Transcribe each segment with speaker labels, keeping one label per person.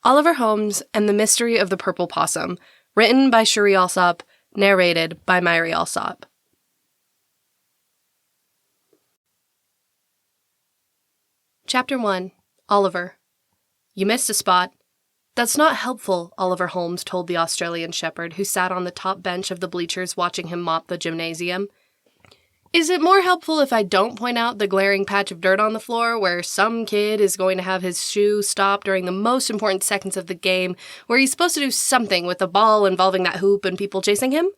Speaker 1: Oliver Holmes and the Mystery of the Purple Possum, written by Cheree Alsop, narrated by Myree Alsop. Chapter 1. Oliver. You missed a spot. That's not helpful, Oliver Holmes told the Australian shepherd who sat on the top bench of the bleachers watching him mop the gymnasium. Is it more helpful if I don't point out the glaring patch of dirt on the floor where some kid is going to have his shoe stopped during the most important seconds of the game, where he's supposed to do something with the ball involving that hoop and people chasing him?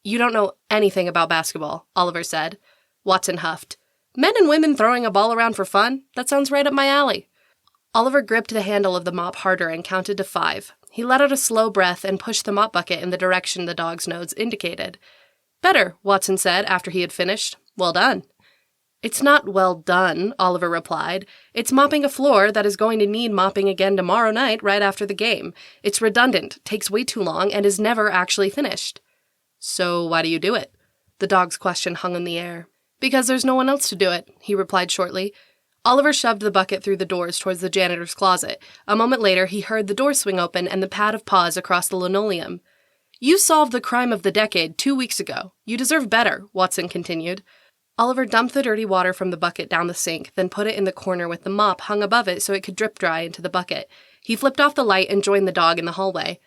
Speaker 1: You don't know anything about basketball, Oliver said. Watson huffed. Men and women throwing a ball around for fun? That sounds right up my alley. Oliver gripped the handle of the mop harder and counted to 5. He let out a slow breath and pushed the mop bucket in the direction the dog's nose indicated. Better, Watson said after he had finished. Well done. It's not well done, Oliver replied. It's mopping a floor that is going to need mopping again tomorrow night right after the game. It's redundant, takes way too long, and is never actually finished. So why do you do it? The dog's question hung in the air. Because there's no one else to do it, he replied shortly. Oliver shoved the bucket through the doors towards the janitor's closet. A moment later, he heard the door swing open and the pad of paws across the linoleum. You solved the crime of the decade 2 weeks ago. You deserve better, Watson continued. Oliver dumped the dirty water from the bucket down the sink, then put it in the corner with the mop hung above it so it could drip dry into the bucket. He flipped off the light and joined the dog in the hallway.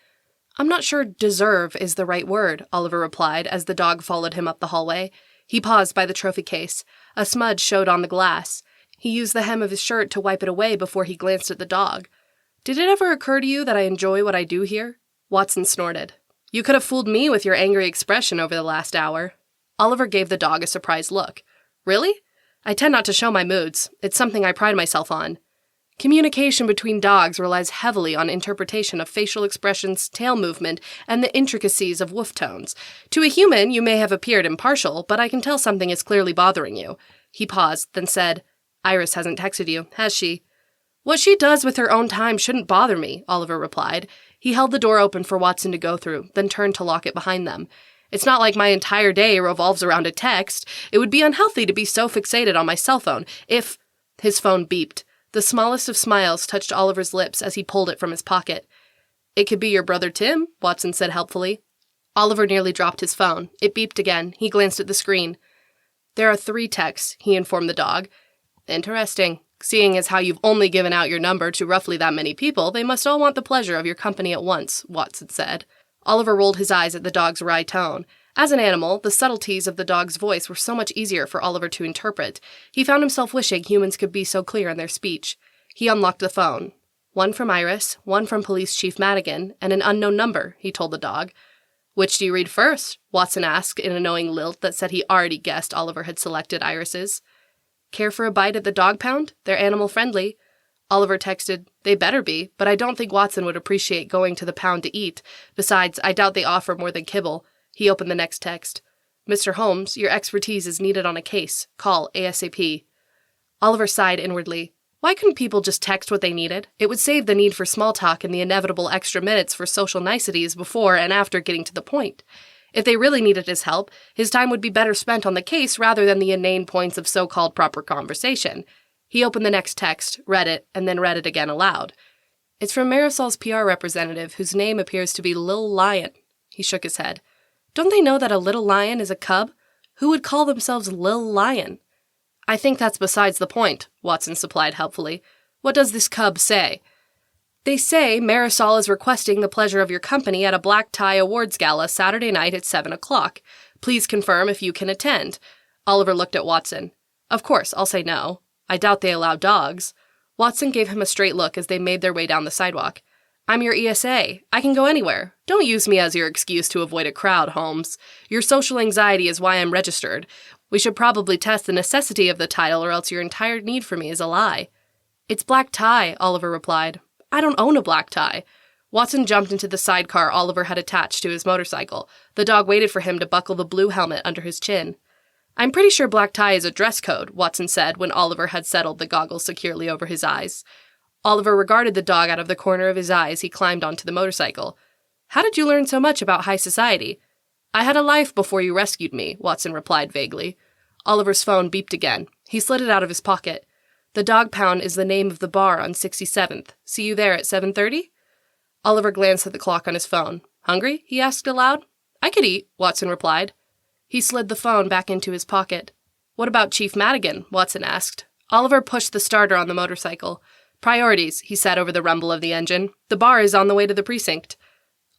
Speaker 1: I'm not sure deserve is the right word, Oliver replied as the dog followed him up the hallway. He paused by the trophy case. A smudge showed on the glass. He used the hem of his shirt to wipe it away before he glanced at the dog. Did it ever occur to you that I enjoy what I do here? Watson snorted. You could have fooled me with your angry expression over the last hour. Oliver gave the dog a surprised look. Really? I tend not to show my moods. It's something I pride myself on. Communication between dogs relies heavily on interpretation of facial expressions, tail movement, and the intricacies of woof tones. To a human, you may have appeared impartial, but I can tell something is clearly bothering you. He paused, then said, Iris hasn't texted you, has she? What she does with her own time shouldn't bother me, Oliver replied. He held the door open for Watson to go through, then turned to lock it behind them. It's not like my entire day revolves around a text. It would be unhealthy to be so fixated on my cell phone if... His phone beeped. The smallest of smiles touched Oliver's lips as he pulled it from his pocket. It could be your brother Tim, Watson said helpfully. Oliver nearly dropped his phone. It beeped again. He glanced at the screen. There are 3 texts, he informed the dog. Interesting. Seeing as how you've only given out your number to roughly that many people, they must all want the pleasure of your company at once, Watson said. Oliver rolled his eyes at the dog's wry tone. As an animal, the subtleties of the dog's voice were so much easier for Oliver to interpret. He found himself wishing humans could be so clear in their speech. He unlocked the phone. 1 from Iris, 1 from Police Chief Madigan, and an unknown number, he told the dog. Which do you read first? Watson asked in a knowing lilt that said he already guessed Oliver had selected Iris's. Care for a bite at the dog pound? They're animal-friendly. Oliver texted, They better be, but I don't think Watson would appreciate going to the pound to eat. Besides, I doubt they offer more than kibble. He opened the next text. Mr. Holmes, your expertise is needed on a case. Call ASAP. Oliver sighed inwardly. Why couldn't people just text what they needed? It would save the need for small talk and the inevitable extra minutes for social niceties before and after getting to the point. If they really needed his help, his time would be better spent on the case rather than the inane points of so-called proper conversation. He opened the next text, read it, and then read it again aloud. It's from Marisol's PR representative, whose name appears to be Lil Lion. He shook his head. Don't they know that a little lion is a cub? Who would call themselves Lil Lion? I think that's besides the point, Watson supplied helpfully. What does this cub say? They say Marisol is requesting the pleasure of your company at a black tie awards gala Saturday night at 7 o'clock. Please confirm if you can attend. Oliver looked at Watson. Of course, I'll say no. I doubt they allow dogs. Watson gave him a straight look as they made their way down the sidewalk. I'm your ESA. I can go anywhere. Don't use me as your excuse to avoid a crowd, Holmes. Your social anxiety is why I'm registered. We should probably test the necessity of the title or else your entire need for me is a lie. It's black tie, Oliver replied. I don't own a black tie. Watson jumped into the sidecar Oliver had attached to his motorcycle. The dog waited for him to buckle the blue helmet under his chin. I'm pretty sure black tie is a dress code, Watson said when Oliver had settled the goggles securely over his eyes. Oliver regarded the dog out of the corner of his eye as he climbed onto the motorcycle. How did you learn so much about high society? I had a life before you rescued me, Watson replied vaguely. Oliver's phone beeped again. He slid it out of his pocket. The Dog Pound is the name of the bar on 67th. See you there at 7:30? Oliver glanced at the clock on his phone. Hungry? He asked aloud. I could eat, Watson replied. He slid the phone back into his pocket. What about Chief Madigan? Watson asked. Oliver pushed the starter on the motorcycle. Priorities, he said over the rumble of the engine. The bar is on the way to the precinct.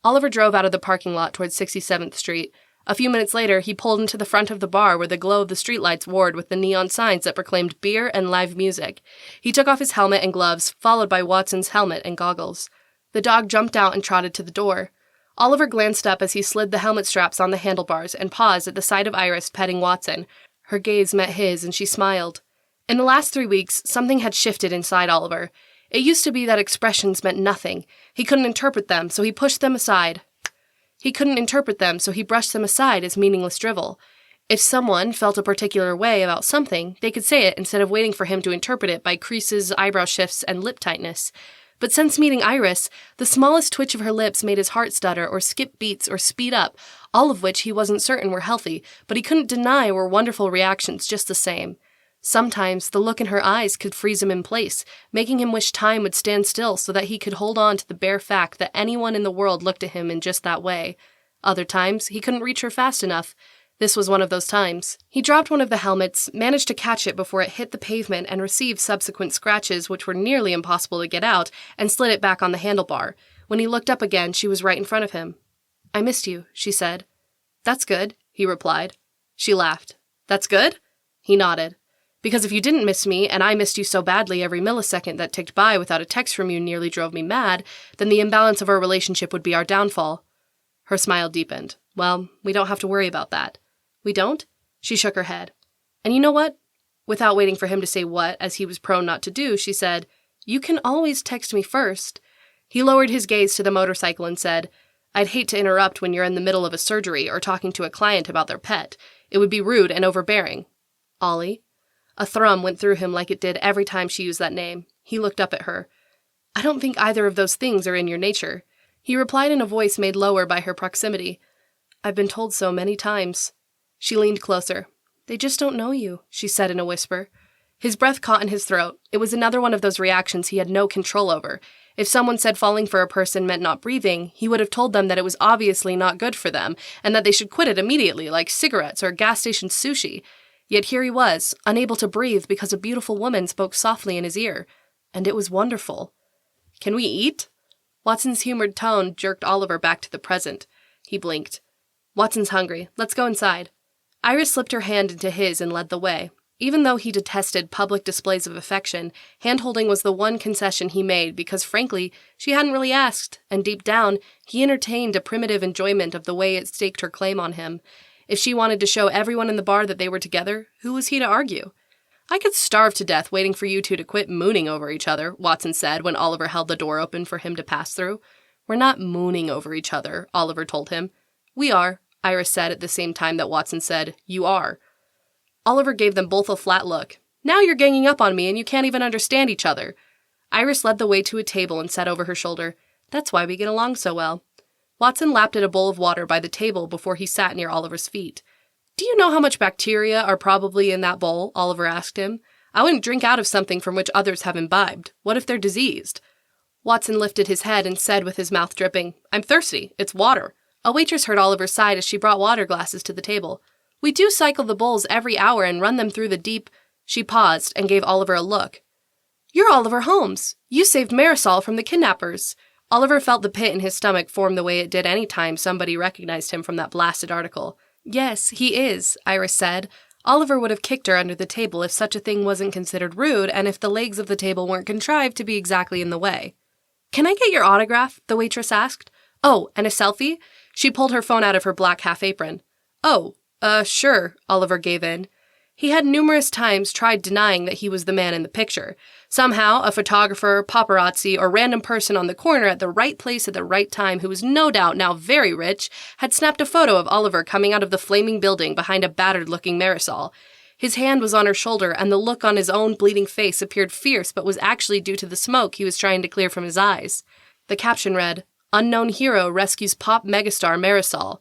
Speaker 1: Oliver drove out of the parking lot towards 67th Street. A few minutes later, he pulled into the front of the bar where the glow of the streetlights warred with the neon signs that proclaimed beer and live music. He took off his helmet and gloves, followed by Watson's helmet and goggles. The dog jumped out and trotted to the door. Oliver glanced up as he slid the helmet straps on the handlebars and paused at the sight of Iris petting Watson. Her gaze met his, and she smiled. In the last 3 weeks, something had shifted inside Oliver. It used to be that expressions meant nothing. He couldn't interpret them, so he pushed them aside. He brushed them aside as meaningless drivel. If someone felt a particular way about something, they could say it instead of waiting for him to interpret it by creases, eyebrow shifts, and lip tightness. But since meeting Iris, the smallest twitch of her lips made his heart stutter or skip beats or speed up, all of which he wasn't certain were healthy, but he couldn't deny were wonderful reactions just the same. Sometimes the look in her eyes could freeze him in place, making him wish time would stand still so that he could hold on to the bare fact that anyone in the world looked at him in just that way. Other times, he couldn't reach her fast enough. This was one of those times. He dropped one of the helmets, managed to catch it before it hit the pavement and received subsequent scratches which were nearly impossible to get out, and slid it back on the handlebar. When he looked up again, she was right in front of him. I missed you, she said. That's good, he replied. She laughed. That's good? He nodded. Because if you didn't miss me, and I missed you so badly every millisecond that ticked by without a text from you nearly drove me mad, then the imbalance of our relationship would be our downfall. Her smile deepened. Well, we don't have to worry about that. We don't? She shook her head. And you know what? Without waiting for him to say what, as he was prone not to do, she said, You can always text me first. He lowered his gaze to the motorcycle and said, I'd hate to interrupt when you're in the middle of a surgery or talking to a client about their pet. It would be rude and overbearing. Ollie? A thrum went through him like it did every time she used that name. He looked up at her. I don't think either of those things are in your nature. He replied in a voice made lower by her proximity. I've been told so many times. She leaned closer. They just don't know you, she said in a whisper. His breath caught in his throat. It was another one of those reactions he had no control over. If someone said falling for a person meant not breathing, he would have told them that it was obviously not good for them, and that they should quit it immediately, like cigarettes or gas station sushi. Yet here he was, unable to breathe because a beautiful woman spoke softly in his ear. And it was wonderful. Can we eat? Watson's humored tone jerked Oliver back to the present. He blinked. Watson's hungry. Let's go inside. Iris slipped her hand into his and led the way. Even though he detested public displays of affection, hand-holding was the one concession he made because, frankly, she hadn't really asked, and deep down, he entertained a primitive enjoyment of the way it staked her claim on him. If she wanted to show everyone in the bar that they were together, who was he to argue? I could starve to death waiting for you two to quit mooning over each other, Watson said when Oliver held the door open for him to pass through. We're not mooning over each other, Oliver told him. We are, Iris said at the same time that Watson said, You are. Oliver gave them both a flat look. Now you're ganging up on me and you can't even understand each other. Iris led the way to a table and said over her shoulder, That's why we get along so well. Watson lapped at a bowl of water by the table before he sat near Oliver's feet. Do you know how much bacteria are probably in that bowl? Oliver asked him. I wouldn't drink out of something from which others have imbibed. What if they're diseased? Watson lifted his head and said with his mouth dripping, I'm thirsty. It's water. A waitress heard Oliver's sigh as she brought water glasses to the table. We do cycle the bowls every hour and run them through the deep... She paused and gave Oliver a look. You're Oliver Holmes. You saved Marisol from the kidnappers. Oliver felt the pit in his stomach form the way it did any time somebody recognized him from that blasted article. Yes, he is, Iris said. Oliver would have kicked her under the table if such a thing wasn't considered rude and if the legs of the table weren't contrived to be exactly in the way. Can I get your autograph? The waitress asked. Oh, and a selfie? She pulled her phone out of her black half-apron. Oh, sure, Oliver gave in. He had numerous times tried denying that he was the man in the picture. Somehow, a photographer, paparazzi, or random person on the corner at the right place at the right time who was no doubt now very rich had snapped a photo of Oliver coming out of the flaming building behind a battered-looking Marisol. His hand was on her shoulder, and the look on his own bleeding face appeared fierce but was actually due to the smoke he was trying to clear from his eyes. The caption read, Unknown hero rescues pop megastar Marisol.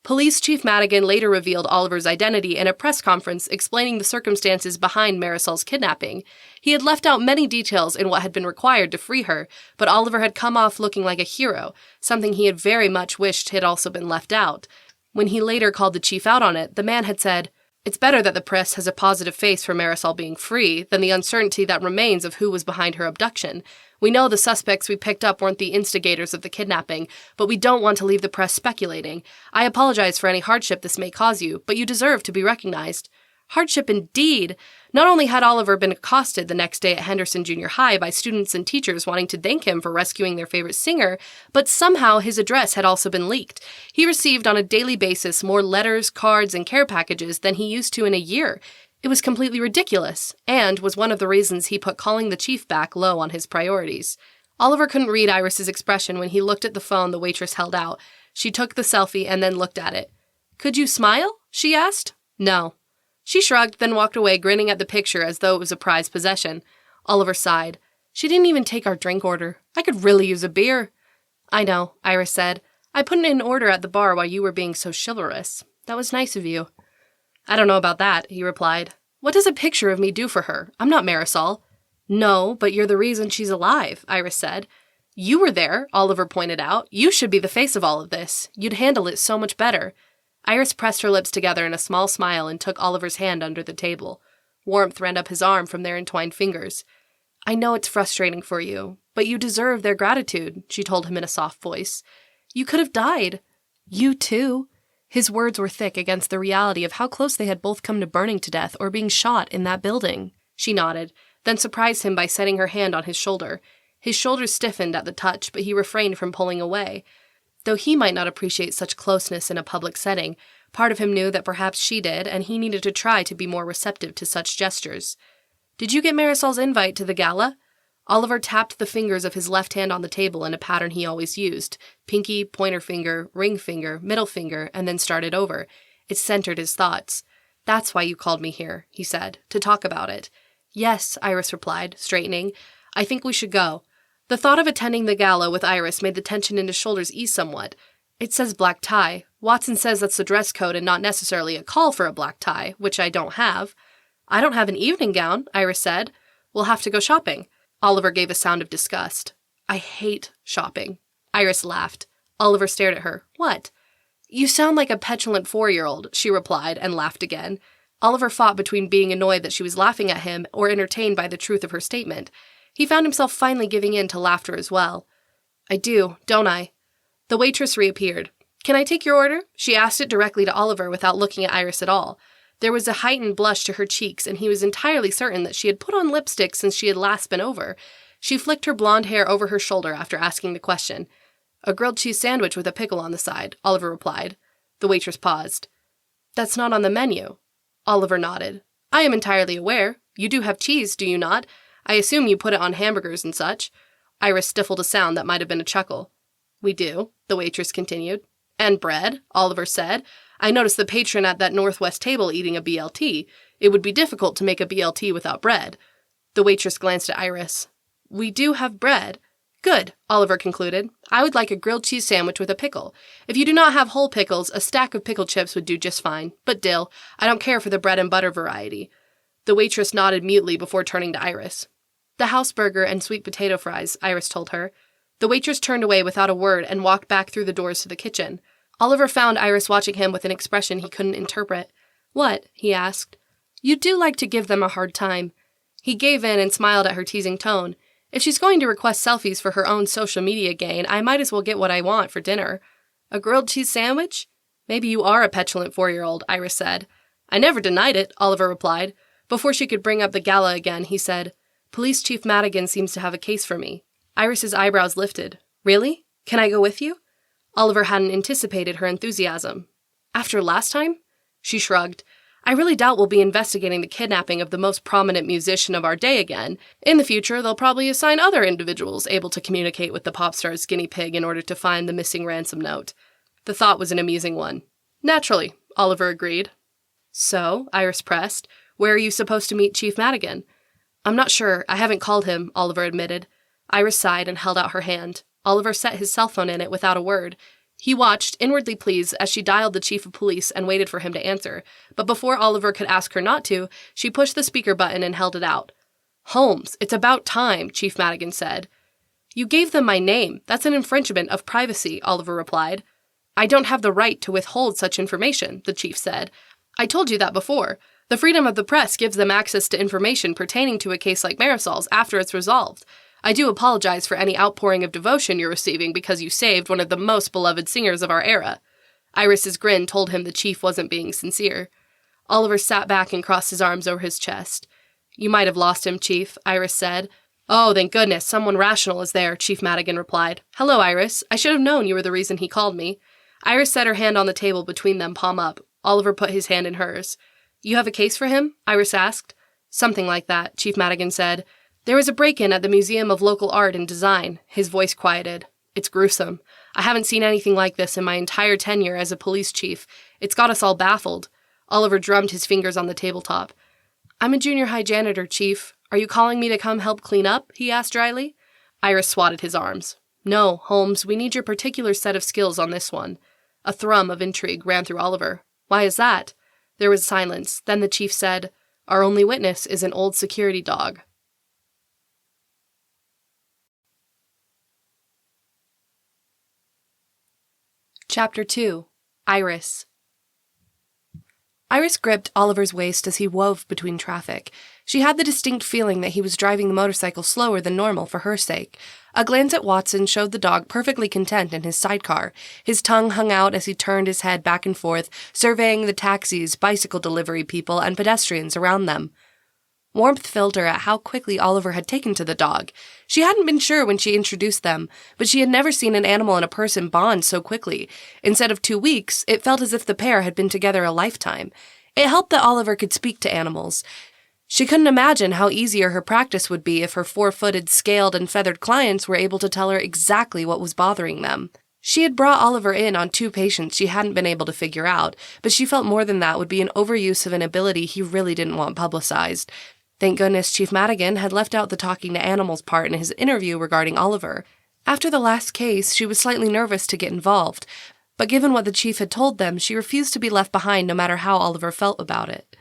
Speaker 1: Police Chief Madigan later revealed Oliver's identity in a press conference explaining the circumstances behind Marisol's kidnapping. He had left out many details in what had been required to free her, but Oliver had come off looking like a hero, something he had very much wished had also been left out. When he later called the chief out on it, the man had said, "It's better that the press has a positive face for Marisol being free than the uncertainty that remains of who was behind her abduction. We know the suspects we picked up weren't the instigators of the kidnapping, but we don't want to leave the press speculating. I apologize for any hardship this may cause you, but you deserve to be recognized." Hardship indeed! Not only had Oliver been accosted the next day at Henderson Junior High by students and teachers wanting to thank him for rescuing their favorite singer, but somehow his address had also been leaked. He received on a daily basis more letters, cards, and care packages than he used to in a year. It was completely ridiculous, and was one of the reasons he put calling the chief back low on his priorities. Oliver couldn't read Iris's expression when he looked at the phone the waitress held out. She took the selfie and then looked at it. "Could you smile?" she asked. "No." She shrugged, then walked away, grinning at the picture as though it was a prized possession. Oliver sighed. "She didn't even take our drink order. I could really use a beer." "I know," Iris said. "I put it in order at the bar while you were being so chivalrous. That was nice of you." "I don't know about that," he replied. "What does a picture of me do for her? I'm not Marisol." "No, but you're the reason she's alive," Iris said. "You were there," Oliver pointed out. "You should be the face of all of this. You'd handle it so much better." Iris pressed her lips together in a small smile and took Oliver's hand under the table. Warmth ran up his arm from their entwined fingers. "I know it's frustrating for you, but you deserve their gratitude," she told him in a soft voice. "You could have died. You too." His words were thick against the reality of how close they had both come to burning to death or being shot in that building. She nodded, then surprised him by setting her hand on his shoulder. His shoulders stiffened at the touch, but he refrained from pulling away. Though he might not appreciate such closeness in a public setting, part of him knew that perhaps she did, and he needed to try to be more receptive to such gestures. "Did you get Marisol's invite to the gala?" Oliver tapped the fingers of his left hand on the table in a pattern he always used, pinky, pointer finger, ring finger, middle finger, and then started over. It centered his thoughts. "That's why you called me here," he said, "to talk about it." "Yes," Iris replied, straightening. "I think we should go." The thought of attending the gala with Iris made the tension in his shoulders ease somewhat. "It says black tie. Watson says that's the dress code and not necessarily a call for a black tie, which I don't have." "I don't have an evening gown," Iris said. "We'll have to go shopping." Oliver gave a sound of disgust. "I hate shopping." Iris laughed. Oliver stared at her. "What?" "You sound like a petulant 4-year-old, she replied, and laughed again. Oliver fought between being annoyed that she was laughing at him or entertained by the truth of her statement. He found himself finally giving in to laughter as well. "I do, don't I?" The waitress reappeared. "Can I take your order?" She asked it directly to Oliver without looking at Iris at all. There was a heightened blush to her cheeks, and he was entirely certain that she had put on lipstick since she had last been over. She flicked her blonde hair over her shoulder after asking the question. "A grilled cheese sandwich with a pickle on the side," Oliver replied. The waitress paused. "That's not on the menu." Oliver nodded. "I am entirely aware. You do have cheese, do you not? I assume you put it on hamburgers and such." Iris stifled a sound that might have been a chuckle. "We do," the waitress continued. "And bread," Oliver said. "I noticed the patron at that northwest table eating a BLT. It would be difficult to make a BLT without bread." The waitress glanced at Iris. "We do have bread." "Good," Oliver concluded. "I would like a grilled cheese sandwich with a pickle. If you do not have whole pickles, a stack of pickled chips would do just fine. But dill, I don't care for the bread and butter variety." The waitress nodded mutely before turning to Iris. "The house burger and sweet potato fries," Iris told her. The waitress turned away without a word and walked back through the doors to the kitchen. Oliver found Iris watching him with an expression he couldn't interpret. "What?" he asked. "You do like to give them a hard time." He gave in and smiled at her teasing tone. "If she's going to request selfies for her own social media gain, I might as well get what I want for dinner." "A grilled cheese sandwich?" "Maybe you are a petulant 4-year-old, Iris said. "I never denied it," Oliver replied. Before she could bring up the gala again, he said, "Police Chief Madigan seems to have a case for me." Iris's eyebrows lifted. "Really? Can I go with you?" Oliver hadn't anticipated her enthusiasm. "After last time?" She shrugged. "I really doubt we'll be investigating the kidnapping of the most prominent musician of our day again. In the future, they'll probably assign other individuals able to communicate with the pop star's guinea pig in order to find the missing ransom note." The thought was an amusing one. "Naturally," Oliver agreed. "So," Iris pressed, "where are you supposed to meet Chief Madigan?" "I'm not sure. I haven't called him," Oliver admitted. Iris sighed and held out her hand. Oliver set his cell phone in it without a word. He watched, inwardly pleased, as she dialed the chief of police and waited for him to answer, but before Oliver could ask her not to, she pushed the speaker button and held it out. "Holmes, it's about time," Chief Madigan said. "You gave them my name. That's an infringement of privacy," Oliver replied. "I don't have the right to withhold such information," the chief said. "I told you that before. The freedom of the press gives them access to information pertaining to a case like Marisol's after it's resolved. I do apologize for any outpouring of devotion you're receiving because you saved one of the most beloved singers of our era." Iris's grin told him the chief wasn't being sincere. Oliver sat back and crossed his arms over his chest. "You might have lost him, Chief," Iris said. "Oh, thank goodness, someone rational is there," Chief Madigan replied. "Hello, Iris. I should have known you were the reason he called me." Iris set her hand on the table between them, palm up. Oliver put his hand in hers. "You have a case for him?" Iris asked. "Something like that," Chief Madigan said. "There was a break-in at the Museum of Local Art and Design." His voice quieted. "It's gruesome. I haven't seen anything like this in my entire tenure as a police chief. It's got us all baffled." Oliver drummed his fingers on the tabletop. "I'm a junior high janitor, Chief. Are you calling me to come help clean up?" he asked dryly. Iris swatted his arms. "No, Holmes, we need your particular set of skills on this one." A thrum of intrigue ran through Oliver. "Why is that?" There was silence. Then the chief said, "Our only witness is an old security dog." Chapter 2. Iris. Iris gripped Oliver's waist as he wove between traffic. She had the distinct feeling that he was driving the motorcycle slower than normal for her sake. A glance at Watson showed the dog perfectly content in his sidecar. His tongue hung out as he turned his head back and forth, surveying the taxis, bicycle delivery people, and pedestrians around them. Warmth filled her at how quickly Oliver had taken to the dog. She hadn't been sure when she introduced them, but she had never seen an animal and a person bond so quickly. Instead of 2 weeks, it felt as if the pair had been together a lifetime. It helped that Oliver could speak to animals. She couldn't imagine how easier her practice would be if her 4-footed, scaled, and feathered clients were able to tell her exactly what was bothering them. She had brought Oliver in on 2 patients she hadn't been able to figure out, but she felt more than that would be an overuse of an ability he really didn't want publicized. Thank goodness Chief Madigan had left out the talking to animals part in his interview regarding Oliver. After the last case, she was slightly nervous to get involved, but given what the chief had told them, she refused to be left behind no matter how Oliver felt about it.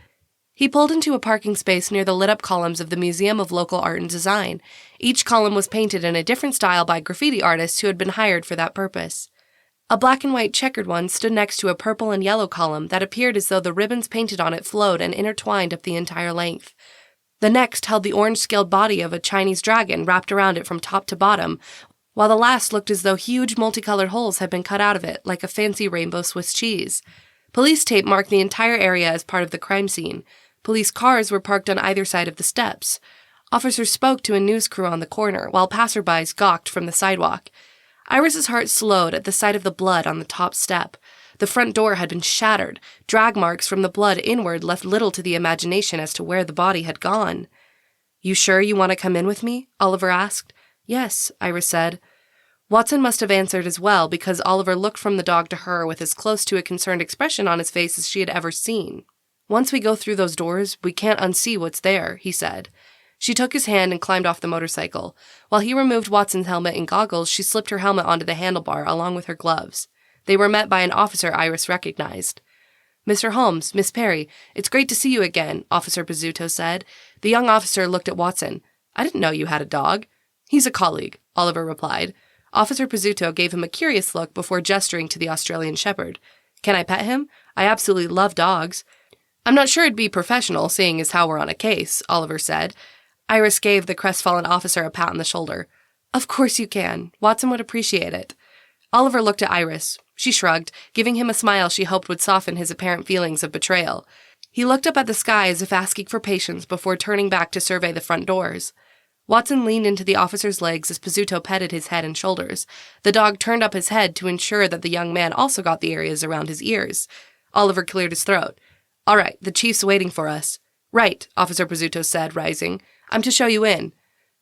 Speaker 1: He pulled into a parking space near the lit-up columns of the Museum of Local Art and Design. Each column was painted in a different style by graffiti artists who had been hired for that purpose. A black and white checkered one stood next to a purple and yellow column that appeared as though the ribbons painted on it flowed and intertwined up the entire length. The next held the orange-scaled body of a Chinese dragon wrapped around it from top to bottom, while the last looked as though huge multicolored holes had been cut out of it, like a fancy rainbow Swiss cheese. Police tape marked the entire area as part of the crime scene. Police cars were parked on either side of the steps. Officers spoke to a news crew on the corner, while passerbys gawked from the sidewalk. Iris's heart slowed at the sight of the blood on the top step. The front door had been shattered. Drag marks from the blood inward left little to the imagination as to where the body had gone. "You sure you want to come in with me?" Oliver asked. "Yes," Iris said. Watson must have answered as well, because Oliver looked from the dog to her with as close to a concerned expression on his face as she had ever seen. "Once we go through those doors, we can't unsee what's there," he said. She took his hand and climbed off the motorcycle. While he removed Watson's helmet and goggles, she slipped her helmet onto the handlebar along with her gloves. They were met by an officer Iris recognized. "Mr. Holmes, Miss Perry, it's great to see you again," Officer Pizzuto said. The young officer looked at Watson. "I didn't know you had a dog." "He's a colleague," Oliver replied. Officer Pizzuto gave him a curious look before gesturing to the Australian shepherd. "Can I pet him? I absolutely love dogs." "I'm not sure it'd be professional, seeing as how we're on a case," Oliver said. Iris gave the crestfallen officer a pat on the shoulder. "Of course you can. Watson would appreciate it." Oliver looked at Iris. She shrugged, giving him a smile she hoped would soften his apparent feelings of betrayal. He looked up at the sky as if asking for patience before turning back to survey the front doors. Watson leaned into the officer's legs as Pizzuto petted his head and shoulders. The dog turned up his head to ensure that the young man also got the areas around his ears. Oliver cleared his throat. "All right, the chief's waiting for us." "Right," Officer Pizzuto said, rising. "I'm to show you in."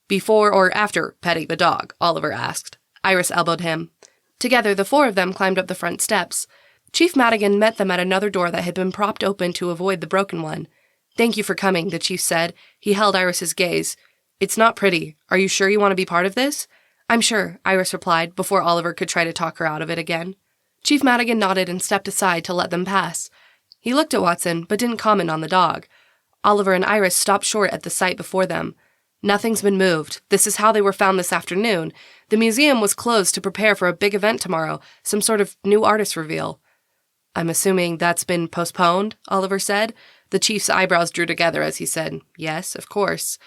Speaker 1: "Before or after petting the dog?" Oliver asked. Iris elbowed him. Together, the 4 of them climbed up the front steps. Chief Madigan met them at another door that had been propped open to avoid the broken one. "Thank you for coming," the chief said. He held Iris's gaze. "It's not pretty. Are you sure you want to be part of this?" "I'm sure," Iris replied, before Oliver could try to talk her out of it again. Chief Madigan nodded and stepped aside to let them pass. He looked at Watson, but didn't comment on the dog. Oliver and Iris stopped short at the sight before them. Nothing's been moved. This is how they were found this afternoon. The museum was closed to prepare for a big event tomorrow, some sort of new artist reveal. I'm assuming that's been postponed, Oliver said. The chief's eyebrows drew together as he said, yes, of course.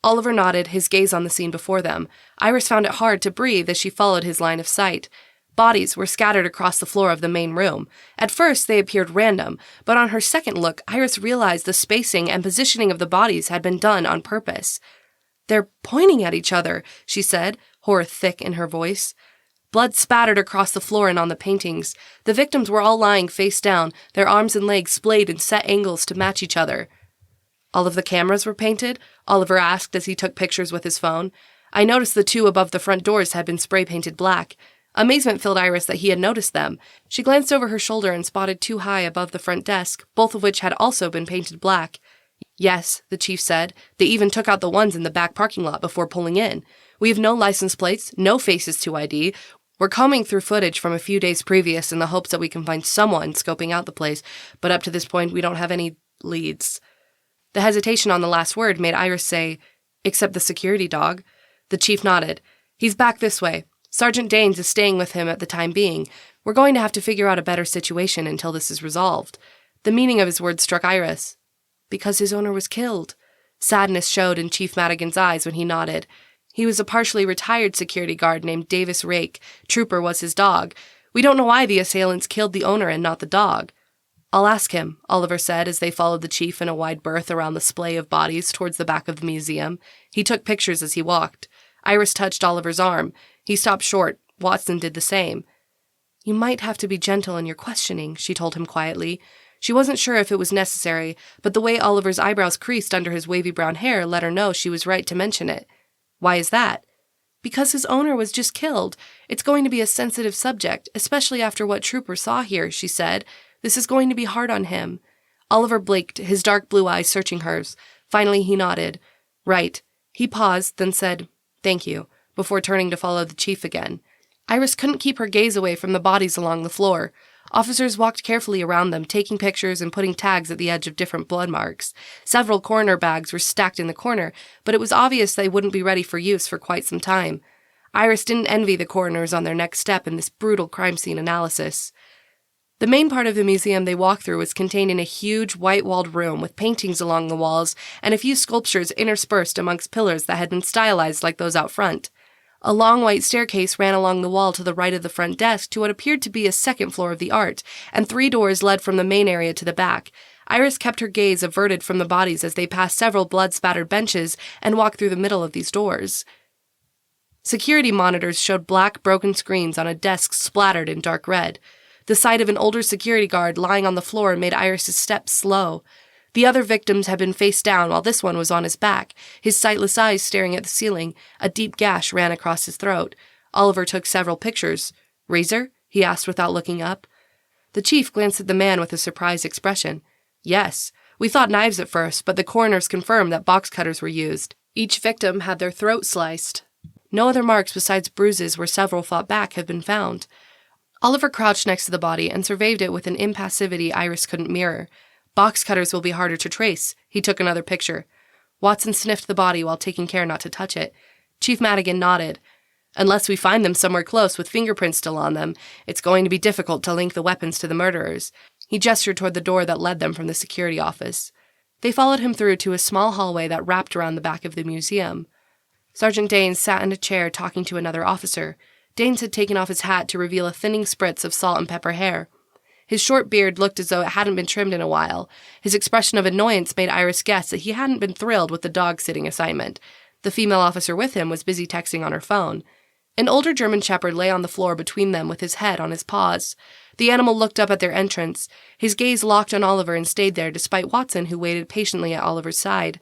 Speaker 1: Oliver nodded, his gaze on the scene before them. Iris found it hard to breathe as she followed his line of sight. Bodies were scattered across the floor of the main room. At first, they appeared random, but on her second look, Iris realized the spacing and positioning of the bodies had been done on purpose. They're pointing at each other, she said, horror thick in her voice. Blood spattered across the floor and on the paintings. The victims were all lying face down, their arms and legs splayed in set angles to match each other. All of the cameras were painted? Oliver asked as he took pictures with his phone. I noticed the two above the front doors had been spray-painted black. Amazement filled Iris that he had noticed them. She glanced over her shoulder and spotted two high above the front desk, both of which had also been painted black. Yes, the chief said. They even took out the ones in the back parking lot before pulling in. We have no license plates, no faces to ID. We're combing through footage from a few days previous in the hopes that we can find someone scoping out the place, but up to this point we don't have any leads. The hesitation on the last word made Iris say, except the security dog. The chief nodded. He's back this way. Sergeant Danes is staying with him at the time being. We're going to have to figure out a better situation until this is resolved. The meaning of his words struck Iris. Because his owner was killed. Sadness showed in Chief Madigan's eyes when he nodded. He was a partially retired security guard named Davis Rake. Trooper was his dog. We don't know why the assailants killed the owner and not the dog. I'll ask him, Oliver said as they followed the chief in a wide berth around the splay of bodies towards the back of the museum. He took pictures as he walked. Iris touched Oliver's arm. He stopped short. Watson did the same. You might have to be gentle in your questioning, she told him quietly. She wasn't sure if it was necessary, but the way Oliver's eyebrows creased under his wavy brown hair let her know she was right to mention it. Why is that? Because his owner was just killed. It's going to be a sensitive subject, especially after what Trooper saw here, she said. This is going to be hard on him. Oliver blinked, his dark blue eyes searching hers. Finally, he nodded. Right. He paused, then said, thank you, before turning to follow the chief again. Iris couldn't keep her gaze away from the bodies along the floor. Officers walked carefully around them, taking pictures and putting tags at the edge of different blood marks. Several coroner bags were stacked in the corner, but it was obvious they wouldn't be ready for use for quite some time. Iris didn't envy the coroners on their next step in this brutal crime scene analysis. The main part of the museum they walked through was contained in a huge, white-walled room with paintings along the walls and a few sculptures interspersed amongst pillars that had been stylized like those out front. A long white staircase ran along the wall to the right of the front desk to what appeared to be a second floor of the art, and 3 doors led from the main area to the back. Iris kept her gaze averted from the bodies as they passed several blood-spattered benches and walked through the middle of these doors. Security monitors showed black, broken screens on a desk splattered in dark red. The sight of an older security guard lying on the floor made Iris's steps slow. The other victims had been face down while this one was on his back, his sightless eyes staring at the ceiling. A deep gash ran across his throat. Oliver took several pictures. Razor? He asked without looking up. The chief glanced at the man with a surprised expression. Yes. We thought knives at first, but the coroners confirmed that box cutters were used. Each victim had their throat sliced. No other marks besides bruises where several fought back have been found. Oliver crouched next to the body and surveyed it with an impassivity Iris couldn't mirror. Box cutters will be harder to trace. He took another picture. Watson sniffed the body while taking care not to touch it. Chief Madigan nodded. Unless we find them somewhere close with fingerprints still on them, it's going to be difficult to link the weapons to the murderers. He gestured toward the door that led them from the security office. They followed him through to a small hallway that wrapped around the back of the museum. Sergeant Danes sat in a chair talking to another officer. Danes had taken off his hat to reveal a thinning spritz of salt and pepper hair. His short beard looked as though it hadn't been trimmed in a while. His expression of annoyance made Iris guess that he hadn't been thrilled with the dog-sitting assignment. The female officer with him was busy texting on her phone. An older German shepherd lay on the floor between them with his head on his paws. The animal looked up at their entrance. His gaze locked on Oliver and stayed there despite Watson, who waited patiently at Oliver's side.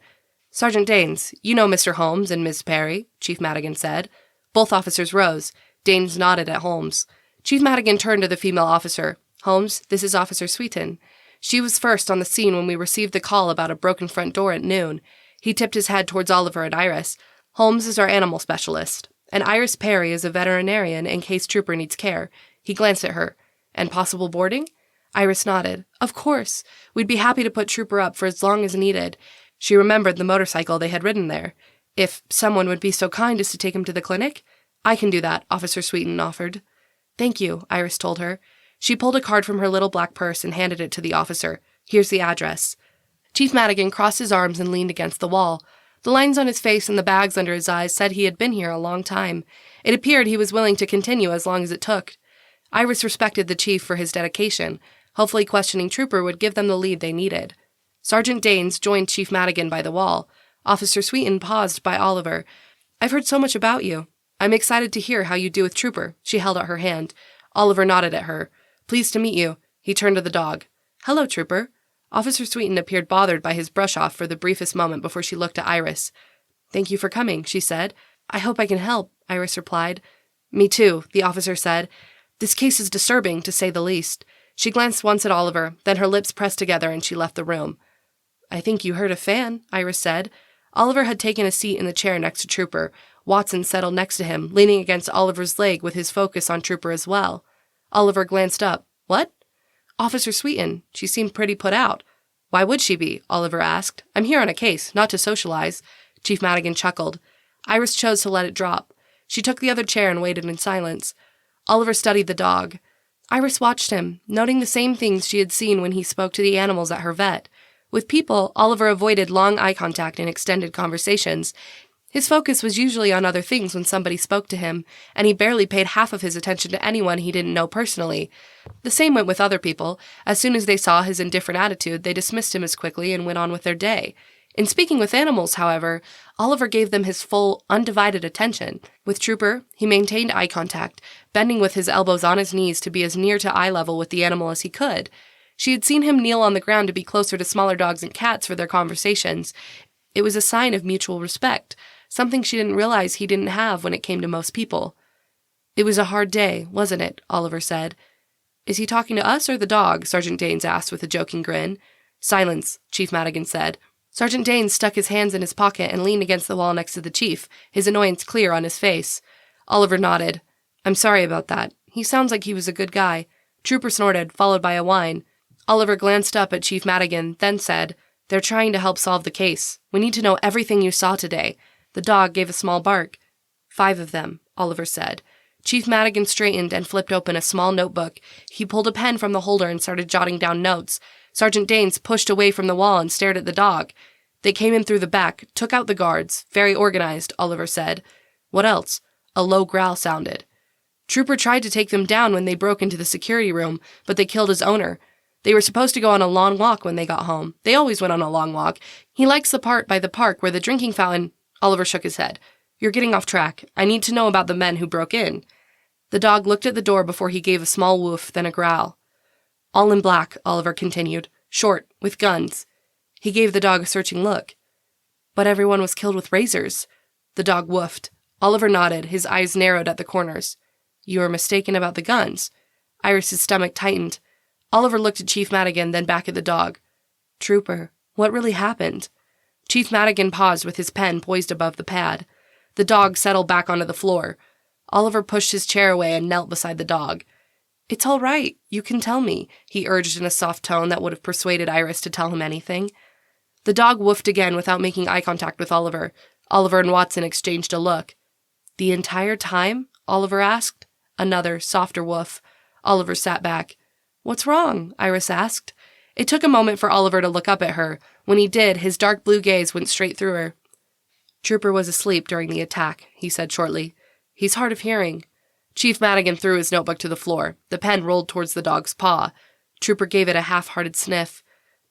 Speaker 1: Sergeant Danes, you know Mr. Holmes and Miss Perry, Chief Madigan said. Both officers rose. Danes nodded at Holmes. Chief Madigan turned to the female officer. Holmes, this is Officer Sweeten. She was first on the scene when we received the call about a broken front door at noon. He tipped his head towards Oliver and Iris. Holmes is our animal specialist, and Iris Perry is a veterinarian in case Trooper needs care. He glanced at her. And possible boarding? Iris nodded. Of course. We'd be happy to put Trooper up for as long as needed. She remembered the motorcycle they had ridden there. If someone would be so kind as to take him to the clinic? I can do that, Officer Sweeten offered. Thank you, Iris told her. She pulled a card from her little black purse and handed it to the officer. Here's the address. Chief Madigan crossed his arms and leaned against the wall. The lines on his face and the bags under his eyes said he had been here a long time. It appeared he was willing to continue as long as it took. Iris respected the chief for his dedication. Hopefully questioning Trooper would give them the lead they needed. Sergeant Danes joined Chief Madigan by the wall. Officer Sweeten paused by Oliver. I've heard so much about you. I'm excited to hear how you do with Trooper. She held out her hand. Oliver nodded at her. Pleased to meet you. He turned to the dog. Hello, Trooper. Officer Sweeten appeared bothered by his brush-off for the briefest moment before she looked at Iris. Thank you for coming, she said. I hope I can help, Iris replied. Me too, the officer said. This case is disturbing, to say the least. She glanced once at Oliver, then her lips pressed together and she left the room. I think you heard a fan, Iris said. Oliver had taken a seat in the chair next to Trooper. Watson settled next to him, leaning against Oliver's leg with his focus on Trooper as well. Oliver glanced up. What? Officer Sweeten. She seemed pretty put out. Why would she be? Oliver asked. I'm here on a case, not to socialize. Chief Madigan chuckled. Iris chose to let it drop. She took the other chair and waited in silence. Oliver studied the dog. Iris watched him, noting the same things she had seen when he spoke to the animals at her vet. With people, Oliver avoided long eye contact and extended conversations. His focus was usually on other things when somebody spoke to him, and he barely paid half of his attention to anyone he didn't know personally. The same went with other people. As soon as they saw his indifferent attitude, they dismissed him as quickly and went on with their day. In speaking with animals, however, Oliver gave them his full, undivided attention. With Trooper, he maintained eye contact, bending with his elbows on his knees to be as near to eye level with the animal as he could. She had seen him kneel on the ground to be closer to smaller dogs and cats for their conversations. It was a sign of mutual respect, something she didn't realize he didn't have when it came to most people. It was a hard day, wasn't it? Oliver said. Is he talking to us or the dog? Sergeant Danes asked with a joking grin. Silence, Chief Madigan said. Sergeant Danes stuck his hands in his pocket and leaned against the wall next to the chief, his annoyance clear on his face. Oliver nodded. I'm sorry about that. He sounds like he was a good guy. Trooper snorted, followed by a whine. Oliver glanced up at Chief Madigan, then said, They're trying to help solve the case. We need to know everything you saw today. The dog gave a small bark. 5 of them, Oliver said. Chief Madigan straightened and flipped open a small notebook. He pulled a pen from the holder and started jotting down notes. Sergeant Danes pushed away from the wall and stared at the dog. They came in through the back, took out the guards. Very organized, Oliver said. What else? A low growl sounded. Trooper tried to take them down when they broke into the security room, but they killed his owner. They were supposed to go on a long walk when they got home. They always went on a long walk. He likes the part by the park where the drinking fountain... Oliver shook his head. You're getting off track. I need to know about the men who broke in. The dog looked at the door before he gave a small woof, then a growl. All in black, Oliver continued. Short, with guns. He gave the dog a searching look. But everyone was killed with razors. The dog woofed. Oliver nodded, his eyes narrowed at the corners. You were mistaken about the guns. Iris's stomach tightened. Oliver looked at Chief Madigan, then back at the dog. Trooper, what really happened? Chief Madigan paused with his pen poised above the pad. The dog settled back onto the floor. Oliver pushed his chair away and knelt beside the dog. It's all right. You can tell me, he urged in a soft tone that would have persuaded Iris to tell him anything. The dog woofed again without making eye contact with Oliver. Oliver and Watson exchanged a look. The entire time? Oliver asked. Another, softer woof. Oliver sat back. What's wrong? Iris asked. It took a moment for Oliver to look up at her. When he did, his dark blue gaze went straight through her. Trooper was asleep during the attack, he said shortly. He's hard of hearing. Chief Madigan threw his notebook to the floor. The pen rolled towards the dog's paw. Trooper gave it a half-hearted sniff.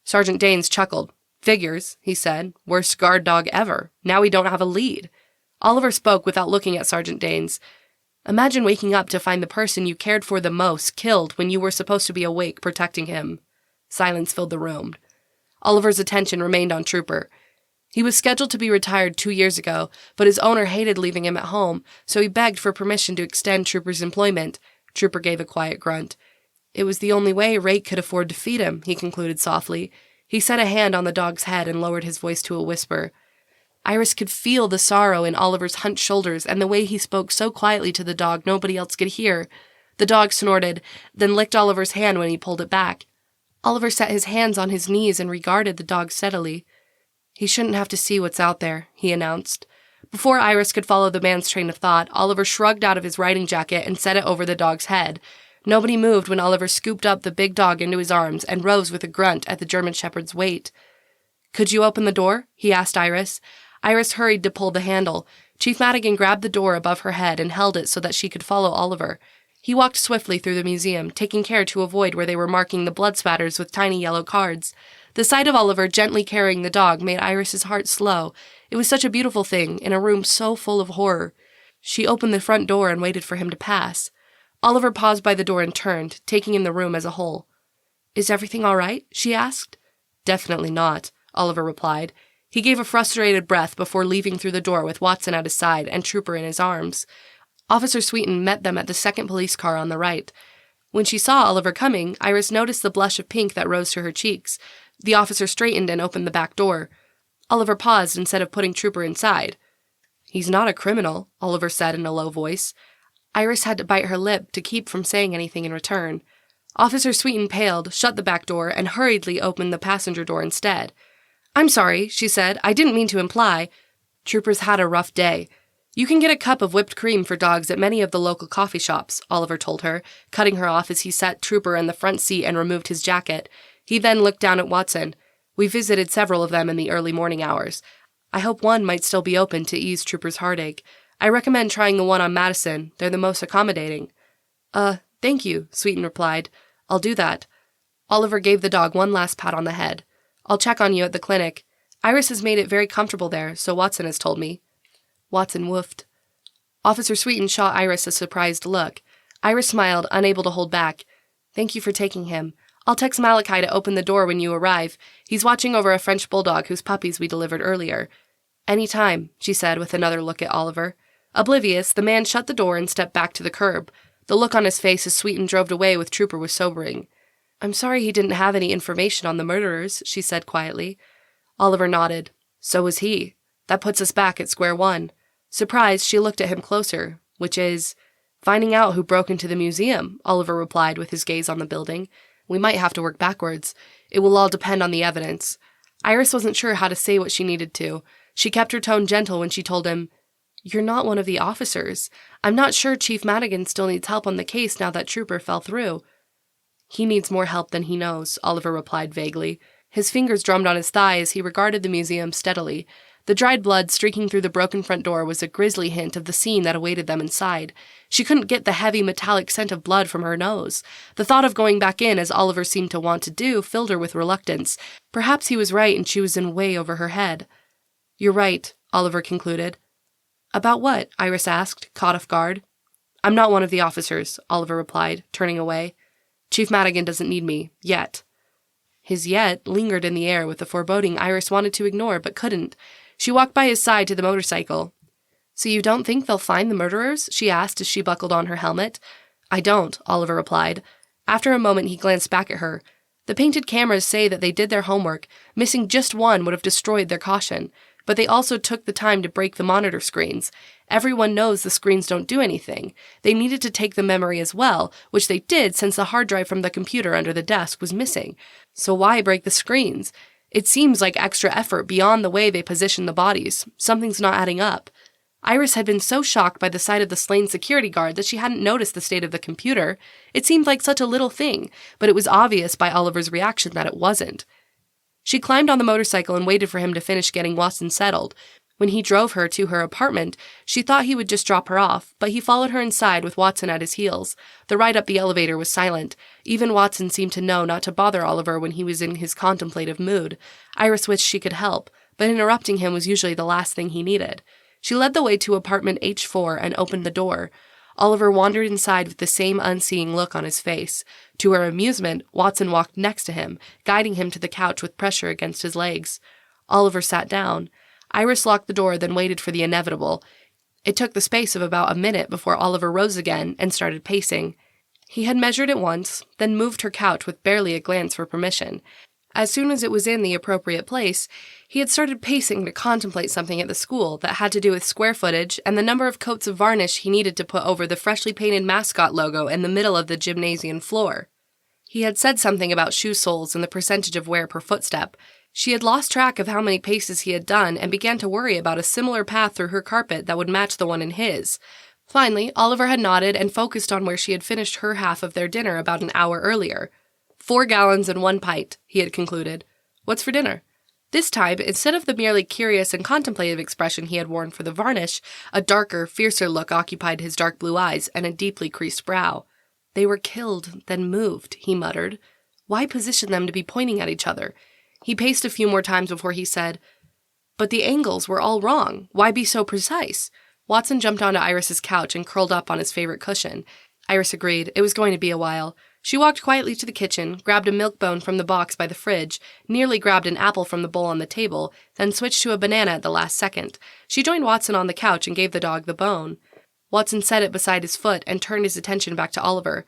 Speaker 1: Sergeant Danes chuckled. Figures, he said. Worst guard dog ever. Now we don't have a lead. Oliver spoke without looking at Sergeant Danes. Imagine waking up to find the person you cared for the most killed when you were supposed to be awake protecting him. Silence filled the room. Oliver's attention remained on Trooper. He was scheduled to be retired 2 years ago, but his owner hated leaving him at home, so he begged for permission to extend Trooper's employment. Trooper gave a quiet grunt. It was the only way Rake could afford to feed him, he concluded softly. He set a hand on the dog's head and lowered his voice to a whisper. Iris could feel the sorrow in Oliver's hunched shoulders and the way he spoke so quietly to the dog nobody else could hear. The dog snorted, then licked Oliver's hand when he pulled it back. Oliver set his hands on his knees and regarded the dog steadily. "He shouldn't have to see what's out there," he announced. Before Iris could follow the man's train of thought, Oliver shrugged out of his riding jacket and set it over the dog's head. Nobody moved when Oliver scooped up the big dog into his arms and rose with a grunt at the German shepherd's weight. "Could you open the door?" he asked Iris. Iris hurried to pull the handle. Chief Madigan grabbed the door above her head and held it so that she could follow Oliver. He walked swiftly through the museum, taking care to avoid where they were marking the blood spatters with tiny yellow cards. The sight of Oliver gently carrying the dog made Iris's heart slow. It was such a beautiful thing, in a room so full of horror. She opened the front door and waited for him to pass. Oliver paused by the door and turned, taking in the room as a whole. "Is everything all right?" she asked. "Definitely not," Oliver replied. He gave a frustrated breath before leaving through the door with Watson at his side and Trooper in his arms. Officer Sweeten met them at the second police car on the right. When she saw Oliver coming, Iris noticed the blush of pink that rose to her cheeks. The officer straightened and opened the back door. Oliver paused instead of putting Trooper inside. "He's not a criminal," Oliver said in a low voice. Iris had to bite her lip to keep from saying anything in return. Officer Sweeten paled, shut the back door, and hurriedly opened the passenger door instead. "I'm sorry," she said. "I didn't mean to imply." "Trooper's had a rough day. You can get a cup of whipped cream for dogs at many of the local coffee shops," Oliver told her, cutting her off as he sat Trooper in the front seat and removed his jacket. He then looked down at Watson. "We visited several of them in the early morning hours. I hope one might still be open to ease Trooper's heartache. I recommend trying the one on Madison. They're the most accommodating." Thank you," Sweeten replied. "I'll do that." Oliver gave the dog one last pat on the head. "I'll check on you at the clinic. Iris has made it very comfortable there, so Watson has told me." Watson woofed. Officer Sweeten shot Iris a surprised look. Iris smiled, unable to hold back. "Thank you for taking him. I'll text Malachi to open the door when you arrive. He's watching over a French bulldog whose puppies we delivered earlier." "Any time," she said with another look at Oliver. Oblivious, the man shut the door and stepped back to the curb. The look on his face as Sweeten drove away with Trooper was sobering. "I'm sorry he didn't have any information on the murderers," she said quietly. Oliver nodded. "So was he. That puts us back at square one." Surprised, she looked at him closer, which is, "Finding out who broke into the museum," Oliver replied with his gaze on the building. "We might have to work backwards. It will all depend on the evidence." Iris wasn't sure how to say what she needed to. She kept her tone gentle when she told him, "You're not one of the officers. I'm not sure Chief Madigan still needs help on the case now that Trooper fell through." "He needs more help than he knows," Oliver replied vaguely. His fingers drummed on his thigh as he regarded the museum steadily. The dried blood streaking through the broken front door was a grisly hint of the scene that awaited them inside. She couldn't get the heavy metallic scent of blood from her nose. The thought of going back in, as Oliver seemed to want to do, filled her with reluctance. Perhaps he was right and she was in way over her head. "You're right," Oliver concluded. "About what?" Iris asked, caught off guard. "I'm not one of the officers," Oliver replied, turning away. "Chief Madigan doesn't need me. Yet." His yet lingered in the air with a foreboding Iris wanted to ignore but couldn't. She walked by his side to the motorcycle. "So you don't think they'll find the murderers?" she asked as she buckled on her helmet. "I don't," Oliver replied. After a moment, he glanced back at her. "The painted cameras say that they did their homework. Missing just one would have destroyed their caution. But they also took the time to break the monitor screens. Everyone knows the screens don't do anything. They needed to take the memory as well, which they did since the hard drive from the computer under the desk was missing. So why break the screens? It seems like extra effort beyond the way they position the bodies. Something's not adding up." Iris had been so shocked by the sight of the slain security guard that she hadn't noticed the state of the computer. It seemed like such a little thing, but it was obvious by Oliver's reaction that it wasn't. She climbed on the motorcycle and waited for him to finish getting Watson settled. When he drove her to her apartment, she thought he would just drop her off, but he followed her inside with Watson at his heels. The ride up the elevator was silent. Even Watson seemed to know not to bother Oliver when he was in his contemplative mood. Iris wished she could help, but interrupting him was usually the last thing he needed. She led the way to apartment H4 and opened the door. Oliver wandered inside with the same unseeing look on his face. To her amusement, Watson walked next to him, guiding him to the couch with pressure against his legs. Oliver sat down. Iris locked the door, then waited for the inevitable. It took the space of about a minute before Oliver rose again and started pacing. He had measured it once, then moved her couch with barely a glance for permission. As soon as it was in the appropriate place, he had started pacing to contemplate something at the school that had to do with square footage and the number of coats of varnish he needed to put over the freshly painted mascot logo in the middle of the gymnasium floor. He had said something about shoe soles and the percentage of wear per footstep. She had lost track of how many paces he had done and began to worry about a similar path through her carpet that would match the one in his. Finally, Oliver had nodded and focused on where she had finished her half of their dinner about an hour earlier. 4 gallons and 1 pint, he had concluded. What's for dinner? This time, instead of the merely curious and contemplative expression he had worn for the varnish, a darker, fiercer look occupied his dark blue eyes and a deeply creased brow. They were killed, then moved, he muttered. Why position them to be pointing at each other? He paced a few more times before he said, But the angles were all wrong. Why be so precise? Watson jumped onto Iris's couch and curled up on his favorite cushion. Iris agreed. It was going to be a while. She walked quietly to the kitchen, grabbed a milk bone from the box by the fridge, nearly grabbed an apple from the bowl on the table, then switched to a banana at the last second. She joined Watson on the couch and gave the dog the bone. Watson set it beside his foot and turned his attention back to Oliver.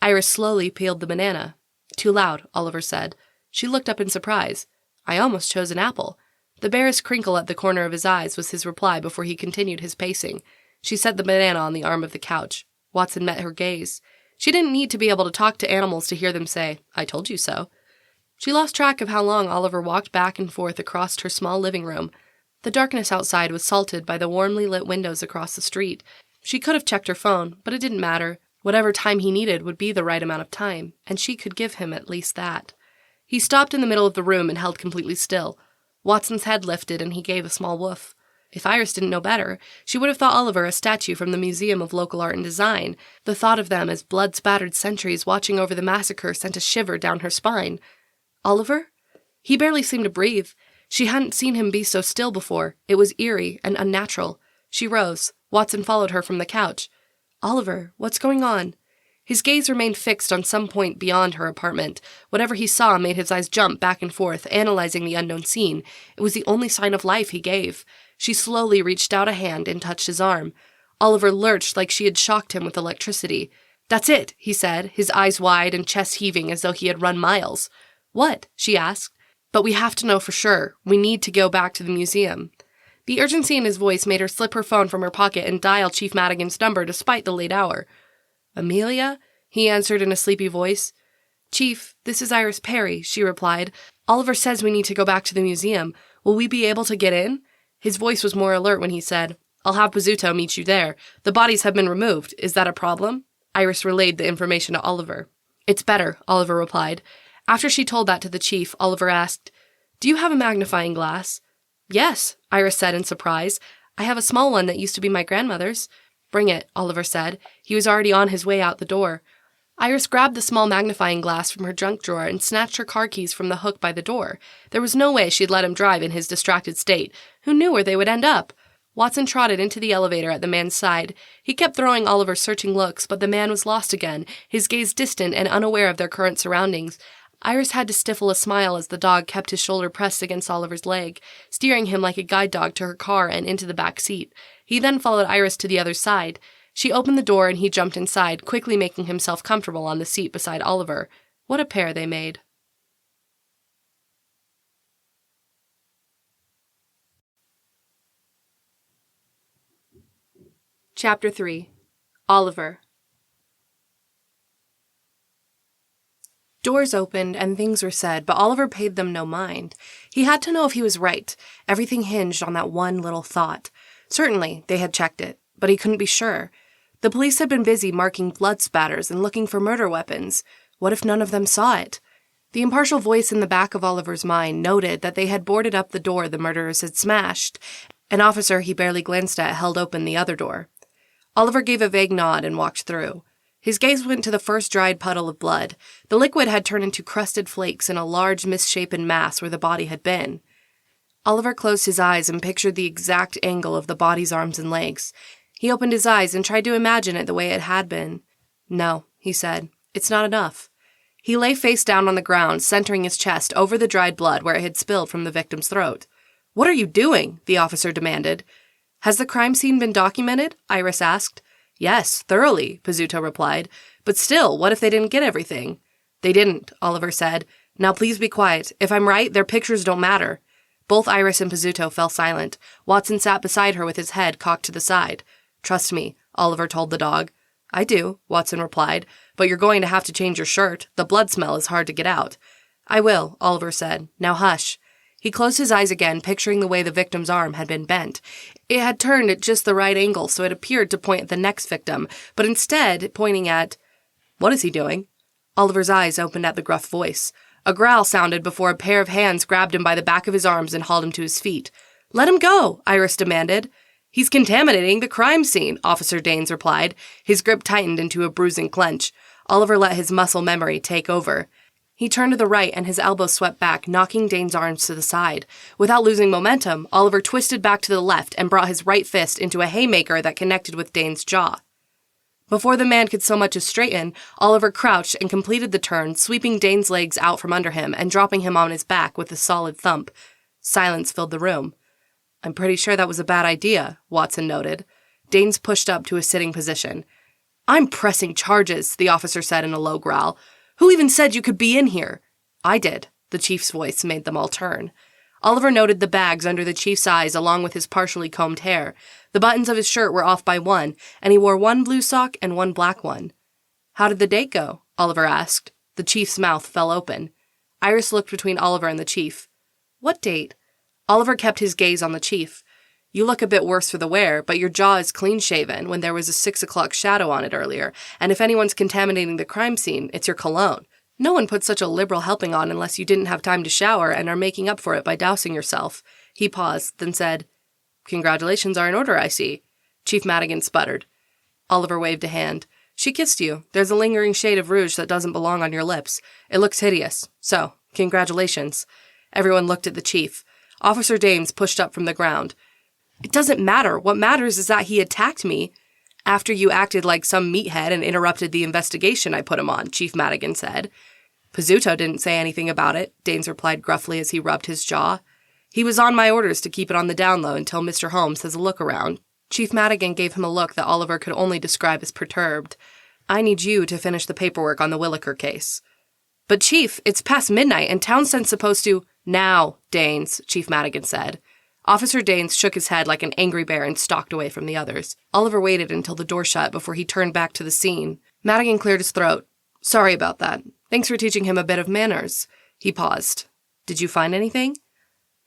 Speaker 1: Iris slowly peeled the banana. Too loud, Oliver said. She looked up in surprise. I almost chose an apple. The barest crinkle at the corner of his eyes was his reply before he continued his pacing. She set the banana on the arm of the couch. Watson met her gaze. She didn't need to be able to talk to animals to hear them say, I told you so. She lost track of how long Oliver walked back and forth across her small living room. The darkness outside was salted by the warmly lit windows across the street. She could have checked her phone, but it didn't matter. Whatever time he needed would be the right amount of time, and she could give him at least that. He stopped in the middle of the room and held completely still. Watson's head lifted and he gave a small woof. If Iris didn't know better, she would have thought Oliver a statue from the Museum of Local Art and Design. The thought of them as blood-spattered sentries watching over the massacre sent a shiver down her spine. Oliver? He barely seemed to breathe. She hadn't seen him be so still before. It was eerie and unnatural. She rose. Watson followed her from the couch. Oliver, what's going on? His gaze remained fixed on some point beyond her apartment. Whatever he saw made his eyes jump back and forth, analyzing the unknown scene. It was the only sign of life he gave. She slowly reached out a hand and touched his arm. Oliver lurched like she had shocked him with electricity. That's it, he said, his eyes wide and chest heaving as though he had run miles. What? She asked. But we have to know for sure. We need to go back to the museum. The urgency in his voice made her slip her phone from her pocket and dial Chief Madigan's number despite the late hour. Amelia? He answered in a sleepy voice. Chief, this is Iris Perry, she replied. Oliver says we need to go back to the museum. Will we be able to get in? His voice was more alert when he said, I'll have Pizzuto meet you there. The bodies have been removed. Is that a problem? Iris relayed the information to Oliver. It's better, Oliver replied. After she told that to the chief, Oliver asked, Do you have a magnifying glass? Yes, Iris said in surprise. I have a small one that used to be my grandmother's. Bring it, Oliver said. He was already on his way out the door. Iris grabbed the small magnifying glass from her junk drawer and snatched her car keys from the hook by the door. There was no way she'd let him drive in his distracted state. Who knew where they would end up? Watson trotted into the elevator at the man's side. He kept throwing Oliver searching looks, but the man was lost again, his gaze distant and unaware of their current surroundings. Iris had to stifle a smile as the dog kept his shoulder pressed against Oliver's leg, steering him like a guide dog to her car and into the back seat. He then followed Iris to the other side. She opened the door and he jumped inside, quickly making himself comfortable on the seat beside Oliver. What a pair they made. Chapter 3. Oliver. Doors opened and things were said, but Oliver paid them no mind. He had to know if he was right. Everything hinged on that one little thought. Certainly, they had checked it, but he couldn't be sure. The police had been busy marking blood spatters and looking for murder weapons. What if none of them saw it? The impartial voice in the back of Oliver's mind noted that they had boarded up the door the murderers had smashed. An officer he barely glanced at held open the other door. Oliver gave a vague nod and walked through. His gaze went to the first dried puddle of blood. The liquid had turned into crusted flakes in a large, misshapen mass where the body had been. Oliver closed his eyes and pictured the exact angle of the body's arms and legs. He opened his eyes and tried to imagine it the way it had been. No, he said, it's not enough. He lay face down on the ground, centering his chest over the dried blood where it had spilled from the victim's throat. What are you doing? The officer demanded. Has the crime scene been documented? Iris asked. Yes, thoroughly, Pizzuto replied. But still, what if they didn't get everything? They didn't, Oliver said. Now please be quiet. If I'm right, their pictures don't matter. Both Iris and Pizzuto fell silent. Watson sat beside her with his head cocked to the side. Trust me, Oliver told the dog. I do, Watson replied, but you're going to have to change your shirt. The blood smell is hard to get out. I will, Oliver said. Now hush. He closed his eyes again, picturing the way the victim's arm had been bent. It had turned at just the right angle, so it appeared to point at the next victim, but instead pointing at... What is he doing? Oliver's eyes opened at the gruff voice. A growl sounded before a pair of hands grabbed him by the back of his arms and hauled him to his feet. Let him go, Iris demanded. He's contaminating the crime scene, Officer Danes replied. His grip tightened into a bruising clench. Oliver let his muscle memory take over. He turned to the right and his elbows swept back, knocking Dane's arms to the side. Without losing momentum, Oliver twisted back to the left and brought his right fist into a haymaker that connected with Dane's jaw. Before the man could so much as straighten, Oliver crouched and completed the turn, sweeping Dane's legs out from under him and dropping him on his back with a solid thump. Silence filled the room. I'm pretty sure that was a bad idea, Watson noted. Danes pushed up to a sitting position. I'm pressing charges, the officer said in a low growl. Who even said you could be in here? I did. The chief's voice made them all turn. Oliver noted the bags under the chief's eyes along with his partially combed hair. The buttons of his shirt were off by one, and he wore one blue sock and one black one. How did the date go? Oliver asked. The chief's mouth fell open. Iris looked between Oliver and the chief. What date? Oliver kept his gaze on the chief. You look a bit worse for the wear, but your jaw is clean-shaven when there was a 6 o'clock shadow on it earlier, and if anyone's contaminating the crime scene, it's your cologne. No one puts such a liberal helping on unless you didn't have time to shower and are making up for it by dousing yourself. He paused, then said, Congratulations are in order, I see. Chief Madigan sputtered. Oliver waved a hand. She kissed you. There's a lingering shade of rouge that doesn't belong on your lips. It looks hideous. So, congratulations. Everyone looked at the chief. Officer Dames pushed up from the ground. It doesn't matter. What matters is that he attacked me. After you acted like some meathead and interrupted the investigation I put him on, Chief Madigan said. Pizzuto didn't say anything about it, Danes replied gruffly as he rubbed his jaw. He was on my orders to keep it on the down low until Mr. Holmes has a look around. Chief Madigan gave him a look that Oliver could only describe as perturbed. I need you to finish the paperwork on the Williker case. But Chief, it's past midnight and Townsend's supposed to... Now, Danes, Chief Madigan said. Officer Danes shook his head like an angry bear and stalked away from the others. Oliver waited until the door shut before he turned back to the scene. Madigan cleared his throat. Sorry about that. Thanks for teaching him a bit of manners. He paused. Did you find anything?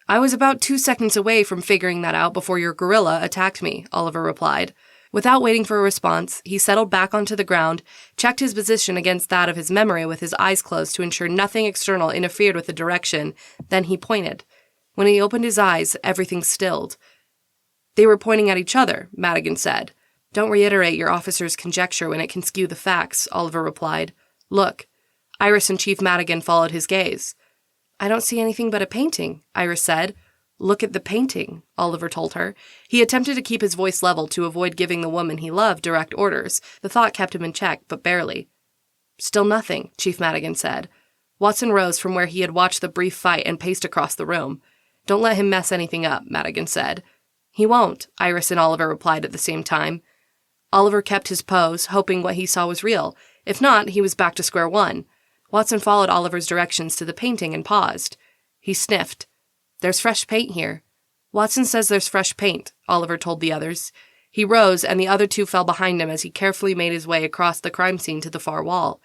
Speaker 1: I was about 2 seconds away from figuring that out before your gorilla attacked me, Oliver replied. Without waiting for a response, he settled back onto the ground, checked his position against that of his memory with his eyes closed to ensure nothing external interfered with the direction. Then he pointed. When he opened his eyes, everything stilled. They were pointing at each other, Madigan said. Don't reiterate your officer's conjecture when it can skew the facts, Oliver replied. Look. Iris and Chief Madigan followed his gaze. I don't see anything but a painting, Iris said. Look at the painting, Oliver told her. He attempted to keep his voice level to avoid giving the woman he loved direct orders. The thought kept him in check, but barely. Still nothing, Chief Madigan said. Watson rose from where he had watched the brief fight and paced across the room. Don't let him mess anything up, Madigan said. He won't, Iris and Oliver replied at the same time. Oliver kept his pose, hoping what he saw was real. If not, he was back to square one. Watson followed Oliver's directions to the painting and paused. He sniffed. There's fresh paint here. Watson says there's fresh paint, Oliver told the others. He rose, and the other two fell behind him as he carefully made his way across the crime scene to the far wall.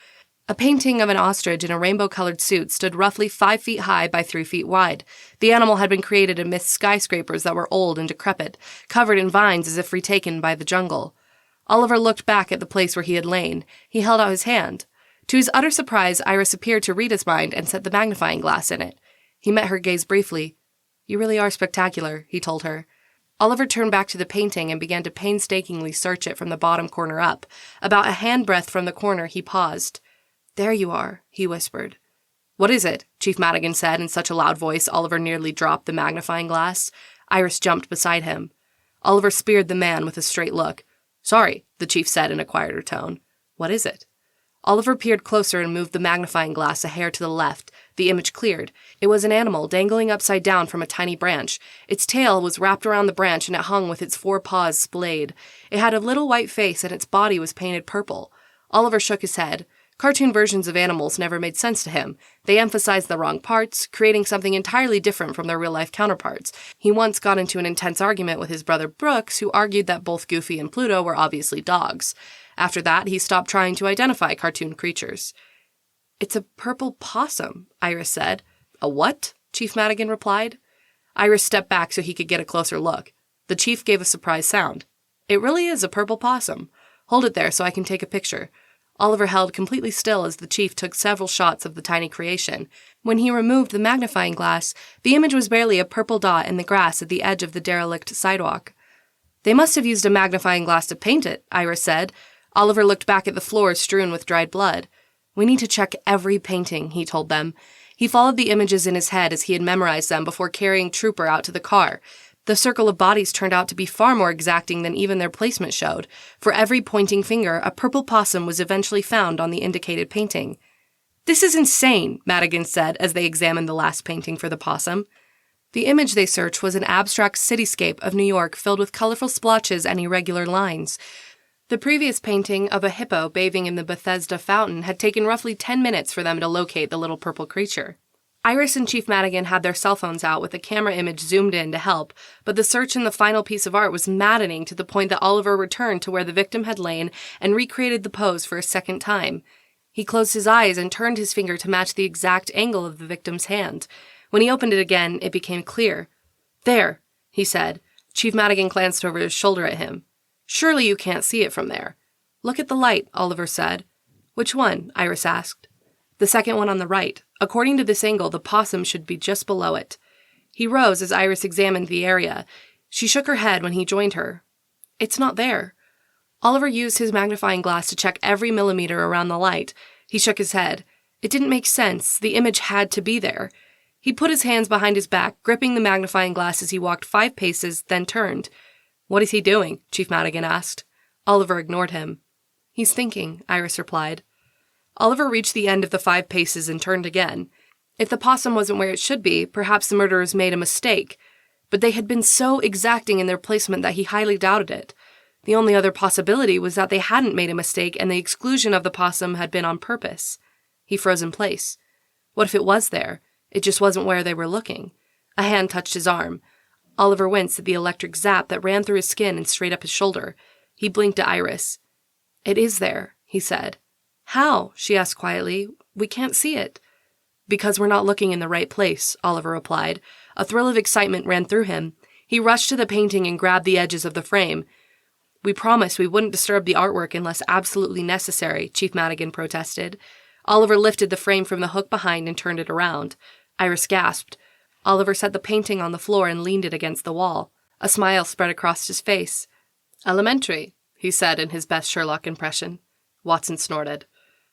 Speaker 1: A painting of an ostrich in a rainbow-colored suit stood roughly 5 feet high by 3 feet wide. The animal had been created amidst skyscrapers that were old and decrepit, covered in vines as if retaken by the jungle. Oliver looked back at the place where he had lain. He held out his hand. To his utter surprise, Iris appeared to read his mind and set the magnifying glass in it. He met her gaze briefly. You really are spectacular, he told her. Oliver turned back to the painting and began to painstakingly search it from the bottom corner up. About a handbreadth from the corner, he paused. There you are, he whispered. What is it? Chief Madigan said in such a loud voice Oliver nearly dropped the magnifying glass. Iris jumped beside him. Oliver speared the man with a straight look. Sorry, the chief said in a quieter tone. What is it? Oliver peered closer and moved the magnifying glass a hair to the left. The image cleared. It was an animal dangling upside down from a tiny branch. Its tail was wrapped around the branch and it hung with its 4 paws splayed. It had a little white face and its body was painted purple. Oliver shook his head. Cartoon versions of animals never made sense to him. They emphasized the wrong parts, creating something entirely different from their real-life counterparts. He once got into an intense argument with his brother Brooks, who argued that both Goofy and Pluto were obviously dogs. After that, he stopped trying to identify cartoon creatures. "It's a purple possum," Iris said. "A what?" Chief Madigan replied. Iris stepped back so he could get a closer look. The chief gave a surprised sound. "It really is a purple possum. Hold it there so I can take a picture." Oliver held completely still as the chief took several shots of the tiny creation. When he removed the magnifying glass, the image was barely a purple dot in the grass at the edge of the derelict sidewalk. "They must have used a magnifying glass to paint it," Iris said. Oliver looked back at the floor strewn with dried blood. "We need to check every painting," he told them. He followed the images in his head as he had memorized them before carrying Trooper out to the car. The circle of bodies turned out to be far more exacting than even their placement showed. For every pointing finger, a purple possum was eventually found on the indicated painting. "This is insane," Madigan said as they examined the last painting for the possum. The image they searched was an abstract cityscape of New York filled with colorful splotches and irregular lines. The previous painting of a hippo bathing in the Bethesda fountain had taken roughly 10 minutes for them to locate the little purple creature. Iris and Chief Madigan had their cell phones out with the camera image zoomed in to help, but the search in the final piece of art was maddening to the point that Oliver returned to where the victim had lain and recreated the pose for a second time. He closed his eyes and turned his finger to match the exact angle of the victim's hand. When he opened it again, it became clear. "There," he said. Chief Madigan glanced over his shoulder at him. "Surely you can't see it from there." "Look at the light," Oliver said. "Which one?" Iris asked. "The second one on the right. According to this angle, the possum should be just below it." He rose as Iris examined the area. She shook her head when he joined her. "It's not there." Oliver used his magnifying glass to check every millimeter around the light. He shook his head. It didn't make sense. The image had to be there. He put his hands behind his back, gripping the magnifying glass as he walked 5 paces, then turned. "What is he doing?" Chief Madigan asked. Oliver ignored him. "He's thinking," Iris replied. Oliver reached the end of the 5 paces and turned again. If the possum wasn't where it should be, perhaps the murderers made a mistake. But they had been so exacting in their placement that he highly doubted it. The only other possibility was that they hadn't made a mistake and the exclusion of the possum had been on purpose. He froze in place. What if it was there? It just wasn't where they were looking. A hand touched his arm. Oliver winced at the electric zap that ran through his skin and straight up his shoulder. He blinked at Iris. "It is there," he said. "How?" she asked quietly. "We can't see it." "Because we're not looking in the right place," Oliver replied. A thrill of excitement ran through him. He rushed to the painting and grabbed the edges of the frame. "We promised we wouldn't disturb the artwork unless absolutely necessary," Chief Madigan protested. Oliver lifted the frame from the hook behind and turned it around. Iris gasped. Oliver set the painting on the floor and leaned it against the wall. A smile spread across his face. "Elementary," he said in his best Sherlock impression. Watson snorted.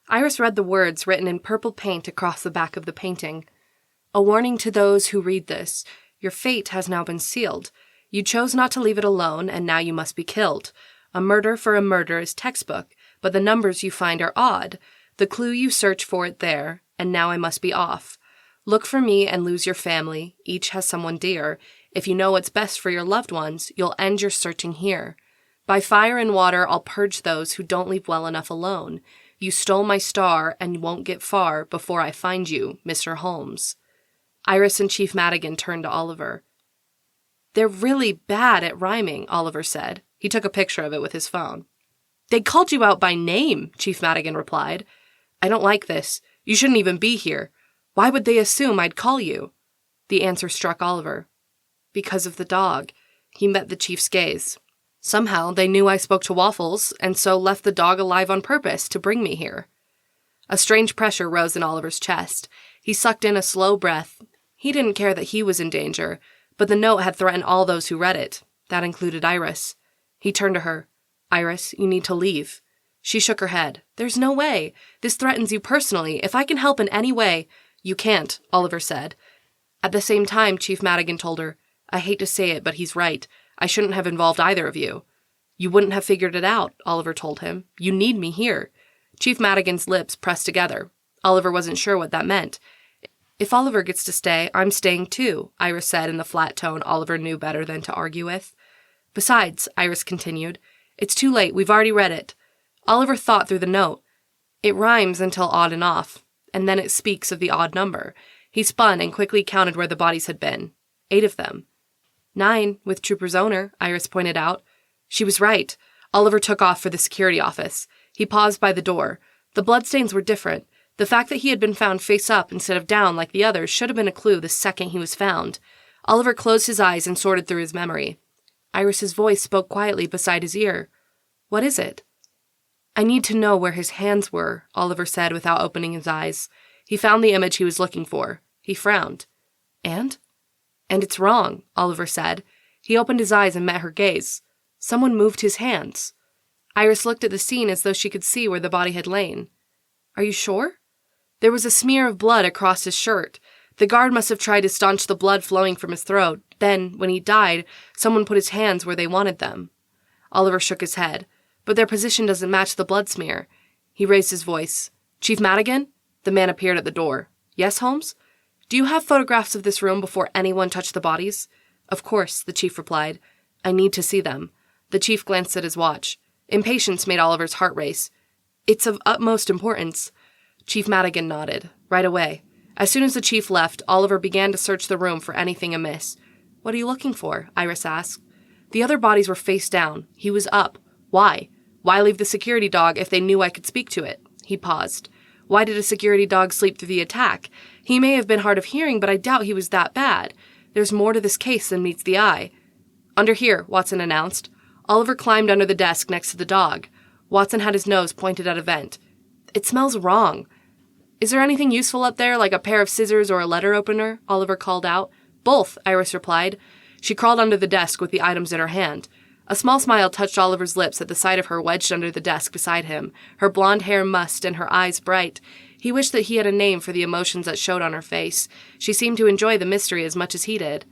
Speaker 1: Iris read the words written in purple paint across the back of the painting. "A warning to those who read this. Your fate has now been sealed. You chose not to leave it alone, and now you must be killed. A murder for a murder is textbook, but the numbers you find are odd. The clue you search for it there, and now I must be off. Look for me and lose your family. Each has someone dear. If you know what's best for your loved ones, you'll end your searching here. By fire and water, I'll purge those who don't leave well enough alone. You stole my star and won't get far before I find you, Mr. Holmes." Iris and Chief Madigan turned to Oliver. "They're really bad at rhyming," Oliver said. He took a picture of it with his phone. "They called you out by name," Chief Madigan replied. "I don't like this. You shouldn't even be here. Why would they assume I'd call you?" The answer struck Oliver. "Because of the dog." He met the chief's gaze. "Somehow they knew I spoke to Waffles, and so left the dog alive on purpose to bring me here." A strange pressure rose in Oliver's chest. He sucked in a slow breath. He didn't care that he was in danger, but the note had threatened all those who read it. That included Iris. He turned to her. "Iris, you need to leave." She shook her head. "There's no way. This threatens you personally. If I can help in any way—" "You can't," Oliver said. At the same time, Chief Madigan told her, "I hate to say it, but he's right. I shouldn't have involved either of you." "You wouldn't have figured it out," Oliver told him. "You need me here." Chief Madigan's lips pressed together. Oliver wasn't sure what that meant. "If Oliver gets to stay, I'm staying too," Iris said in the flat tone Oliver knew better than to argue with. "Besides," Iris continued, "it's too late. We've already read it." Oliver thought through the note. It rhymes until odd and off, and then it speaks of the odd number. He spun and quickly counted where the bodies had been. 8 of them. 9, with Trooper's owner, Iris pointed out. She was right. Oliver took off for the security office. He paused by the door. The bloodstains were different. The fact that he had been found face up instead of down like the others should have been a clue the second he was found. Oliver closed his eyes and sorted through his memory. Iris's voice spoke quietly beside his ear. What is it? I need to know where his hands were, Oliver said without opening his eyes. He found the image he was looking for. He frowned. And? And it's wrong, Oliver said. He opened his eyes and met her gaze. Someone moved his hands. Iris looked at the scene as though she could see where the body had lain. Are you sure? There was a smear of blood across his shirt. The guard must have tried to staunch the blood flowing from his throat. Then, when he died, someone put his hands where they wanted them. Oliver shook his head. But their position doesn't match the blood smear. He raised his voice. Chief Madigan? The man appeared at the door. Yes, Holmes? Do you have photographs of this room before anyone touched the bodies? Of course, the chief replied. I need to see them. The chief glanced at his watch. Impatience made Oliver's heart race. It's of utmost importance. Chief Madigan nodded. Right away. As soon as the chief left, Oliver began to search the room for anything amiss. What are you looking for? Iris asked. The other bodies were face down. He was up. Why? Why leave the security dog if they knew I could speak to it? He paused. Why did a security dog sleep through the attack? He may have been hard of hearing, but I doubt he was that bad. There's more to this case than meets the eye. Under here, Watson announced. Oliver climbed under the desk next to the dog. Watson had his nose pointed at a vent. It smells wrong. Is there anything useful up there, like a pair of scissors or a letter opener? Oliver called out. Both, Iris replied. She crawled under the desk with the items in her hand. A small smile touched Oliver's lips at the sight of her wedged under the desk beside him, her blonde hair mussed and her eyes bright. He wished that he had a name for the emotions that showed on her face. She seemed to enjoy the mystery as much as he did.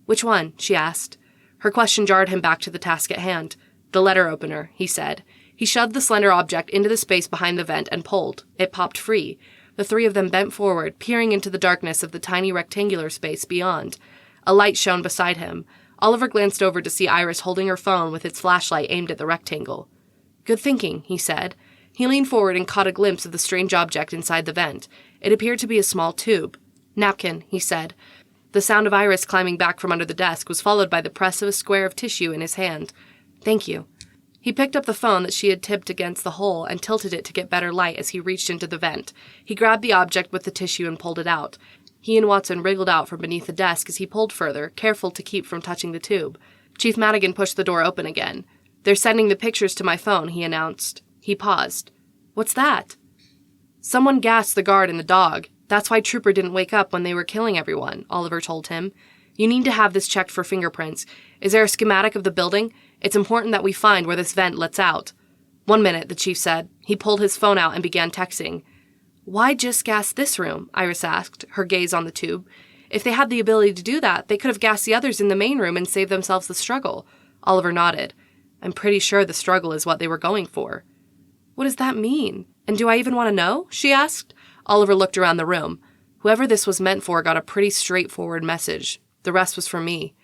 Speaker 1: Which one? She asked. Her question jarred him back to the task at hand. The letter opener, he said. He shoved the slender object into the space behind the vent and pulled. It popped free. The 3 of them bent forward, peering into the darkness of the tiny rectangular space beyond. A light shone beside him. Oliver glanced over to see Iris holding her phone with its flashlight aimed at the rectangle. Good thinking, he said. He leaned forward and caught a glimpse of the strange object inside the vent. It appeared to be a small tube. Napkin, he said. The sound of Iris climbing back from under the desk was followed by the press of a square of tissue in his hand. Thank you. He picked up the phone that she had tipped against the hole and tilted it to get better light as he reached into the vent. He grabbed the object with the tissue and pulled it out. He and Watson wriggled out from beneath the desk as he pulled further, careful to keep from touching the tube. Chief Madigan pushed the door open again. They're sending the pictures to my phone, he announced. He paused. What's that? Someone gassed the guard and the dog. That's why Trooper didn't wake up when they were killing everyone, Oliver told him. You need to have this checked for fingerprints. Is there a schematic of the building? It's important that we find where this vent lets out. 1 minute, the chief said. He pulled his phone out and began texting. Why just gas this room? Iris asked, her gaze on the tube. If they had the ability to do that, they could have gassed the others in the main room and saved themselves the struggle. Oliver nodded. I'm pretty sure the struggle is what they were going for. What does that mean? And do I even want to know? She asked. Oliver looked around the room. Whoever this was meant for got a pretty straightforward message. The rest was for me.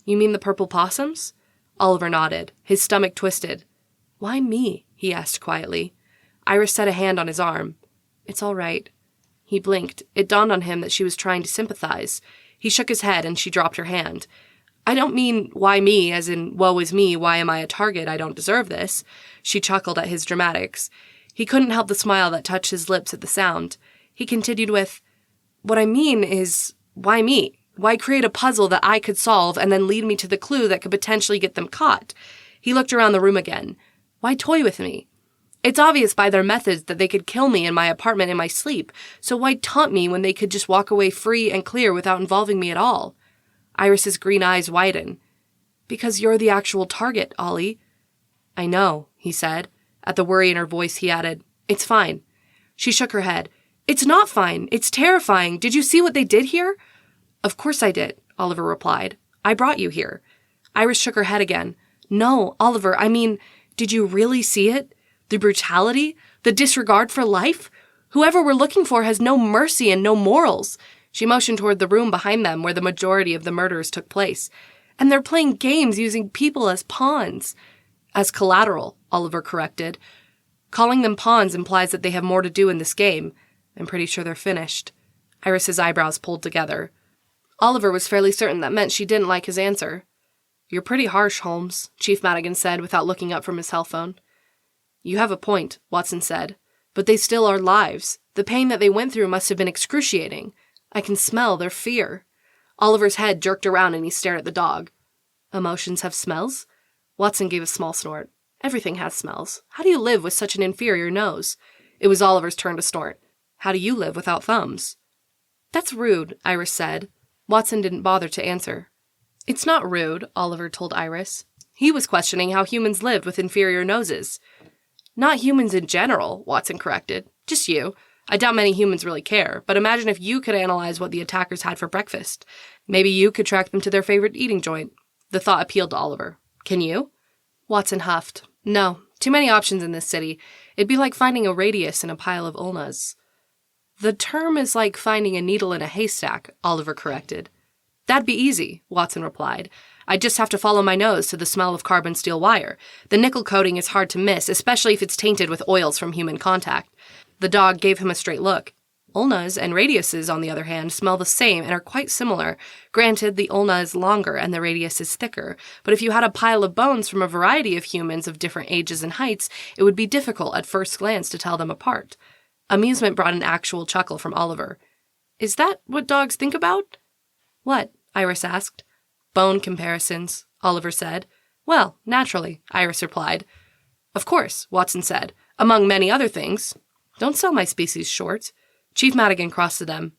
Speaker 1: You mean the purple possums? Oliver nodded. His stomach twisted. Why me? He asked quietly. Iris set a hand on his arm. It's all right. He blinked. It dawned on him that she was trying to sympathize. He shook his head and she dropped her hand. I don't mean why me, as in woe is me, why am I a target, I don't deserve this. She chuckled at his dramatics. He couldn't help the smile that touched his lips at the sound. He continued with, what I mean is, why me? Why create a puzzle that I could solve and then lead me to the clue that could potentially get them caught? He looked around the room again. Why toy with me? It's obvious by their methods that they could kill me in my apartment in my sleep, so why taunt me when they could just walk away free and clear without involving me at all? Iris's green eyes widened. Because you're the actual target, Ollie. I know, he said. At the worry in her voice, he added, It's fine. She shook her head. It's not fine. It's terrifying. Did you see what they did here? Of course I did, Oliver replied. I brought you here. Iris shook her head again. No, Oliver, I mean, did you really see it? The brutality? The disregard for life? Whoever we're looking for has no mercy and no morals. She motioned toward the room behind them where the majority of the murders took place. And they're playing games using people as pawns. As collateral, Oliver corrected. Calling them pawns implies that they have more to do in this game. I'm pretty sure they're finished. Iris's eyebrows pulled together. Oliver was fairly certain that meant she didn't like his answer. You're pretty harsh, Holmes, Chief Madigan said without looking up from his cell phone. You have a point, Watson said. But they still are lives. The pain that they went through must have been excruciating. I can smell their fear. Oliver's head jerked around and he stared at the dog. Emotions have smells? Watson gave a small snort. Everything has smells. How do you live with such an inferior nose? It was Oliver's turn to snort. How do you live without thumbs? That's rude, Iris said. Watson didn't bother to answer. It's not rude, Oliver told Iris. He was questioning how humans lived with inferior noses. Not humans in general, Watson corrected. Just you. I doubt many humans really care, but imagine if you could analyze what the attackers had for breakfast. Maybe you could track them to their favorite eating joint. The thought appealed to Oliver. Can you? Watson huffed. No, too many options in this city. It'd be like finding a radius in a pile of ulnas. The term is like finding a needle in a haystack, Oliver corrected. That'd be easy, Watson replied. I'd just have to follow my nose to the smell of carbon steel wire. The nickel coating is hard to miss, especially if it's tainted with oils from human contact. The dog gave him a straight look. Ulnas and radiuses, on the other hand, smell the same and are quite similar. Granted, the ulna is longer and the radius is thicker, but if you had a pile of bones from a variety of humans of different ages and heights, it would be difficult at first glance to tell them apart. Amusement brought an actual chuckle from Oliver. Is that what dogs think about? What? Iris asked. Bone comparisons, Oliver said. Well, naturally, Iris replied. Of course, Watson said. Among many other things. Don't sell my species short. Chief Madigan crossed to them.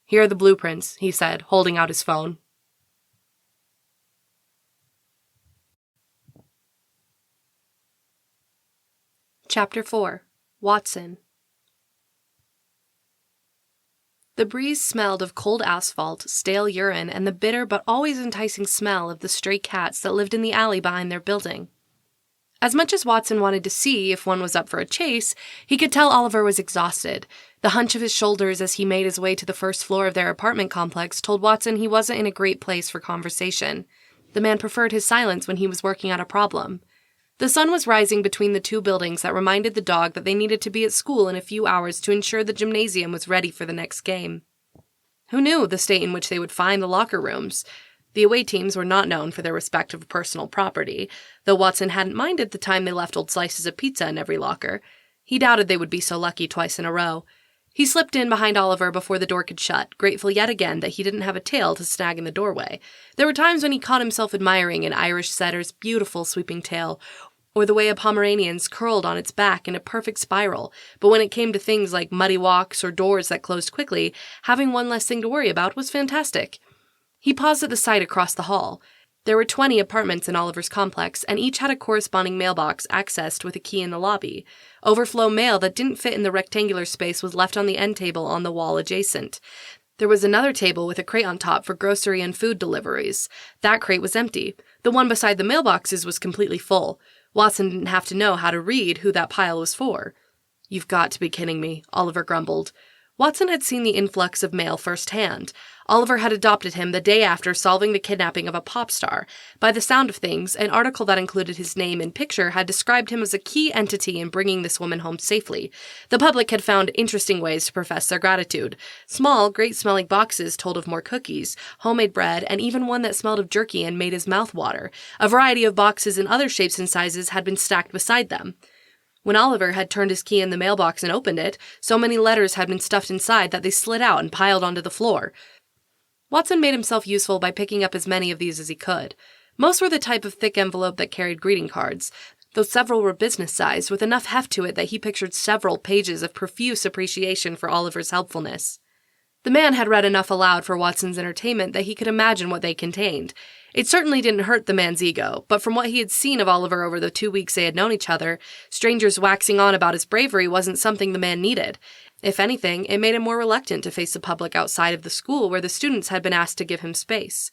Speaker 1: Here are the blueprints, he said, holding out his phone. Chapter 4. Watson. The breeze smelled of cold asphalt, stale urine, and the bitter but always enticing smell of the stray cats that lived in the alley behind their building. As much as Watson wanted to see if one was up for a chase, he could tell Oliver was exhausted. The hunch of his shoulders as he made his way to the first floor of their apartment complex told Watson he wasn't in a great place for conversation. The man preferred his silence when he was working out a problem. The sun was rising between the two buildings that reminded the dog that they needed to be at school in a few hours to ensure the gymnasium was ready for the next game. Who knew the state in which they would find the locker rooms? The away teams were not known for their respective personal property, though Watson hadn't minded the time they left old slices of pizza in every locker. He doubted they would be so lucky twice in a row. He slipped in behind Oliver before the door could shut, grateful yet again that he didn't have a tail to snag in the doorway. There were times when he caught himself admiring an Irish setter's beautiful sweeping tail, or the way a Pomeranian's curled on its back in a perfect spiral, but when it came to things like muddy walks or doors that closed quickly, having one less thing to worry about was fantastic. He paused at the sight across the hall. There were 20 apartments in Oliver's complex, and each had a corresponding mailbox accessed with a key in the lobby. Overflow mail that didn't fit in the rectangular space was left on the end table on the wall adjacent. There was another table with a crate on top for grocery and food deliveries. That crate was empty. The one beside the mailboxes was completely full. Watson didn't have to know how to read who that pile was for. You've got to be kidding me, Oliver grumbled. Watson had seen the influx of mail firsthand. Oliver had adopted him the day after solving the kidnapping of a pop star. By the sound of things, an article that included his name and picture had described him as a key entity in bringing this woman home safely. The public had found interesting ways to profess their gratitude. Small, great-smelling boxes told of more cookies, homemade bread, and even one that smelled of jerky and made his mouth water. A variety of boxes in other shapes and sizes had been stacked beside them. When Oliver had turned his key in the mailbox and opened it, so many letters had been stuffed inside that they slid out and piled onto the floor. Watson made himself useful by picking up as many of these as he could. Most were the type of thick envelope that carried greeting cards, though several were business-sized, with enough heft to it that he pictured several pages of profuse appreciation for Oliver's helpfulness. The man had read enough aloud for Watson's entertainment that he could imagine what they contained. It certainly didn't hurt the man's ego, but from what he had seen of Oliver over the 2 weeks they had known each other, strangers waxing on about his bravery wasn't something the man needed. If anything, it made him more reluctant to face the public outside of the school where the students had been asked to give him space.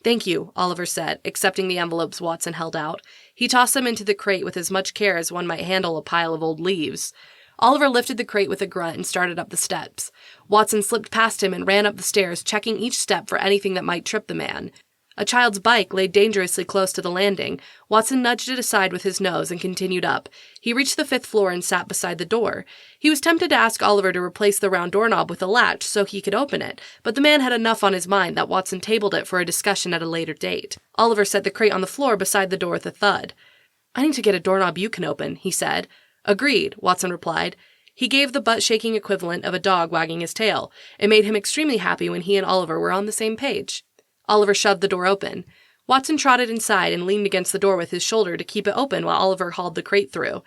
Speaker 1: Thank you, Oliver said, accepting the envelopes Watson held out. He tossed them into the crate with as much care as one might handle a pile of old leaves. Oliver lifted the crate with a grunt and started up the steps. Watson slipped past him and ran up the stairs, checking each step for anything that might trip the man. A child's bike lay dangerously close to the landing. Watson nudged it aside with his nose and continued up. He reached the 5th floor and sat beside the door. He was tempted to ask Oliver to replace the round doorknob with a latch so he could open it, but the man had enough on his mind that Watson tabled it for a discussion at a later date. Oliver set the crate on the floor beside the door with a thud. "I need to get a doorknob you can open," he said. "Agreed," Watson replied. He gave the butt-shaking equivalent of a dog wagging his tail. It made him extremely happy when he and Oliver were on the same page. Oliver shoved the door open. Watson trotted inside and leaned against the door with his shoulder to keep it open while Oliver hauled the crate through.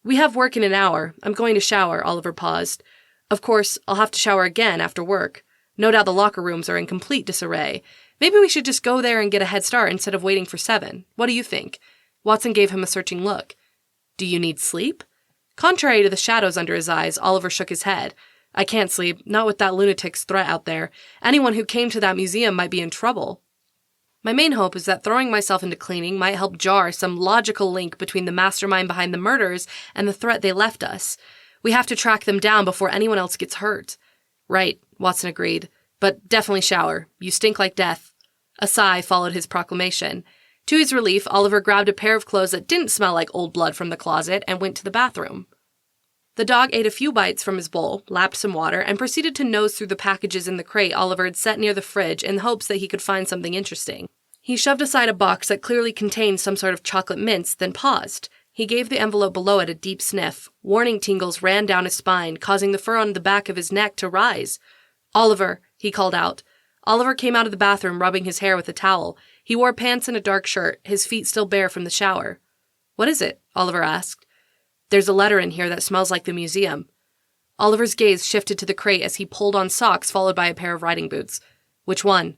Speaker 1: "We have work in an hour. I'm going to shower," Oliver paused. "Of course, I'll have to shower again after work. No doubt the locker rooms are in complete disarray. Maybe we should just go there and get a head start instead of waiting for 7. What do you think?" Watson gave him a searching look. "Do you need sleep?" Contrary to the shadows under his eyes, Oliver shook his head. "I can't sleep, not with that lunatic's threat out there. Anyone who came to that museum might be in trouble. My main hope is that throwing myself into cleaning might help jar some logical link between the mastermind behind the murders and the threat they left us. We have to track them down before anyone else gets hurt." "Right," Watson agreed. "But definitely shower. You stink like death." A sigh followed his proclamation. To his relief, Oliver grabbed a pair of clothes that didn't smell like old blood from the closet and went to the bathroom. The dog ate a few bites from his bowl, lapped some water, and proceeded to nose through the packages in the crate Oliver had set near the fridge in hopes that he could find something interesting. He shoved aside a box that clearly contained some sort of chocolate mints, then paused. He gave the envelope below it a deep sniff. Warning tingles ran down his spine, causing the fur on the back of his neck to rise. "Oliver," he called out. Oliver came out of the bathroom, rubbing his hair with a towel. He wore pants and a dark shirt, his feet still bare from the shower. "What is it?" Oliver asked. "There's a letter in here that smells like the museum." Oliver's gaze shifted to the crate as he pulled on socks followed by a pair of riding boots. "Which one?"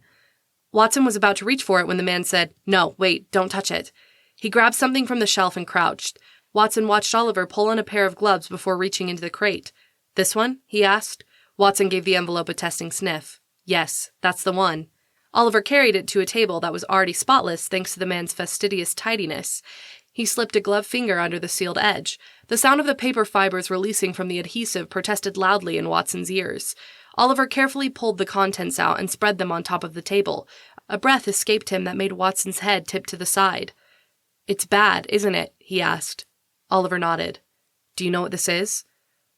Speaker 1: Watson was about to reach for it when the man said, "No, wait, don't touch it." He grabbed something from the shelf and crouched. Watson watched Oliver pull on a pair of gloves before reaching into the crate. "This one?" he asked. Watson gave the envelope a testing sniff. "Yes, that's the one." Oliver carried it to a table that was already spotless thanks to the man's fastidious tidiness. He slipped a gloved finger under the sealed edge. The sound of the paper fibers releasing from the adhesive protested loudly in Watson's ears. Oliver carefully pulled the contents out and spread them on top of the table. A breath escaped him that made Watson's head tip to the side. "It's bad, isn't it?" he asked. Oliver nodded. "Do you know what this is?"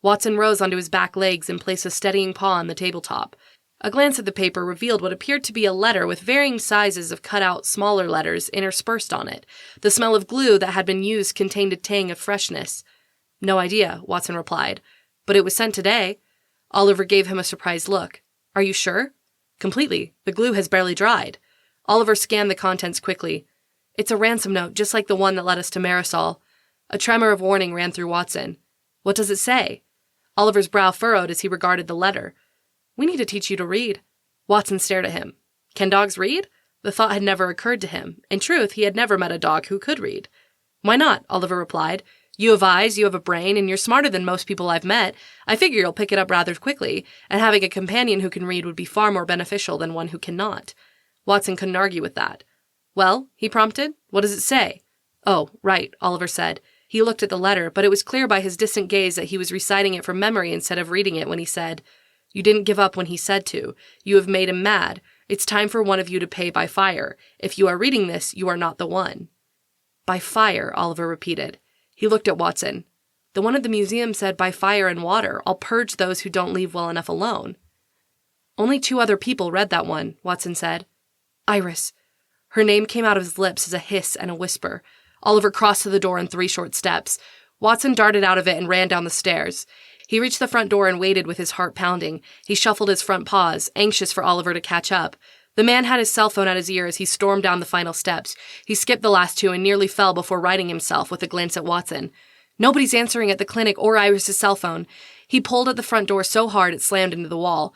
Speaker 1: Watson rose onto his back legs and placed a steadying paw on the tabletop. A glance at the paper revealed what appeared to be a letter with varying sizes of cut-out smaller letters interspersed on it. The smell of glue that had been used contained a tang of freshness. "No idea," Watson replied. "But it was sent today." Oliver gave him a surprised look. "Are you sure?" "Completely. The glue has barely dried." Oliver scanned the contents quickly. "It's a ransom note, just like the one that led us to Marisol." A tremor of warning ran through Watson. "What does it say?" Oliver's brow furrowed as he regarded the letter. "We need to teach you to read." Watson stared at him. Can dogs read? The thought had never occurred to him. In truth, he had never met a dog who could read. "Why not?" Oliver replied. "You have eyes, you have a brain, and you're smarter than most people I've met. I figure you'll pick it up rather quickly, and having a companion who can read would be far more beneficial than one who cannot." Watson couldn't argue with that. "Well," he prompted, "what does it say?" "Oh, right," Oliver said. He looked at the letter, but it was clear by his distant gaze that he was reciting it from memory instead of reading it when he said, "You didn't give up when he said to. You have made him mad. It's time for one of you to pay by fire. If you are reading this, you are not the one." "By fire," Oliver repeated. He looked at Watson. "The one at the museum said by fire and water. I'll purge those who don't leave well enough alone." "Only 2 other people read that one," Watson said. "Iris." Her name came out of his lips as a hiss and a whisper. Oliver crossed to the door in 3 short steps. Watson darted out of it and ran down the stairs. He reached the front door and waited with his heart pounding. He shuffled his front paws, anxious for Oliver to catch up. The man had his cell phone at his ear as he stormed down the final steps. He skipped the last 2 and nearly fell before righting himself with a glance at Watson. Nobody's answering at the clinic or Iris's cell phone. He pulled at the front door so hard it slammed into the wall.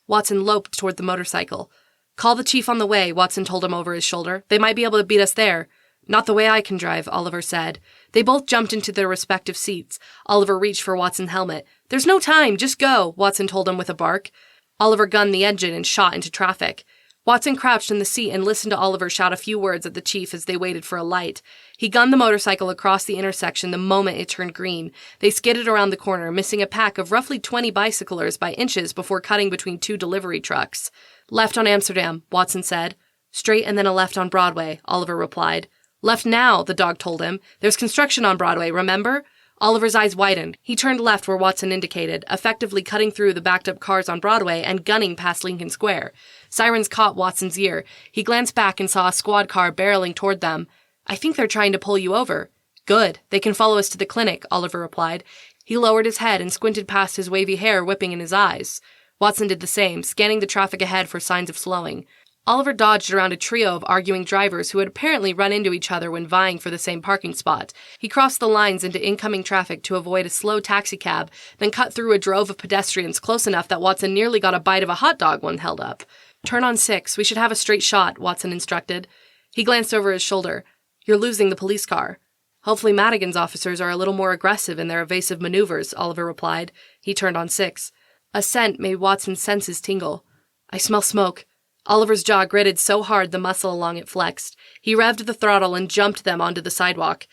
Speaker 1: Watson loped toward the motorcycle. "Call the chief on the way," Watson told him over his shoulder. "They might be able to beat us there." "Not the way I can drive," Oliver said. They both jumped into their respective seats. Oliver reached for Watson's helmet. "There's no time, just go," Watson told him with a bark. Oliver gunned the engine and shot into traffic. Watson crouched in the seat and listened to Oliver shout a few words at the chief as they waited for a light. He gunned the motorcycle across the intersection the moment it turned green. They skidded around the corner, missing a pack of roughly 20 bicyclers by inches before cutting between 2 delivery trucks. "Left on Amsterdam," Watson said. Straight and then a left on Broadway, Oliver replied. Left now, the dog told him. There's construction on Broadway, remember? Oliver's eyes widened. He turned left where Watson indicated, effectively cutting through the backed-up cars on Broadway and gunning past Lincoln Square. Sirens caught Watson's ear. He glanced back and saw a squad car barreling toward them. I think they're trying to pull you over. Good. They can follow us to the clinic, Oliver replied. He lowered his head and squinted past his wavy hair whipping in his eyes. Watson did the same, scanning the traffic ahead for signs of slowing. Oliver dodged around a trio of arguing drivers who had apparently run into each other when vying for the same parking spot. He crossed the lines into incoming traffic to avoid a slow taxicab, then cut through a drove of pedestrians close enough that Watson nearly got a bite of a hot dog when held up. Turn on 6. We should have a straight shot, Watson instructed. He glanced over his shoulder. You're losing the police car. Hopefully Madigan's officers are a little more aggressive in their evasive maneuvers, Oliver replied. He turned on 6. A scent made Watson's senses tingle. I smell smoke. Oliver's jaw gritted so hard the muscle along it flexed. He revved the throttle and jumped them onto the sidewalk.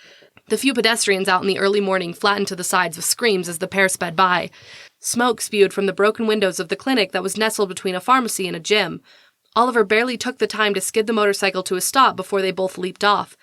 Speaker 1: The few pedestrians out in the early morning flattened to the sides with screams as the pair sped by. Smoke spewed from the broken windows of the clinic that was nestled between a pharmacy and a gym. Oliver barely took the time to skid the motorcycle to a stop before they both leaped off.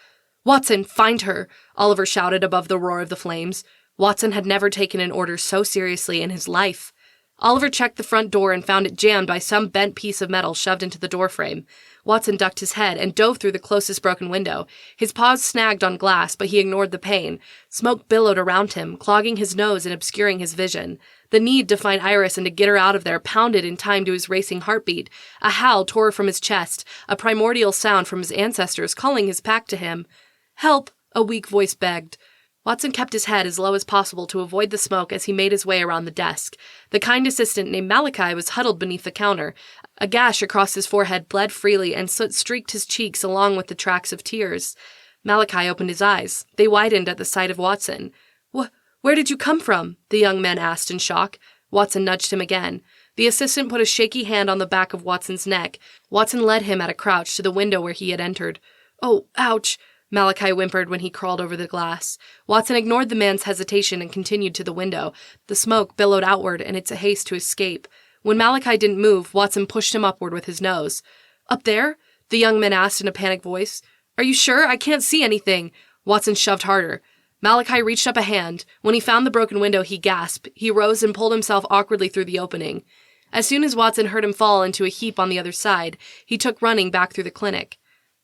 Speaker 1: Watson, find her! Oliver shouted above the roar of the flames. Watson had never taken an order so seriously in his life. Oliver checked the front door and found it jammed by some bent piece of metal shoved into the doorframe. Watson ducked his head and dove through the closest broken window. His paws snagged on glass, but he ignored the pain. Smoke billowed around him, clogging his nose and obscuring his vision. The need to find Iris and to get her out of there pounded in time to his racing heartbeat. A howl tore from his chest, a primordial sound from his ancestors calling his pack to him. Help! A weak voice begged. Watson kept his head as low as possible to avoid the smoke as he made his way around the desk. The kind assistant named Malachi was huddled beneath the counter. A gash across his forehead bled freely and soot streaked his cheeks along with the tracks of tears. Malachi opened his eyes. They widened at the sight of Watson. Where did you come from? The young man asked in shock. Watson nudged him again. The assistant put a shaky hand on the back of Watson's neck. Watson led him at a crouch to the window where he had entered. Oh, ouch! Malachi whimpered when he crawled over the glass. Watson ignored the man's hesitation and continued to the window. The smoke billowed outward in its haste to escape. When Malachi didn't move, Watson pushed him upward with his nose. Up there? The young man asked in a panicked voice. Are you sure? I can't see anything. Watson shoved harder. Malachi reached up a hand. When he found the broken window, he gasped. He rose and pulled himself awkwardly through the opening. As soon as Watson heard him fall into a heap on the other side, he took running back through the clinic.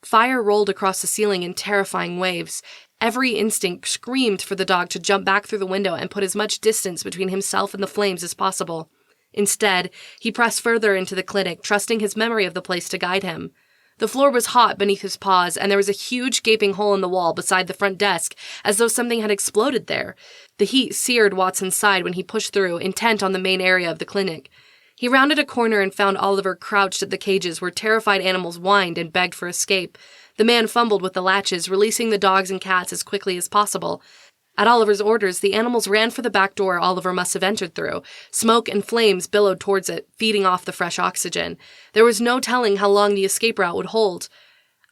Speaker 1: Fire rolled across the ceiling in terrifying waves. Every instinct screamed for the dog to jump back through the window and put as much distance between himself and the flames as possible. Instead, he pressed further into the clinic, trusting his memory of the place to guide him. The floor was hot beneath his paws, and there was a huge gaping hole in the wall beside the front desk, as though something had exploded there. The heat seared Watson's side when he pushed through, intent on the main area of the clinic. He rounded a corner and found Oliver crouched at the cages where terrified animals whined and begged for escape. The man fumbled with the latches, releasing the dogs and cats as quickly as possible. At Oliver's orders, the animals ran for the back door Oliver must have entered through. Smoke and flames billowed towards it, feeding off the fresh oxygen. There was no telling how long the escape route would hold.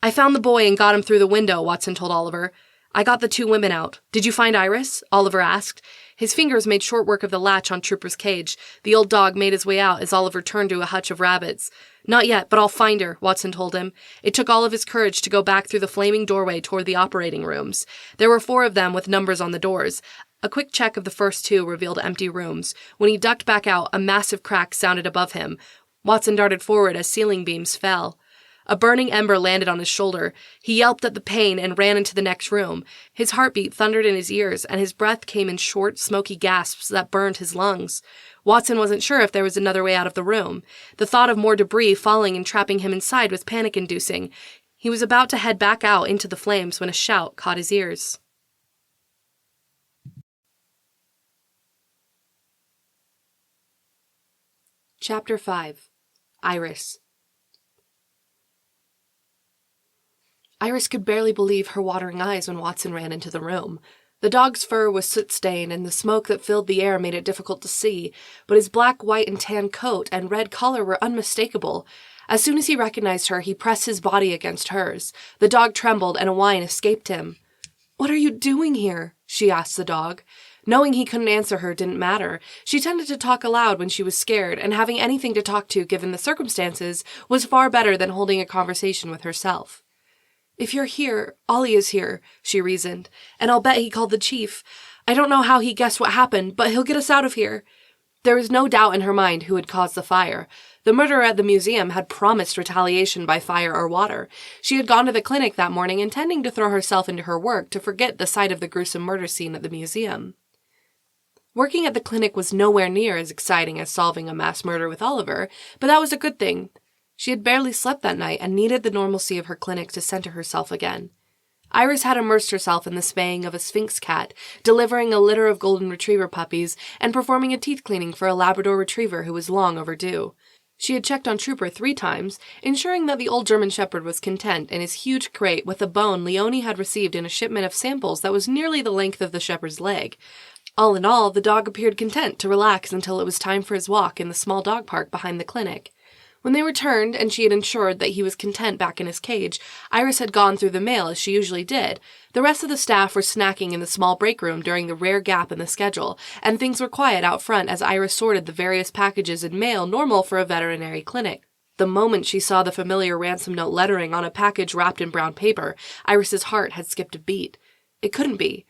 Speaker 1: I found the boy and got him through the window, Watson told Oliver. I got the 2 women out. Did you find Iris? Oliver asked. His fingers made short work of the latch on Trooper's cage. The old dog made his way out as Oliver turned to a hutch of rabbits. Not yet, but I'll find her, Watson told him. It took all of his courage to go back through the flaming doorway toward the operating rooms. There were 4 of them with numbers on the doors. A quick check of the first 2 revealed empty rooms. When he ducked back out, a massive crack sounded above him. Watson darted forward as ceiling beams fell. A burning ember landed on his shoulder. He yelped at the pain and ran into the next room. His heartbeat thundered in his ears, and his breath came in short, smoky gasps that burned his lungs. Watson wasn't sure if there was another way out of the room. The thought of more debris falling and trapping him inside was panic-inducing. He was about to head back out into the flames when a shout caught his ears. Chapter 5. Iris. Iris could barely believe her watering eyes when Watson ran into the room. The dog's fur was soot-stained, and the smoke that filled the air made it difficult to see, but his black, white, and tan coat and red collar were unmistakable. As soon as he recognized her, he pressed his body against hers. The dog trembled, and a whine escaped him. "What are you doing here?" she asked the dog. Knowing he couldn't answer her didn't matter. She tended to talk aloud when she was scared, and having anything to talk to given the circumstances was far better than holding a conversation with herself. "If you're here, Ollie is here," she reasoned, "and I'll bet he called the chief. I don't know how he guessed what happened, but he'll get us out of here." There was no doubt in her mind who had caused the fire. The murderer at the museum had promised retaliation by fire or water. She had gone to the clinic that morning intending to throw herself into her work to forget the sight of the gruesome murder scene at the museum. Working at the clinic was nowhere near as exciting as solving a mass murder with Oliver, but that was a good thing. She had barely slept that night and needed the normalcy of her clinic to center herself again. Iris had immersed herself in the spaying of a Sphinx cat, delivering a litter of golden retriever puppies, and performing a teeth cleaning for a Labrador retriever who was long overdue. She had checked on Trooper 3 times, ensuring that the old German Shepherd was content in his huge crate with a bone Leonie had received in a shipment of samples that was nearly the length of the shepherd's leg. All in all, the dog appeared content to relax until it was time for his walk in the small dog park behind the clinic. When they returned, and she had ensured that he was content back in his cage, Iris had gone through the mail as she usually did. The rest of the staff were snacking in the small break room during the rare gap in the schedule, and things were quiet out front as Iris sorted the various packages and mail normal for a veterinary clinic. The moment she saw the familiar ransom note lettering on a package wrapped in brown paper, Iris's heart had skipped a beat. It couldn't be.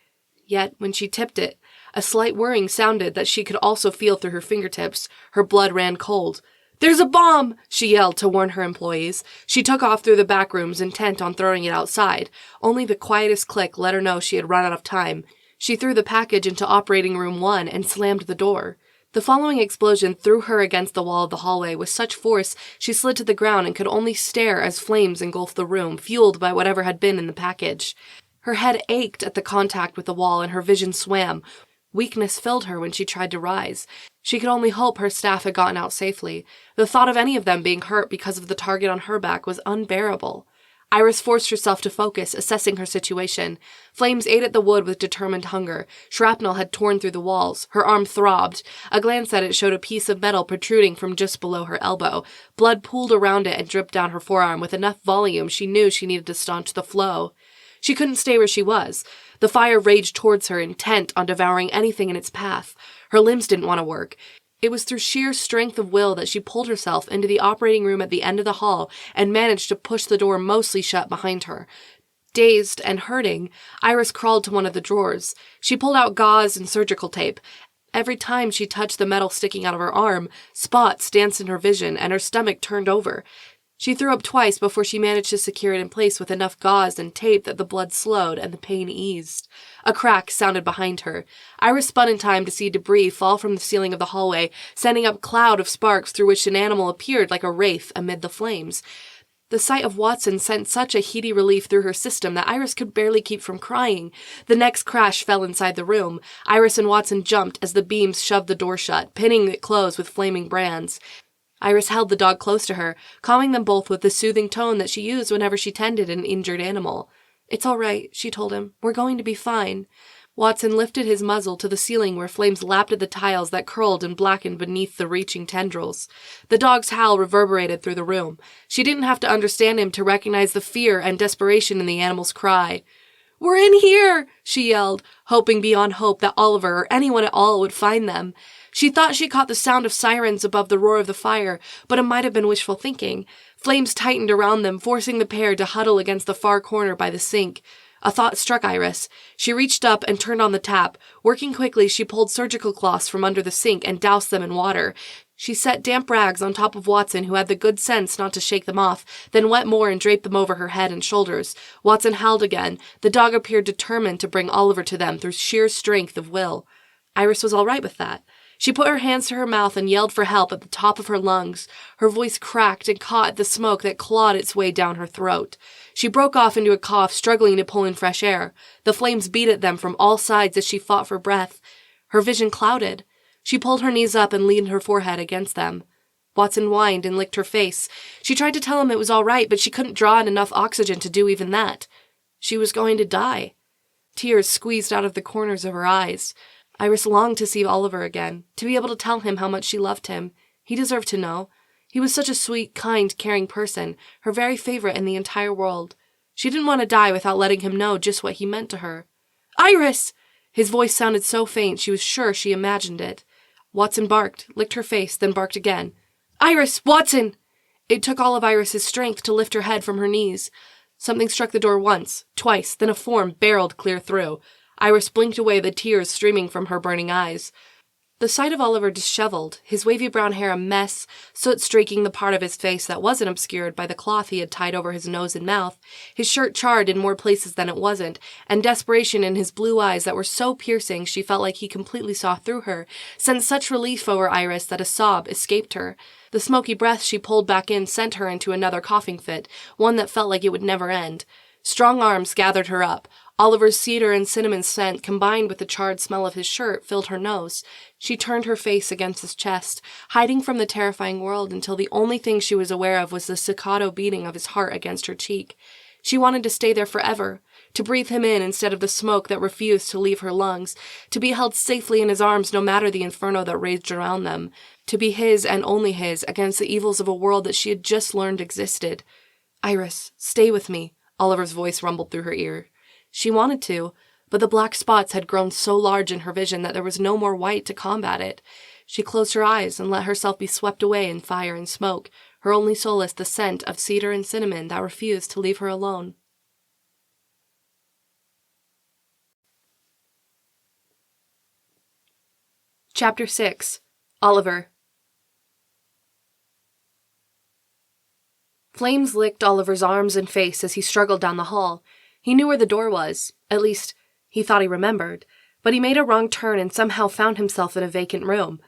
Speaker 1: Yet, when she tipped it, a slight whirring sounded that she could also feel through her fingertips. Her blood ran cold. "There's a bomb!" she yelled to warn her employees. She took off through the back rooms, intent on throwing it outside. Only the quietest click let her know she had run out of time. She threw the package into operating room 1 and slammed the door. The following explosion threw her against the wall of the hallway with such force she slid to the ground and could only stare as flames engulfed the room, fueled by whatever had been in the package. Her head ached at the contact with the wall and her vision swam. Weakness filled her when she tried to rise. She could only hope her staff had gotten out safely. The thought of any of them being hurt because of the target on her back was unbearable. Iris forced herself to focus, assessing her situation. Flames ate at the wood with determined hunger. Shrapnel had torn through the walls. Her arm throbbed. A glance at it showed a piece of metal protruding from just below her elbow. Blood pooled around it and dripped down her forearm with enough volume she knew she needed to staunch the flow. She couldn't stay where she was. The fire raged towards her, intent on devouring anything in its path. Her limbs didn't want to work. It was through sheer strength of will that she pulled herself into the operating room at the end of the hall and managed to push the door mostly shut behind her. Dazed and hurting, Iris crawled to one of the drawers. She pulled out gauze and surgical tape. Every time she touched the metal sticking out of her arm, spots danced in her vision and her stomach turned over. She threw up twice before she managed to secure it in place with enough gauze and tape that the blood slowed and the pain eased. A crack sounded behind her. Iris spun in time to see debris fall from the ceiling of the hallway, sending up a cloud of sparks through which an animal appeared like a wraith amid the flames. The sight of Watson sent such a heady relief through her system that Iris could barely keep from crying. The next crash fell inside the room. Iris and Watson jumped as the beams shoved the door shut, pinning it closed with flaming brands. Iris held the dog close to her, calming them both with the soothing tone that she used whenever she tended an injured animal. "It's all right," she told him. "We're going to be fine." Watson lifted his muzzle to the ceiling where flames lapped at the tiles that curled and blackened beneath the reaching tendrils. The dog's howl reverberated through the room. She didn't have to understand him to recognize the fear and desperation in the animal's cry. "We're in here!" she yelled, hoping beyond hope that Oliver or anyone at all would find them. She thought she caught the sound of sirens above the roar of the fire, but it might have been wishful thinking. Flames tightened around them, forcing the pair to huddle against the far corner by the sink. A thought struck Iris. She reached up and turned on the tap. Working quickly, she pulled surgical cloths from under the sink and doused them in water. She set damp rags on top of Watson, who had the good sense not to shake them off, then wet more and draped them over her head and shoulders. Watson howled again. The dog appeared determined to bring Oliver to them through sheer strength of will. Iris was all right with that. She put her hands to her mouth and yelled for help at the top of her lungs. Her voice cracked and caught at the smoke that clawed its way down her throat. She broke off into a cough, struggling to pull in fresh air. The flames beat at them from all sides as she fought for breath. Her vision clouded. She pulled her knees up and leaned her forehead against them. Watson whined and licked her face. She tried to tell him it was all right, but she couldn't draw in enough oxygen to do even that. She was going to die. Tears squeezed out of the corners of her eyes. Iris longed to see Oliver again, to be able to tell him how much she loved him. He deserved to know. He was such a sweet, kind, caring person, her very favorite in the entire world. She didn't want to die without letting him know just what he meant to her. "Iris!" His voice sounded so faint she was sure she imagined it. Watson barked, licked her face, then barked again. "Iris! Watson!" It took all of Iris's strength to lift her head from her knees. Something struck the door once, twice, then a form barreled clear through. Iris blinked away, the tears streaming from her burning eyes. The sight of Oliver disheveled, his wavy brown hair a mess, soot streaking the part of his face that wasn't obscured by the cloth he had tied over his nose and mouth, his shirt charred in more places than it wasn't, and desperation in his blue eyes that were so piercing she felt like he completely saw through her, sent such relief over Iris that a sob escaped her. The smoky breath she pulled back in sent her into another coughing fit, one that felt like it would never end. Strong arms gathered her up. Oliver's cedar and cinnamon scent, combined with the charred smell of his shirt, filled her nose. She turned her face against his chest, hiding from the terrifying world until the only thing she was aware of was the staccato beating of his heart against her cheek. She wanted to stay there forever, to breathe him in instead of the smoke that refused to leave her lungs, to be held safely in his arms no matter the inferno that raged around them, to be his and only his against the evils of a world that she had just learned existed. "Iris, stay with me," Oliver's voice rumbled through her ear. She wanted to, but the black spots had grown so large in her vision that there was no more white to combat it. She closed her eyes and let herself be swept away in fire and smoke, her only solace the scent of cedar and cinnamon that refused to leave her alone. Chapter 6. Oliver. Flames licked Oliver's arms and face as he struggled down the hall. He knew where the door was. At least, he thought he remembered. But he made a wrong turn and somehow found himself in a vacant room.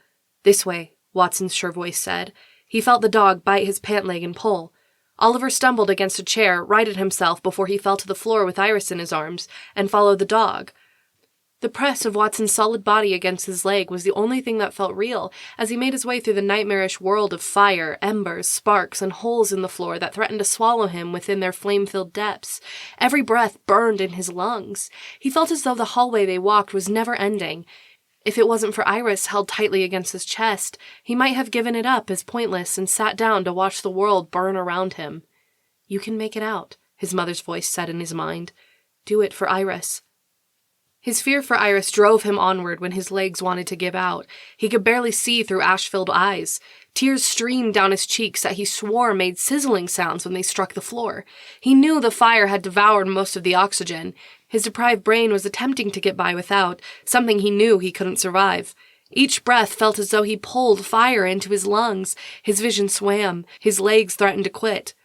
Speaker 1: "This way," Watson's sure voice said. He felt the dog bite his pant leg and pull. Oliver stumbled against a chair, righted himself before he fell to the floor with Iris in his arms, and followed the dog. The press of Watson's solid body against his leg was the only thing that felt real as he made his way through the nightmarish world of fire, embers, sparks, and holes in the floor that threatened to swallow him within their flame-filled depths. Every breath burned in his lungs. He felt as though the hallway they walked was never ending. If it wasn't for Iris held tightly against his chest, he might have given it up as pointless and sat down to watch the world burn around him. "You can make it out," his mother's voice said in his mind. "Do it for Iris." His fear for Iris drove him onward when his legs wanted to give out. He could barely see through ash-filled eyes. Tears streamed down his cheeks that he swore made sizzling sounds when they struck the floor. He knew the fire had devoured most of the oxygen. His deprived brain was attempting to get by without, something he knew he couldn't survive. Each breath felt as though he pulled fire into his lungs. His vision swam. His legs threatened to quit.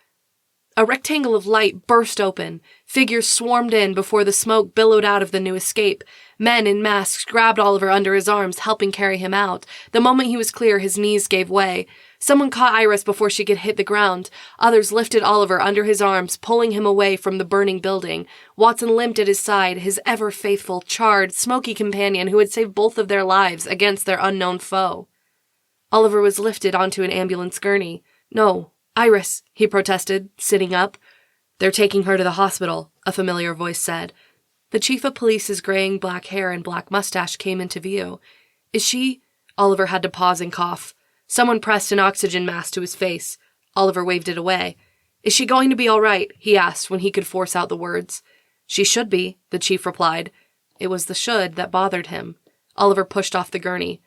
Speaker 1: A rectangle of light burst open. Figures swarmed in before the smoke billowed out of the new escape. Men in masks grabbed Oliver under his arms, helping carry him out. The moment he was clear, his knees gave way. Someone caught Iris before she could hit the ground. Others lifted Oliver under his arms, pulling him away from the burning building. Watson limped at his side, his ever-faithful, charred, smoky companion who had saved both of their lives against their unknown foe. Oliver was lifted onto an ambulance gurney. "No. Iris," he protested, sitting up. "They're taking her to the hospital," a familiar voice said. The chief of police's graying black hair and black mustache came into view. "Is she—" Oliver had to pause and cough. Someone pressed an oxygen mask to his face. Oliver waved it away. "Is she going to be all right?" he asked when he could force out the words. "She should be," the chief replied. It was the should that bothered him. Oliver pushed off the gurney.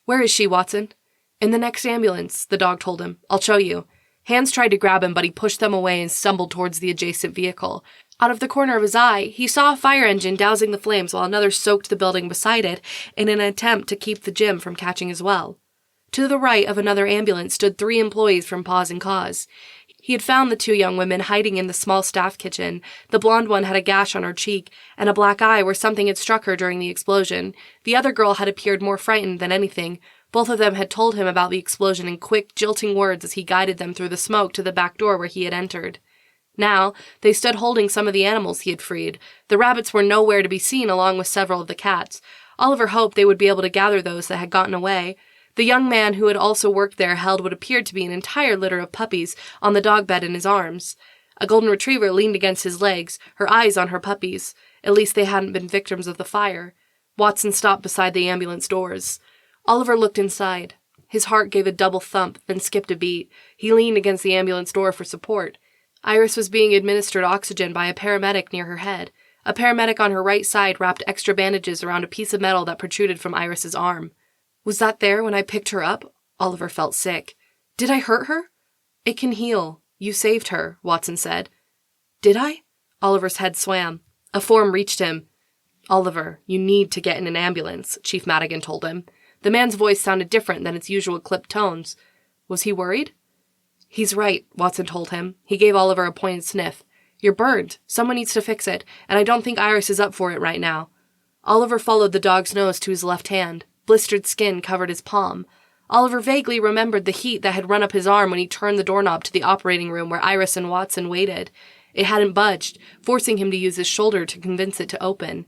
Speaker 1: "Where is she, Watson?" "In the next ambulance," the dog told him. "I'll show you." Hands tried to grab him, but he pushed them away and stumbled towards the adjacent vehicle. Out of the corner of his eye, he saw a fire engine dousing the flames while another soaked the building beside it in an attempt to keep the gym from catching as well. To the right of another ambulance stood 3 employees from Paws and Cause. He had found the 2 young women hiding in the small staff kitchen. The blonde one had a gash on her cheek and a black eye where something had struck her during the explosion. The other girl had appeared more frightened than anything. Both of them had told him about the explosion in quick, jilting words as he guided them through the smoke to the back door where he had entered. Now, they stood holding some of the animals he had freed. The rabbits were nowhere to be seen along with several of the cats. Oliver hoped they would be able to gather those that had gotten away. The young man who had also worked there held what appeared to be an entire litter of puppies on the dog bed in his arms. A golden retriever leaned against his legs, her eyes on her puppies. At least they hadn't been victims of the fire. Watson stopped beside the ambulance doors. Oliver looked inside. His heart gave a double thump, then skipped a beat. He leaned against the ambulance door for support. Iris was being administered oxygen by a paramedic near her head. A paramedic on her right side wrapped extra bandages around a piece of metal that protruded from Iris's arm. Was that there when I picked her up? Oliver felt sick. Did I hurt her? It can heal. You saved her, Watson said. Did I? Oliver's head swam. A form reached him. Oliver, you need to get in an ambulance, Chief Madigan told him. The man's voice sounded different than its usual clipped tones. Was he worried? He's right, Watson told him. He gave Oliver a pointed sniff. You're burned. Someone needs to fix it, and I don't think Iris is up for it right now. Oliver followed the dog's nose to his left hand. Blistered skin covered his palm. Oliver vaguely remembered the heat that had run up his arm when he turned the doorknob to the operating room where Iris and Watson waited. It hadn't budged, forcing him to use his shoulder to convince it to open.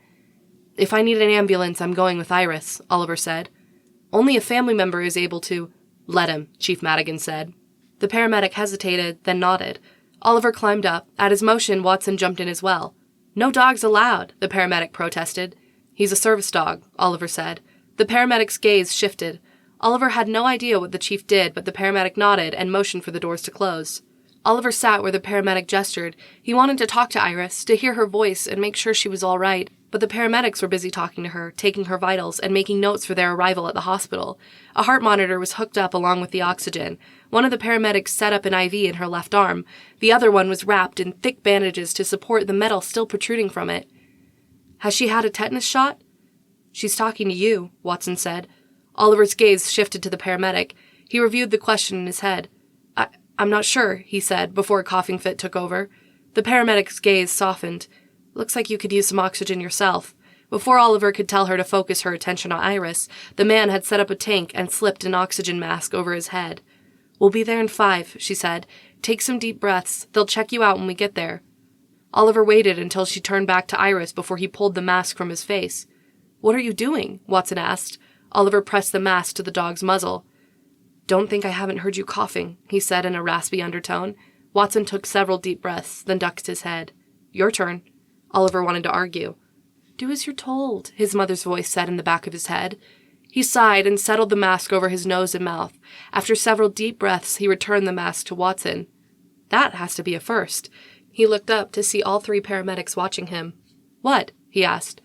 Speaker 1: If I need an ambulance, I'm going with Iris, Oliver said. Only a family member is able to— Let him, Chief Madigan said. The paramedic hesitated, then nodded. Oliver climbed up. At his motion, Watson jumped in as well. No dogs allowed, the paramedic protested. He's a service dog, Oliver said. The paramedic's gaze shifted. Oliver had no idea what the chief did, but the paramedic nodded and motioned for the doors to close. Oliver sat where the paramedic gestured. He wanted to talk to Iris, to hear her voice and make sure she was all right, but the paramedics were busy talking to her, taking her vitals, and making notes for their arrival at the hospital. A heart monitor was hooked up along with the oxygen. One of the paramedics set up an IV in her left arm. The other one was wrapped in thick bandages to support the metal still protruding from it. Has she had a tetanus shot? She's talking to you, Watson said. Oliver's gaze shifted to the paramedic. He reviewed the question in his head. I'm not sure, he said, before a coughing fit took over. The paramedic's gaze softened. Looks like you could use some oxygen yourself. Before Oliver could tell her to focus her attention on Iris, the man had set up a tank and slipped an oxygen mask over his head. We'll be there in 5, she said. Take some deep breaths. They'll check you out when we get there. Oliver waited until she turned back to Iris before he pulled the mask from his face. What are you doing? Watson asked. Oliver pressed the mask to the dog's muzzle. Don't think I haven't heard you coughing, he said in a raspy undertone. Watson took several deep breaths, then ducked his head. Your turn. Oliver wanted to argue. Do as you're told, his mother's voice said in the back of his head. He sighed and settled the mask over his nose and mouth. After several deep breaths, he returned the mask to Watson. That has to be a first. He looked up to see all 3 paramedics watching him. What? He asked.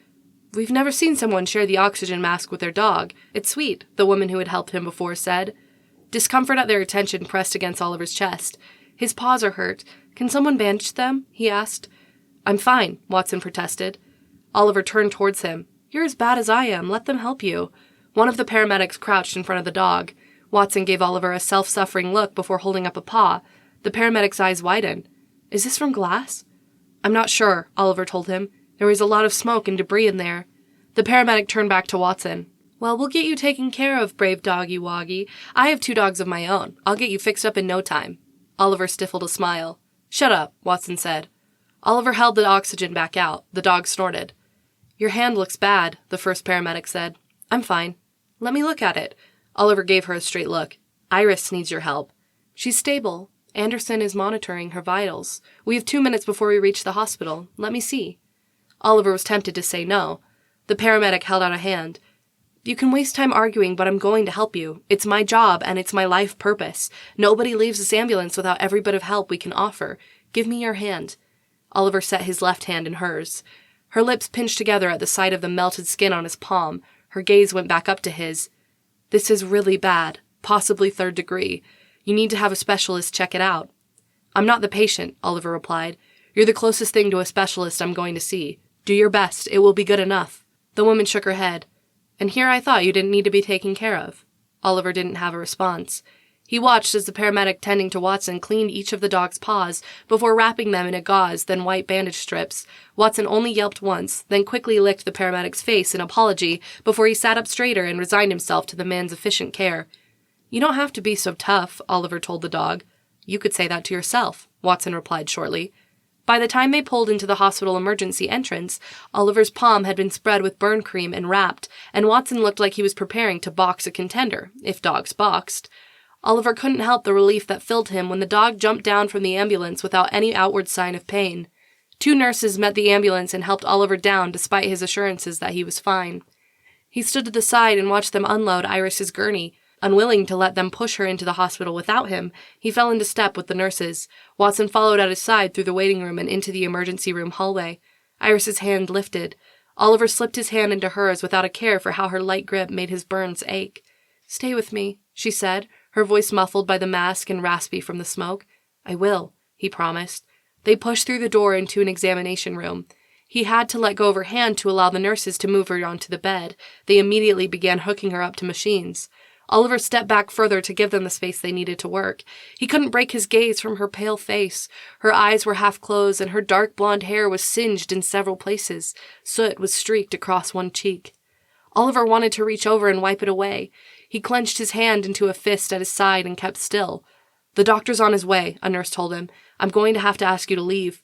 Speaker 1: We've never seen someone share the oxygen mask with their dog. It's sweet, the woman who had helped him before said. Discomfort at their attention pressed against Oliver's chest. His paws are hurt. Can someone bandage them? He asked. I'm fine, Watson protested. Oliver turned towards him. You're as bad as I am. Let them help you. One of the paramedics crouched in front of the dog. Watson gave Oliver a self-suffering look before holding up a paw. The paramedic's eyes widened. Is this from glass? I'm not sure, Oliver told him. There was a lot of smoke and debris in there. The paramedic turned back to Watson. Well, we'll get you taken care of, brave doggy-woggy. I have 2 dogs of my own. I'll get you fixed up in no time. Oliver stifled a smile. Shut up, Watson said. Oliver held the oxygen back out. The dog snorted. Your hand looks bad, the first paramedic said. I'm fine. Let me look at it. Oliver gave her a straight look. Iris needs your help. She's stable. Anderson is monitoring her vitals. We have 2 minutes before we reach the hospital. Let me see. Oliver was tempted to say no. The paramedic held out a hand. You can waste time arguing, but I'm going to help you. It's my job, and it's my life purpose. Nobody leaves this ambulance without every bit of help we can offer. Give me your hand. Oliver set his left hand in hers. Her lips pinched together at the sight of the melted skin on his palm. Her gaze went back up to his. This is really bad, possibly 3rd degree. You need to have a specialist check it out. I'm not the patient, Oliver replied. You're the closest thing to a specialist I'm going to see. Do your best. It will be good enough. The woman shook her head. And here I thought you didn't need to be taken care of. Oliver didn't have a response. He watched as the paramedic tending to Watson cleaned each of the dog's paws before wrapping them in a gauze, then white bandage strips. Watson only yelped once, then quickly licked the paramedic's face in apology before he sat up straighter and resigned himself to the man's efficient care. You don't have to be so tough, Oliver told the dog. You could say that to yourself, Watson replied shortly. By the time they pulled into the hospital emergency entrance, Oliver's palm had been spread with burn cream and wrapped, and Watson looked like he was preparing to box a contender, if dogs boxed. Oliver couldn't help the relief that filled him when the dog jumped down from the ambulance without any outward sign of pain. 2 nurses met the ambulance and helped Oliver down despite his assurances that he was fine. He stood to the side and watched them unload Iris's gurney. Unwilling to let them push her into the hospital without him, he fell into step with the nurses. Watson followed at his side through the waiting room and into the emergency room hallway. Iris's hand lifted. Oliver slipped his hand into hers without a care for how her light grip made his burns ache. "Stay with me," she said, her voice muffled by the mask and raspy from the smoke. "I will," he promised. They pushed through the door into an examination room. He had to let go of her hand to allow the nurses to move her onto the bed. They immediately began hooking her up to machines. Oliver stepped back further to give them the space they needed to work. He couldn't break his gaze from her pale face. Her eyes were half closed, and her dark blonde hair was singed in several places. Soot was streaked across one cheek. Oliver wanted to reach over and wipe it away. He clenched his hand into a fist at his side and kept still. "The doctor's on his way," a nurse told him. "I'm going to have to ask you to leave."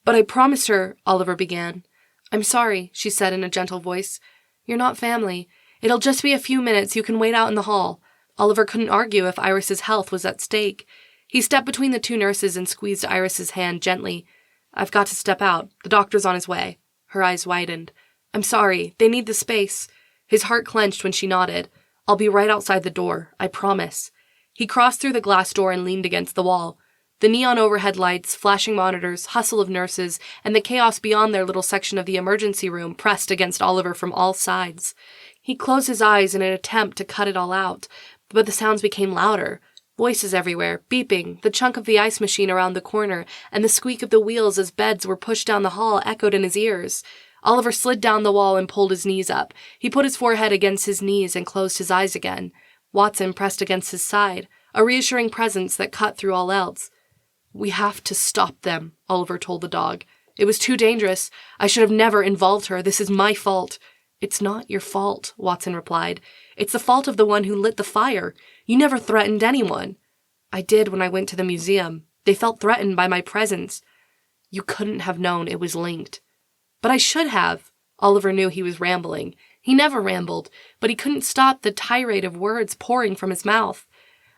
Speaker 1: "But I promised her," Oliver began. "I'm sorry," she said in a gentle voice. "You're not family. It'll just be a few minutes. You can wait out in the hall." Oliver couldn't argue if Iris's health was at stake. He stepped between the two nurses and squeezed Iris's hand gently. "I've got to step out. The doctor's on his way." Her eyes widened. "I'm sorry. They need the space." His heart clenched when she nodded. "I'll be right outside the door. I promise." He crossed through the glass door and leaned against the wall. The neon overhead lights, flashing monitors, hustle of nurses, and the chaos beyond their little section of the emergency room pressed against Oliver from all sides. He closed his eyes in an attempt to cut it all out, but the sounds became louder. Voices everywhere, beeping, the chunk of the ice machine around the corner, and the squeak of the wheels as beds were pushed down the hall echoed in his ears. Oliver slid down the wall and pulled his knees up. He put his forehead against his knees and closed his eyes again. Watson pressed against his side, a reassuring presence that cut through all else. "We have to stop them," Oliver told the dog. "It was too dangerous. I should have never involved her. This is my fault." "It's not your fault," Watson replied. "It's the fault of the one who lit the fire. You never threatened anyone." "I did when I went to the museum. They felt threatened by my presence." "You couldn't have known it was linked." "But I should have." Oliver knew he was rambling. He never rambled, but he couldn't stop the tirade of words pouring from his mouth.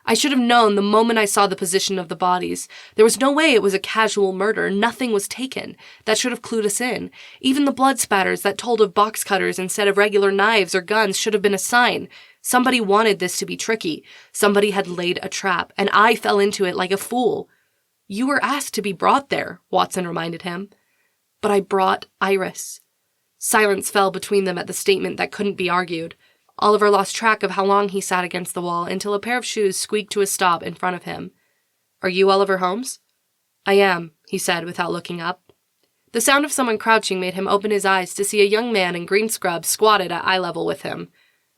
Speaker 1: "I should have known the moment I saw the position of the bodies. There was no way it was a casual murder. Nothing was taken. That should have clued us in. Even the blood spatters that told of box cutters instead of regular knives or guns should have been a sign. Somebody wanted this to be tricky. Somebody had laid a trap, and I fell into it like a fool." "You were asked to be brought there," Watson reminded him. "But I brought Iris." Silence fell between them at the statement that couldn't be argued. Oliver lost track of how long he sat against the wall until a pair of shoes squeaked to a stop in front of him. "Are you Oliver Holmes?" "I am," he said without looking up. The sound of someone crouching made him open his eyes to see a young man in green scrubs squatted at eye level with him.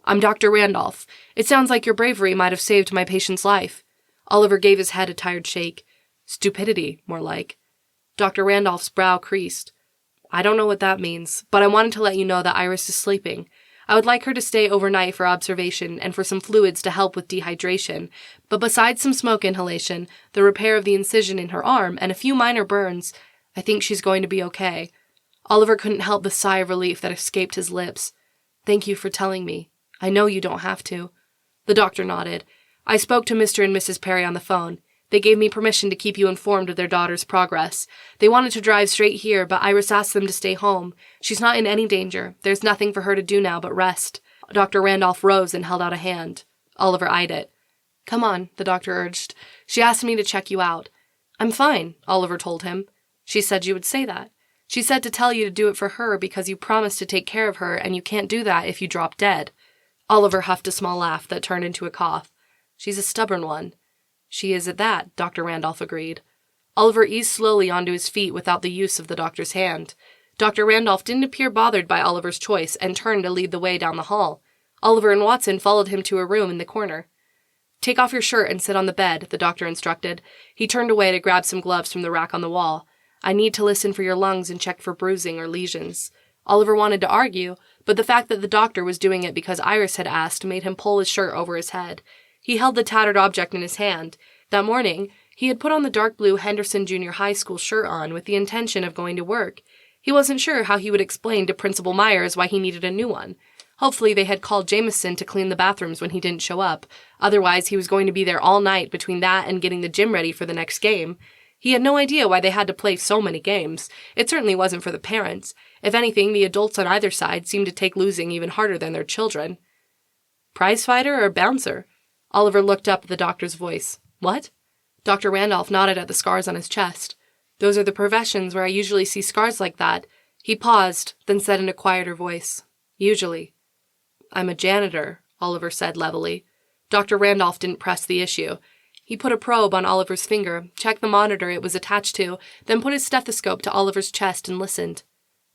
Speaker 1: "I'm Dr. Randolph. It sounds like your bravery might have saved my patient's life." Oliver gave his head a tired shake. "Stupidity, more like." Dr. Randolph's brow creased. "I don't know what that means, but I wanted to let you know that Iris is sleeping. I would like her to stay overnight for observation and for some fluids to help with dehydration, but besides some smoke inhalation, the repair of the incision in her arm, and a few minor burns, I think she's going to be okay." Oliver couldn't help the sigh of relief that escaped his lips. "Thank you for telling me. I know you don't have to." The doctor nodded. "I spoke to Mr. and Mrs. Perry on the phone. They gave me permission to keep you informed of their daughter's progress. They wanted to drive straight here, but Iris asked them to stay home. She's not in any danger. There's nothing for her to do now but rest." Dr. Randolph rose and held out a hand. Oliver eyed it. "Come on," the doctor urged. "She asked me to check you out." "I'm fine," Oliver told him. "She said you would say that. She said to tell you to do it for her because you promised to take care of her, and you can't do that if you drop dead." Oliver huffed a small laugh that turned into a cough. "She's a stubborn one." "She is at that," Dr. Randolph agreed. Oliver eased slowly onto his feet without the use of the doctor's hand. Dr. Randolph didn't appear bothered by Oliver's choice and turned to lead the way down the hall. Oliver and Watson followed him to a room in the corner. "Take off your shirt and sit on the bed," the doctor instructed. He turned away to grab some gloves from the rack on the wall. "I need to listen for your lungs and check for bruising or lesions." Oliver wanted to argue, but the fact that the doctor was doing it because Iris had asked made him pull his shirt over his head. He held the tattered object in his hand. That morning, he had put on the dark blue Henderson Junior High School shirt on with the intention of going to work. He wasn't sure how he would explain to Principal Myers why he needed a new one. Hopefully they had called Jameson to clean the bathrooms when he didn't show up. Otherwise, he was going to be there all night between that and getting the gym ready for the next game. He had no idea why they had to play so many games. It certainly wasn't for the parents. If anything, the adults on either side seemed to take losing even harder than their children. "Prize fighter or bouncer?" Oliver looked up at the doctor's voice. "What?" Dr. Randolph nodded at the scars on his chest. "Those are the professions where I usually see scars like that. He paused, then said in a quieter voice, "Usually." "I'm a janitor," Oliver said levelly. Dr. Randolph didn't press the issue. He put a probe on Oliver's finger, checked the monitor it was attached to, then put his stethoscope to Oliver's chest and listened.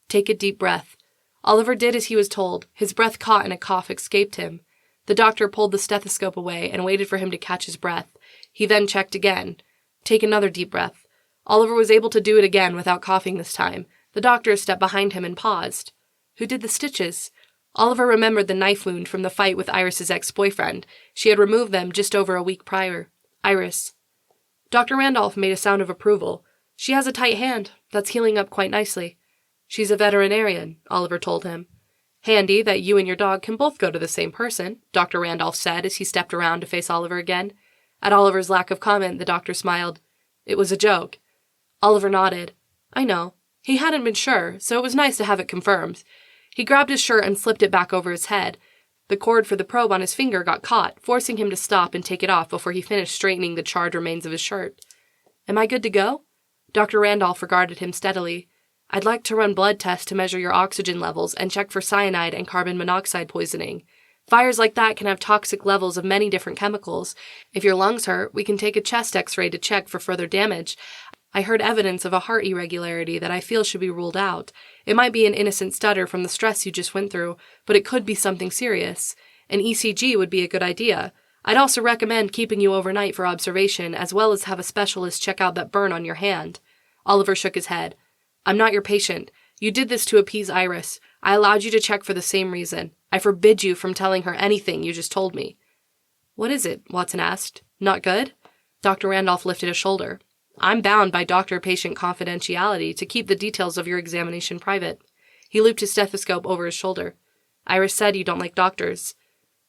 Speaker 1: "Take a deep breath." Oliver did as he was told. His breath caught and a cough escaped him. The doctor pulled the stethoscope away and waited for him to catch his breath. He then checked again. "Take another deep breath." Oliver was able to do it again without coughing this time. The doctor stepped behind him and paused. "Who did the stitches?" Oliver remembered the knife wound from the fight with Iris's ex-boyfriend. She had removed them just over a week prior. "Iris." Dr. Randolph made a sound of approval. "She has a tight hand. That's healing up quite nicely." "She's a veterinarian," Oliver told him. "Handy that you and your dog can both go to the same person," Dr. Randolph said as he stepped around to face Oliver again. At Oliver's lack of comment, the doctor smiled. "It was a joke." Oliver nodded. "I know." He hadn't been sure, so it was nice to have it confirmed. He grabbed his shirt and slipped it back over his head. The cord for the probe on his finger got caught, forcing him to stop and take it off before he finished straightening the charred remains of his shirt. "Am I good to go?" Dr. Randolph regarded him steadily. "I'd like to run blood tests to measure your oxygen levels and check for cyanide and carbon monoxide poisoning. Fires like that can have toxic levels of many different chemicals. If your lungs hurt, we can take a chest x-ray to check for further damage. I heard evidence of a heart irregularity that I feel should be ruled out. It might be an innocent stutter from the stress you just went through, but it could be something serious. An ECG would be a good idea. I'd also recommend keeping you overnight for observation, as well as have a specialist check out that burn on your hand." Oliver shook his head. "I'm not your patient. You did this to appease Iris. I allowed you to check for the same reason. I forbid you from telling her anything you just told me." "What is it?" Watson asked. "Not good?" Dr. Randolph lifted a shoulder. "I'm bound by doctor-patient confidentiality to keep the details of your examination private." He looped his stethoscope over his shoulder. "Iris said you don't like doctors."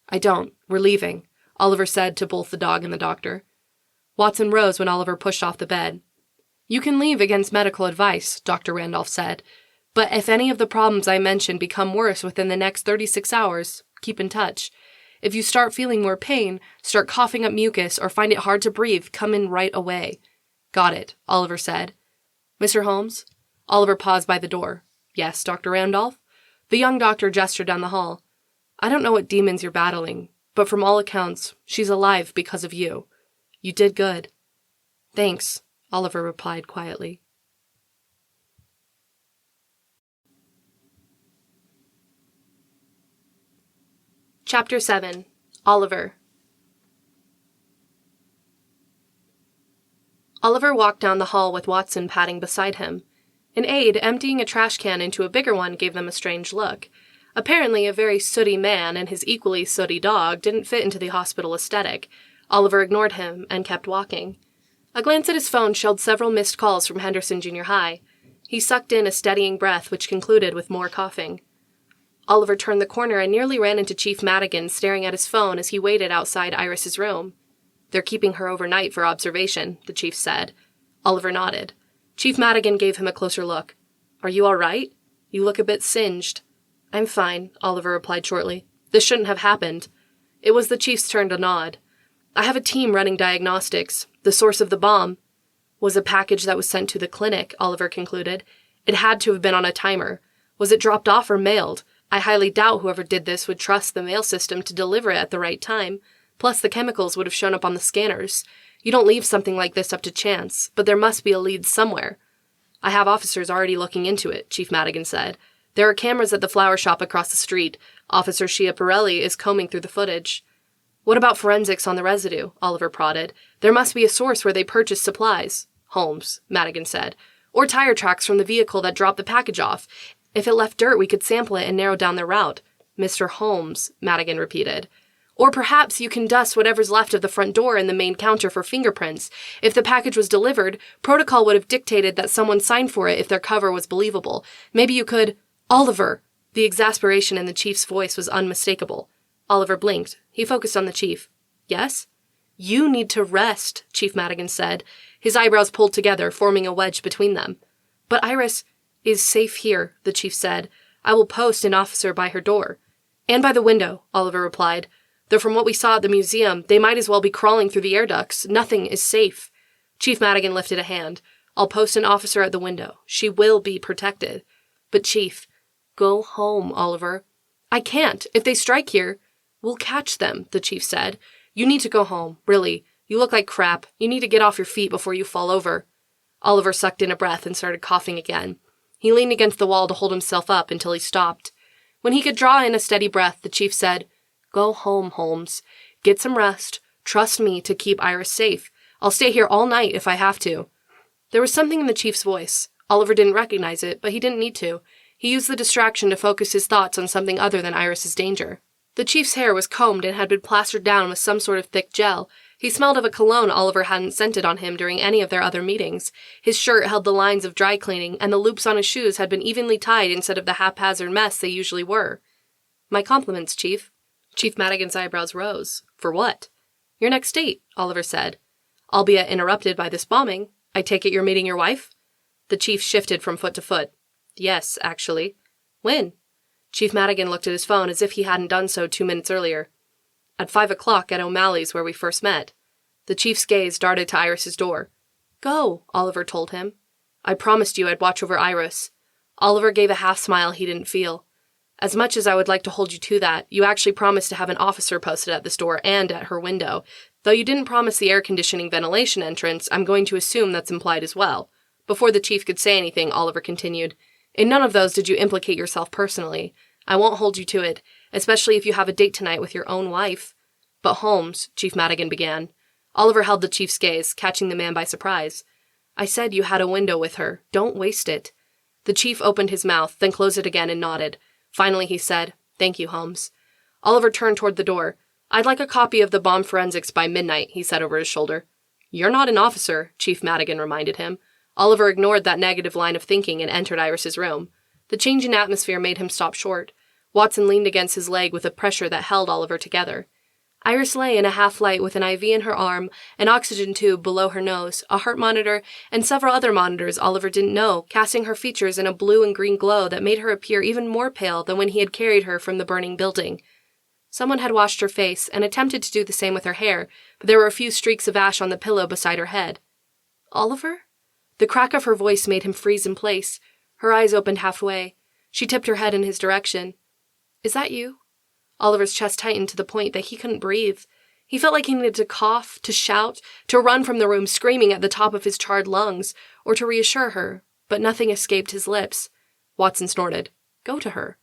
Speaker 1: "I don't. We're leaving," Oliver said to both the dog and the doctor. Watson rose when Oliver pushed off the bed. "You can leave against medical advice," Dr. Randolph said. "But if any of the problems I mentioned become worse within the next 36 hours, keep in touch. If you start feeling more pain, start coughing up mucus, or find it hard to breathe, come in right away." "Got it," Oliver said. "Mr. Holmes?" Oliver paused by the door. "Yes, Dr. Randolph?" The young doctor gestured down the hall. "I don't know what demons you're battling, but from all accounts, she's alive because of you. You did good." "Thanks," Oliver replied quietly. Chapter 7. Oliver. Oliver walked down the hall with Watson padding beside him. An aide emptying a trash can into a bigger one gave them a strange look. Apparently a very sooty man and his equally sooty dog didn't fit into the hospital aesthetic. Oliver ignored him and kept walking. A glance at his phone showed several missed calls from Henderson Junior High. He sucked in a steadying breath which concluded with more coughing. Oliver turned the corner and nearly ran into Chief Madigan staring at his phone as he waited outside Iris's room. "They're keeping her overnight for observation," the chief said. Oliver nodded. Chief Madigan gave him a closer look. "Are you all right? You look a bit singed." "I'm fine," Oliver replied shortly. "This shouldn't have happened." It was the chief's turn to nod. "I have a team running diagnostics. The source of the bomb was a package that was sent to the clinic," Oliver concluded. "It had to have been on a timer. Was it dropped off or mailed? I highly doubt whoever did this would trust the mail system to deliver it at the right time. Plus, the chemicals would have shown up on the scanners. You don't leave something like this up to chance, but there must be a lead somewhere." "I have officers already looking into it," Chief Madigan said. "There are cameras at the flower shop across the street. Officer Schiaparelli is combing through the footage." "What about forensics on the residue?" Oliver prodded. "There must be a source where they purchased supplies." "Holmes," Madigan said. "Or tire tracks from the vehicle that dropped the package off. If it left dirt, we could sample it and narrow down their route." "Mr. Holmes," Madigan repeated. "Or perhaps you can dust whatever's left of the front door and the main counter for fingerprints. If the package was delivered, protocol would have dictated that someone signed for it if their cover was believable. Maybe you could—" "Oliver!" The exasperation in the chief's voice was unmistakable. Oliver blinked. He focused on the chief. "Yes?" "You need to rest," Chief Madigan said. His eyebrows pulled together, forming a wedge between them. "But Iris is safe here," the chief said. "I will post an officer by her door." "And by the window," Oliver replied. "Though from what we saw at the museum, they might as well be crawling through the air ducts. Nothing is safe." Chief Madigan lifted a hand. "I'll post an officer at the window. She will be protected." "But Chief—" "Go home, Oliver." "I can't. If they strike here—" "We'll catch them," the chief said. "You need to go home, really. You look like crap. You need to get off your feet before you fall over." Oliver sucked in a breath and started coughing again. He leaned against the wall to hold himself up until he stopped. When he could draw in a steady breath, the chief said, "Go home, Holmes. Get some rest. Trust me to keep Iris safe. I'll stay here all night if I have to." There was something in the chief's voice. Oliver didn't recognize it, but he didn't need to. He used the distraction to focus his thoughts on something other than Iris's danger. The chief's hair was combed and had been plastered down with some sort of thick gel. He smelled of a cologne Oliver hadn't scented on him during any of their other meetings. His shirt held the lines of dry cleaning, and the loops on his shoes had been evenly tied instead of the haphazard mess they usually were. "My compliments, Chief." Chief Madigan's eyebrows rose. "For what?" "Your next date," Oliver said. "Albeit interrupted by this bombing. I take it you're meeting your wife?" The chief shifted from foot to foot. "Yes, actually." "When?" Chief Madigan looked at his phone as if he hadn't done so 2 minutes earlier. "At 5 o'clock at O'Malley's, where we first met." The chief's gaze darted to Iris's door. "Go," Oliver told him. "I promised you I'd watch over Iris." Oliver gave a half-smile he didn't feel. "As much as I would like to hold you to that, you actually promised to have an officer posted at this door and at her window. Though you didn't promise the air conditioning ventilation entrance, I'm going to assume that's implied as well." Before the chief could say anything, Oliver continued, "In none of those did you implicate yourself personally. I won't hold you to it, especially if you have a date tonight with your own wife." "But Holmes," Chief Madigan began. Oliver held the chief's gaze, catching the man by surprise. "I said you had a window with her. Don't waste it." The chief opened his mouth, then closed it again and nodded. Finally he said, "Thank you, Holmes." Oliver turned toward the door. "I'd like a copy of the bomb forensics by midnight," he said over his shoulder. "You're not an officer," Chief Madigan reminded him. Oliver ignored that negative line of thinking and entered Iris's room. The change in atmosphere made him stop short. Watson leaned against his leg with a pressure that held Oliver together. Iris lay in a half-light with an IV in her arm, an oxygen tube below her nose, a heart monitor, and several other monitors Oliver didn't know, casting her features in a blue and green glow that made her appear even more pale than when he had carried her from the burning building. Someone had washed her face and attempted to do the same with her hair, but there were a few streaks of ash on the pillow beside her head. "Oliver?" The crack of her voice made him freeze in place. Her eyes opened halfway. She tipped her head in his direction. "Is that you?" Oliver's chest tightened to the point that he couldn't breathe. He felt like he needed to cough, to shout, to run from the room screaming at the top of his charred lungs, or to reassure her, but nothing escaped his lips. Watson snorted. "Go to her."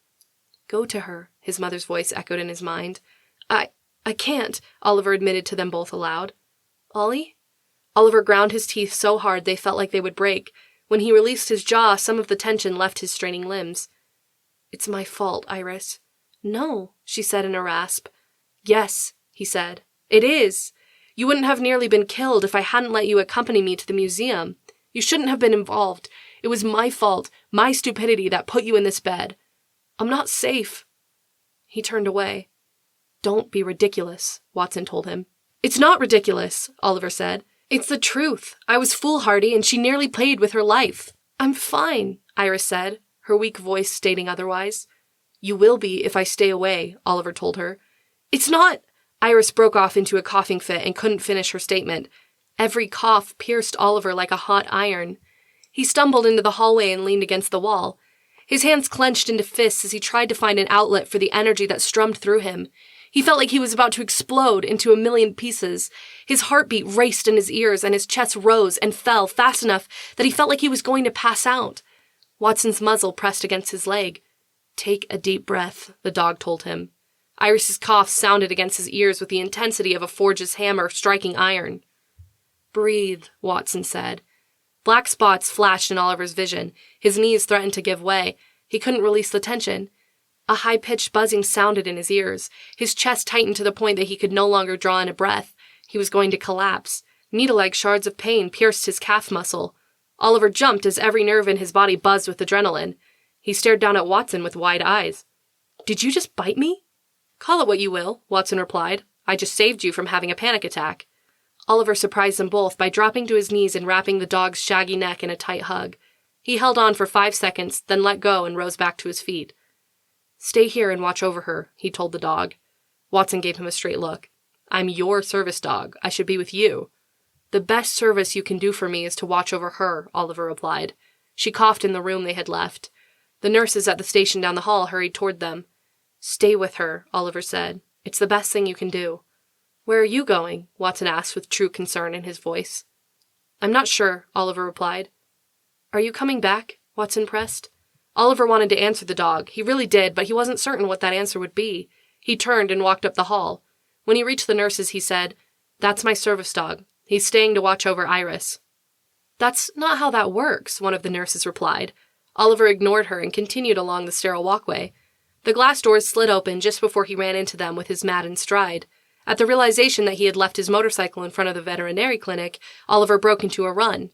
Speaker 1: "Go to her," his mother's voice echoed in his mind. I can't," Oliver admitted to them both aloud. "Ollie?" Oliver ground his teeth so hard they felt like they would break. When he released his jaw, some of the tension left his straining limbs. "It's my fault, Iris." "No," she said in a rasp. "Yes," he said. "It is. You wouldn't have nearly been killed if I hadn't let you accompany me to the museum. You shouldn't have been involved. It was my fault, my stupidity that put you in this bed. I'm not safe." He turned away. "Don't be ridiculous," Watson told him. "It's not ridiculous," Oliver said. "It's the truth. I was foolhardy and she nearly played with her life." "I'm fine," Iris said, her weak voice stating otherwise. "You will be if I stay away," Oliver told her. "It's not—" Iris broke off into a coughing fit and couldn't finish her statement. Every cough pierced Oliver like a hot iron. He stumbled into the hallway and leaned against the wall. His hands clenched into fists as he tried to find an outlet for the energy that strummed through him. He felt like he was about to explode into a million pieces. His heartbeat raced in his ears and his chest rose and fell fast enough that he felt like he was going to pass out. Watson's muzzle pressed against his leg. "Take a deep breath," the dog told him. Iris's cough sounded against his ears with the intensity of a forge's hammer striking iron. "Breathe," Watson said. Black spots flashed in Oliver's vision. His knees threatened to give way. He couldn't release the tension. A high-pitched buzzing sounded in his ears. His chest tightened to the point that he could no longer draw in a breath. He was going to collapse. Needle-like shards of pain pierced his calf muscle. Oliver jumped as every nerve in his body buzzed with adrenaline. He stared down at Watson with wide eyes. "Did you just bite me?" "Call it what you will," Watson replied. "I just saved you from having a panic attack." Oliver surprised them both by dropping to his knees and wrapping the dog's shaggy neck in a tight hug. He held on for 5 seconds, then let go and rose back to his feet. "Stay here and watch over her," he told the dog. Watson gave him a straight look. "I'm your service dog. I should be with you." "The best service you can do for me is to watch over her," Oliver replied. She coughed in the room they had left. The nurses at the station down the hall hurried toward them. "Stay with her," Oliver said. "It's the best thing you can do." "Where are you going?" Watson asked with true concern in his voice. "I'm not sure," Oliver replied. "Are you coming back?" Watson pressed. Oliver wanted to answer the dog. He really did, but he wasn't certain what that answer would be. He turned and walked up the hall. When he reached the nurses, he said, "That's my service dog. He's staying to watch over Iris." "That's not how that works," one of the nurses replied. Oliver ignored her and continued along the sterile walkway. The glass doors slid open just before he ran into them with his maddened stride. At the realization that he had left his motorcycle in front of the veterinary clinic, Oliver broke into a run.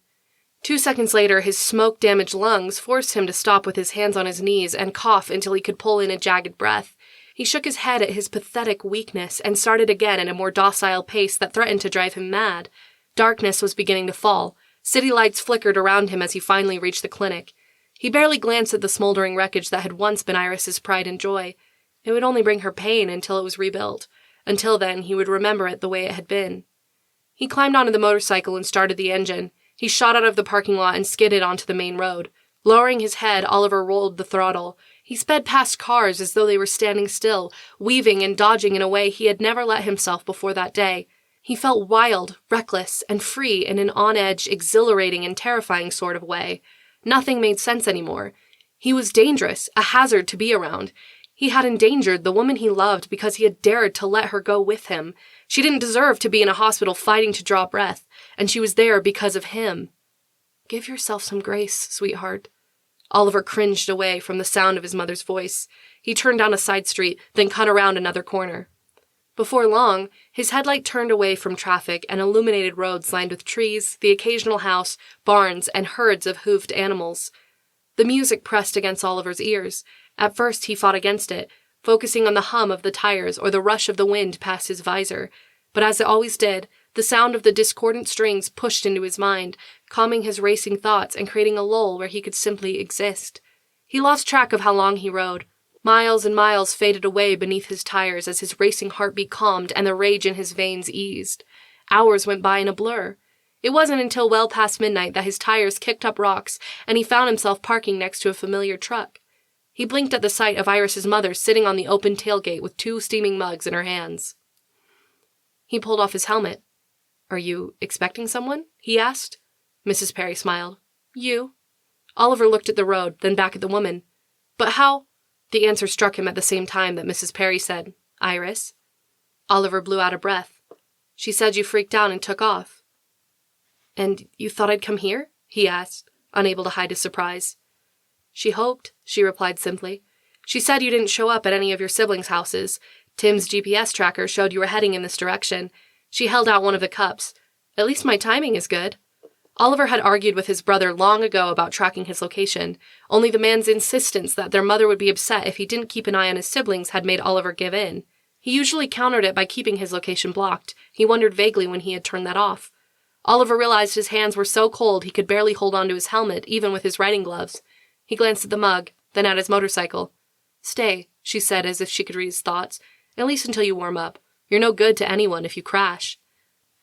Speaker 1: 2 seconds later, his smoke-damaged lungs forced him to stop with his hands on his knees and cough until he could pull in a jagged breath. He shook his head at his pathetic weakness and started again at a more docile pace that threatened to drive him mad. Darkness was beginning to fall. City lights flickered around him as he finally reached the clinic. He barely glanced at the smoldering wreckage that had once been Iris's pride and joy. It would only bring her pain until it was rebuilt. Until then, he would remember it the way it had been. He climbed onto the motorcycle and started the engine. He shot out of the parking lot and skidded onto the main road. Lowering his head, Oliver rolled the throttle. He sped past cars as though they were standing still, weaving and dodging in a way he had never let himself before that day. He felt wild, reckless, and free in an on-edge, exhilarating and terrifying sort of way. Nothing made sense anymore. He was dangerous, a hazard to be around. He had endangered the woman he loved because he had dared to let her go with him. She didn't deserve to be in a hospital fighting to draw breath, and she was there because of him. "Give yourself some grace, sweetheart." Oliver cringed away from the sound of his mother's voice. He turned down a side street, then cut around another corner. Before long, his headlight turned away from traffic and illuminated roads lined with trees, the occasional house, barns, and herds of hoofed animals. The music pressed against Oliver's ears. At first he fought against it, focusing on the hum of the tires or the rush of the wind past his visor. But as it always did, the sound of the discordant strings pushed into his mind, calming his racing thoughts and creating a lull where he could simply exist. He lost track of how long he rode. Miles and miles faded away beneath his tires as his racing heartbeat calmed and the rage in his veins eased. Hours went by in a blur. It wasn't until well past midnight that his tires kicked up rocks and he found himself parking next to a familiar truck. He blinked at the sight of Iris's mother sitting on the open tailgate with 2 steaming mugs in her hands. He pulled off his helmet. "Are you expecting someone?" he asked. Mrs. Perry smiled. "You?" Oliver looked at the road, then back at the woman. "But how—" The answer struck him at the same time that Mrs. Perry said, "Iris?" Oliver blew out a breath. "She said you freaked out and took off." "And you thought I'd come here?" he asked, unable to hide his surprise. "She hoped," she replied simply. "She said you didn't show up at any of your siblings' houses. Tim's GPS tracker showed you were heading in this direction." She held out one of the cups. "At least my timing is good." Oliver had argued with his brother long ago about tracking his location. Only the man's insistence that their mother would be upset if he didn't keep an eye on his siblings had made Oliver give in. He usually countered it by keeping his location blocked. He wondered vaguely when he had turned that off. Oliver realized his hands were so cold he could barely hold onto his helmet, even with his riding gloves. He glanced at the mug, then at his motorcycle. "Stay," she said as if she could read his thoughts. "At least until you warm up. You're no good to anyone if you crash."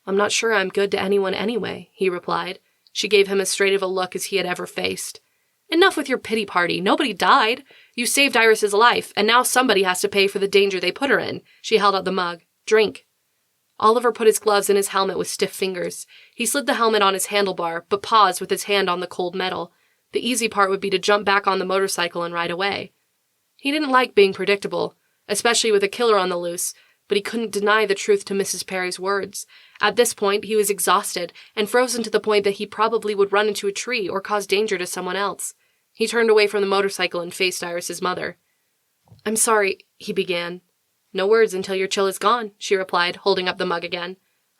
Speaker 1: "I'm not sure I'm good to anyone anyway," he replied. She gave him as straight of a look as he had ever faced. "Enough with your pity party. Nobody died. You saved Iris's life, and now somebody has to pay for the danger they put her in." She held out the mug. "Drink." Oliver put his gloves in his helmet with stiff fingers. He slid the helmet on his handlebar, but paused with his hand on the cold metal. The easy part would be to jump back on the motorcycle and ride away. He didn't like being predictable, especially with a killer on the loose, but he couldn't deny the truth to Mrs. Perry's words. At this point, he was exhausted and frozen to the point that he probably would run into a tree or cause danger to someone else. He turned away from the motorcycle and faced Iris's mother. "I'm sorry," he began. "No words until your chill is gone," she replied, holding up the mug again.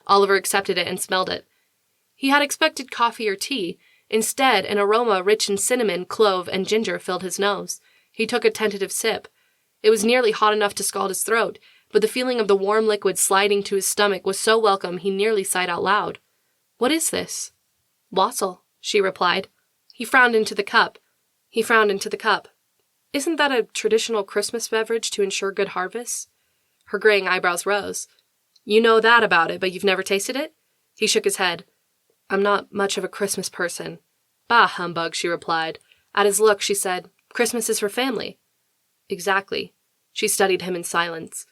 Speaker 1: Oliver accepted it and smelled it. He had expected coffee or tea. Instead, an aroma rich in cinnamon, clove, and ginger filled his nose. He took a tentative sip. It was nearly hot enough to scald his throat, but the feeling of the warm liquid sliding to his stomach was so welcome he nearly sighed out loud. "What is this?" "Wassail," she replied. He frowned into the cup. "Isn't that a traditional Christmas beverage to ensure good harvests?" Her graying eyebrows rose. "You know that about it, but you've never tasted it?" He shook his head. "I'm not much of a Christmas person." "Bah, humbug," she replied. At his look, she said, Christmas is for family. Exactly. She studied him in silence.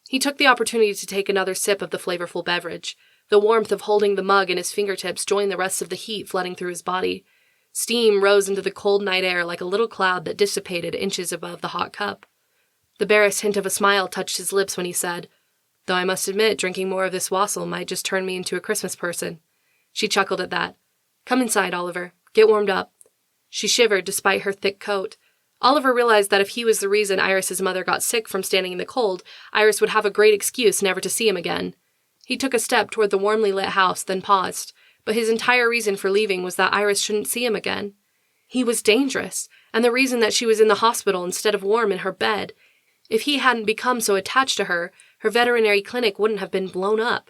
Speaker 1: He took the opportunity to take another sip of the flavorful beverage. The warmth of holding the mug in his fingertips joined the rest of the heat flooding through his body. Steam rose into the cold night air like a little cloud that dissipated inches above the hot cup. The barest hint of a smile touched his lips when he said, "Though I must admit, drinking more of this wassail might just turn me into a Christmas person." She chuckled at that. "Come inside, Oliver. Get warmed up." She shivered despite her thick coat. Oliver realized that if he was the reason Iris's mother got sick from standing in the cold, Iris would have a great excuse never to see him again. He took a step toward the warmly lit house, then paused, but his entire reason for leaving was that Iris shouldn't see him again. He was dangerous, and the reason that she was in the hospital instead of warm in her bed. If he hadn't become so attached to her, her veterinary clinic wouldn't have been blown up.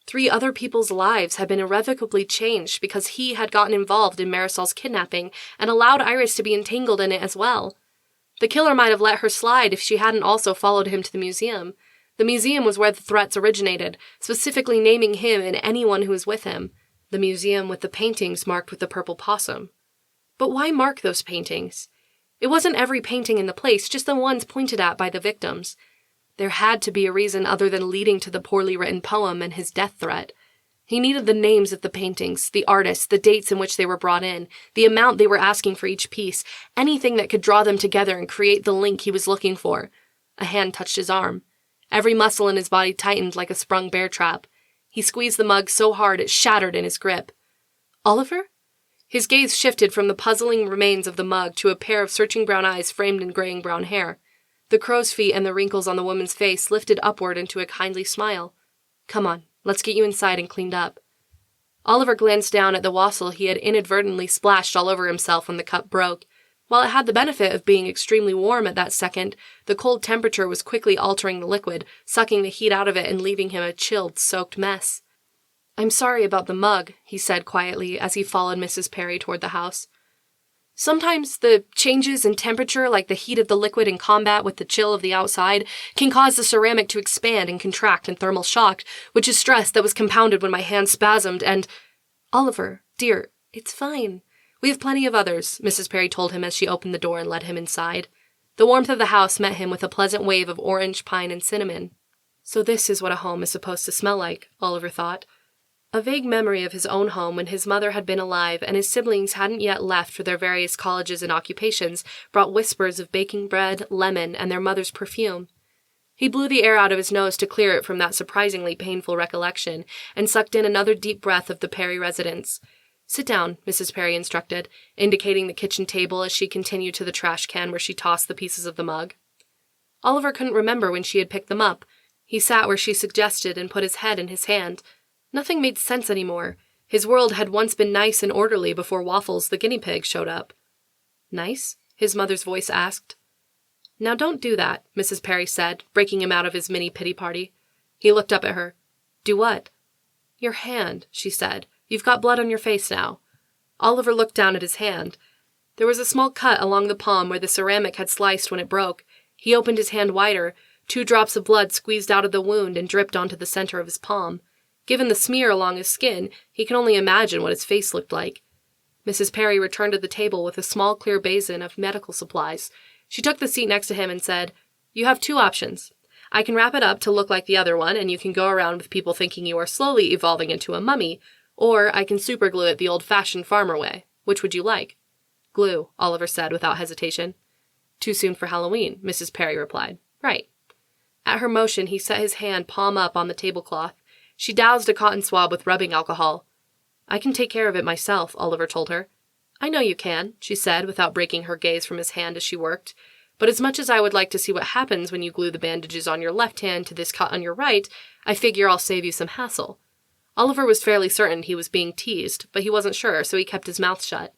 Speaker 1: 3 other people's lives had been irrevocably changed because he had gotten involved in Marisol's kidnapping and allowed Iris to be entangled in it as well. The killer might have let her slide if she hadn't also followed him to the museum. The museum was where the threats originated, specifically naming him and anyone who was with him. The museum with the paintings marked with the purple possum. But why mark those paintings? It wasn't every painting in the place, just the ones pointed at by the victims. There had to be a reason other than leading to the poorly written poem and his death threat. He needed the names of the paintings, the artists, the dates in which they were brought in, the amount they were asking for each piece, anything that could draw them together and create the link he was looking for. A hand touched his arm. Every muscle in his body tightened like a sprung bear trap. He squeezed the mug so hard it shattered in his grip. "Oliver?" His gaze shifted from the puzzling remains of the mug to a pair of searching brown eyes framed in graying brown hair. The crow's feet and the wrinkles on the woman's face lifted upward into a kindly smile. "Come on, let's get you inside and cleaned up." Oliver glanced down at the wassail he had inadvertently splashed all over himself when the cup broke. While it had the benefit of being extremely warm at that second, the cold temperature was quickly altering the liquid, sucking the heat out of it and leaving him a chilled, soaked mess. "I'm sorry about the mug," he said quietly as he followed Mrs. Perry toward the house. "Sometimes the changes in temperature, like the heat of the liquid in combat with the chill of the outside, can cause the ceramic to expand and contract in thermal shock, which is stress that was compounded when my hand spasmed and—" "Oliver, dear, it's fine. We have plenty of others," Mrs. Perry told him as she opened the door and led him inside. The warmth of the house met him with a pleasant wave of orange, pine, and cinnamon. So this is what a home is supposed to smell like, Oliver thought. A vague memory of his own home when his mother had been alive and his siblings hadn't yet left for their various colleges and occupations brought whispers of baking bread, lemon, and their mother's perfume. He blew the air out of his nose to clear it from that surprisingly painful recollection and sucked in another deep breath of the Perry residence. "Sit down," Mrs. Perry instructed, indicating the kitchen table as she continued to the trash can where she tossed the pieces of the mug. Oliver couldn't remember when she had picked them up. He sat where she suggested and put his head in his hand. Nothing made sense anymore. His world had once been nice and orderly before Waffles, the guinea pig, showed up. "Nice?" his mother's voice asked. "Now don't do that," Mrs. Perry said, breaking him out of his mini pity party. He looked up at her. "Do what?" "Your hand," she said. "You've got blood on your face now." Oliver looked down at his hand. There was a small cut along the palm where the ceramic had sliced when it broke. He opened his hand wider. 2 drops of blood squeezed out of the wound and dripped onto the center of his palm. Given the smear along his skin, he could only imagine what his face looked like. Mrs. Perry returned to the table with a small clear basin of medical supplies. She took the seat next to him and said, "You have 2 options. I can wrap it up to look like the other one, and you can go around with people thinking you are slowly evolving into a mummy, or I can superglue it the old-fashioned farmer way. Which would you like?" "Glue," Oliver said without hesitation. "Too soon for Halloween," Mrs. Perry replied. "Right." At her motion, he set his hand palm up on the tablecloth. She doused a cotton swab with rubbing alcohol. "I can take care of it myself," Oliver told her. "I know you can," she said, without breaking her gaze from his hand as she worked. "But as much as I would like to see what happens when you glue the bandages on your left hand to this cut on your right, I figure I'll save you some hassle." Oliver was fairly certain he was being teased, but he wasn't sure, so he kept his mouth shut.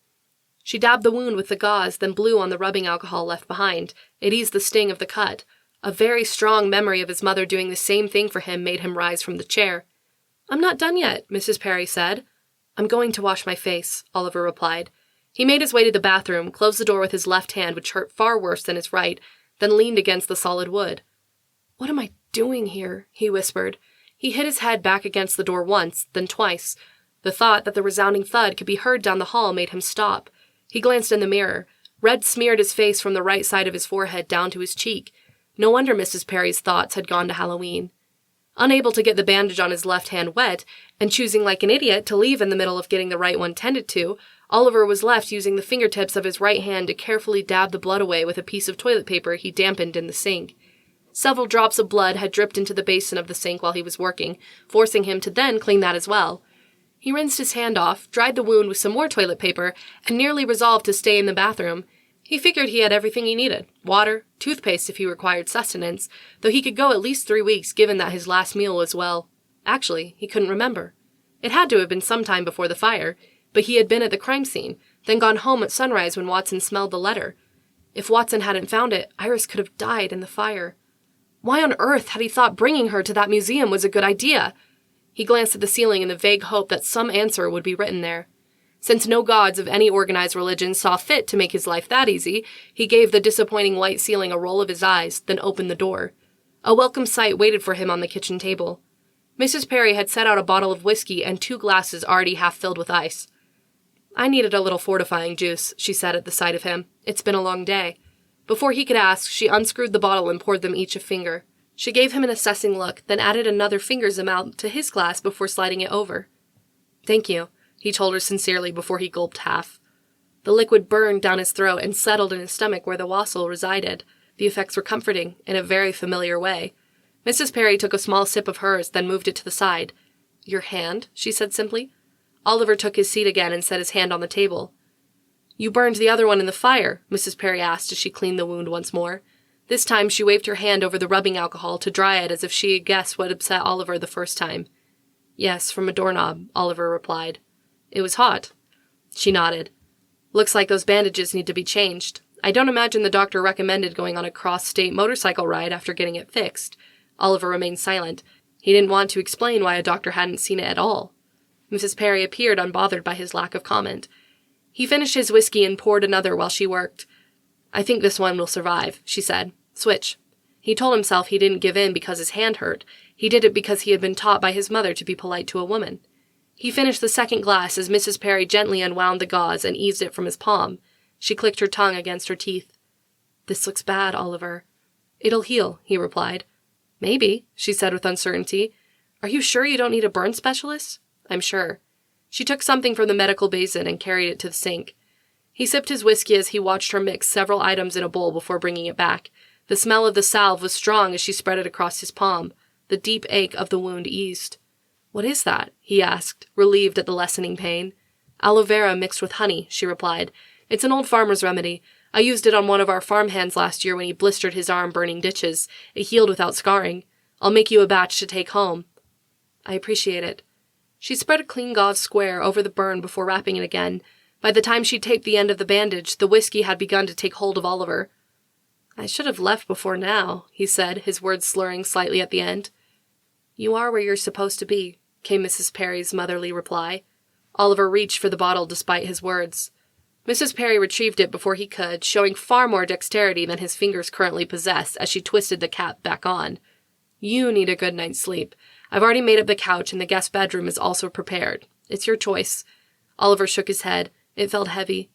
Speaker 1: She dabbed the wound with the gauze, then blew on the rubbing alcohol left behind. It eased the sting of the cut. A very strong memory of his mother doing the same thing for him made him rise from the chair. "I'm not done yet," Mrs. Perry said. "I'm going to wash my face," Oliver replied. He made his way to the bathroom, closed the door with his left hand, which hurt far worse than his right, then leaned against the solid wood. "What am I doing here?" he whispered. He hit his head back against the door once, then twice. The thought that the resounding thud could be heard down the hall made him stop. He glanced in the mirror. Red smeared his face from the right side of his forehead down to his cheek. No wonder Mrs. Perry's thoughts had gone to Halloween. Unable to get the bandage on his left hand wet, and choosing like an idiot to leave in the middle of getting the right one tended to, Oliver was left using the fingertips of his right hand to carefully dab the blood away with a piece of toilet paper he dampened in the sink. Several drops of blood had dripped into the basin of the sink while he was working, forcing him to then clean that as well. He rinsed his hand off, dried the wound with some more toilet paper, and nearly resolved to stay in the bathroom. He figured he had everything he needed: water, toothpaste if he required sustenance, though he could go at least 3 weeks given that his last meal was, well, actually, he couldn't remember. It had to have been some time before the fire, but he had been at the crime scene, then gone home at sunrise when Watson smelled the letter. If Watson hadn't found it, Iris could have died in the fire. Why on earth had he thought bringing her to that museum was a good idea? He glanced at the ceiling in the vague hope that some answer would be written there. Since no gods of any organized religion saw fit to make his life that easy, he gave the disappointing white ceiling a roll of his eyes, then opened the door. A welcome sight waited for him on the kitchen table. Mrs. Perry had set out a bottle of whiskey and 2 glasses already half filled with ice. "I needed a little fortifying juice," she said at the sight of him. "It's been a long day." Before he could ask, she unscrewed the bottle and poured them each a finger. She gave him an assessing look, then added another finger's amount to his glass before sliding it over. "Thank you," he told her sincerely before he gulped half. The liquid burned down his throat and settled in his stomach where the wassail resided. The effects were comforting, in a very familiar way. Mrs. Perry took a small sip of hers, then moved it to the side. "Your hand?" she said simply. Oliver took his seat again and set his hand on the table. "You burned the other one in the fire?" Mrs. Perry asked as she cleaned the wound once more. This time she waved her hand over the rubbing alcohol to dry it as if she had guessed what upset Oliver the first time. "Yes, from a doorknob," Oliver replied. "It was hot." She nodded. "Looks like those bandages need to be changed. I don't imagine the doctor recommended going on a cross-state motorcycle ride after getting it fixed." Oliver remained silent. He didn't want to explain why a doctor hadn't seen it at all. Mrs. Perry appeared unbothered by his lack of comment. He finished his whiskey and poured another while she worked. "I think this one will survive," she said. "Switch." He told himself he didn't give in because his hand hurt. He did it because he had been taught by his mother to be polite to a woman. He finished the second glass as Mrs. Perry gently unwound the gauze and eased it from his palm. She clicked her tongue against her teeth. "This looks bad, Oliver." "It'll heal," he replied. "Maybe," she said with uncertainty. "Are you sure you don't need a burn specialist?" "I'm sure." She took something from the medical basin and carried it to the sink. He sipped his whiskey as he watched her mix several items in a bowl before bringing it back. The smell of the salve was strong as she spread it across his palm. The deep ache of the wound eased. "What is that?" he asked, relieved at the lessening pain. "Aloe vera mixed with honey," she replied. "It's an old farmer's remedy. I used it on one of our farm hands last year when he blistered his arm burning ditches. It healed without scarring. I'll make you a batch to take home." "I appreciate it." She spread a clean gauze square over the burn before wrapping it again. By the time she taped the end of the bandage, the whiskey had begun to take hold of Oliver. "I should have left before now," he said, his words slurring slightly at the end. "You are where you're supposed to be," came Mrs. Perry's motherly reply. Oliver reached for the bottle despite his words. Mrs. Perry retrieved it before he could, showing far more dexterity than his fingers currently possessed as she twisted the cap back on. "You need a good night's sleep. I've already made up the couch and the guest bedroom is also prepared. It's your choice." Oliver shook his head. It felt heavy.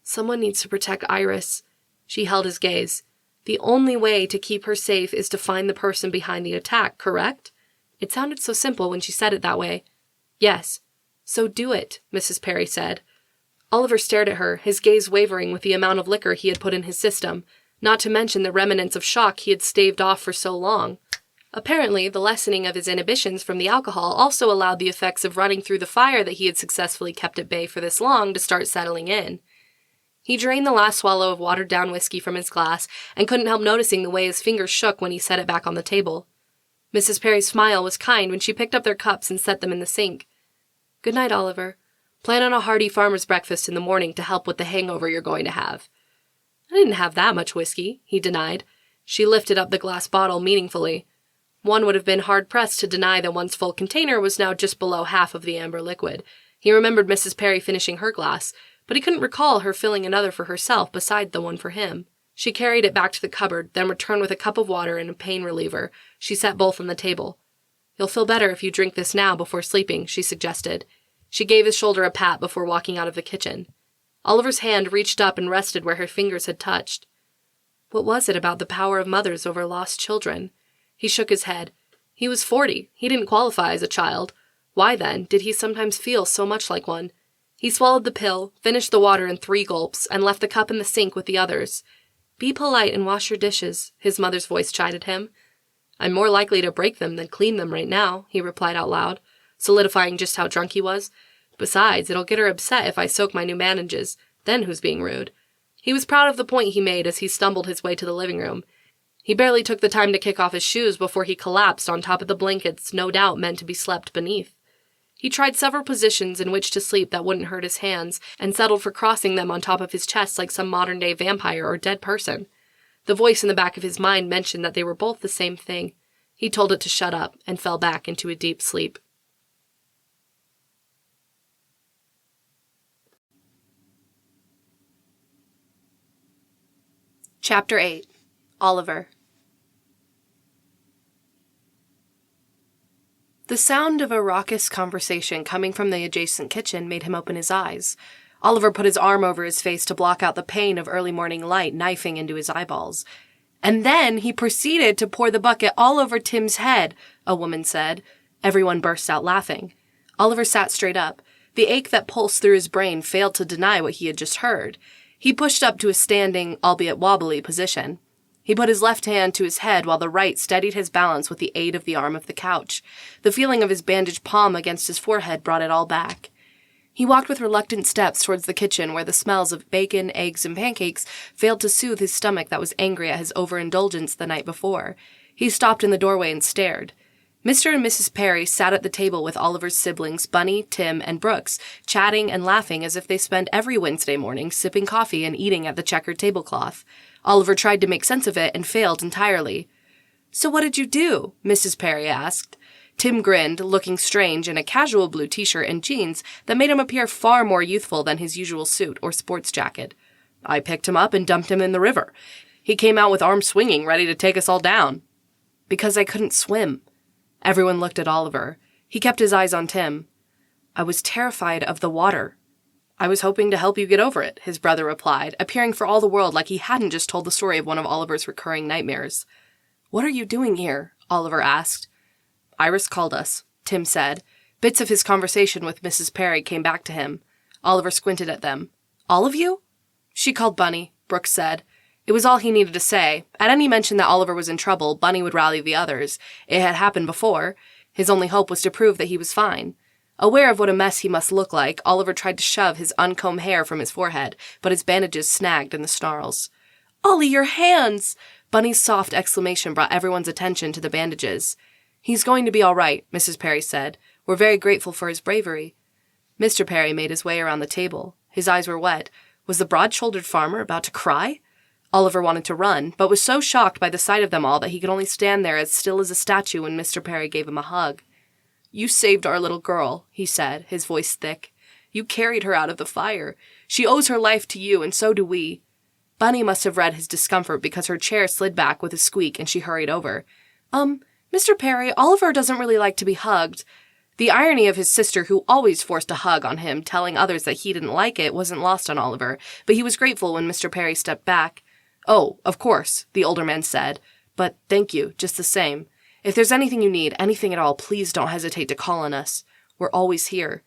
Speaker 1: "Someone needs to protect Iris." She held his gaze. "The only way to keep her safe is to find the person behind the attack, correct?" It sounded so simple when she said it that way. "Yes." "So do it," Mrs. Perry said. Oliver stared at her, his gaze wavering with the amount of liquor he had put in his system, not to mention the remnants of shock he had staved off for so long. Apparently, the lessening of his inhibitions from the alcohol also allowed the effects of running through the fire that he had successfully kept at bay for this long to start settling in. He drained the last swallow of watered-down whiskey from his glass and couldn't help noticing the way his fingers shook when he set it back on the table. Mrs. Perry's smile was kind when she picked up their cups and set them in the sink. "Good night, Oliver. Plan on a hearty farmer's breakfast in the morning to help with the hangover you're going to have." "I didn't have that much whiskey," he denied. She lifted up the glass bottle meaningfully. One would have been hard-pressed to deny that one's full container was now just below half of the amber liquid. He remembered Mrs. Perry finishing her glass, but he couldn't recall her filling another for herself beside the one for him. She carried it back to the cupboard, then returned with a cup of water and a pain reliever. She set both on the table. "You'll feel better if you drink this now before sleeping," she suggested. She gave his shoulder a pat before walking out of the kitchen. Oliver's hand reached up and rested where her fingers had touched. What was it about the power of mothers over lost children? He shook his head. He was 40. He didn't qualify as a child. Why, then, did he sometimes feel so much like one? He swallowed the pill, finished the water in 3 gulps, and left the cup in the sink with the others. "Be polite and wash your dishes," his mother's voice chided him. "I'm more likely to break them than clean them right now," he replied out loud, solidifying just how drunk he was. "Besides, it'll get her upset if I soak my new bandages. Then who's being rude?" He was proud of the point he made as he stumbled his way to the living room. He barely took the time to kick off his shoes before he collapsed on top of the blankets, no doubt meant to be slept beneath. He tried several positions in which to sleep that wouldn't hurt his hands, and settled for crossing them on top of his chest like some modern-day vampire or dead person. The voice in the back of his mind mentioned that they were both the same thing. He told it to shut up, and fell back into a deep sleep. Chapter 8. Oliver. The sound of a raucous conversation coming from the adjacent kitchen made him open his eyes. Oliver put his arm over his face to block out the pain of early morning light knifing into his eyeballs. "And then he proceeded to pour the bucket all over Tim's head," a woman said. Everyone burst out laughing. Oliver sat straight up. The ache that pulsed through his brain failed to deny what he had just heard. He pushed up to a standing, albeit wobbly, position. He put his left hand to his head while the right steadied his balance with the aid of the arm of the couch. The feeling of his bandaged palm against his forehead brought it all back. He walked with reluctant steps towards the kitchen where the smells of bacon, eggs, and pancakes failed to soothe his stomach that was angry at his overindulgence the night before. He stopped in the doorway and stared. Mr. and Mrs. Perry sat at the table with Oliver's siblings, Bunny, Tim, and Brooks, chatting and laughing as if they spent every Wednesday morning sipping coffee and eating at the checkered tablecloth. Oliver tried to make sense of it and failed entirely. "So what did you do?" Mrs. Perry asked. Tim grinned, looking strange in a casual blue t-shirt and jeans that made him appear far more youthful than his usual suit or sports jacket. "I picked him up and dumped him in the river. He came out with arms swinging, ready to take us all down." "Because I couldn't swim." Everyone looked at Oliver. He kept his eyes on Tim. "I was terrified of the water." "I was hoping to help you get over it," his brother replied, appearing for all the world like he hadn't just told the story of one of Oliver's recurring nightmares. "What are you doing here?" Oliver asked. "Iris called us," Tim said. Bits of his conversation with Mrs. Perry came back to him. Oliver squinted at them. "All of you?" "She called Bunny," Brooks said. It was all he needed to say. At any mention that Oliver was in trouble, Bunny would rally the others. It had happened before. His only hope was to prove that he was fine. Aware of what a mess he must look like, Oliver tried to shove his uncombed hair from his forehead, but his bandages snagged in the snarls. "Ollie, your hands!" Bunny's soft exclamation brought everyone's attention to the bandages. "He's going to be all right," Mrs. Perry said. "We're very grateful for his bravery." Mr. Perry made his way around the table. His eyes were wet. Was the broad-shouldered farmer about to cry? Oliver wanted to run, but was so shocked by the sight of them all that he could only stand there as still as a statue when Mr. Perry gave him a hug. "You saved our little girl," he said, his voice thick. "You carried her out of the fire. She owes her life to you, and so do we." Bunny must have read his discomfort because her chair slid back with a squeak and she hurried over. Mr. Perry, Oliver doesn't really like to be hugged." The irony of his sister, who always forced a hug on him, telling others that he didn't like it, wasn't lost on Oliver, but he was grateful when Mr. Perry stepped back. "Oh, of course," the older man said. "But thank you, just the same. If there's anything you need, anything at all, please don't hesitate to call on us. We're always here."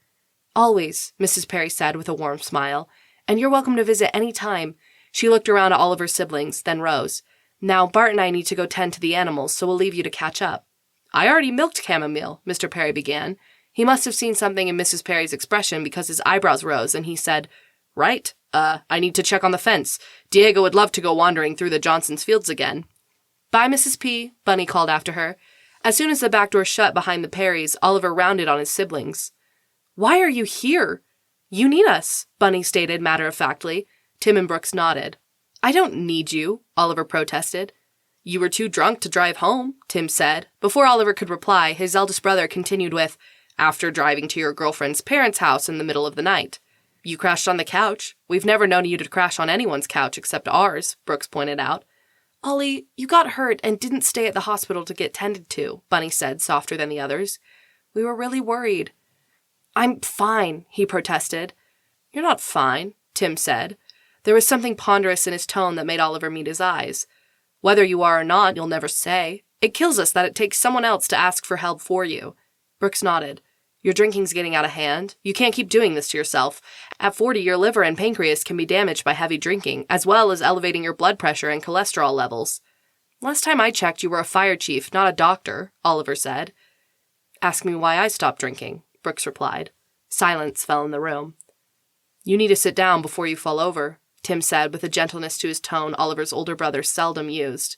Speaker 1: "Always," Mrs. Perry said with a warm smile. "And you're welcome to visit any time." She looked around at Oliver's siblings, then rose. "Now, Bart and I need to go tend to the animals, so we'll leave you to catch up." "I already milked Chamomile," Mr. Perry began. He must have seen something in Mrs. Perry's expression because his eyebrows rose and he said, "Right. I need to check on the fence. Diego would love to go wandering through the Johnsons' fields again." "Bye, Mrs. P," Bunny called after her. As soon as the back door shut behind the Perrys, Oliver rounded on his siblings. "Why are you here?" "You need us," Bunny stated matter-of-factly. Tim and Brooks nodded. "I don't need you," Oliver protested. "You were too drunk to drive home," Tim said. Before Oliver could reply, his eldest brother continued with, "After driving to your girlfriend's parents' house in the middle of the night. You crashed on the couch. We've never known you to crash on anyone's couch except ours," Brooks pointed out. "Ollie, you got hurt and didn't stay at the hospital to get tended to," Bunny said, softer than the others. "We were really worried." "I'm fine," he protested. "You're not fine," Tim said. There was something ponderous in his tone that made Oliver meet his eyes. Whether you are or not, you'll never say. It kills us that it takes someone else to ask for help for you. Brooks nodded. Your drinking's getting out of hand. You can't keep doing this to yourself. At 40, your liver and pancreas can be damaged by heavy drinking, as well as elevating your blood pressure and cholesterol levels. Last time I checked, you were a fire chief, not a doctor, Oliver said. Ask me why I stopped drinking, Brooks replied. Silence fell in the room. You need to sit down before you fall over, Tim said with a gentleness to his tone Oliver's older brother seldom used.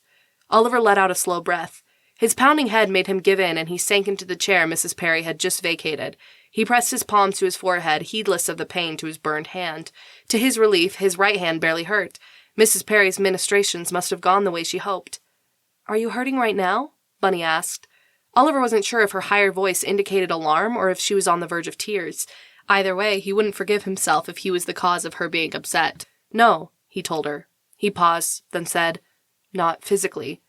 Speaker 1: Oliver let out a slow breath. His pounding head made him give in, and he sank into the chair Mrs. Perry had just vacated. He pressed his palms to his forehead, heedless of the pain to his burned hand. To his relief, his right hand barely hurt. Mrs. Perry's ministrations must have gone the way she hoped. Are you hurting right now? Bunny asked. Oliver wasn't sure if her higher voice indicated alarm or if she was on the verge of tears. Either way, he wouldn't forgive himself if he was the cause of her being upset. No, he told her. He paused, then said, Not physically.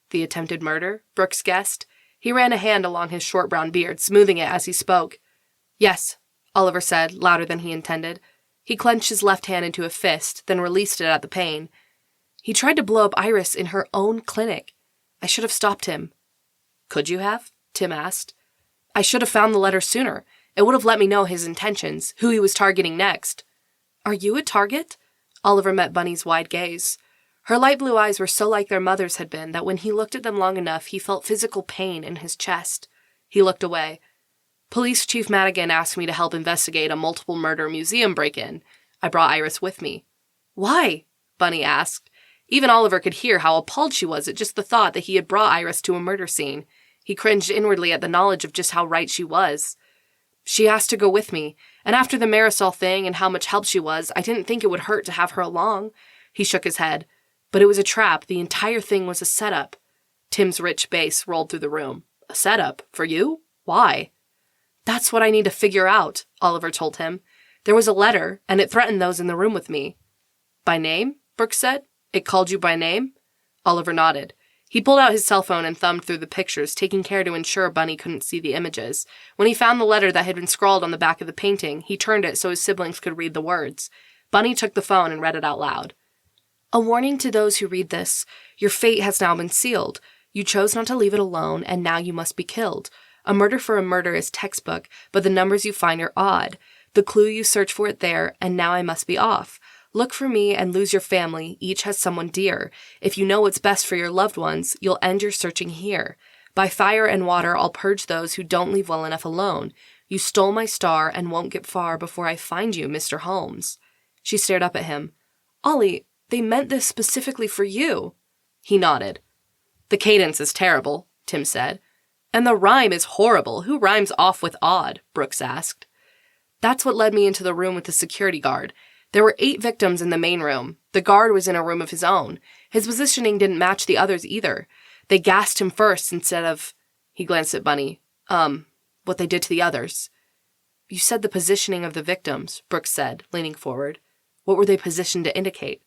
Speaker 1: The attempted murder? Brooks guessed. He ran a hand along his short brown beard, smoothing it as he spoke. Yes, Oliver said, louder than he intended. He clenched his left hand into a fist, then released it at the pain. He tried to blow up Iris in her own clinic. I should have stopped him. Could you have? Tim asked. I should have found the letter sooner. It would have let me know his intentions, who he was targeting next. Are you a target? Oliver met Bunny's wide gaze. Her light blue eyes were so like their mother's had been that when he looked at them long enough, he felt physical pain in his chest. He looked away. Police Chief Madigan asked me to help investigate a multiple murder museum break-in. I brought Iris with me. Why? Bunny asked. Even Oliver could hear how appalled she was at just the thought that he had brought Iris to a murder scene. He cringed inwardly at the knowledge of just how right she was. She asked to go with me, and after the Marisol thing and how much help she was, I didn't think it would hurt to have her along. He shook his head. But it was a trap. The entire thing was a setup. Tim's rich bass rolled through the room. A setup? For you? Why? That's what I need to figure out, Oliver told him. There was a letter, and it threatened those in the room with me. By name? Brooks said. It called you by name? Oliver nodded. He pulled out his cell phone and thumbed through the pictures, taking care to ensure Bunny couldn't see the images. When he found the letter that had been scrawled on the back of the painting, he turned it so his siblings could read the words. Bunny took the phone and read it out loud. A warning to those who read this. Your fate has now been sealed. You chose not to leave it alone, and now you must be killed. A murder for a murder is textbook, but the numbers you find are odd. The clue you search for it there, and now I must be off. Look for me and lose your family. Each has someone dear. If you know what's best for your loved ones, you'll end your searching here. By fire and water, I'll purge those who don't leave well enough alone. You stole my star and won't get far before I find you, Mr. Holmes. She stared up at him. Ollie, they meant this specifically for you. He nodded. The cadence is terrible, Tim said. And the rhyme is horrible. Who rhymes off with odd? Brooks asked. That's what led me into the room with the security guard. There were 8 victims in the main room. The guard was in a room of his own. His positioning didn't match the others either. They gassed him first instead of... He glanced at Bunny. What they did to the others. You said the positioning of the victims, Brooks said, leaning forward. What were they positioned to indicate?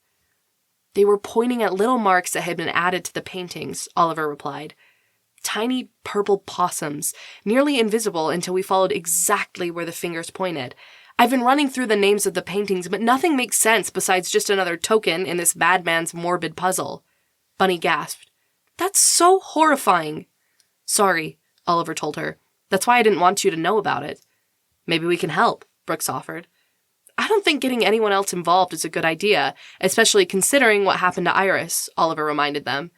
Speaker 1: They were pointing at little marks that had been added to the paintings, Oliver replied. Tiny purple possums, nearly invisible until we followed exactly where the fingers pointed. I've been running through the names of the paintings, but nothing makes sense besides just another token in this madman's morbid puzzle. Bunny gasped. That's so horrifying. Sorry, Oliver told her. That's why I didn't want you to know about it. Maybe we can help, Brooks offered. I don't think getting anyone else involved is a good idea, especially considering what happened to Iris, Oliver reminded them.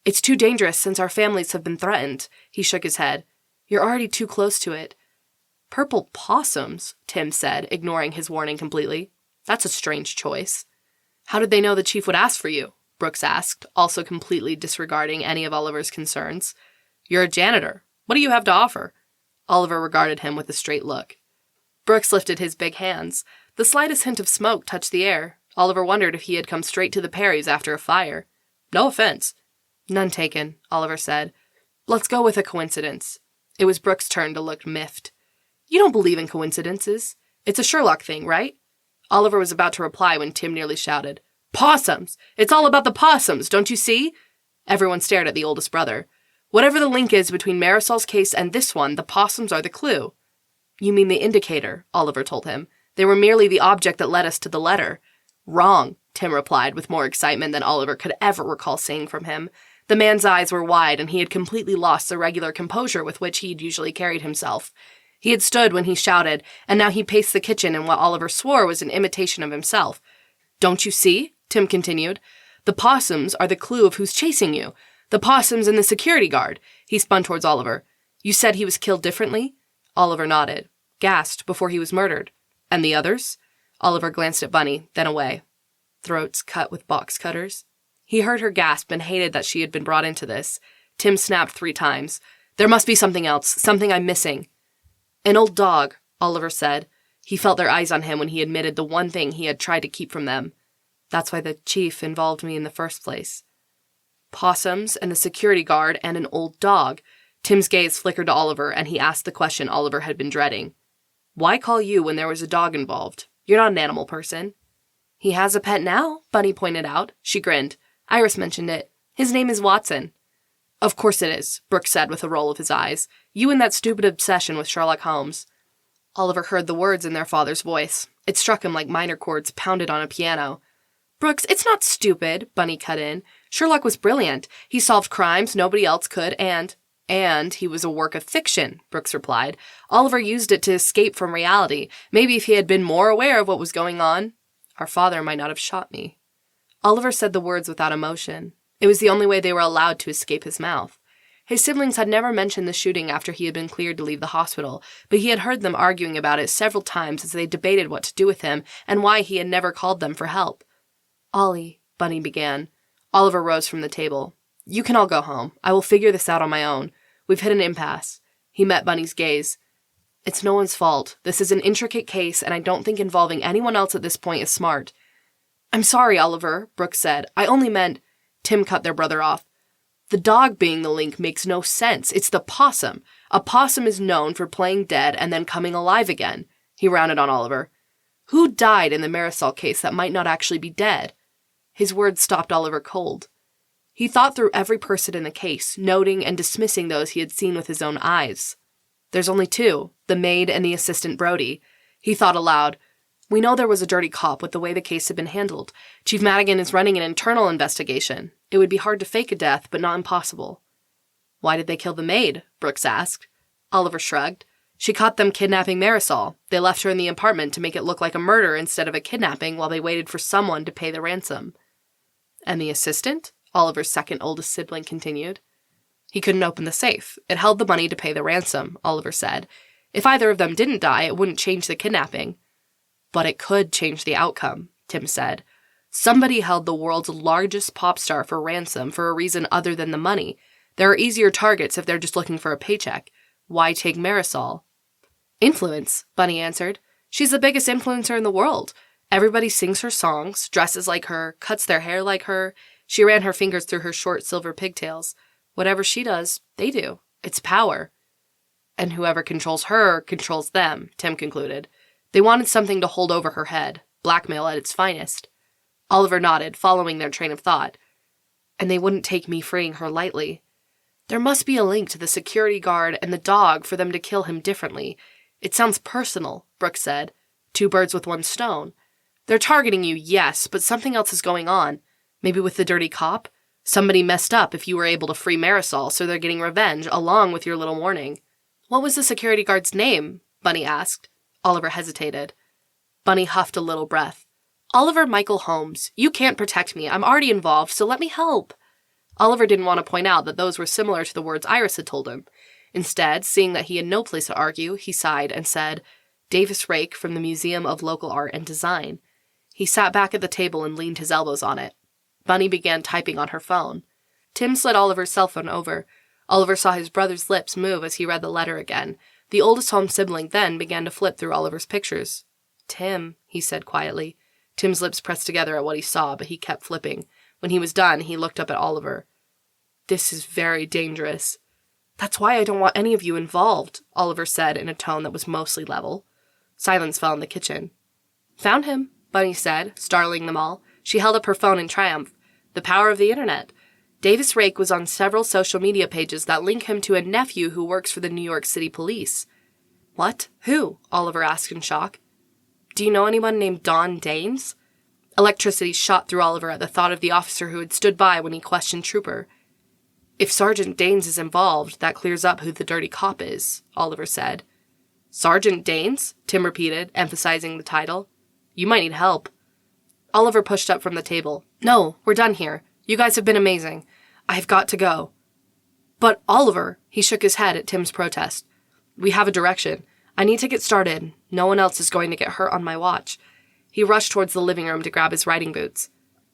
Speaker 1: It's too dangerous since our families have been threatened. He shook his head. You're already too close to it. Purple possums, Tim said, ignoring his warning completely. That's a strange choice. How did they know the chief would ask for you? Brooks asked, also completely disregarding any of Oliver's concerns. You're a janitor. What do you have to offer? Oliver regarded him with a straight look. Brooks lifted his big hands. The slightest hint of smoke touched the air. Oliver wondered if he had come straight to the Perrys after a fire. No offense. None taken, Oliver said. Let's go with a coincidence. It was Brooks' turn to look miffed. You don't believe in coincidences. It's a Sherlock thing, right? Oliver was about to reply when Tim nearly shouted, Possums! It's all about the possums, don't you see? Everyone stared at the oldest brother. Whatever the link is between Marisol's case and this one, the possums are the clue. You mean the indicator, Oliver told him. They were merely the object that led us to the letter. Wrong, Tim replied with more excitement than Oliver could ever recall seeing from him. The man's eyes were wide, and he had completely lost the regular composure with which he'd usually carried himself. He had stood when he shouted, and now he paced the kitchen in what Oliver swore was an imitation of himself. Don't you see? Tim continued. The possums are the clue of who's chasing you. The possums and the security guard. He spun towards Oliver. You said he was killed differently? Oliver nodded. Gassed before he was murdered. And the others? Oliver glanced at Bunny, then away. Throats cut with box cutters. He heard her gasp and hated that she had been brought into this. Tim snapped 3 times. There must be something else, something I'm missing. An old dog, Oliver said. He felt their eyes on him when he admitted the one thing he had tried to keep from them. That's why the chief involved me in the first place. Possums and the security guard and an old dog. Tim's gaze flickered to Oliver, and he asked the question Oliver had been dreading. Why call you when there was a dog involved? You're not an animal person. He has a pet now, Bunny pointed out. She grinned. Iris mentioned it. His name is Watson. Of course it is, Brooks said with a roll of his eyes. You and that stupid obsession with Sherlock Holmes. Oliver heard the words in their father's voice. It struck him like minor chords pounded on a piano. Brooks, it's not stupid, Bunny cut in. Sherlock was brilliant. He solved crimes nobody else could, and he was a work of fiction, Brooks replied. Oliver used it to escape from reality. Maybe if he had been more aware of what was going on, our father might not have shot me. Oliver said the words without emotion. It was the only way they were allowed to escape his mouth. His siblings had never mentioned the shooting after he had been cleared to leave the hospital, but he had heard them arguing about it several times as they debated what to do with him and why he had never called them for help. Ollie, Bunny began. Oliver rose from the table. You can all go home. I will figure this out on my own. We've hit an impasse. He met Bunny's gaze. It's no one's fault. This is an intricate case, and I don't think involving anyone else at this point is smart. I'm sorry, Oliver, Brooks said. I only meant... Tim cut their brother off. The dog being the link makes no sense. It's the possum. A possum is known for playing dead and then coming alive again. He rounded on Oliver. Who died in the Marisol case that might not actually be dead? His words stopped Oliver cold. He thought through every person in the case, noting and dismissing those he had seen with his own eyes. There's only 2, the maid and the assistant Brody. He thought aloud. We know there was a dirty cop with the way the case had been handled. Chief Madigan is running an internal investigation. It would be hard to fake a death, but not impossible. Why did they kill the maid? Brooks asked. Oliver shrugged. She caught them kidnapping Marisol. They left her in the apartment to make it look like a murder instead of a kidnapping while they waited for someone to pay the ransom. And the assistant? Oliver's second oldest sibling continued. He couldn't open the safe. It held the money to pay the ransom, Oliver said. If either of them didn't die, it wouldn't change the kidnapping. But it could change the outcome, Tim said. Somebody held the world's largest pop star for ransom for a reason other than the money. There are easier targets if they're just looking for a paycheck. Why take Marisol? Influence, Bunny answered. She's the biggest influencer in the world. Everybody sings her songs, dresses like her, cuts their hair like her. She ran her fingers through her short silver pigtails. Whatever she does, they do. It's power. And whoever controls her controls them, Tim concluded. They wanted something to hold over her head, blackmail at its finest. Oliver nodded, following their train of thought. And they wouldn't take me freeing her lightly. There must be a link to the security guard and the dog for them to kill him differently. It sounds personal, Brooks said. 2 birds with 1 stone. They're targeting you, yes, but something else is going on. Maybe with the dirty cop? Somebody messed up if you were able to free Marisol, so they're getting revenge, along with your little warning. What was the security guard's name? Bunny asked. Oliver hesitated. Bunny huffed a little breath. Oliver Michael Holmes. You can't protect me. I'm already involved, so let me help. Oliver didn't want to point out that those were similar to the words Iris had told him. Instead, seeing that he had no place to argue, he sighed and said, Davis Rake from the Museum of Local Art and Design. He sat back at the table and leaned his elbows on it. Bunny began typing on her phone. Tim slid Oliver's cell phone over. Oliver saw his brother's lips move as he read the letter again. The oldest Holmes sibling then began to flip through Oliver's pictures. Tim, he said quietly. Tim's lips pressed together at what he saw, but he kept flipping. When he was done, he looked up at Oliver. This is very dangerous. That's why I don't want any of you involved, Oliver said in a tone that was mostly level. Silence fell in the kitchen. Found him, Bunny said, startling them all. She held up her phone in triumph. The power of the internet. Davis Rake was on several social media pages that link him to a nephew who works for the New York City police. What? Who? Oliver asked in shock. Do you know anyone named Don Danes? Electricity shot through Oliver at the thought of the officer who had stood by when he questioned Trooper. If Sergeant Danes is involved, that clears up who the dirty cop is, Oliver said. Sergeant Danes? Tim repeated, emphasizing the title. You might need help. Oliver pushed up from the table. No, we're done here. You guys have been amazing. I've got to go. But Oliver, he shook his head at Tim's protest. We have a direction. I need to get started. No one else is going to get hurt on my watch. He rushed towards the living room to grab his riding boots.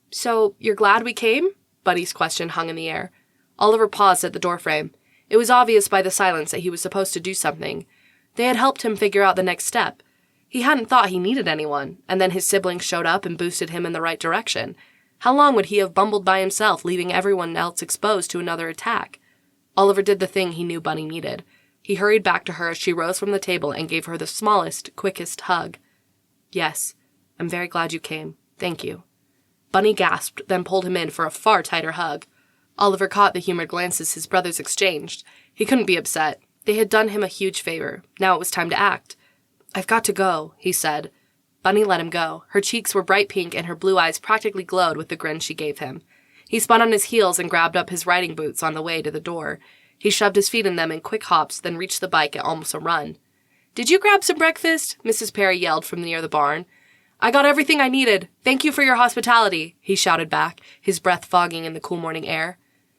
Speaker 1: So, you're glad we came? Buddy's question hung in the air. Oliver paused at the doorframe. It was obvious by the silence that he was supposed to do something. They had helped him figure out the next step. He hadn't thought he needed anyone, and then his siblings showed up and boosted him in the right direction. How long would he have bumbled by himself, leaving everyone else exposed to another attack? Oliver did the thing he knew Bunny needed. He hurried back to her as she rose from the table and gave her the smallest, quickest hug. Yes, I'm very glad you came. Thank you. Bunny gasped, then pulled him in for a far tighter hug. Oliver caught the humored glances his brothers exchanged. He couldn't be upset. They had done him a huge favor. Now it was time to act. I've got to go, he said. Bunny let him go. Her cheeks were bright pink and her blue eyes practically glowed with the grin she gave him. He spun on his heels and grabbed up his riding boots on the way to the door. He shoved his feet in them in quick hops, then reached the bike at almost a run. Did you grab some breakfast? Mrs. Perry yelled from near the barn. I got everything I needed. Thank you for your hospitality, he shouted back, his breath fogging in the cool morning air.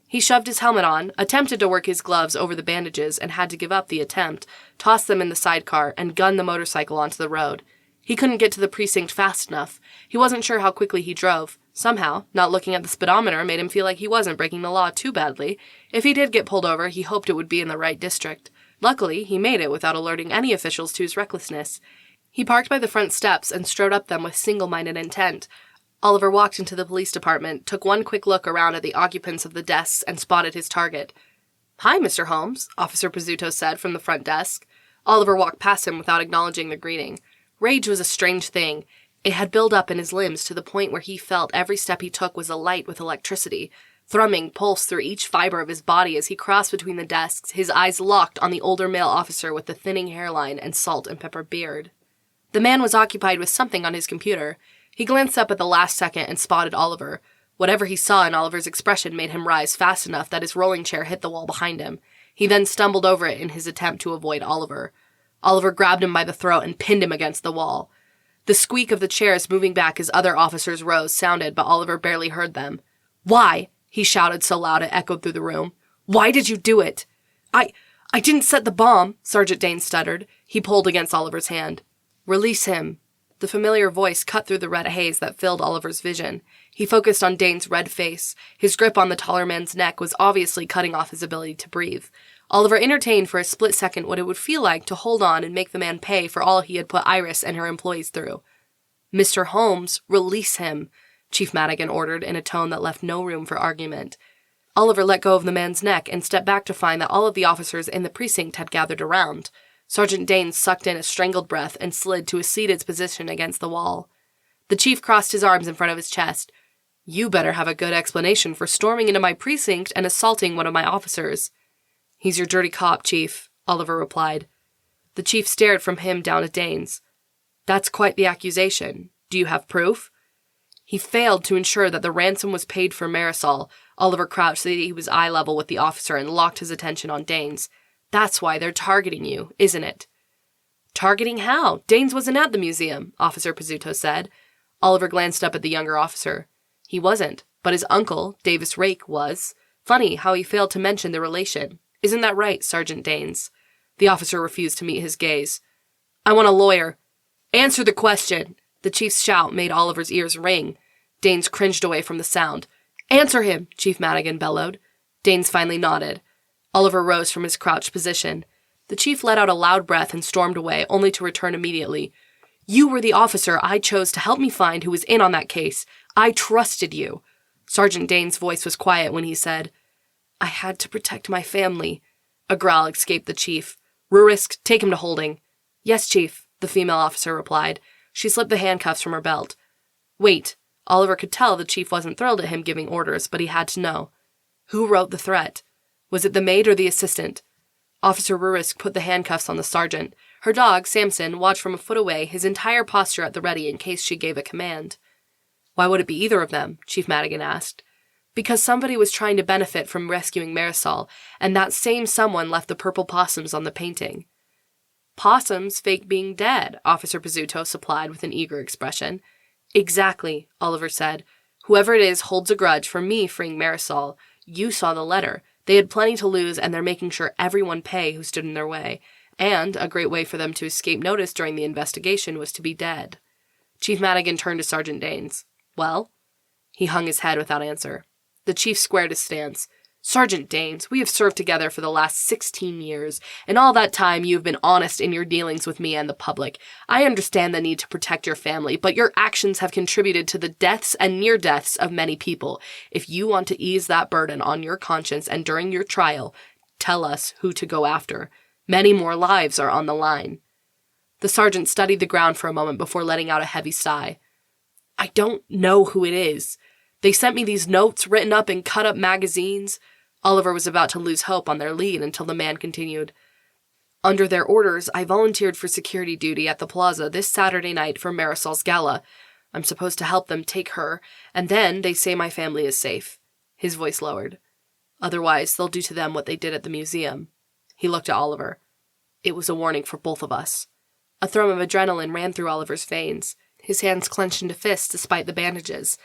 Speaker 1: He shoved his helmet on, attempted to work his gloves over the bandages and had to give up the attempt, tossed them in the sidecar, and gunned the motorcycle onto the road. He couldn't get to the precinct fast enough. He wasn't sure how quickly he drove. Somehow, not looking at the speedometer made him feel like he wasn't breaking the law too badly. If he did get pulled over, he hoped it would be in the right district. Luckily, he made it without alerting any officials to his recklessness. He parked by the front steps and strode up them with single-minded intent. Oliver walked into the police department, took one quick look around at the occupants of the desks, and spotted his target. Hi, Mr. Holmes, Officer Pizzuto said from the front desk. Oliver walked past him without acknowledging the greeting. Rage was a strange thing. It had built up in his limbs to the point where he felt every step he took was alight with electricity. Thrumming pulsed through each fiber of his body as he crossed between the desks, his eyes locked on the older male officer with the thinning hairline and salt and pepper beard. The man was occupied with something on his computer. He glanced up at the last second and spotted Oliver. Whatever he saw in Oliver's expression made him rise fast enough that his rolling chair hit the wall behind him. He then stumbled over it in his attempt to avoid Oliver. Oliver grabbed him by the throat and pinned him against the wall. The squeak of the chairs moving back as other officers rose sounded, but Oliver barely heard them. Why? He shouted so loud it echoed through the room. Why did you do it? I didn't set the bomb, Sergeant Dane stuttered. He pulled against Oliver's hand. Release him. The familiar voice cut through the red haze that filled Oliver's vision. He focused on Dane's red face. His grip on the taller man's neck was obviously cutting off his ability to breathe. Oliver entertained for a split second what it would feel like to hold on and make the man pay for all he had put Iris and her employees through. Mr. Holmes, release him, Chief Madigan ordered in a tone that left no room for argument. Oliver let go of the man's neck and stepped back to find that all of the officers in the precinct had gathered around. Sergeant Dane sucked in a strangled breath and slid to a seated position against the wall. The chief crossed his arms in front of his chest. You better have a good explanation for storming into my precinct and assaulting one of my officers. He's your dirty cop, Chief, Oliver replied. The chief stared from him down at Danes. That's quite the accusation. Do you have proof? He failed to ensure that the ransom was paid for Marisol. Oliver crouched so that he was eye level with the officer and locked his attention on Danes. That's why they're targeting you, isn't it? Targeting how? Danes wasn't at the museum, Officer Pizzuto said. Oliver glanced up at the younger officer. He wasn't, but his uncle, Davis Rake, was. Funny how he failed to mention the relation. Isn't that right, Sergeant Danes? The officer refused to meet his gaze. I want a lawyer. Answer the question. The chief's shout made Oliver's ears ring. Danes cringed away from the sound. Answer him, Chief Madigan bellowed. Danes finally nodded. Oliver rose from his crouched position. The chief let out a loud breath and stormed away, only to return immediately. You were the officer I chose to help me find who was in on that case. I trusted you. Sergeant Dane's voice was quiet when he said, I had to protect my family. A growl escaped the chief. Rurisk, take him to holding. Yes, Chief, the female officer replied. She slipped the handcuffs from her belt. Wait. Oliver could tell the chief wasn't thrilled at him giving orders, but he had to know. Who wrote the threat? Was it the maid or the assistant? Officer Rurisk put the handcuffs on the sergeant. Her dog, Samson, watched from a foot away, his entire posture at the ready in case she gave a command. "Why would it be either of them?" Chief Madigan asked. "Because somebody was trying to benefit from rescuing Marisol, and that same someone left the purple possums on the painting." "Possums fake being dead," Officer Pizzuto supplied with an eager expression. "Exactly," Oliver said. "Whoever it is holds a grudge for me freeing Marisol. You saw the letter. They had plenty to lose, and they're making sure everyone pay who stood in their way. And a great way for them to escape notice during the investigation was to be dead." Chief Madigan turned to Sergeant Danes. "Well?" He hung his head without answer. The chief squared his stance. "Sergeant Danes, we have served together for the last 16 years. In all that time, you have been honest in your dealings with me and the public. I understand the need to protect your family, but your actions have contributed to the deaths and near deaths of many people. If you want to ease that burden on your conscience and during your trial, tell us who to go after. Many more lives are on the line." The sergeant studied the ground for a moment before letting out a heavy sigh. "I don't know who it is. They sent me these notes written up in cut-up magazines." Oliver was about to lose hope on their lead until the man continued. "Under their orders, I volunteered for security duty at the plaza this Saturday night for Marisol's gala. I'm supposed to help them take her, and then they say my family is safe." His voice lowered. "Otherwise, they'll do to them what they did at the museum." He looked at Oliver. "It was a warning for both of us." A thrum of adrenaline ran through Oliver's veins. His hands clenched into fists despite the bandages.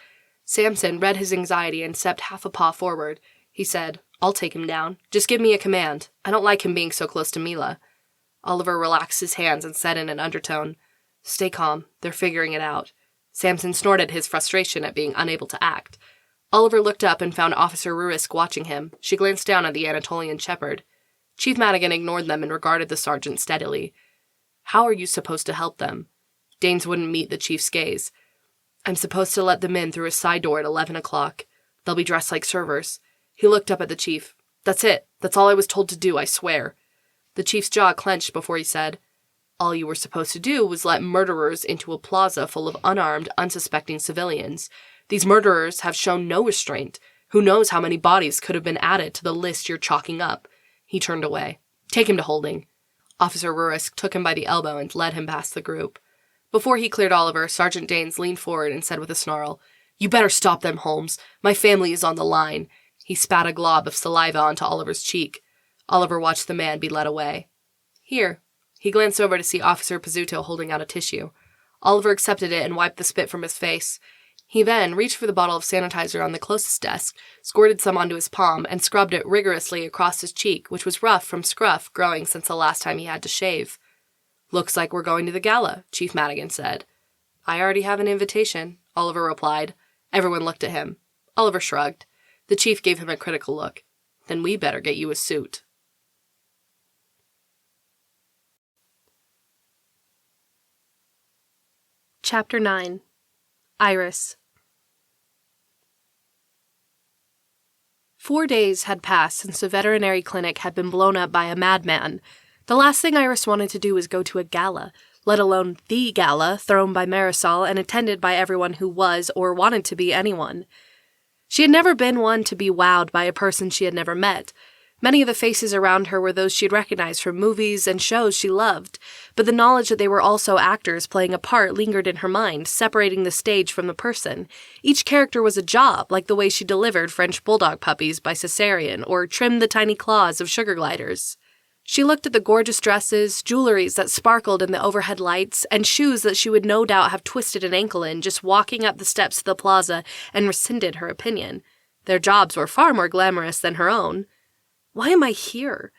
Speaker 1: Samson read his anxiety and stepped half a paw forward. He said, "I'll take him down. Just give me a command. I don't like him being so close to Mila." Oliver relaxed his hands and said in an undertone, "Stay calm. They're figuring it out." Samson snorted his frustration at being unable to act. Oliver looked up and found Officer Ruisk watching him. She glanced down at the Anatolian shepherd. Chief Madigan ignored them and regarded the sergeant steadily. "How are you supposed to help them?" Danes wouldn't meet the chief's gaze. "I'm supposed to let them in through a side door at 11 o'clock. They'll be dressed like servers." He looked up at the chief. "That's it. That's all I was told to do, I swear." The chief's jaw clenched before he said, "All you were supposed to do was let murderers into a plaza full of unarmed, unsuspecting civilians. These murderers have shown no restraint. Who knows how many bodies could have been added to the list you're chalking up." He turned away. "Take him to holding." Officer Ruisk took him by the elbow and led him past the group. Before he cleared Oliver, Sergeant Danes leaned forward and said with a snarl, "You better stop them, Holmes. My family is on the line." He spat a glob of saliva onto Oliver's cheek. Oliver watched the man be led away. "Here." He glanced over to see Officer Pizzuto holding out a tissue. Oliver accepted it and wiped the spit from his face. He then reached for the bottle of sanitizer on the closest desk, squirted some onto his palm, and scrubbed it rigorously across his cheek, which was rough from scruff growing since the last time he had to shave. "Looks like we're going to the gala," Chief Madigan said. "I already have an invitation," Oliver replied. Everyone looked at him. Oliver shrugged. The chief gave him a critical look. "Then we better get you a suit." Chapter 9. Iris. 4 days had passed since the veterinary clinic had been blown up by a madman. The last thing Iris wanted to do was go to a gala, let alone the gala thrown by Marisol and attended by everyone who was or wanted to be anyone. She had never been one to be wowed by a person she had never met. Many of the faces around her were those she had recognized from movies and shows she loved, but the knowledge that they were also actors playing a part lingered in her mind, separating the stage from the person. Each character was a job, like the way she delivered French bulldog puppies by cesarean or trimmed the tiny claws of sugar gliders. She looked at the gorgeous dresses, jewelries that sparkled in the overhead lights, and shoes that she would no doubt have twisted an ankle in just walking up the steps of the plaza, and rescinded her opinion. Their jobs were far more glamorous than her own. Why am I here?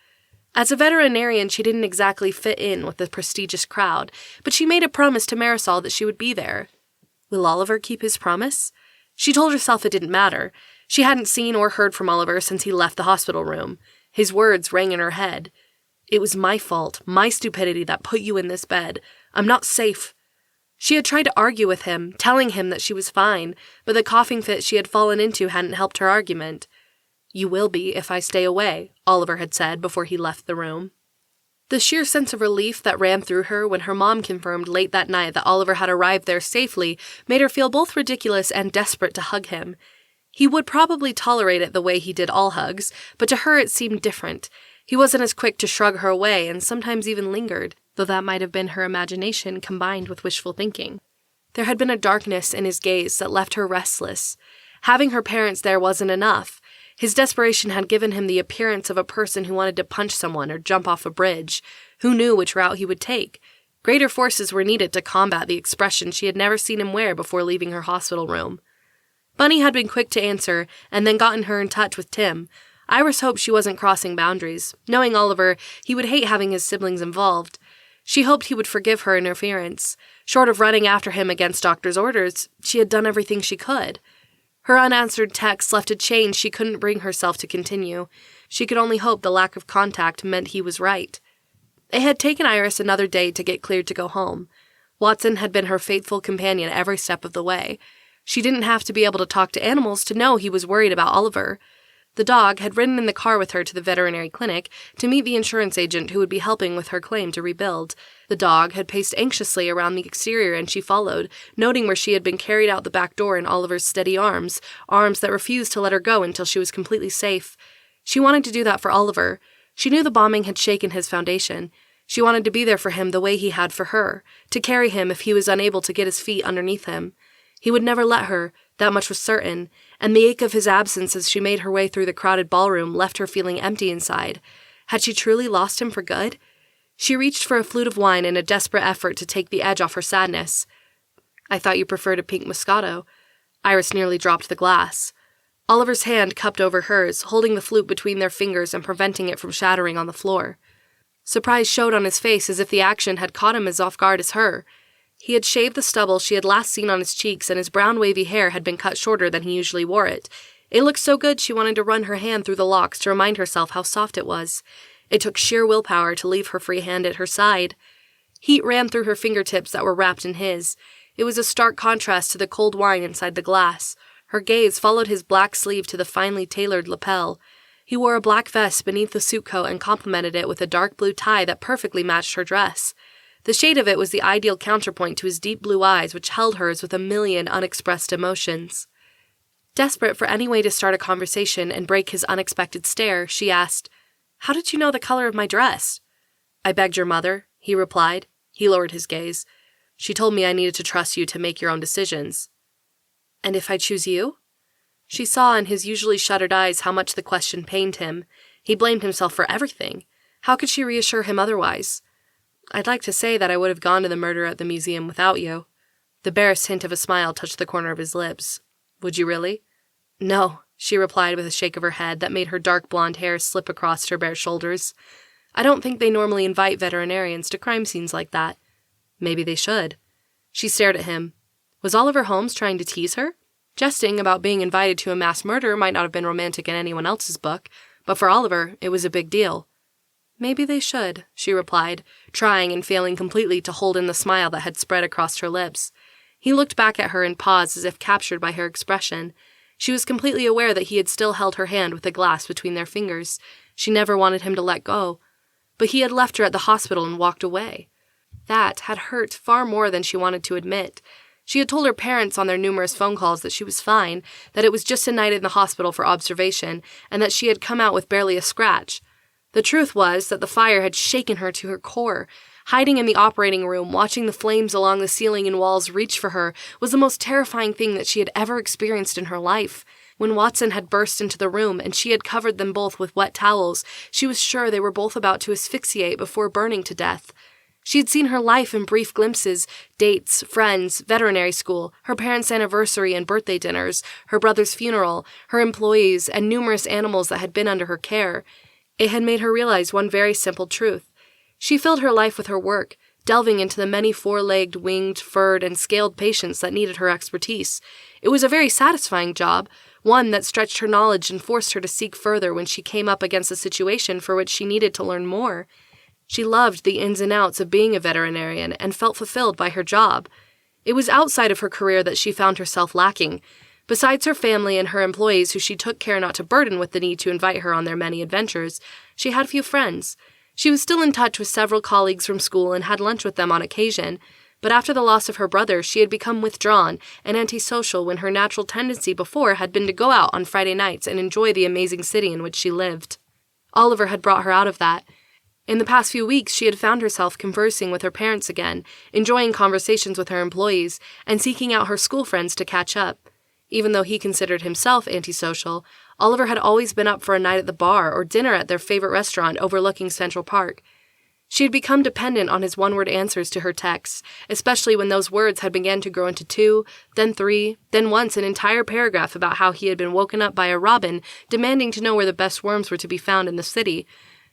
Speaker 1: As a veterinarian, she didn't exactly fit in with the prestigious crowd, but she made a promise to Marisol that she would be there. Will Oliver keep his promise? She told herself it didn't matter. She hadn't seen or heard from Oliver since he left the hospital room. His words rang in her head. "It was my fault, my stupidity that put you in this bed. I'm not safe." She had tried to argue with him, telling him that she was fine, but the coughing fit she had fallen into hadn't helped her argument. "You will be if I stay away," Oliver had said before he left the room. The sheer sense of relief that ran through her when her mom confirmed late that night that Oliver had arrived there safely made her feel both ridiculous and desperate to hug him. He would probably tolerate it the way he did all hugs, but to her it seemed different. He wasn't as quick to shrug her away and sometimes even lingered. though that might have been her imagination combined with wishful thinking. There had been a darkness in his gaze that left her restless. Having her parents there wasn't enough. His desperation had given him the appearance of a person who wanted to punch someone or jump off a bridge. Who knew which route he would take? Greater forces were needed to combat the expression she had never seen him wear before leaving her hospital room. Bunny had been quick to answer and then gotten her in touch with Tim. Iris hoped she wasn't crossing boundaries. Knowing Oliver, he would hate having his siblings involved. She hoped he would forgive her interference. Short of running after him against doctor's orders, she had done everything she could. Her unanswered texts left a chain she couldn't bring herself to continue. She could only hope the lack of contact meant he was right. It had taken Iris another day to get cleared to go home. Watson had been her faithful companion every step of the way. She didn't have to be able to talk to animals to know he was worried about Oliver. The dog had ridden in the car with her to the veterinary clinic to meet the insurance agent who would be helping with her claim to rebuild. The dog had paced anxiously around the exterior and she followed, noting where she had been carried out the back door in Oliver's steady arms that refused to let her go until she was completely safe. She wanted to do that for Oliver. She knew the bombing had shaken his foundation. She wanted to be there for him the way he had for her, to carry him if he was unable to get his feet underneath him. He would never let her, that much was certain, and the ache of his absence as she made her way through the crowded ballroom left her feeling empty inside. Had she truly lost him for good? She reached for a flute of wine in a desperate effort to take the edge off her sadness. "I thought you preferred a pink Moscato." Iris nearly dropped the glass. Oliver's hand cupped over hers, holding the flute between their fingers and preventing it from shattering on the floor. Surprise showed on his face as if the action had caught him as off guard as her. He had shaved the stubble she had last seen on his cheeks, and his brown wavy hair had been cut shorter than he usually wore it. It looked so good she wanted to run her hand through the locks to remind herself how soft it was. It took sheer willpower to leave her free hand at her side. Heat ran through her fingertips that were wrapped in his. It was a stark contrast to the cold wine inside the glass. Her gaze followed his black sleeve to the finely tailored lapel. He wore a black vest beneath the suit coat and complemented it with a dark blue tie that perfectly matched her dress. The shade of it was the ideal counterpoint to his deep blue eyes, which held hers with a million unexpressed emotions. Desperate for any way to start a conversation and break his unexpected stare, she asked, "How did you know the color of my dress?" "I begged your mother," he replied. He lowered his gaze. "She told me I needed to trust you to make your own decisions." "And if I choose you?" She saw in his usually shuttered eyes how much the question pained him. He blamed himself for everything. How could she reassure him otherwise? "I'd like to say that I would have gone to the murder at the museum without you." The barest hint of a smile touched the corner of his lips. "Would you really?" "No," she replied with a shake of her head that made her dark blonde hair slip across her bare shoulders. "I don't think they normally invite veterinarians to crime scenes like that." "Maybe they should." She stared at him. Was Oliver Holmes trying to tease her? Jesting about being invited to a mass murder might not have been romantic in anyone else's book, but for Oliver, it was a big deal. "Maybe they should," she replied, trying and failing completely to hold in the smile that had spread across her lips. He looked back at her and paused as if captured by her expression. She was completely aware that he had still held her hand with the glass between their fingers. She never wanted him to let go. But he had left her at the hospital and walked away. That had hurt far more than she wanted to admit. She had told her parents on their numerous phone calls that she was fine, that it was just a night in the hospital for observation, and that she had come out with barely a scratch. The truth was that the fire had shaken her to her core. Hiding in the operating room, watching the flames along the ceiling and walls reach for her, was the most terrifying thing that she had ever experienced in her life. When Watson had burst into the room and she had covered them both with wet towels, she was sure they were both about to asphyxiate before burning to death. She had seen her life in brief glimpses: dates, friends, veterinary school, her parents' anniversary and birthday dinners, her brother's funeral, her employees, and numerous animals that had been under her care. It had made her realize one very simple truth. She filled her life with her work, delving into the many four-legged, winged, furred, and scaled patients that needed her expertise. It was a very satisfying job, one that stretched her knowledge and forced her to seek further when she came up against a situation for which she needed to learn more. She loved the ins and outs of being a veterinarian and felt fulfilled by her job. It was outside of her career that she found herself lacking. Besides her family and her employees, who she took care not to burden with the need to invite her on their many adventures, she had few friends. She was still in touch with several colleagues from school and had lunch with them on occasion, but after the loss of her brother, she had become withdrawn and antisocial when her natural tendency before had been to go out on Friday nights and enjoy the amazing city in which she lived. Oliver had brought her out of that. In the past few weeks, she had found herself conversing with her parents again, enjoying conversations with her employees, and seeking out her school friends to catch up. Even though he considered himself antisocial, Oliver had always been up for a night at the bar or dinner at their favorite restaurant overlooking Central Park. She had become dependent on his one-word answers to her texts, especially when those words had begun to grow into 2, then 3, then once an entire paragraph about how he had been woken up by a robin demanding to know where the best worms were to be found in the city.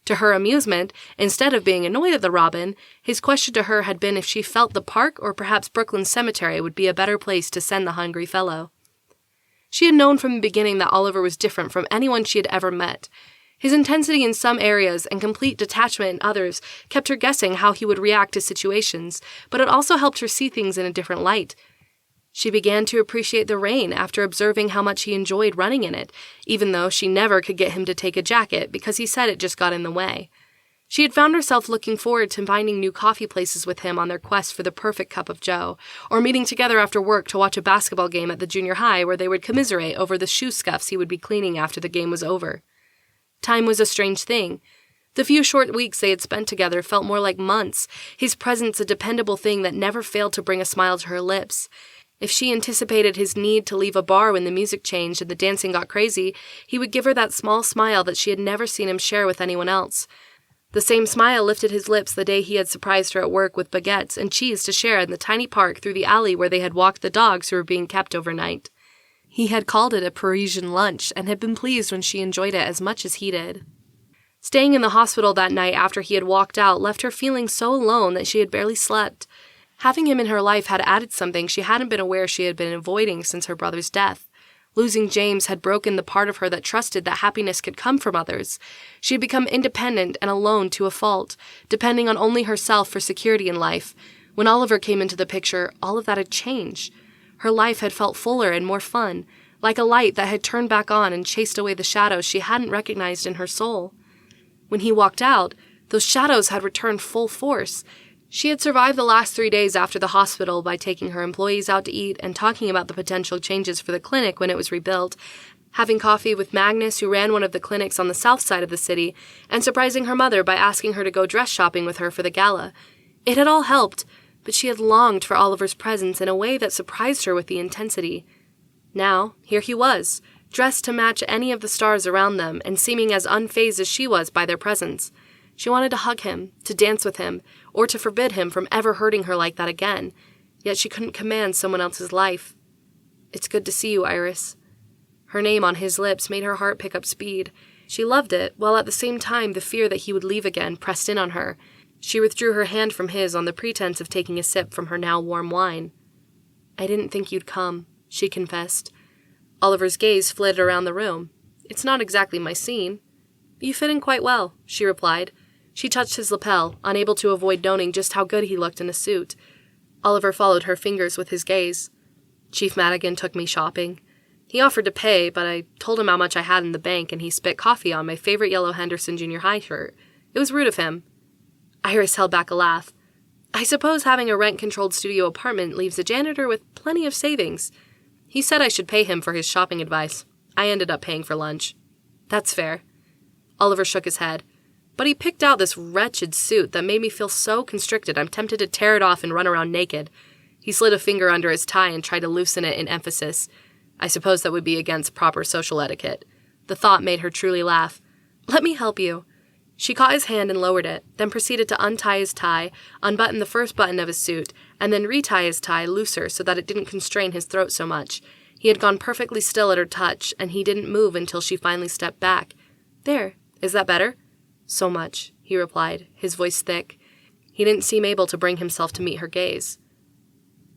Speaker 1: To her amusement, instead of being annoyed at the robin, his question to her had been if she felt the park or perhaps Brooklyn Cemetery would be a better place to send the hungry fellow. She had known from the beginning that Oliver was different from anyone she had ever met. His intensity in some areas and complete detachment in others kept her guessing how he would react to situations, but it also helped her see things in a different light. She began to appreciate the rain after observing how much he enjoyed running in it, even though she never could get him to take a jacket because he said it just got in the way. She had found herself looking forward to finding new coffee places with him on their quest for the perfect cup of joe, or meeting together after work to watch a basketball game at the junior high where they would commiserate over the shoe scuffs he would be cleaning after the game was over. Time was a strange thing. The few short weeks they had spent together felt more like months, his presence a dependable thing that never failed to bring a smile to her lips. If she anticipated his need to leave a bar when the music changed and the dancing got crazy, he would give her that small smile that she had never seen him share with anyone else. The same smile lifted his lips the day he had surprised her at work with baguettes and cheese to share in the tiny park through the alley where they had walked the dogs who were being kept overnight. He had called it a Parisian lunch and had been pleased when she enjoyed it as much as he did. Staying in the hospital that night after he had walked out left her feeling so alone that she had barely slept. Having him in her life had added something she hadn't been aware she had been avoiding since her brother's death. Losing James had broken the part of her that trusted that happiness could come from others. She had become independent and alone to a fault, depending on only herself for security in life. When Oliver came into the picture, all of that had changed. Her life had felt fuller and more fun, like a light that had turned back on and chased away the shadows she hadn't recognized in her soul. When he walked out, those shadows had returned full force. She had survived the last 3 days after the hospital by taking her employees out to eat and talking about the potential changes for the clinic when it was rebuilt, having coffee with Magnus, who ran one of the clinics on the south side of the city, and surprising her mother by asking her to go dress shopping with her for the gala. It had all helped, but she had longed for Oliver's presence in a way that surprised her with the intensity. Now, here he was, dressed to match any of the stars around them and seeming as unfazed as she was by their presence. She wanted to hug him, to dance with him, or to forbid him from ever hurting her like that again, yet she couldn't command someone else's life. "It's good to see you, Iris." Her name on his lips made her heart pick up speed. She loved it, while at the same time the fear that he would leave again pressed in on her. She withdrew her hand from his on the pretense of taking a sip from her now warm wine. "I didn't think you'd come," she confessed. Oliver's gaze flitted around the room. "It's not exactly my scene." "You fit in quite well," she replied. She touched his lapel, unable to avoid noting just how good he looked in a suit. Oliver followed her fingers with his gaze. "Chief Madigan took me shopping. He offered to pay, but I told him how much I had in the bank, and he spit coffee on my favorite yellow Henderson Junior High shirt. It was rude of him." Iris held back a laugh. "I suppose having a rent-controlled studio apartment leaves a janitor with plenty of savings. He said I should pay him for his shopping advice. I ended up paying for lunch." "That's fair." Oliver shook his head. "But he picked out this wretched suit that made me feel so constricted I'm tempted to tear it off and run around naked." He slid a finger under his tie and tried to loosen it in emphasis. "I suppose that would be against proper social etiquette." The thought made her truly laugh. "Let me help you." She caught his hand and lowered it, then proceeded to untie his tie, unbutton the first button of his suit, and then retie his tie looser so that it didn't constrain his throat so much. He had gone perfectly still at her touch, and he didn't move until she finally stepped back. "There. Is that better?" "So much," he replied, his voice thick. He didn't seem able to bring himself to meet her gaze.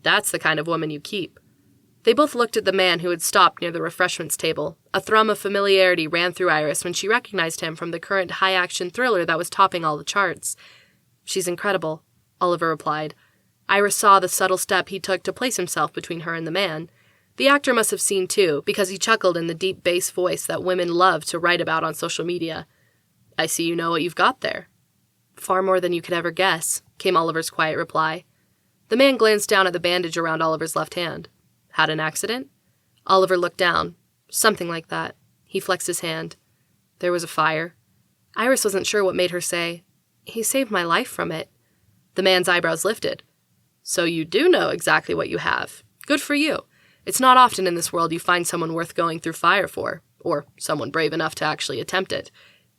Speaker 1: "That's the kind of woman you keep." They both looked at the man who had stopped near the refreshments table. A thrum of familiarity ran through Iris when she recognized him from the current high-action thriller that was topping all the charts. "She's incredible," Oliver replied. Iris saw the subtle step he took to place himself between her and the man. The actor must have seen too, because he chuckled in the deep bass voice that women love to write about on social media. "I see you know what you've got there." "Far more than you could ever guess," came Oliver's quiet reply. The man glanced down at the bandage around Oliver's left hand. "Had an accident?" Oliver looked down. "Something like that." He flexed his hand. "There was a fire." Iris wasn't sure what made her say, He saved my life from it. The man's eyebrows lifted. So you do know exactly what you have. Good for you. It's not often in this world you find someone worth going through fire for, or someone brave enough to actually attempt it.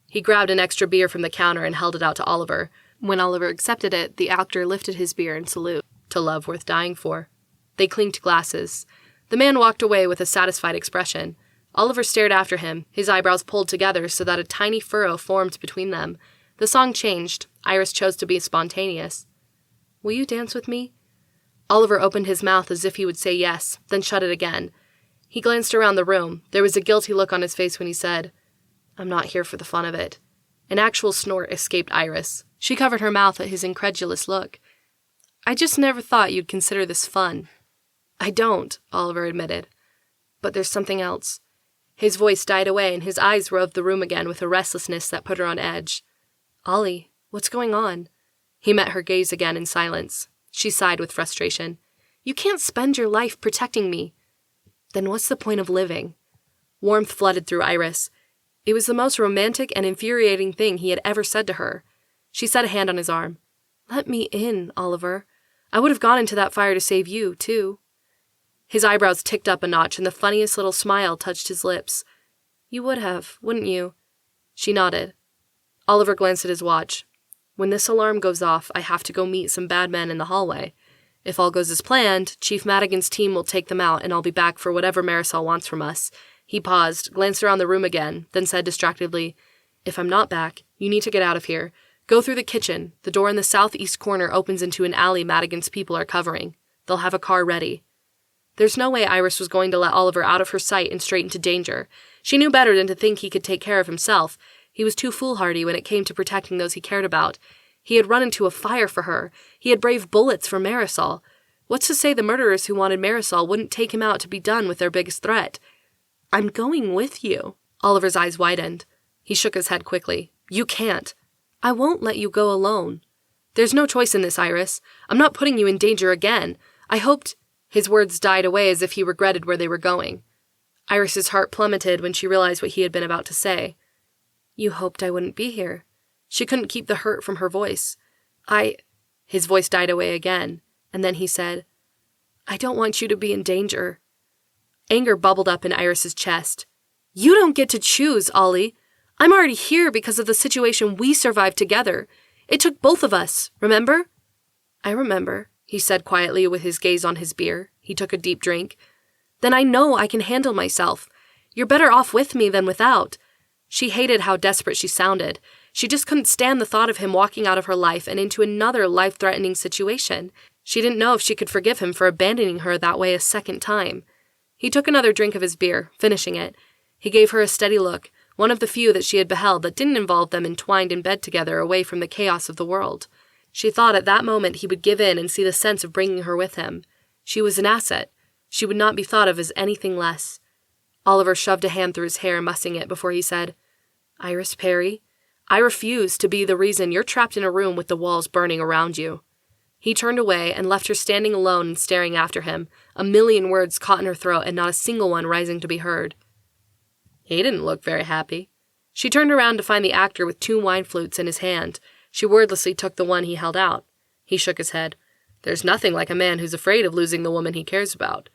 Speaker 1: He grabbed an extra beer from the counter and held it out to Oliver. When Oliver accepted it, the actor lifted his beer in salute. To love worth dying for. They clinked glasses. The man walked away with a satisfied expression. Oliver stared after him, his eyebrows pulled together so that a tiny furrow formed between them. The song changed. Iris chose to be spontaneous. Will you dance with me? Oliver opened his mouth as if he would say yes, then shut it again. He glanced around the room. There was a guilty look on his face when he said, I'm not here for the fun of it. An actual snort escaped Iris. She covered her mouth at his incredulous look. I just never thought you'd consider this fun. I don't, Oliver admitted. But there's something else. His voice died away and his eyes roved the room again with a restlessness that put her on edge. Ollie, what's going on? He met her gaze again in silence. She sighed with frustration. You can't spend your life protecting me. Then what's the point of living? Warmth flooded through Iris. It was the most romantic and infuriating thing he had ever said to her. She set a hand on his arm. Let me in, Oliver. I would have gone into that fire to save you, too. His eyebrows ticked up a notch and the funniest little smile touched his lips. You would have, wouldn't you? She nodded. Oliver glanced at his watch. When this alarm goes off, I have to go meet some bad men in the hallway. If all goes as planned, Chief Madigan's team will take them out and I'll be back for whatever Marisol wants from us. He paused, glanced around the room again, then said distractedly, If I'm not back, you need to get out of here. Go through the kitchen. The door in the southeast corner opens into an alley Madigan's people are covering. They'll have a car ready. There's no way Iris was going to let Oliver out of her sight and straight into danger. She knew better than to think he could take care of himself. He was too foolhardy when it came to protecting those he cared about. He had run into a fire for her. He had braved bullets for Marisol. What's to say the murderers who wanted Marisol wouldn't take him out to be done with their biggest threat? I'm going with you. Oliver's eyes widened. He shook his head quickly. You can't. I won't let you go alone. There's no choice in this, Iris. I'm not putting you in danger again. I hoped... His words died away as if he regretted where they were going. Iris's heart plummeted when she realized what he had been about to say. You hoped I wouldn't be here. She couldn't keep the hurt from her voice. His voice died away again, and then he said, I don't want you to be in danger. Anger bubbled up in Iris's chest. You don't get to choose, Ollie. I'm already here because of the situation we survived together. It took both of us, remember? I remember, he said quietly with his gaze on his beer. He took a deep drink. Then I know I can handle myself. You're better off with me than without. She hated how desperate she sounded. She just couldn't stand the thought of him walking out of her life and into another life-threatening situation. She didn't know if she could forgive him for abandoning her that way a second time. He took another drink of his beer, finishing it. He gave her a steady look, one of the few that she had beheld that didn't involve them entwined in bed together away from the chaos of the world. She thought at that moment he would give in and see the sense of bringing her with him. She was an asset. She would not be thought of as anything less. Oliver shoved a hand through his hair, mussing it, before he said, Iris Perry, I refuse to be the reason you're trapped in a room with the walls burning around you. He turned away and left her standing alone and staring after him, a million words caught in her throat and not a single one rising to be heard. He didn't look very happy. She turned around to find the actor with 2 wine flutes in his hand. She wordlessly took the one he held out. He shook his head. There's nothing like a man who's afraid of losing the woman he cares about.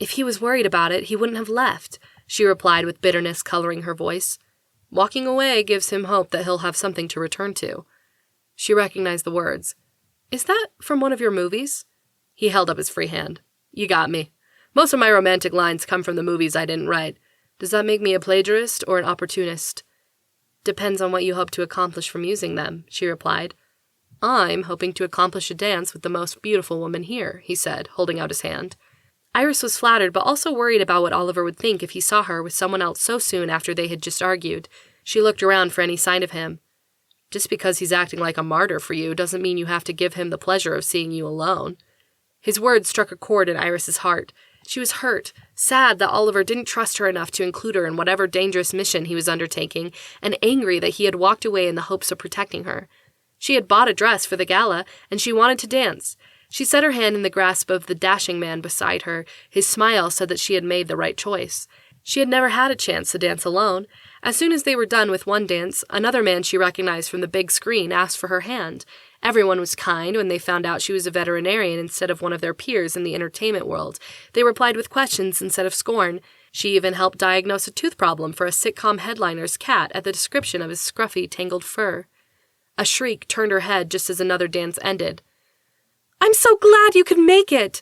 Speaker 1: If he was worried about it, he wouldn't have left, she replied with bitterness coloring her voice. Walking away gives him hope that he'll have something to return to. She recognized the words. Is that from one of your movies? He held up his free hand. You got me. Most of my romantic lines come from the movies I didn't write. Does that make me a plagiarist or an opportunist? Depends on what you hope to accomplish from using them, she replied. I'm hoping to accomplish a dance with the most beautiful woman here, he said, holding out his hand. Iris was flattered, but also worried about what Oliver would think if he saw her with someone else so soon after they had just argued. She looked around for any sign of him. Just because he's acting like a martyr for you doesn't mean you have to give him the pleasure of seeing you alone. His words struck a chord in Iris's heart. She was hurt, sad that Oliver didn't trust her enough to include her in whatever dangerous mission he was undertaking, and angry that he had walked away in the hopes of protecting her. She had bought a dress for the gala, and she wanted to dance. She set her hand in the grasp of the dashing man beside her. His smile said that she had made the right choice. She had never had a chance to dance alone. As soon as they were done with one dance, another man she recognized from the big screen asked for her hand. Everyone was kind when they found out she was a veterinarian instead of one of their peers in the entertainment world. They replied with questions instead of scorn. She even helped diagnose a tooth problem for a sitcom headliner's cat at the description of his scruffy, tangled fur. A shriek turned her head just as another dance ended. "I'm so glad you could make it!"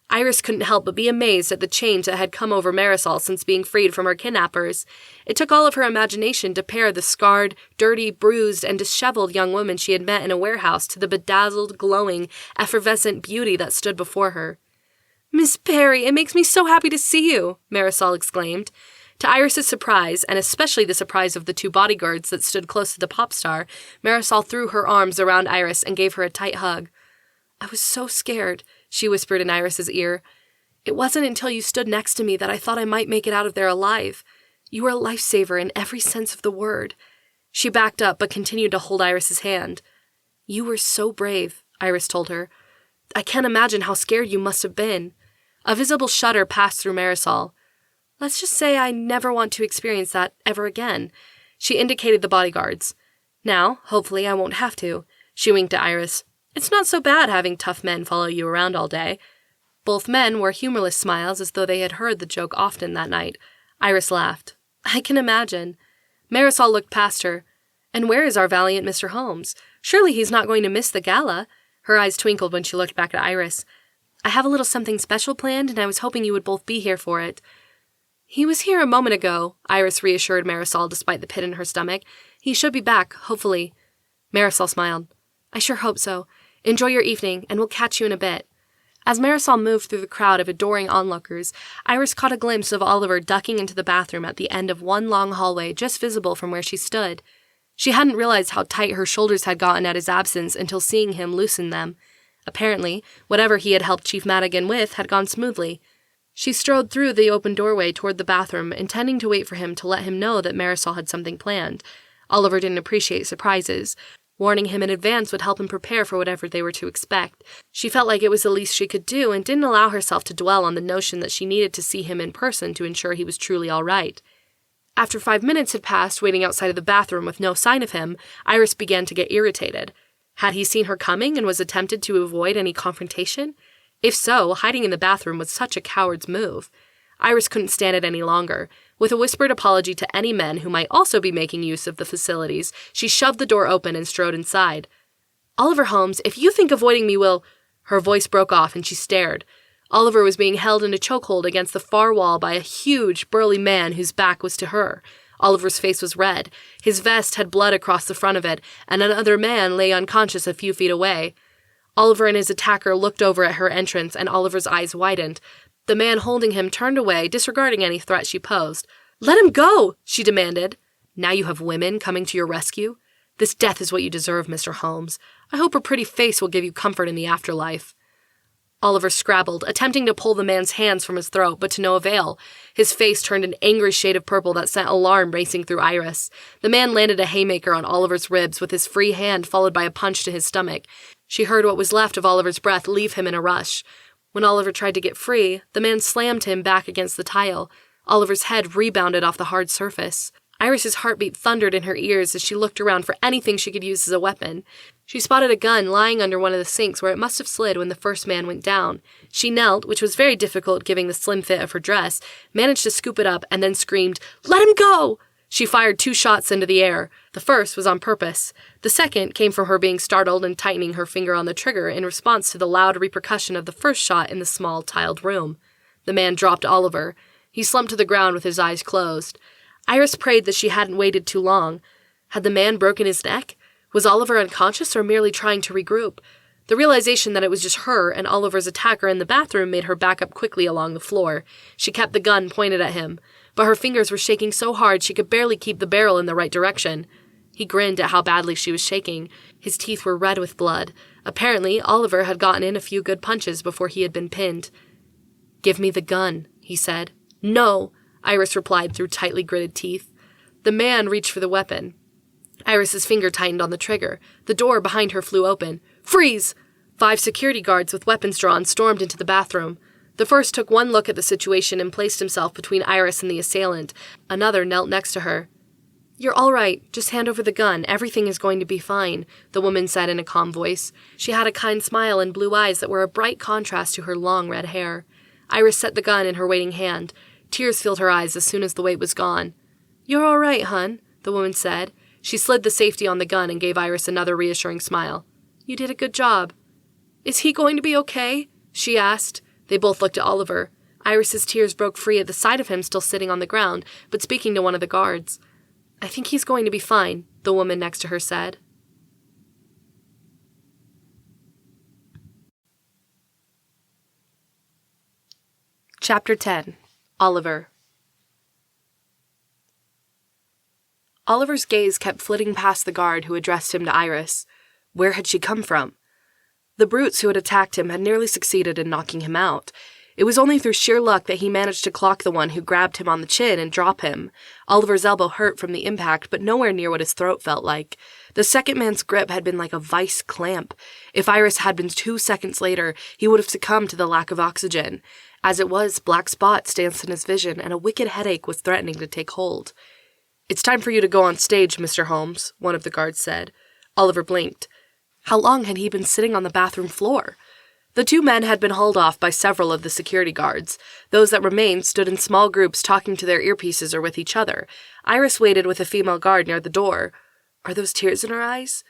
Speaker 1: Iris couldn't help but be amazed at the change that had come over Marisol since being freed from her kidnappers. It took all of her imagination to pair the scarred, dirty, bruised, and disheveled young woman she had met in a warehouse to the bedazzled, glowing, effervescent beauty that stood before her. "Miss Perry, it makes me so happy to see you," Marisol exclaimed. To Iris's surprise, and especially the surprise of the two bodyguards that stood close to the pop star, Marisol threw her arms around Iris and gave her a tight hug. "I was so scared," she whispered in Iris's ear. "It wasn't until you stood next to me that I thought I might make it out of there alive. You were a lifesaver in every sense of the word." She backed up but continued to hold Iris's hand. "You were so brave," Iris told her. "I can't imagine how scared you must have been." A visible shudder passed through Marisol. "Let's just say I never want to experience that ever again." She indicated the bodyguards. "Now, hopefully I won't have to." She winked at Iris. "It's not so bad having tough men follow you around all day." Both men wore humorless smiles as though they had heard the joke often that night. Iris laughed. "I can imagine." Marisol looked past her. "And where is our valiant Mr. Holmes? Surely he's not going to miss the gala." Her eyes twinkled when she looked back at Iris. "I have a little something special planned, and I was hoping you would both be here for it." "He was here a moment ago," Iris reassured Marisol despite the pit in her stomach. "He should be back, hopefully." Marisol smiled. "I sure hope so. Enjoy your evening, and we'll catch you in a bit." As Marisol moved through the crowd of adoring onlookers, Iris caught a glimpse of Oliver ducking into the bathroom at the end of one long hallway just visible from where she stood. She hadn't realized how tight her shoulders had gotten at his absence until seeing him loosen them. Apparently, whatever he had helped Chief Madigan with had gone smoothly. She strode through the open doorway toward the bathroom, intending to wait for him to let him know that Marisol had something planned. Oliver didn't appreciate surprises. Warning him in advance would help him prepare for whatever they were to expect. She felt like it was the least she could do and didn't allow herself to dwell on the notion that she needed to see him in person to ensure he was truly all right. After 5 minutes had passed waiting outside of the bathroom with no sign of him, Iris began to get irritated. Had he seen her coming and was attempted to avoid any confrontation? If so, hiding in the bathroom was such a coward's move. Iris couldn't stand it any longer. With a whispered apology to any men who might also be making use of the facilities, she shoved the door open and strode inside. "Oliver Holmes, if you think avoiding me will—" Her voice broke off and she stared. Oliver was being held in a chokehold against the far wall by a huge, burly man whose back was to her. Oliver's face was red. His vest had blood across the front of it, and another man lay unconscious a few feet away. Oliver and his attacker looked over at her entrance, and Oliver's eyes widened. The man holding him turned away, disregarding any threat she posed. "Let him go!" she demanded. "Now you have women coming to your rescue? This death is what you deserve, Mr. Holmes. I hope her pretty face will give you comfort in the afterlife." Oliver scrabbled, attempting to pull the man's hands from his throat, but to no avail. His face turned an angry shade of purple that sent alarm racing through Iris. The man landed a haymaker on Oliver's ribs with his free hand followed by a punch to his stomach. She heard what was left of Oliver's breath leave him in a rush. When Oliver tried to get free, the man slammed him back against the tile. Oliver's head rebounded off the hard surface. Iris's heartbeat thundered in her ears as she looked around for anything she could use as a weapon. She spotted a gun lying under one of the sinks where it must have slid when the first man went down. She knelt, which was very difficult given the slim fit of her dress, managed to scoop it up, and then screamed, "Let him go!" She fired 2 shots into the air. The first was on purpose. The second came from her being startled and tightening her finger on the trigger in response to the loud repercussion of the first shot in the small, tiled room. The man dropped Oliver. He slumped to the ground with his eyes closed. Iris prayed that she hadn't waited too long. Had the man broken his neck? Was Oliver unconscious or merely trying to regroup? The realization that it was just her and Oliver's attacker in the bathroom made her back up quickly along the floor. She kept the gun pointed at him, but her fingers were shaking so hard she could barely keep the barrel in the right direction. He grinned at how badly she was shaking. His teeth were red with blood. Apparently, Oliver had gotten in a few good punches before he had been pinned. "Give me the gun," he said. "No," Iris replied through tightly gritted teeth. The man reached for the weapon. Iris's finger tightened on the trigger. The door behind her flew open. "Freeze!" 5 security guards with weapons drawn stormed into the bathroom. The first took one look at the situation and placed himself between Iris and the assailant. Another knelt next to her. "You're all right. Just hand over the gun. Everything is going to be fine," the woman said in a calm voice. She had a kind smile and blue eyes that were a bright contrast to her long red hair. Iris set the gun in her waiting hand. Tears filled her eyes as soon as the weight was gone. "You're all right, hun," the woman said. She slid the safety on the gun and gave Iris another reassuring smile. "You did a good job." "Is he going to be okay?" she asked. They both looked at Oliver. Iris's tears broke free at the sight of him still sitting on the ground, but speaking to one of the guards. "I think he's going to be fine," the woman next to her said. Chapter 10. Oliver. Oliver's gaze kept flitting past the guard who addressed him to Iris. Where had she come from? The brutes who had attacked him had nearly succeeded in knocking him out. It was only through sheer luck that he managed to clock the one who grabbed him on the chin and drop him. Oliver's elbow hurt from the impact, but nowhere near what his throat felt like. The second man's grip had been like a vice clamp. If Iris had been 2 seconds later, he would have succumbed to the lack of oxygen. As it was, black spots danced in his vision, and a wicked headache was threatening to take hold. "It's time for you to go on stage, Mr. Holmes," one of the guards said. Oliver blinked. How long had he been sitting on the bathroom floor? The 2 men had been hauled off by several of the security guards. Those that remained stood in small groups talking to their earpieces or with each other. Iris waited with a female guard near the door. Are those tears in her eyes?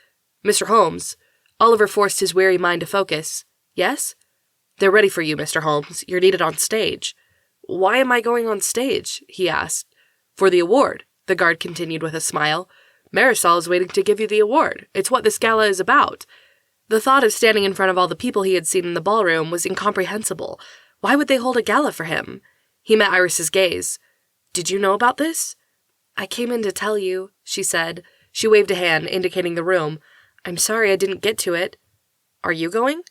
Speaker 1: "Mr. Holmes." Oliver forced his weary mind to focus. "Yes?" "They're ready for you, Mr. Holmes. You're needed on stage." "Why am I going on stage?" he asked. "For the award," the guard continued with a smile. "Marisol is waiting to give you the award. It's what this gala is about." The thought of standing in front of all the people he had seen in the ballroom was incomprehensible. Why would they hold a gala for him? He met Iris's gaze. "Did you know about this?" "I came in to tell you," she said. She waved a hand, indicating the room. "I'm sorry I didn't get to it." "Are you going?"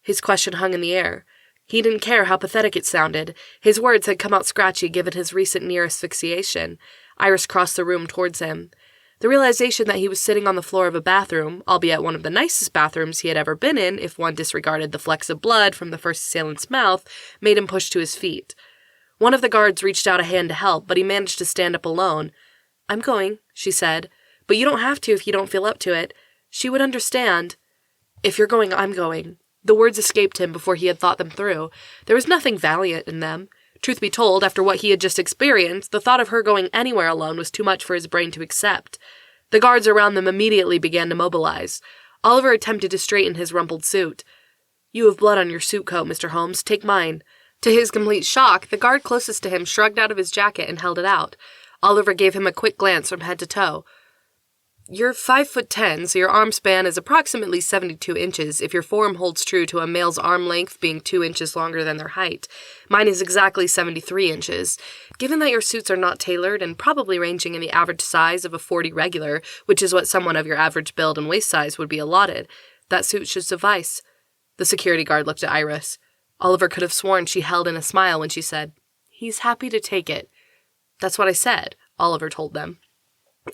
Speaker 1: His question hung in the air. He didn't care how pathetic it sounded. His words had come out scratchy given his recent near asphyxiation. Iris crossed the room towards him. The realization that he was sitting on the floor of a bathroom, albeit one of the nicest bathrooms he had ever been in if one disregarded the flecks of blood from the first assailant's mouth, made him push to his feet. One of the guards reached out a hand to help, but he managed to stand up alone. "I'm going," she said. "But you don't have to if you don't feel up to it. She would understand." "If you're going, I'm going." The words escaped him before he had thought them through. There was nothing valiant in them. Truth be told, after what he had just experienced, the thought of her going anywhere alone was too much for his brain to accept. The guards around them immediately began to mobilize. Oliver attempted to straighten his rumpled suit. "You have blood on your suit coat, Mr. Holmes. Take mine." To his complete shock, the guard closest to him shrugged out of his jacket and held it out. Oliver gave him a quick glance from head to toe. "You're 5'10", so your arm span is approximately 72 inches if your form holds true to a male's arm length being 2 inches longer than their height. Mine is exactly 73 inches. Given that your suits are not tailored and probably ranging in the average size of a 40 regular, which is what someone of your average build and waist size would be allotted, that suit should suffice." The security guard looked at Iris. Oliver could have sworn she held in a smile when she said, "He's happy to take it." "That's what I said," Oliver told them.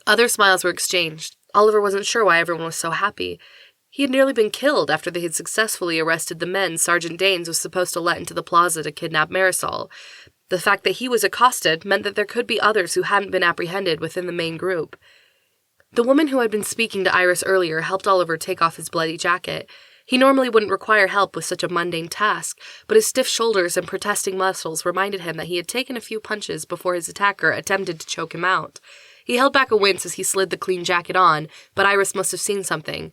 Speaker 1: Other smiles were exchanged. Oliver wasn't sure why everyone was so happy. He had nearly been killed after they had successfully arrested the men Sergeant Danes was supposed to let into the plaza to kidnap Marisol. The fact that he was accosted meant that there could be others who hadn't been apprehended within the main group. The woman who had been speaking to Iris earlier helped Oliver take off his bloody jacket. He normally wouldn't require help with such a mundane task, but his stiff shoulders and protesting muscles reminded him that he had taken a few punches before his attacker attempted to choke him out. He held back a wince as he slid the clean jacket on, but Iris must have seen something.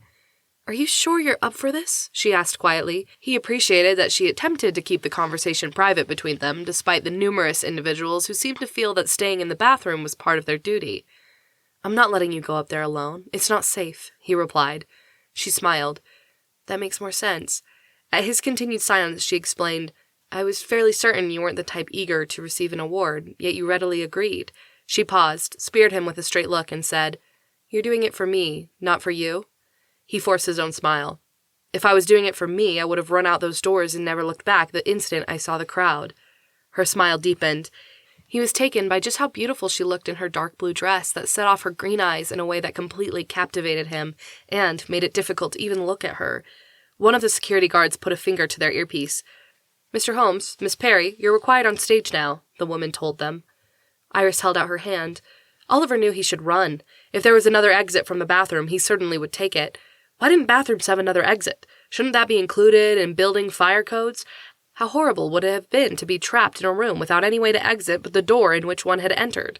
Speaker 1: "Are you sure you're up for this?" she asked quietly. He appreciated that she attempted to keep the conversation private between them, despite the numerous individuals who seemed to feel that staying in the bathroom was part of their duty. "I'm not letting you go up there alone. It's not safe," he replied. She smiled. "That makes more sense." At his continued silence, she explained, "I was fairly certain you weren't the type eager to receive an award, yet you readily agreed." She paused, speared him with a straight look, and said, "You're doing it for me, not for you?" He forced his own smile. "If I was doing it for me, I would have run out those doors and never looked back the instant I saw the crowd." Her smile deepened. He was taken by just how beautiful she looked in her dark blue dress that set off her green eyes in a way that completely captivated him and made it difficult to even look at her. One of the security guards put a finger to their earpiece. Mr. Holmes, Miss Perry, you're required on stage now, the woman told them. Iris held out her hand. Oliver knew he should run. If there was another exit from the bathroom, he certainly would take it. Why didn't bathrooms have another exit? Shouldn't that be included in building fire codes? How horrible would it have been to be trapped in a room without any way to exit but the door in which one had entered?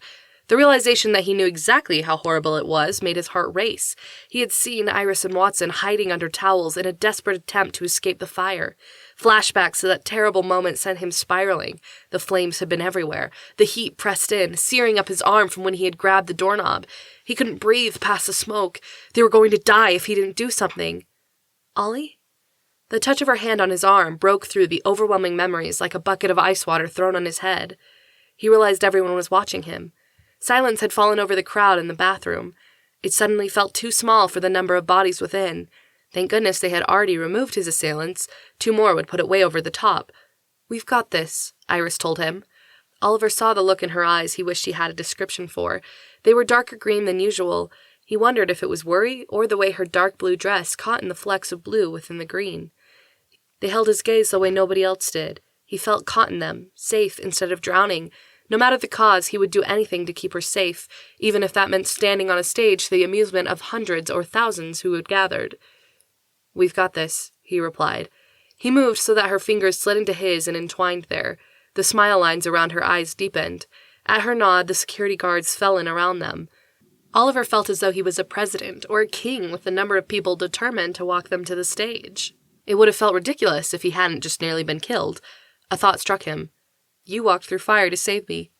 Speaker 1: The realization that he knew exactly how horrible it was made his heart race. He had seen Iris and Watson hiding under towels in a desperate attempt to escape the fire. Flashbacks to that terrible moment sent him spiraling. The flames had been everywhere. The heat pressed in, searing up his arm from when he had grabbed the doorknob. He couldn't breathe past the smoke. They were going to die if he didn't do something. Ollie? The touch of her hand on his arm broke through the overwhelming memories like a bucket of ice water thrown on his head. He realized everyone was watching him. Silence had fallen over the crowd in the bathroom. It suddenly felt too small for the number of bodies within. Thank goodness they had already removed his assailants. 2 more would put it way over the top. "We've got this," Iris told him. Oliver saw the look in her eyes he wished he had a description for. They were darker green than usual. He wondered if it was worry or the way her dark blue dress caught in the flecks of blue within the green. They held his gaze the way nobody else did. He felt caught in them, safe instead of drowning. No matter the cause, he would do anything to keep her safe, even if that meant standing on a stage to the amusement of hundreds or thousands who had gathered. "We've got this," he replied. He moved so that her fingers slid into his and entwined there. The smile lines around her eyes deepened. At her nod, the security guards fell in around them. Oliver felt as though he was a president or a king with a number of people determined to walk them to the stage. It would have felt ridiculous if he hadn't just nearly been killed. A thought struck him. "You walked through fire to save me."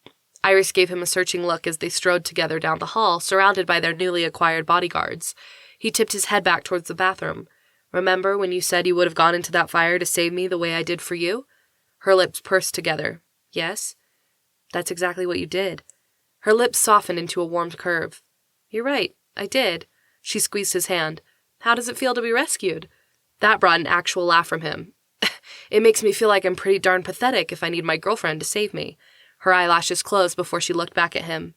Speaker 1: Iris gave him a searching look as they strode together down the hall, surrounded by their newly acquired bodyguards. He tipped his head back towards the bathroom. "Remember when you said you would have gone into that fire to save me the way I did for you?" Her lips pursed together. "Yes?" "That's exactly what you did." Her lips softened into a warmed curve. "You're right, I did." She squeezed his hand. "How does it feel to be rescued?" That brought an actual laugh from him. "It makes me feel like I'm pretty darn pathetic if I need my girlfriend to save me." Her eyelashes closed before she looked back at him.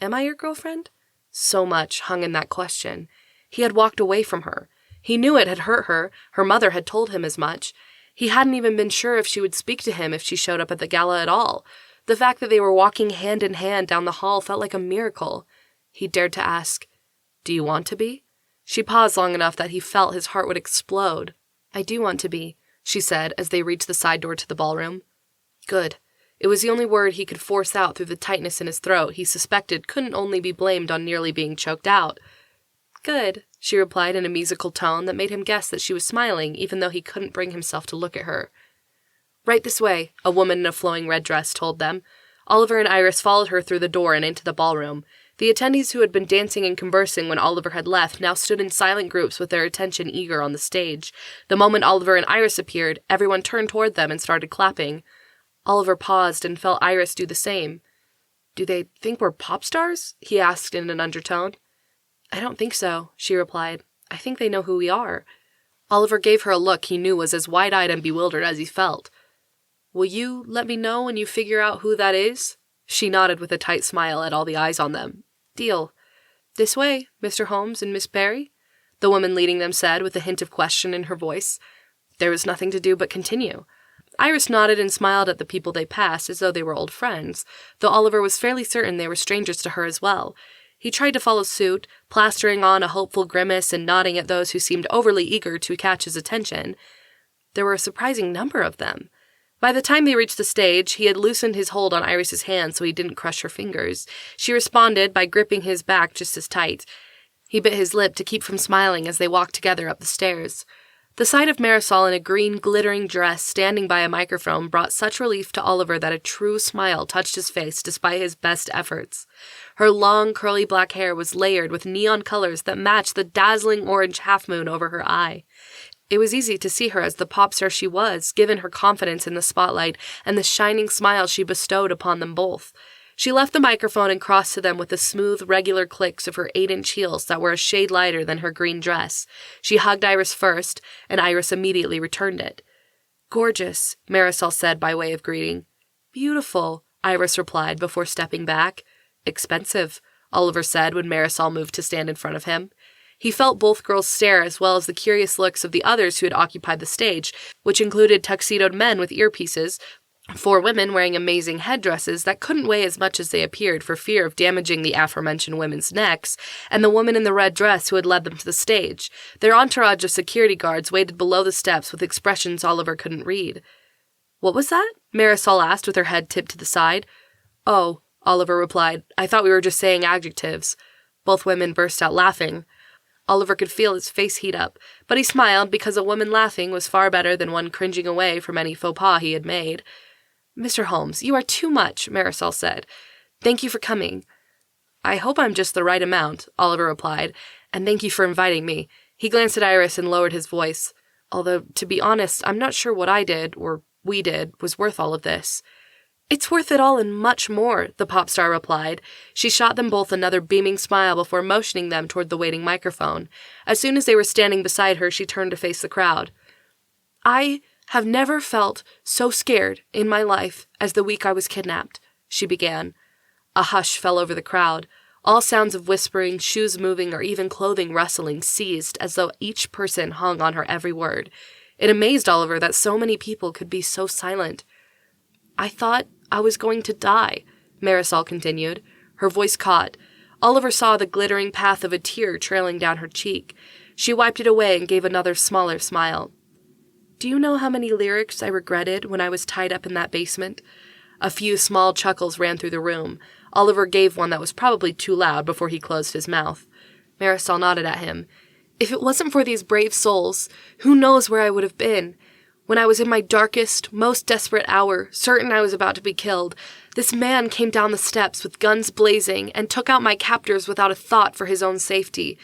Speaker 1: "Am I your girlfriend?" So much hung in that question. He had walked away from her. He knew it had hurt her. Her mother had told him as much. He hadn't even been sure if she would speak to him if she showed up at the gala at all. The fact that they were walking hand in hand down the hall felt like a miracle. He dared to ask, "Do you want to be?" She paused long enough that he felt his heart would explode. "I do want to be," she said as they reached the side door to the ballroom. Good. It was the only word he could force out through the tightness in his throat he suspected couldn't only be blamed on nearly being choked out. "Good," she replied in a musical tone that made him guess that she was smiling even though he couldn't bring himself to look at her. "Right this way," a woman in a flowing red dress told them. Oliver and Iris followed her through the door and into the ballroom. The attendees who had been dancing and conversing when Oliver had left now stood in silent groups with their attention eager on the stage. The moment Oliver and Iris appeared, everyone turned toward them and started clapping. Oliver paused and felt Iris do the same. "Do they think we're pop stars?" he asked in an undertone. "I don't think so," she replied. "I think they know who we are." Oliver gave her a look he knew was as wide-eyed and bewildered as he felt. "Will you let me know when you figure out who that is?" She nodded with a tight smile at all the eyes on them. "Deal." "This way, Mr. Holmes and Miss Perry," the woman leading them said with a hint of question in her voice. There was nothing to do but continue. Iris nodded and smiled at the people they passed as though they were old friends, though Oliver was fairly certain they were strangers to her as well. He tried to follow suit, plastering on a hopeful grimace and nodding at those who seemed overly eager to catch his attention. There were a surprising number of them. By the time they reached the stage, he had loosened his hold on Iris's hand so he didn't crush her fingers. She responded by gripping his back just as tight. He bit his lip to keep from smiling as they walked together up the stairs. The sight of Marisol in a green, glittering dress standing by a microphone brought such relief to Oliver that a true smile touched his face despite his best efforts. Her long, curly black hair was layered with neon colors that matched the dazzling orange half-moon over her eye. It was easy to see her as the pop star she was, given her confidence in the spotlight and the shining smile she bestowed upon them both. She left the microphone and crossed to them with the smooth, regular clicks of her 8-inch heels that were a shade lighter than her green dress. She hugged Iris first, and Iris immediately returned it. "Gorgeous," Marisol said by way of greeting. "Beautiful," Iris replied before stepping back. "Expensive," Oliver said when Marisol moved to stand in front of him. He felt both girls stare as well as the curious looks of the others who had occupied the stage, which included tuxedoed men with earpieces, 4 women wearing amazing headdresses that couldn't weigh as much as they appeared for fear of damaging the aforementioned women's necks, and the woman in the red dress who had led them to the stage. Their entourage of security guards waited below the steps with expressions Oliver couldn't read. "What was that?" Marisol asked with her head tipped to the side. "Oh," Oliver replied, "I thought we were just saying adjectives." Both women burst out laughing. Oliver could feel his face heat up, but he smiled because a woman laughing was far better than one cringing away from any faux pas he had made. "Mr. Holmes, you are too much," Marisol said. "Thank you for coming." "I hope I'm just the right amount," Oliver replied, "and thank you for inviting me." He glanced at Iris and lowered his voice. "Although, to be honest, I'm not sure what I did, or we did, was worth all of this." "It's worth it all and much more," the pop star replied. She shot them both another beaming smile before motioning them toward the waiting microphone. As soon as they were standing beside her, she turned to face the crowd. "I have never felt so scared in my life as the week I was kidnapped," she began. A hush fell over the crowd. All sounds of whispering, shoes moving, or even clothing rustling ceased as though each person hung on her every word. It amazed Oliver that so many people could be so silent. "I thought I was going to die," Marisol continued. Her voice caught. Oliver saw the glittering path of a tear trailing down her cheek. She wiped it away and gave another smaller smile. "Do you know how many lyrics I regretted when I was tied up in that basement?" A few small chuckles ran through the room. Oliver gave one that was probably too loud before he closed his mouth. Marisol nodded at him. "If it wasn't for these brave souls, who knows where I would have been? When I was in my darkest, most desperate hour, certain I was about to be killed, this man came down the steps with guns blazing and took out my captors without a thought for his own safety.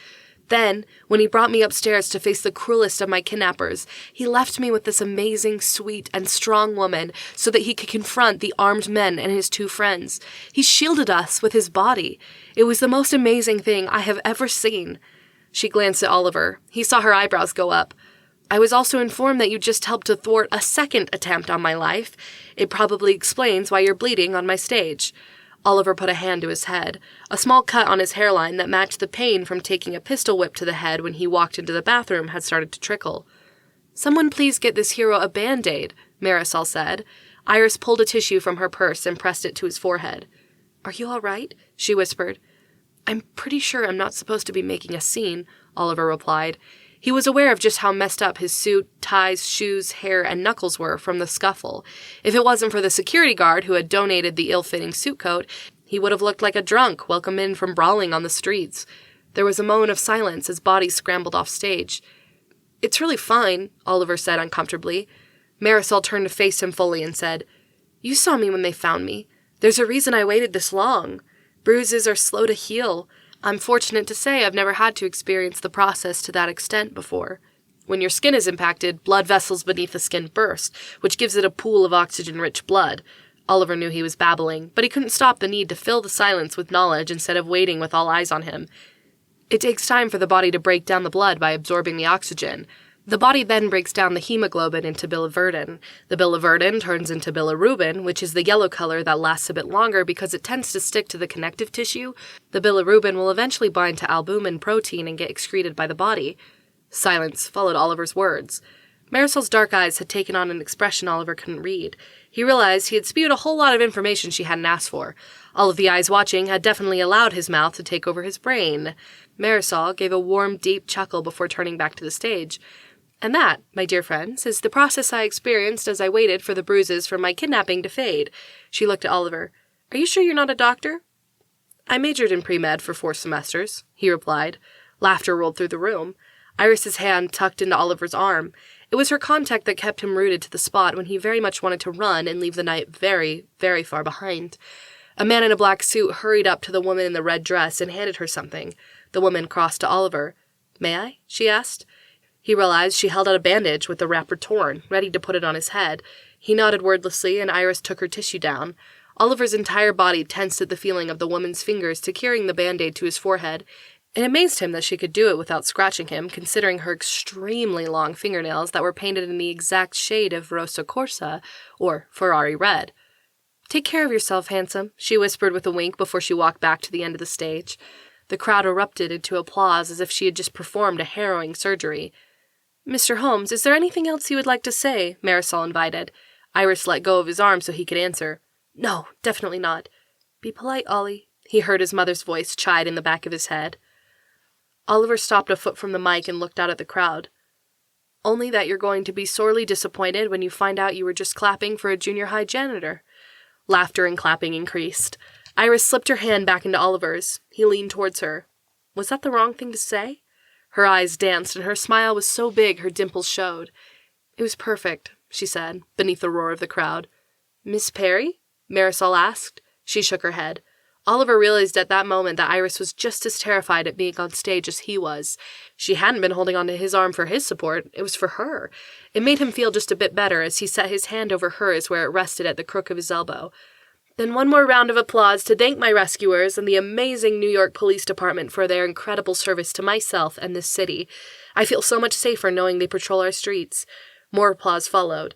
Speaker 1: Then, when he brought me upstairs to face the cruelest of my kidnappers, he left me with this amazing, sweet, and strong woman so that he could confront the armed men and his 2 friends. He shielded us with his body. It was the most amazing thing I have ever seen." She glanced at Oliver. He saw her eyebrows go up. "I was also informed that you just helped to thwart a second attempt on my life. It probably explains why you're bleeding on my stage." Oliver put a hand to his head. A small cut on his hairline that matched the pain from taking a pistol whip to the head when he walked into the bathroom had started to trickle. "Someone please get this hero a Band-Aid," Marisol said. Iris pulled a tissue from her purse and pressed it to his forehead. "Are you all right?" she whispered. "I'm pretty sure I'm not supposed to be making a scene," Oliver replied. He was aware of just how messed up his suit, ties, shoes, hair, and knuckles were from the scuffle. If it wasn't for the security guard who had donated the ill-fitting suit coat, he would have looked like a drunk welcome in from brawling on the streets. There was a moment of silence as bodies scrambled off stage. "It's really fine," Oliver said uncomfortably. Marisol turned to face him fully and said, "You saw me when they found me. There's a reason I waited this long. Bruises are slow to heal. I'm fortunate to say I've never had to experience the process to that extent before. When your skin is impacted, blood vessels beneath the skin burst, which gives it a pool of oxygen-rich blood." Oliver knew he was babbling, but he couldn't stop the need to fill the silence with knowledge instead of waiting with all eyes on him. "It takes time for the body to break down the blood by absorbing the oxygen. The body then breaks down the hemoglobin into biliverdin. The biliverdin turns into bilirubin, which is the yellow color that lasts a bit longer because it tends to stick to the connective tissue. The bilirubin will eventually bind to albumin protein and get excreted by the body." Silence followed Oliver's words. Marisol's dark eyes had taken on an expression Oliver couldn't read. He realized he had spewed a whole lot of information she hadn't asked for. All of the eyes watching had definitely allowed his mouth to take over his brain. Marisol gave a warm, deep chuckle before turning back to the stage. "And that, my dear friends, is the process I experienced as I waited for the bruises from my kidnapping to fade." She looked at Oliver. "Are you sure you're not a doctor?" "I majored in pre-med for 4 semesters," he replied. Laughter rolled through the room. Iris's hand tucked into Oliver's arm. It was her contact that kept him rooted to the spot when he very much wanted to run and leave the night very, very far behind. A man in a black suit hurried up to the woman in the red dress and handed her something. The woman crossed to Oliver. "May I?" she asked. He realized she held out a bandage with the wrapper torn, ready to put it on his head. He nodded wordlessly, and Iris took her tissue down. Oliver's entire body tensed at the feeling of the woman's fingers securing the Band-Aid to his forehead. It amazed him that she could do it without scratching him, considering her extremely long fingernails that were painted in the exact shade of Rosa Corsa, or Ferrari red. "Take care of yourself, handsome," she whispered with a wink before she walked back to the end of the stage. The crowd erupted into applause as if she had just performed a harrowing surgery. "Mr. Holmes, is there anything else you would like to say?" Marisol invited. Iris let go of his arm so he could answer. "No, definitely not." "Be polite, Ollie," he heard his mother's voice chide in the back of his head. Oliver stopped a foot from the mic and looked out at the crowd. "Only that you're going to be sorely disappointed when you find out you were just clapping for a junior high janitor." Laughter and clapping increased. Iris slipped her hand back into Oliver's. He leaned towards her. Was that the wrong thing to say? Her eyes danced, and her smile was so big her dimples showed. "It was perfect," she said, beneath the roar of the crowd. "Miss Perry?" Marisol asked. She shook her head. Oliver realized at that moment that Iris was just as terrified at being on stage as he was. She hadn't been holding onto his arm for his support. It was for her. It made him feel just a bit better as he set his hand over hers where it rested at the crook of his elbow. "Then one more round of applause to thank my rescuers and the amazing New York Police Department for their incredible service to myself and this city. I feel so much safer knowing they patrol our streets." More applause followed.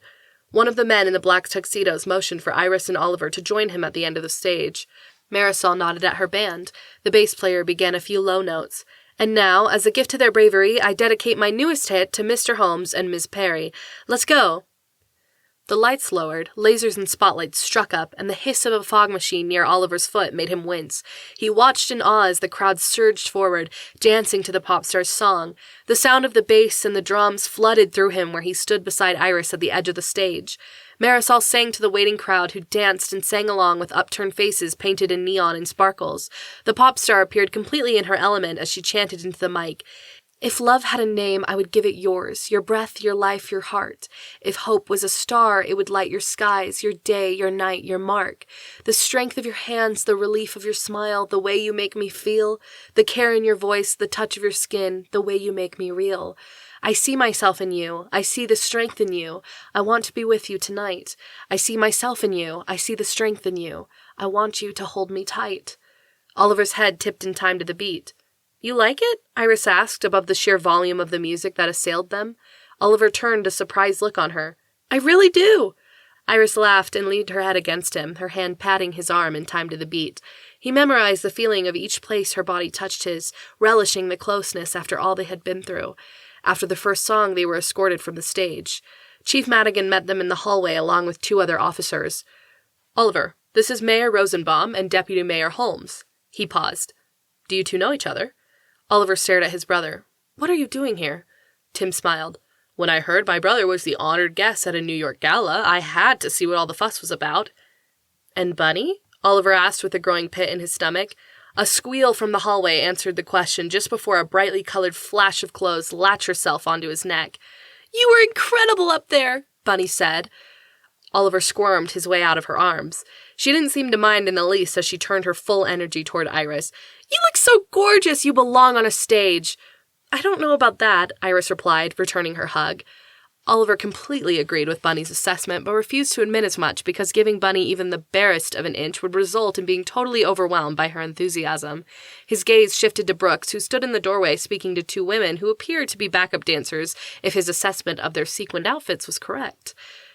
Speaker 1: One of the men in the black tuxedos motioned for Iris and Oliver to join him at the end of the stage. Marisol nodded at her band. The bass player began a few low notes. "And now, as a gift to their bravery, I dedicate my newest hit to Mr. Holmes and Miss Perry. Let's go!" The lights lowered, lasers and spotlights struck up, and the hiss of a fog machine near Oliver's foot made him wince. He watched in awe as the crowd surged forward, dancing to the pop star's song. The sound of the bass and the drums flooded through him where he stood beside Iris at the edge of the stage. Marisol sang to the waiting crowd, who danced and sang along with upturned faces painted in neon and sparkles. The pop star appeared completely in her element as she chanted into the mic. "If love had a name, I would give it yours, your breath, your life, your heart. If hope was a star, it would light your skies, your day, your night, your mark. The strength of your hands, the relief of your smile, the way you make me feel, the care in your voice, the touch of your skin, the way you make me real. I see myself in you. I see the strength in you. I want to be with you tonight. I see myself in you. I see the strength in you. I want you to hold me tight." Oliver's head tipped in time to the beat. "You like it?" Iris asked, above the sheer volume of the music that assailed them. Oliver turned a surprised look on her. "I really do." Iris laughed and leaned her head against him, her hand patting his arm in time to the beat. He memorized the feeling of each place her body touched his, relishing the closeness after all they had been through. After the first song, they were escorted from the stage. Chief Madigan met them in the hallway along with 2 other officers. "Oliver, this is Mayor Rosenbaum and Deputy Mayor Holmes." He paused. "Do you two know each other?" Oliver stared at his brother. "What are you doing here?" Tim smiled. "When I heard my brother was the honored guest at a New York gala, I had to see what all the fuss was about." "And Bunny?" Oliver asked with a growing pit in his stomach. A squeal from the hallway answered the question just before a brightly colored flash of clothes latched herself onto his neck. "You were incredible up there," Bunny said. Oliver squirmed his way out of her arms. She didn't seem to mind in the least as she turned her full energy toward Iris. "You look so gorgeous, you belong on a stage." "I don't know about that," Iris replied, returning her hug. Oliver completely agreed with Bunny's assessment, but refused to admit as much because giving Bunny even the barest of an inch would result in being totally overwhelmed by her enthusiasm. His gaze shifted to Brooks, who stood in the doorway speaking to 2 women who appeared to be backup dancers if his assessment of their sequined outfits was correct.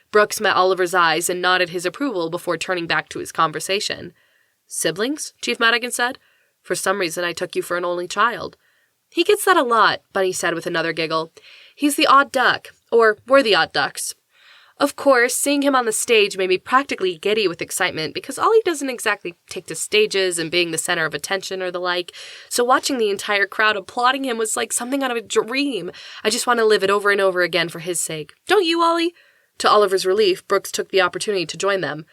Speaker 1: Brooks met Oliver's eyes and nodded his approval before turning back to his conversation. "Siblings?" Chief Madigan said. "For some reason I took you for an only child." "He gets that a lot," Bunny said with another giggle. "He's the odd duck. Or we're the odd ducks." Of course, seeing him on the stage made me practically giddy with excitement because Ollie doesn't exactly take to stages and being the center of attention or the like, so watching the entire crowd applauding him was like something out of a dream. I just want to live it over and over again for his sake. Don't you, Ollie? To Oliver's relief, Brooks took the opportunity to join them.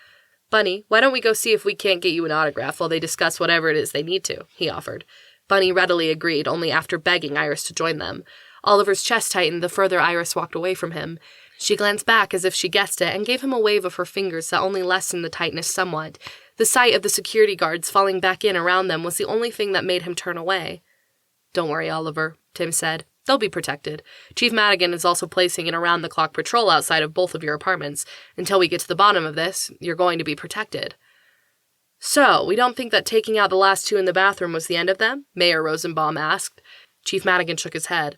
Speaker 1: "Bunny, why don't we go see if we can't get you an autograph while they discuss whatever it is they need to," he offered. Bunny readily agreed, only after begging Iris to join them. Oliver's chest tightened the further Iris walked away from him. She glanced back as if she guessed it and gave him a wave of her fingers that only lessened the tightness somewhat. The sight of the security guards falling back in around them was the only thing that made him turn away. "Don't worry, Oliver," Tim said. "They'll be protected. Chief Madigan is also placing an around-the-clock patrol outside of both of your apartments. Until we get to the bottom of this, you're going to be protected." "So, we don't think that taking out the last 2 in the bathroom was the end of them?" Mayor Rosenbaum asked. Chief Madigan shook his head.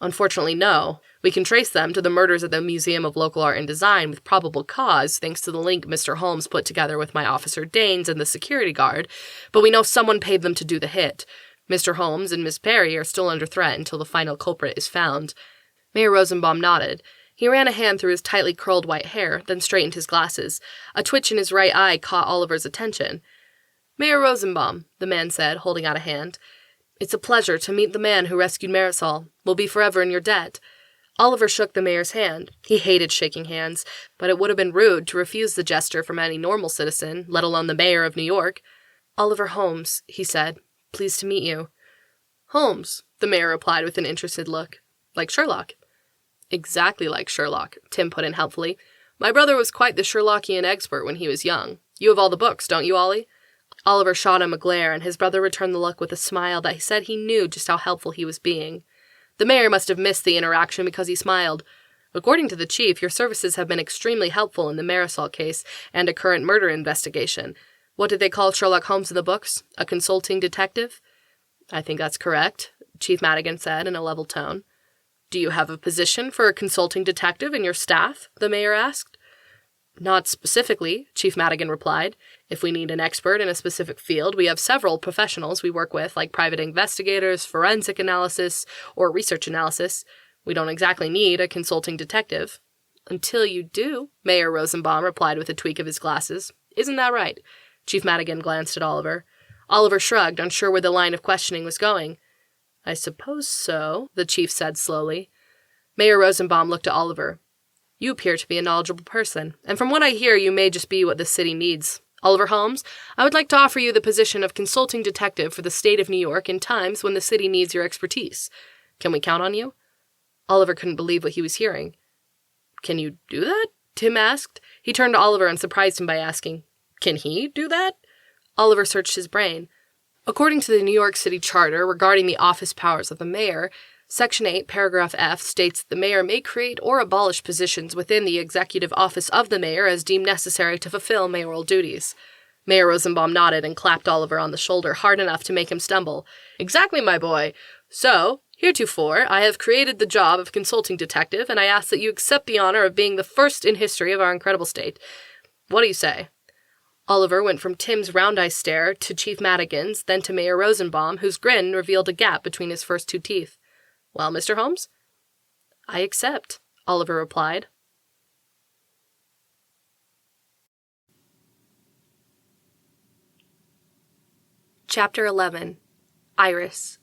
Speaker 1: "Unfortunately, no. We can trace them to the murders at the Museum of Local Art and Design with probable cause, thanks to the link Mr. Holmes put together with my officer Danes and the security guard, but we know someone paid them to do the hit. Mr. Holmes and Miss Perry are still under threat until the final culprit is found." Mayor Rosenbaum nodded. He ran a hand through his tightly curled white hair, then straightened his glasses. A twitch in his right eye caught Oliver's attention. "Mayor Rosenbaum," the man said, holding out a hand. "It's a pleasure to meet the man who rescued Marisol. We'll be forever in your debt." Oliver shook the mayor's hand. He hated shaking hands, but it would have been rude to refuse the gesture from any normal citizen, let alone the mayor of New York. "Oliver Holmes," he said. "Pleased to meet you." "Holmes," the mayor replied with an interested look. "Like Sherlock." "Exactly like Sherlock," Tim put in helpfully. "My brother was quite the Sherlockian expert when he was young. You have all the books, don't you, Ollie?" Oliver shot him a glare, and his brother returned the look with a smile that he said he knew just how helpful he was being. The mayor must have missed the interaction because he smiled. "According to the chief, your services have been extremely helpful in the Marisol case and a current murder investigation. What did they call Sherlock Holmes in the books? A consulting detective?" "I think that's correct," Chief Madigan said in a level tone. "Do you have a position for a consulting detective in your staff?" the mayor asked. "Not specifically," Chief Madigan replied. "If we need an expert in a specific field, we have several professionals we work with, like private investigators, forensic analysis, or research analysis. We don't exactly need a consulting detective." "Until you do," Mayor Rosenbaum replied with a tweak of his glasses. "Isn't that right?" Chief Madigan glanced at Oliver. Oliver shrugged, unsure where the line of questioning was going. "I suppose so," the chief said slowly. Mayor Rosenbaum looked at Oliver. "You appear to be a knowledgeable person, and from what I hear, you may just be what the city needs. Oliver Holmes, I would like to offer you the position of consulting detective for the state of New York in times when the city needs your expertise. Can we count on you?" Oliver couldn't believe what he was hearing. "Can you do that?" Tim asked. He turned to Oliver and surprised him by asking, "Can he do that?" Oliver searched his brain. According to the New York City Charter regarding the office powers of the mayor, Section 8, Paragraph F states that the mayor may create or abolish positions within the executive office of the mayor as deemed necessary to fulfill mayoral duties. Mayor Rosenbaum nodded and clapped Oliver on the shoulder hard enough to make him stumble. "Exactly, my boy. So, heretofore, I have created the job of consulting detective, and I ask that you accept the honor of being the first in history of our incredible state. What do you say?" Oliver went from Tim's round-eye stare to Chief Madigan's, then to Mayor Rosenbaum, whose grin revealed a gap between his first two teeth. "Well, Mr. Holmes?" "I accept," Oliver replied. Chapter 11. Iris.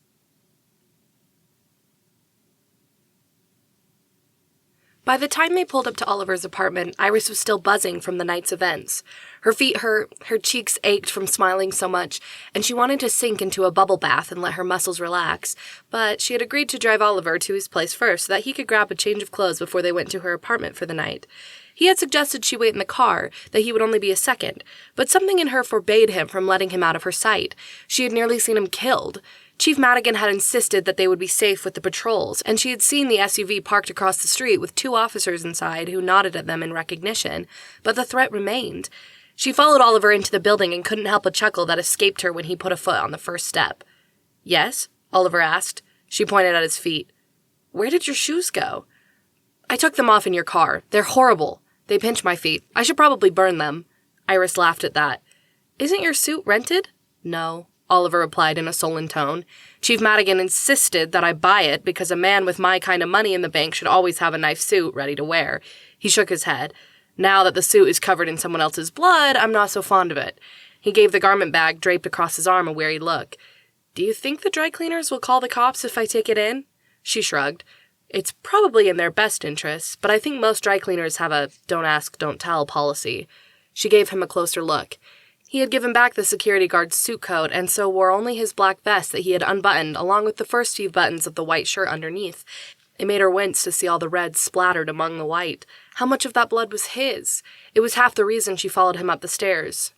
Speaker 1: By the time they pulled up to Oliver's apartment, Iris was still buzzing from the night's events. Her feet hurt, her cheeks ached from smiling so much, and she wanted to sink into a bubble bath and let her muscles relax. But she had agreed to drive Oliver to his place first so that he could grab a change of clothes before they went to her apartment for the night. He had suggested she wait in the car, that he would only be a second, but something in her forbade him from letting him out of her sight. She had nearly seen him killed. Chief Madigan had insisted that they would be safe with the patrols, and she had seen the SUV parked across the street with 2 officers inside who nodded at them in recognition, but the threat remained. She followed Oliver into the building and couldn't help a chuckle that escaped her when he put a foot on the first step. "Yes?" Oliver asked. She pointed at his feet. "Where did your shoes go?" "I took them off in your car. They're horrible. They pinch my feet. I should probably burn them." Iris laughed at that. "Isn't your suit rented?" "No," Oliver replied in a sullen tone. "Chief Madigan insisted that I buy it because a man with my kind of money in the bank should always have a nice suit ready to wear." He shook his head. "Now that the suit is covered in someone else's blood, I'm not so fond of it." He gave the garment bag draped across his arm a weary look. "Do you think the dry cleaners will call the cops if I take it in?" She shrugged. "It's probably in their best interests, but I think most dry cleaners have a don't ask, don't tell policy." She gave him a closer look. He had given back the security guard's suit coat and so wore only his black vest that he had unbuttoned along with the first few buttons of the white shirt underneath. It made her wince to see all the red splattered among the white. How much of that blood was his? It was half the reason she followed him up the stairs.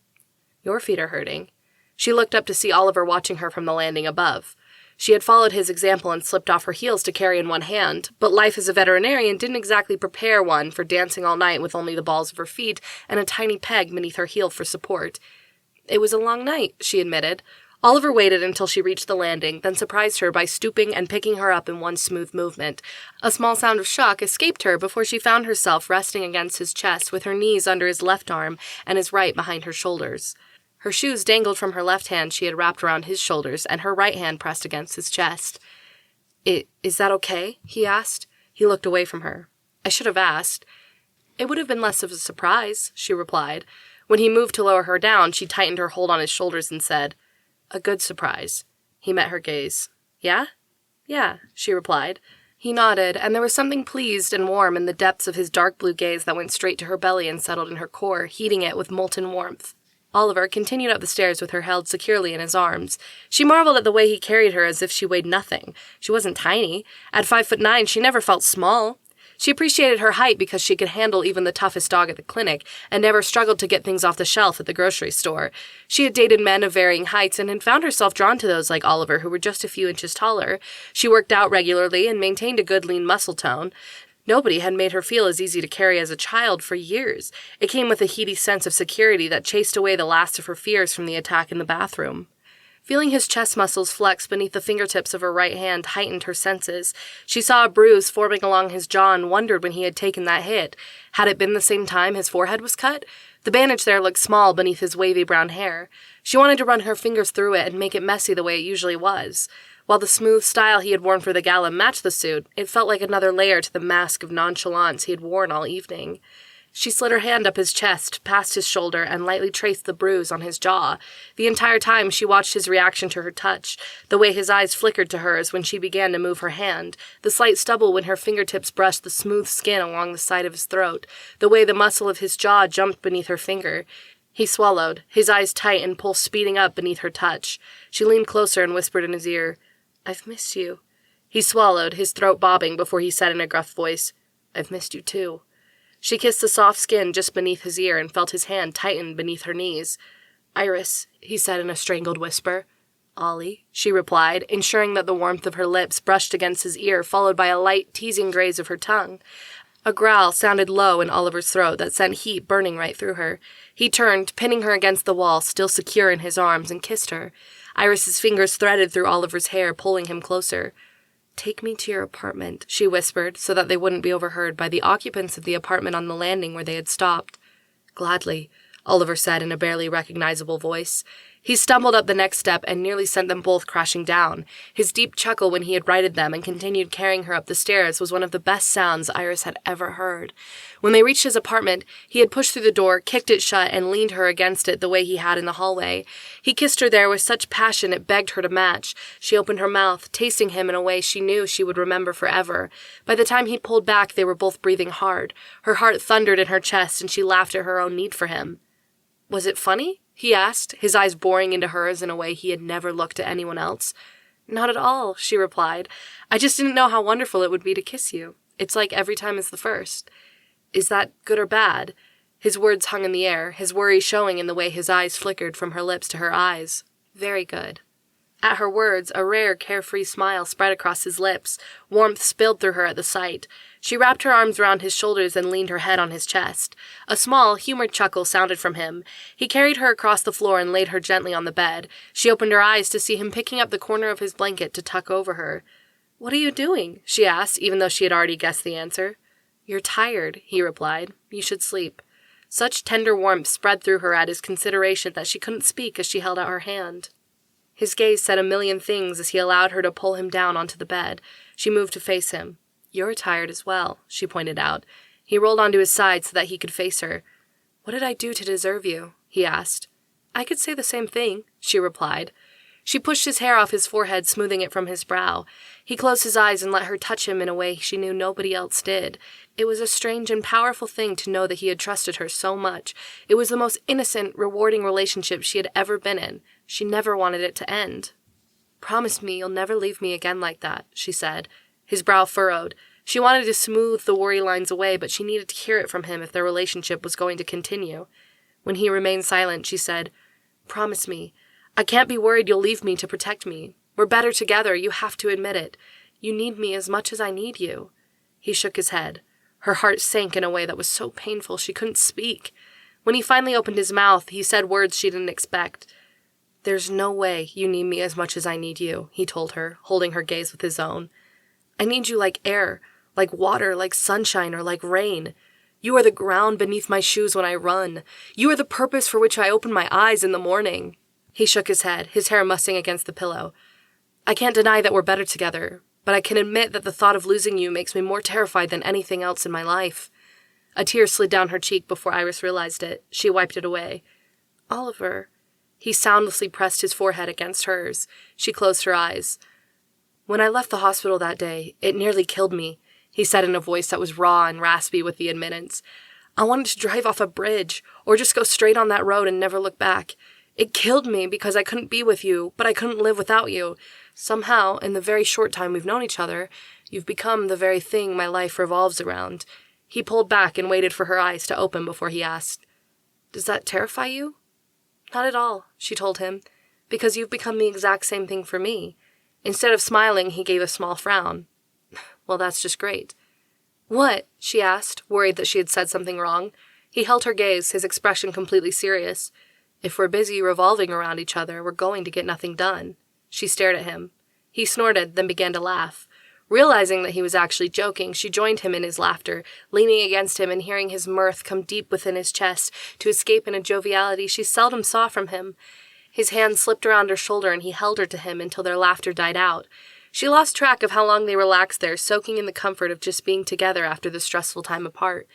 Speaker 1: "Your feet are hurting." She looked up to see Oliver watching her from the landing above. She had followed his example and slipped off her heels to carry in one hand, but life as a veterinarian didn't exactly prepare one for dancing all night with only the balls of her feet and a tiny peg beneath her heel for support. "It was a long night," she admitted. Oliver waited until she reached the landing, then surprised her by stooping and picking her up in one smooth movement. A small sound of shock escaped her before she found herself resting against his chest with her knees under his left arm and his right behind her shoulders. Her shoes dangled from her left hand she had wrapped around his shoulders, and her right hand pressed against his chest. Is that okay?" he asked. He looked away from her. "I should have asked." "It would have been less of a surprise," she replied. When he moved to lower her down, she tightened her hold on his shoulders and said, "A good surprise." He met her gaze. "Yeah?" "Yeah," she replied. He nodded, and there was something pleased and warm in the depths of his dark blue gaze that went straight to her belly and settled in her core, heating it with molten warmth. Oliver continued up the stairs with her held securely in his arms. She marveled at the way he carried her as if she weighed nothing. She wasn't tiny. At 5'9", she never felt small. She appreciated her height because she could handle even the toughest dog at the clinic and never struggled to get things off the shelf at the grocery store. She had dated men of varying heights and had found herself drawn to those like Oliver who were just a few inches taller. She worked out regularly and maintained a good lean muscle tone. Nobody had made her feel as easy to carry as a child for years. It came with a heady sense of security that chased away the last of her fears from the attack in the bathroom. Feeling his chest muscles flex beneath the fingertips of her right hand heightened her senses. She saw a bruise forming along his jaw and wondered when he had taken that hit. Had it been the same time his forehead was cut? The bandage there looked small beneath his wavy brown hair. She wanted to run her fingers through it and make it messy the way it usually was. While the smooth style he had worn for the gala matched the suit, it felt like another layer to the mask of nonchalance he had worn all evening. She slid her hand up his chest, past his shoulder, and lightly traced the bruise on his jaw. The entire time she watched his reaction to her touch, the way his eyes flickered to hers when she began to move her hand, the slight stubble when her fingertips brushed the smooth skin along the side of his throat, the way the muscle of his jaw jumped beneath her finger. He swallowed, his eyes tight and pulse speeding up beneath her touch. She leaned closer and whispered in his ear, "I've missed you." He swallowed, his throat bobbing before he said in a gruff voice, "I've missed you too." She kissed the soft skin just beneath his ear and felt his hand tighten beneath her knees. "Iris," he said in a strangled whisper. "Ollie," she replied, ensuring that the warmth of her lips brushed against his ear, followed by a light, teasing graze of her tongue. A growl sounded low in Oliver's throat that sent heat burning right through her. He turned, pinning her against the wall, still secure in his arms, and kissed her. Iris's fingers threaded through Oliver's hair, pulling him closer. "Take me to your apartment," she whispered, so that they wouldn't be overheard by the occupants of the apartment on the landing where they had stopped. "Gladly," Oliver said in a barely recognizable voice. He stumbled up the next step and nearly sent them both crashing down. His deep chuckle when he had righted them and continued carrying her up the stairs was one of the best sounds Iris had ever heard. When they reached his apartment, he had pushed through the door, kicked it shut, and leaned her against it the way he had in the hallway. He kissed her there with such passion it begged her to match. She opened her mouth, tasting him in a way she knew she would remember forever. By the time he pulled back, they were both breathing hard. Her heart thundered in her chest, and she laughed at her own need for him. "Was it funny?" he asked, his eyes boring into hers in a way he had never looked at anyone else. "Not at all," she replied. "I just didn't know how wonderful it would be to kiss you. It's like every time is the first." "Is that good or bad?" His words hung in the air, his worry showing in the way his eyes flickered from her lips to her eyes. "Very good." At her words, a rare, carefree smile spread across his lips. Warmth spilled through her at the sight. She wrapped her arms around his shoulders and leaned her head on his chest. A small, humored chuckle sounded from him. He carried her across the floor and laid her gently on the bed. She opened her eyes to see him picking up the corner of his blanket to tuck over her. "What are you doing?" she asked, even though she had already guessed the answer. "You're tired," he replied. "You should sleep." Such tender warmth spread through her at his consideration that she couldn't speak as she held out her hand. His gaze said a million things as he allowed her to pull him down onto the bed. She moved to face him. "You're tired as well," she pointed out. He rolled onto his side so that he could face her. "What did I do to deserve you?" he asked. "I could say the same thing," she replied. She pushed his hair off his forehead, smoothing it from his brow. He closed his eyes and let her touch him in a way she knew nobody else did. It was a strange and powerful thing to know that he had trusted her so much. It was the most innocent, rewarding relationship she had ever been in. She never wanted it to end. "Promise me you'll never leave me again like that," she said. His brow furrowed. She wanted to smooth the worry lines away, but she needed to hear it from him if their relationship was going to continue. When he remained silent, she said, "Promise me. I can't be worried you'll leave me to protect me. We're better together, you have to admit it. You need me as much as I need you." He shook his head. Her heart sank in a way that was so painful she couldn't speak. When he finally opened his mouth, he said words she didn't expect. "There's no way you need me as much as I need you," he told her, holding her gaze with his own. "I need you like air, like water, like sunshine, or like rain. You are the ground beneath my shoes when I run. You are the purpose for which I open my eyes in the morning." He shook his head, his hair mussing against the pillow. "I can't deny that we're better together, but I can admit that the thought of losing you makes me more terrified than anything else in my life." A tear slid down her cheek before Iris realized it. She wiped it away. "Oliver." He soundlessly pressed his forehead against hers. She closed her eyes. "When I left the hospital that day, it nearly killed me," he said in a voice that was raw and raspy with the admittance. "I wanted to drive off a bridge, or just go straight on that road and never look back. It killed me because I couldn't be with you, but I couldn't live without you. Somehow, in the very short time we've known each other, you've become the very thing my life revolves around." He pulled back and waited for her eyes to open before he asked, "Does that terrify you?" "Not at all," she told him, "because you've become the exact same thing for me." Instead of smiling, he gave a small frown. "Well, that's just great." "What?" she asked, worried that she had said something wrong. He held her gaze, his expression completely serious. "If we're busy revolving around each other, we're going to get nothing done." She stared at him. He snorted, then began to laugh. Realizing that he was actually joking, she joined him in his laughter, leaning against him and hearing his mirth come deep within his chest to escape in a joviality she seldom saw from him. His hand slipped around her shoulder and he held her to him until their laughter died out. She lost track of how long they relaxed there, soaking in the comfort of just being together after the stressful time apart.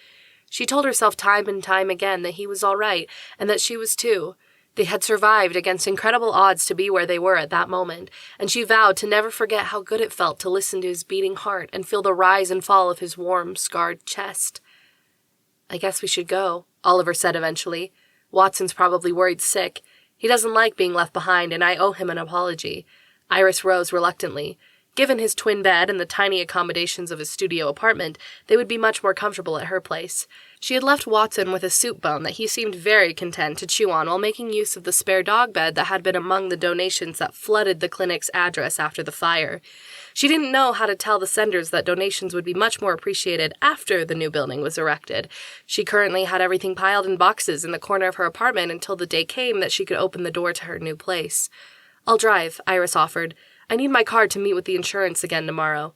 Speaker 1: She told herself time and time again that he was all right, and that she was too. They had survived against incredible odds to be where they were at that moment, and she vowed to never forget how good it felt to listen to his beating heart and feel the rise and fall of his warm, scarred chest. "I guess we should go," Oliver said eventually. "Watson's probably worried sick. He doesn't like being left behind, and I owe him an apology." Iris rose reluctantly. Given his twin bed and the tiny accommodations of his studio apartment, they would be much more comfortable at her place. She had left Watson with a soup bone that he seemed very content to chew on while making use of the spare dog bed that had been among the donations that flooded the clinic's address after the fire. She didn't know how to tell the senders that donations would be much more appreciated after the new building was erected. She currently had everything piled in boxes in the corner of her apartment until the day came that she could open the door to her new place. "I'll drive," Iris offered. "I need my car to meet with the insurance again tomorrow."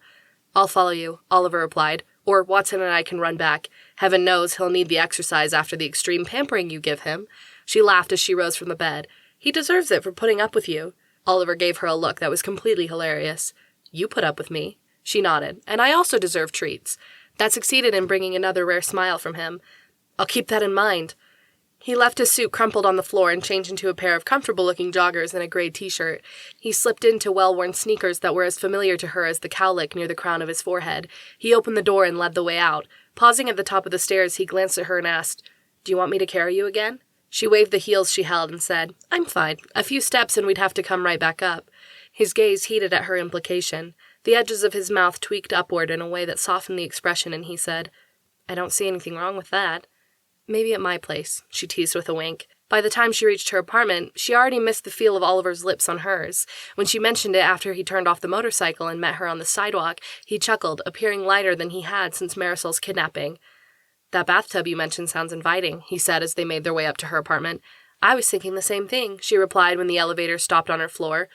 Speaker 1: "I'll follow you," Oliver replied, "or Watson and I can run back. Heaven knows he'll need the exercise after the extreme pampering you give him." She laughed as she rose from the bed. "He deserves it for putting up with you." Oliver gave her a look that was completely hilarious. "You put up with me." She nodded. "And I also deserve treats." That succeeded in bringing another rare smile from him. "I'll keep that in mind." He left his suit crumpled on the floor and changed into a pair of comfortable-looking joggers and a gray t-shirt. He slipped into well-worn sneakers that were as familiar to her as the cowlick near the crown of his forehead. He opened the door and led the way out. Pausing at the top of the stairs, he glanced at her and asked, "Do you want me to carry you again?" She waved the heels she held and said, "I'm fine. A few steps and we'd have to come right back up." His gaze heated at her implication. The edges of his mouth tweaked upward in a way that softened the expression, and he said, "I don't see anything wrong with that." "Maybe at my place," she teased with a wink. By the time she reached her apartment, she already missed the feel of Oliver's lips on hers. When she mentioned it after he turned off the motorcycle and met her on the sidewalk, he chuckled, appearing lighter than he had since Marisol's kidnapping. "That bathtub you mentioned sounds inviting," he said as they made their way up to her apartment. "I was thinking the same thing," she replied when the elevator stopped on her floor.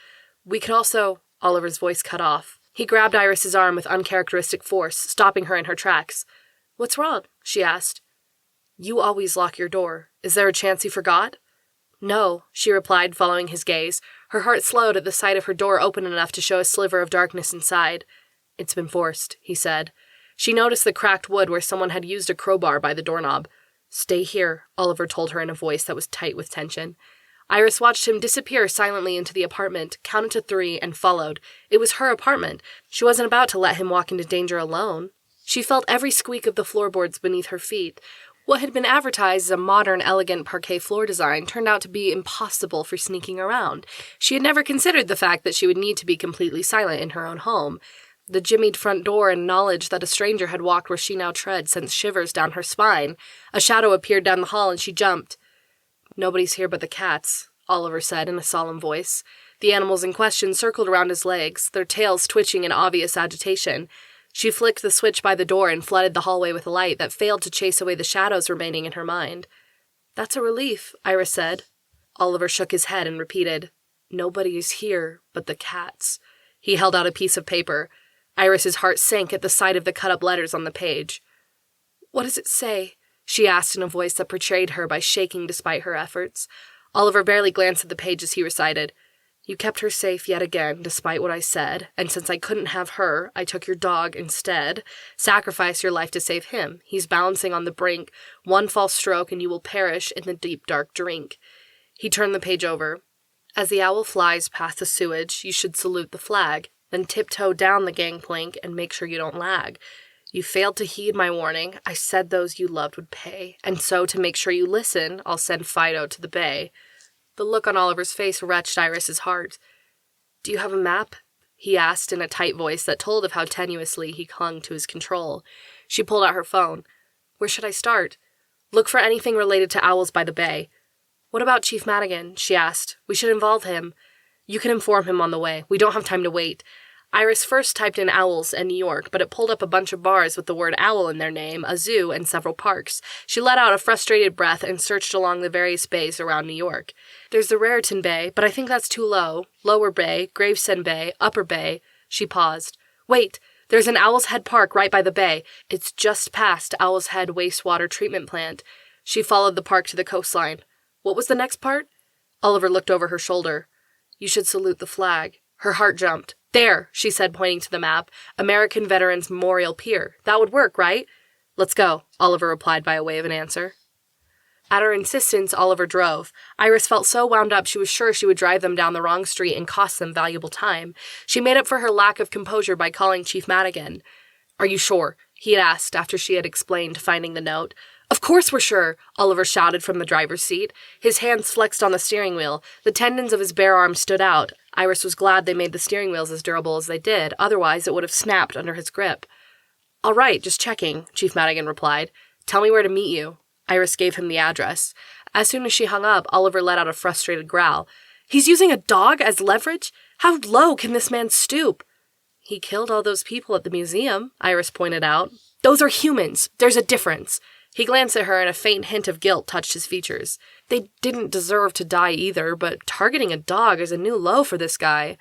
Speaker 1: "We could also—" Oliver's voice cut off. He grabbed Iris's arm with uncharacteristic force, stopping her in her tracks. "What's wrong?" she asked. "You always lock your door. Is there a chance you forgot?" "No," she replied, following his gaze. Her heart slowed at the sight of her door open enough to show a sliver of darkness inside. "It's been forced," he said. She noticed the cracked wood where someone had used a crowbar by the doorknob. "Stay here," Oliver told her in a voice that was tight with tension. Iris watched him disappear silently into the apartment, counted to 3, and followed. It was her apartment. She wasn't about to let him walk into danger alone. She felt every squeak of the floorboards beneath her feet. What had been advertised as a modern, elegant parquet floor design turned out to be impossible for sneaking around. She had never considered the fact that she would need to be completely silent in her own home. The jimmied front door and knowledge that a stranger had walked where she now tread sent shivers down her spine. A shadow appeared down the hall and she jumped. "Nobody's here but the cats," Oliver said in a solemn voice. The animals in question circled around his legs, their tails twitching in obvious agitation. She flicked the switch by the door and flooded the hallway with a light that failed to chase away the shadows remaining in her mind. "That's a relief," Iris said. Oliver shook his head and repeated, "Nobody is here but the cats." He held out a piece of paper. Iris's heart sank at the sight of the cut-up letters on the page. "What does it say?" she asked in a voice that betrayed her by shaking despite her efforts. Oliver barely glanced at the page as he recited, "You kept her safe yet again, despite what I said, and since I couldn't have her, I took your dog instead. Sacrifice your life to save him. He's balancing on the brink. One false stroke and you will perish in the deep dark drink." He turned the page over. "As the owl flies past the sewage, you should salute the flag, then tiptoe down the gangplank and make sure you don't lag. You failed to heed my warning. I said those you loved would pay, and so to make sure you listen, I'll send Fido to the bay." The look on Oliver's face wrenched Iris's heart. "Do you have a map?" he asked in a tight voice that told of how tenuously he clung to his control. She pulled out her phone. "Where should I start?" "Look for anything related to owls by the bay." "What about Chief Madigan?" she asked. "We should involve him." "You can inform him on the way. We don't have time to wait." Iris first typed in owls and New York, but it pulled up a bunch of bars with the word owl in their name, a zoo, and several parks. She let out a frustrated breath and searched along the various bays around New York. "There's the Raritan Bay, but I think that's too low. Lower Bay, Gravesend Bay, Upper Bay." She paused. "Wait, there's an Owl's Head Park right by the bay. It's just past Owl's Head Wastewater Treatment Plant." She followed the park to the coastline. "What was the next part?" Oliver looked over her shoulder. "You should salute the flag." Her heart jumped. "There," she said, pointing to the map. "American Veterans Memorial Pier. That would work, right?" "Let's go," Oliver replied by way of an answer. At her insistence, Oliver drove. Iris felt so wound up she was sure she would drive them down the wrong street and cost them valuable time. She made up for her lack of composure by calling Chief Madigan. "Are you sure?" he had asked after she had explained finding the note. "Of course we're sure," Oliver shouted from the driver's seat. His hands flexed on the steering wheel. The tendons of his bare arm stood out. Iris was glad they made the steering wheels as durable as they did, otherwise it would have snapped under his grip. "All right, just checking," Chief Madigan replied. "Tell me where to meet you." Iris gave him the address. As soon as she hung up, Oliver let out a frustrated growl. "He's using a dog as leverage? How low can this man stoop?" "He killed all those people at the museum," Iris pointed out. "Those are humans. There's a difference." He glanced at her and a faint hint of guilt touched his features. They didn't deserve to die either, but targeting a dog is a new low for this guy.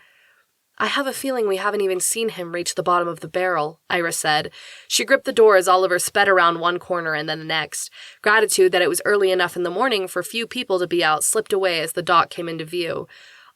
Speaker 1: "I have a feeling we haven't even seen him reach the bottom of the barrel," Iris said. She gripped the door as Oliver sped around one corner and then the next. Gratitude that it was early enough in the morning for few people to be out slipped away as the dock came into view.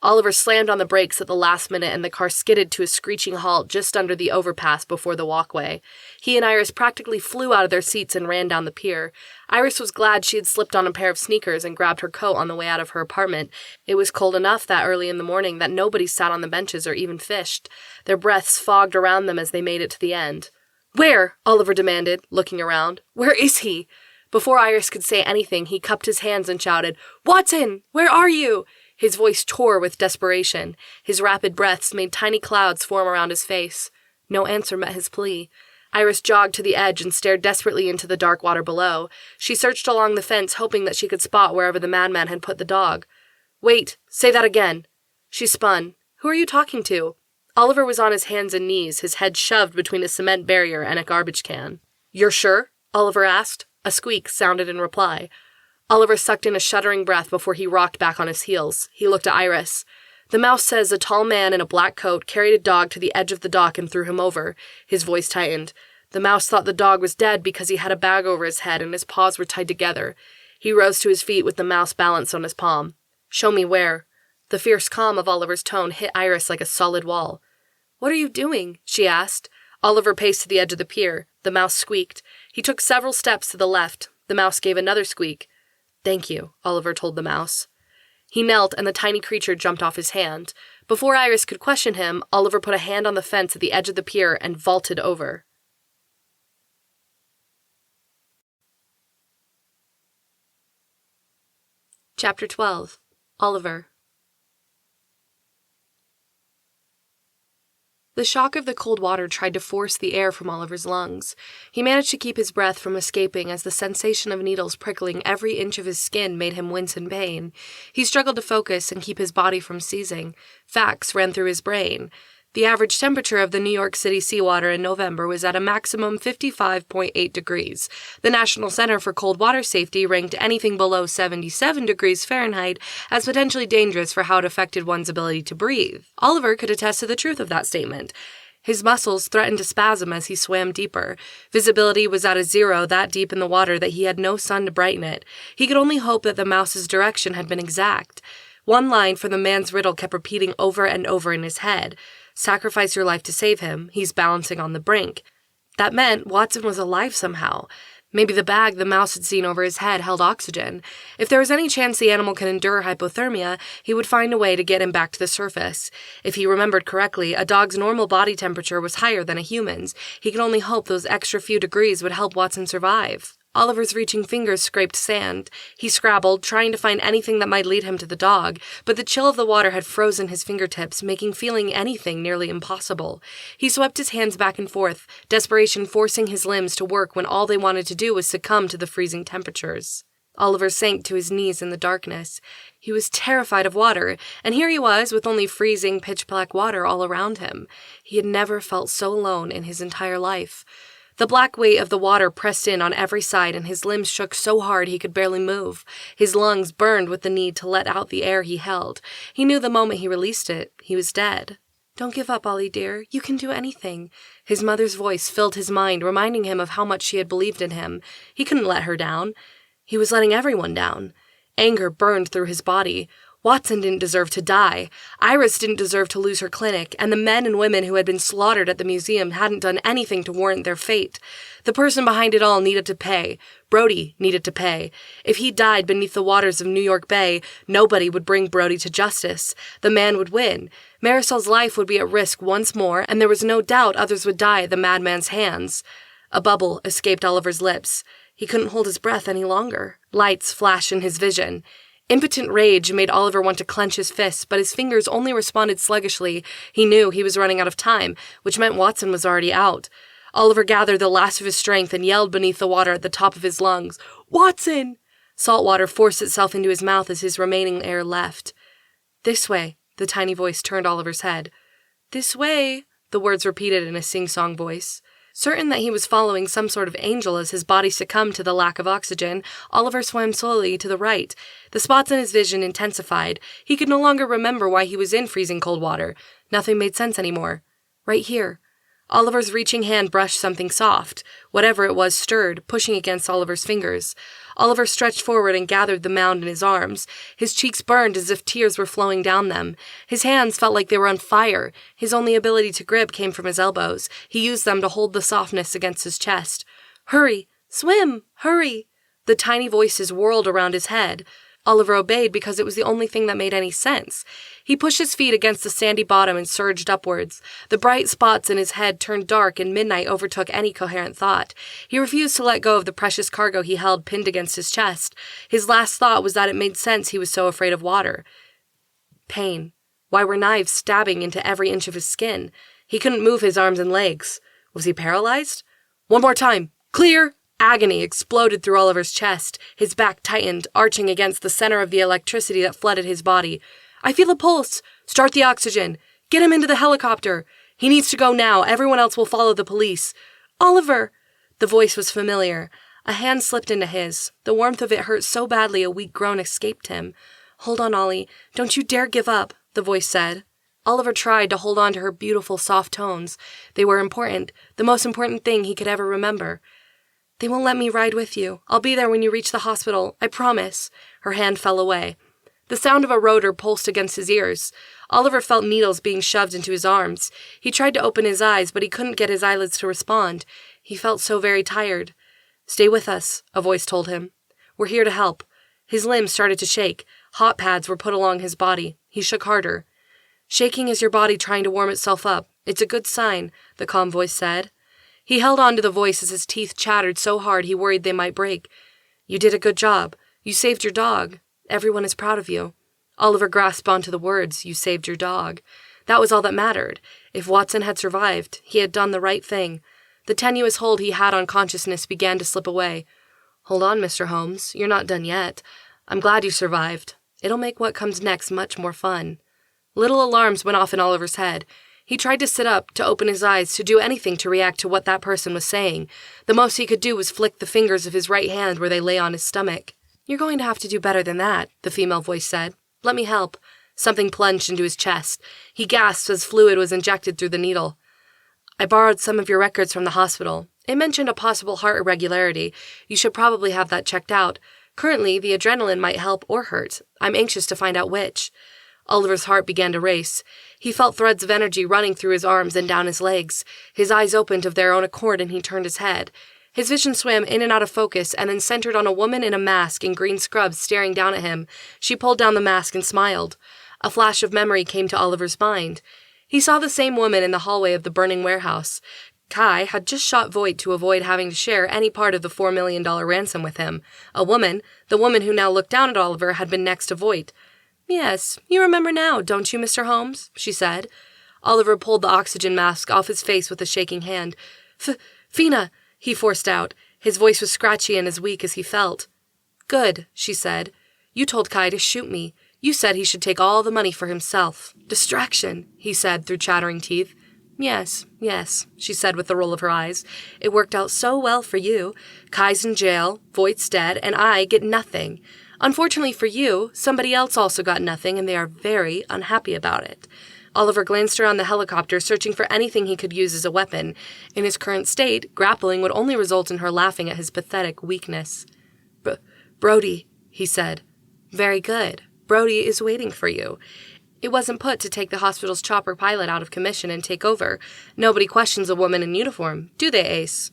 Speaker 1: Oliver slammed on the brakes at the last minute and the car skidded to a screeching halt just under the overpass before the walkway. He and Iris practically flew out of their seats and ran down the pier. Iris was glad she had slipped on a pair of sneakers and grabbed her coat on the way out of her apartment. It was cold enough that early in the morning that nobody sat on the benches or even fished. Their breaths fogged around them as they made it to the end. "Where?" Oliver demanded, looking around. "Where is he?" Before Iris could say anything, he cupped his hands and shouted, "Watson, where are you?" His voice tore with desperation. His rapid breaths made tiny clouds form around his face. No answer met his plea. Iris jogged to the edge and stared desperately into the dark water below. She searched along the fence, hoping that she could spot wherever the madman had put the dog. "Wait, say that again." She spun. "Who are you talking to?" Oliver was on his hands and knees, his head shoved between a cement barrier and a garbage can. "You're sure?" Oliver asked. A squeak sounded in reply. Oliver sucked in a shuddering breath before he rocked back on his heels. He looked at Iris. "The mouse says a tall man in a black coat carried a dog to the edge of the dock and threw him over." His voice tightened. "The mouse thought the dog was dead because he had a bag over his head and his paws were tied together." He rose to his feet with the mouse balanced on his palm. "Show me where." The fierce calm of Oliver's tone hit Iris like a solid wall. "What are you doing?" she asked. Oliver paced to the edge of the pier. The mouse squeaked. He took several steps to the left. The mouse gave another squeak. "Thank you," Oliver told the mouse. He knelt, and the tiny creature jumped off his hand. Before Iris could question him, Oliver put a hand on the fence at the edge of the pier and vaulted over. Chapter 12. Oliver. The shock of the cold water tried to force the air from Oliver's lungs. He managed to keep his breath from escaping as the sensation of needles prickling every inch of his skin made him wince in pain. He struggled to focus and keep his body from seizing. Facts ran through his brain. The average temperature of the New York City seawater in November was at a maximum 55.8 degrees. The National Center for Cold Water Safety ranked anything below 77 degrees Fahrenheit as potentially dangerous for how it affected one's ability to breathe. Oliver could attest to the truth of that statement. His muscles threatened to spasm as he swam deeper. Visibility was at a zero that deep in the water that he had no sun to brighten it. He could only hope that the mouse's direction had been exact. One line from the man's riddle kept repeating over and over in his head. Sacrifice your life to save him. He's balancing on the brink. That meant Watson was alive somehow. Maybe the bag the mouse had seen over his head held oxygen. If there was any chance the animal could endure hypothermia, he would find a way to get him back to the surface. If he remembered correctly, a dog's normal body temperature was higher than a human's. He could only hope those extra few degrees would help Watson survive. Oliver's reaching fingers scraped sand. He scrabbled, trying to find anything that might lead him to the dog, but the chill of the water had frozen his fingertips, making feeling anything nearly impossible. He swept his hands back and forth, desperation forcing his limbs to work when all they wanted to do was succumb to the freezing temperatures. Oliver sank to his knees in the darkness. He was terrified of water, and here he was with only freezing, pitch-black water all around him. He had never felt so alone in his entire life. The black weight of the water pressed in on every side, and his limbs shook so hard he could barely move. His lungs burned with the need to let out the air he held. He knew the moment he released it, he was dead. "Don't give up, Ollie dear. You can do anything." His mother's voice filled his mind, reminding him of how much she had believed in him. He couldn't let her down. He was letting everyone down. Anger burned through his body. Watson didn't deserve to die. Iris didn't deserve to lose her clinic, and the men and women who had been slaughtered at the museum hadn't done anything to warrant their fate. The person behind it all needed to pay. Brody needed to pay. If he died beneath the waters of New York Bay, nobody would bring Brody to justice. The man would win. Marisol's life would be at risk once more, and there was no doubt others would die at the madman's hands. A bubble escaped Oliver's lips. He couldn't hold his breath any longer. Lights flashed in his vision. Impotent rage made Oliver want to clench his fists, but his fingers only responded sluggishly. He knew he was running out of time, which meant Watson was already out. Oliver gathered the last of his strength and yelled beneath the water at the top of his lungs, "Watson!" Salt water forced itself into his mouth as his remaining air left. "This way," the tiny voice turned Oliver's head. "This way," the words repeated in a sing-song voice. Certain that he was following some sort of angel as his body succumbed to the lack of oxygen, Oliver swam slowly to the right. The spots in his vision intensified. He could no longer remember why he was in freezing cold water. Nothing made sense anymore. Right here. Oliver's reaching hand brushed something soft. Whatever it was stirred, pushing against Oliver's fingers. Oliver stretched forward and gathered the mound in his arms. His cheeks burned as if tears were flowing down them. His hands felt like they were on fire. His only ability to grip came from his elbows. He used them to hold the softness against his chest. "Hurry! Swim! Hurry!" The tiny voices whirled around his head. Oliver obeyed because it was the only thing that made any sense. He pushed his feet against the sandy bottom and surged upwards. The bright spots in his head turned dark and midnight overtook any coherent thought. He refused to let go of the precious cargo he held pinned against his chest. His last thought was that it made sense he was so afraid of water. Pain. Why were knives stabbing into every inch of his skin? He couldn't move his arms and legs. Was he paralyzed? "One more time. Clear!" Agony exploded through Oliver's chest. His back tightened, arching against the center of the electricity that flooded his body. "I feel a pulse. Start the oxygen. Get him into the helicopter. He needs to go now. Everyone else will follow the police." "Oliver!" The voice was familiar. A hand slipped into his. The warmth of it hurt so badly a weak groan escaped him. "Hold on, Ollie. Don't you dare give up," the voice said. Oliver tried to hold on to her beautiful, soft tones. They were important, the most important thing he could ever remember. "They won't let me ride with you. I'll be there when you reach the hospital. I promise." Her hand fell away. The sound of a rotor pulsed against his ears. Oliver felt needles being shoved into his arms. He tried to open his eyes, but he couldn't get his eyelids to respond. He felt so very tired. "Stay with us," a voice told him. "We're here to help." His limbs started to shake. Hot pads were put along his body. He shook harder. "Shaking is your body trying to warm itself up. It's a good sign," the calm voice said. He held on to the voice as his teeth chattered so hard he worried they might break. "You did a good job. You saved your dog. Everyone is proud of you." Oliver grasped onto the words, "You saved your dog." That was all that mattered. If Watson had survived, he had done the right thing. The tenuous hold he had on consciousness began to slip away. "Hold on, Mr. Holmes. You're not done yet. I'm glad you survived. It'll make what comes next much more fun." Little alarms went off in Oliver's head. He tried to sit up, to open his eyes, to do anything to react to what that person was saying. The most he could do was flick the fingers of his right hand where they lay on his stomach. "You're going to have to do better than that," the female voice said. "Let me help." Something plunged into his chest. He gasped as fluid was injected through the needle. I borrowed some of your records from the hospital. It mentioned a possible heart irregularity. You should probably have that checked out. Currently, the adrenaline might help or hurt. I'm anxious to find out which." Oliver's heart began to race. He felt threads of energy running through his arms and down his legs. His eyes opened of their own accord and he turned his head. His vision swam in and out of focus and then centered on a woman in a mask and green scrubs staring down at him. She pulled down the mask and smiled. A flash of memory came to Oliver's mind. He saw the same woman in the hallway of the burning warehouse. Kai had just shot Voight to avoid having to share any part of the $4 million ransom with him. A woman, the woman who now looked down at Oliver, had been next to Voight. "Yes, you remember now, don't you, Mr. Holmes?" she said. Oliver pulled the oxygen mask off his face with a shaking hand. "Fina," he forced out. His voice was scratchy and as weak as he felt. "Good," she said. "You told Kai to shoot me. You said he should take all the money for himself." "Distraction," he said through chattering teeth. Yes, she said with a roll of her eyes. "It worked out so well for you. Kai's in jail, Voight's dead, and I get nothing. Unfortunately for you, somebody else also got nothing, and they are very unhappy about it." Oliver glanced around the helicopter, searching for anything he could use as a weapon. In his current state, grappling would only result in her laughing at his pathetic weakness. Brody, he said. "Very good. Brody is waiting for you. It wasn't put to take the hospital's chopper pilot out of commission and take over. Nobody questions a woman in uniform, do they, Ace?"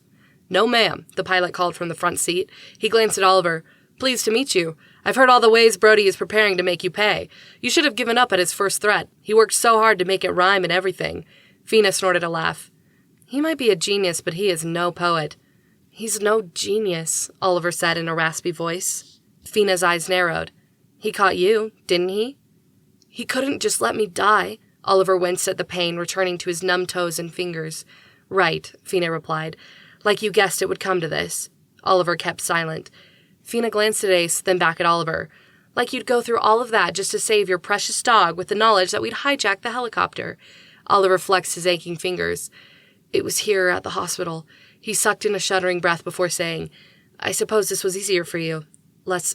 Speaker 1: "No, ma'am," the pilot called from the front seat. He glanced at Oliver. "Pleased to meet you. I've heard all the ways Brody is preparing to make you pay. You should have given up at his first threat. He worked so hard to make it rhyme and everything." Fina snorted a laugh. "He might be a genius, but he is no poet." "He's no genius," Oliver said in a raspy voice. Fina's eyes narrowed. "He caught you, didn't he?" "He couldn't just let me die." Oliver winced at the pain, returning to his numb toes and fingers. "Right," Fina replied. "Like you guessed it would come to this." Oliver kept silent. Fina glanced at Ace, then back at Oliver. "Like you'd go through all of that just to save your precious dog with the knowledge that we'd hijacked the helicopter." Oliver flexed his aching fingers. "It was here at the hospital." He sucked in a shuddering breath before saying, "I suppose this was easier for you. Less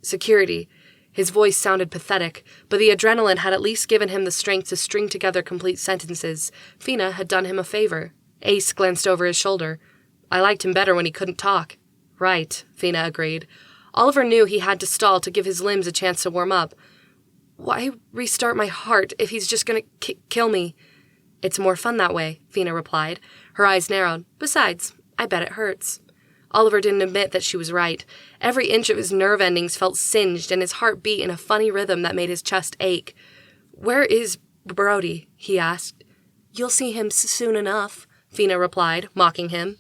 Speaker 1: security." His voice sounded pathetic, but the adrenaline had at least given him the strength to string together complete sentences. Fina had done him a favor. Ace glanced over his shoulder. "I liked him better when he couldn't talk." "Right," Fina agreed. Oliver knew he had to stall to give his limbs a chance to warm up. "Why restart my heart if he's just going to kill me?" "It's more fun that way," Fina replied. Her eyes narrowed. "Besides, I bet it hurts." Oliver didn't admit that she was right. Every inch of his nerve endings felt singed, and his heart beat in a funny rhythm that made his chest ache. "Where is Brody?" he asked. "You'll see him soon enough," Fina replied, mocking him.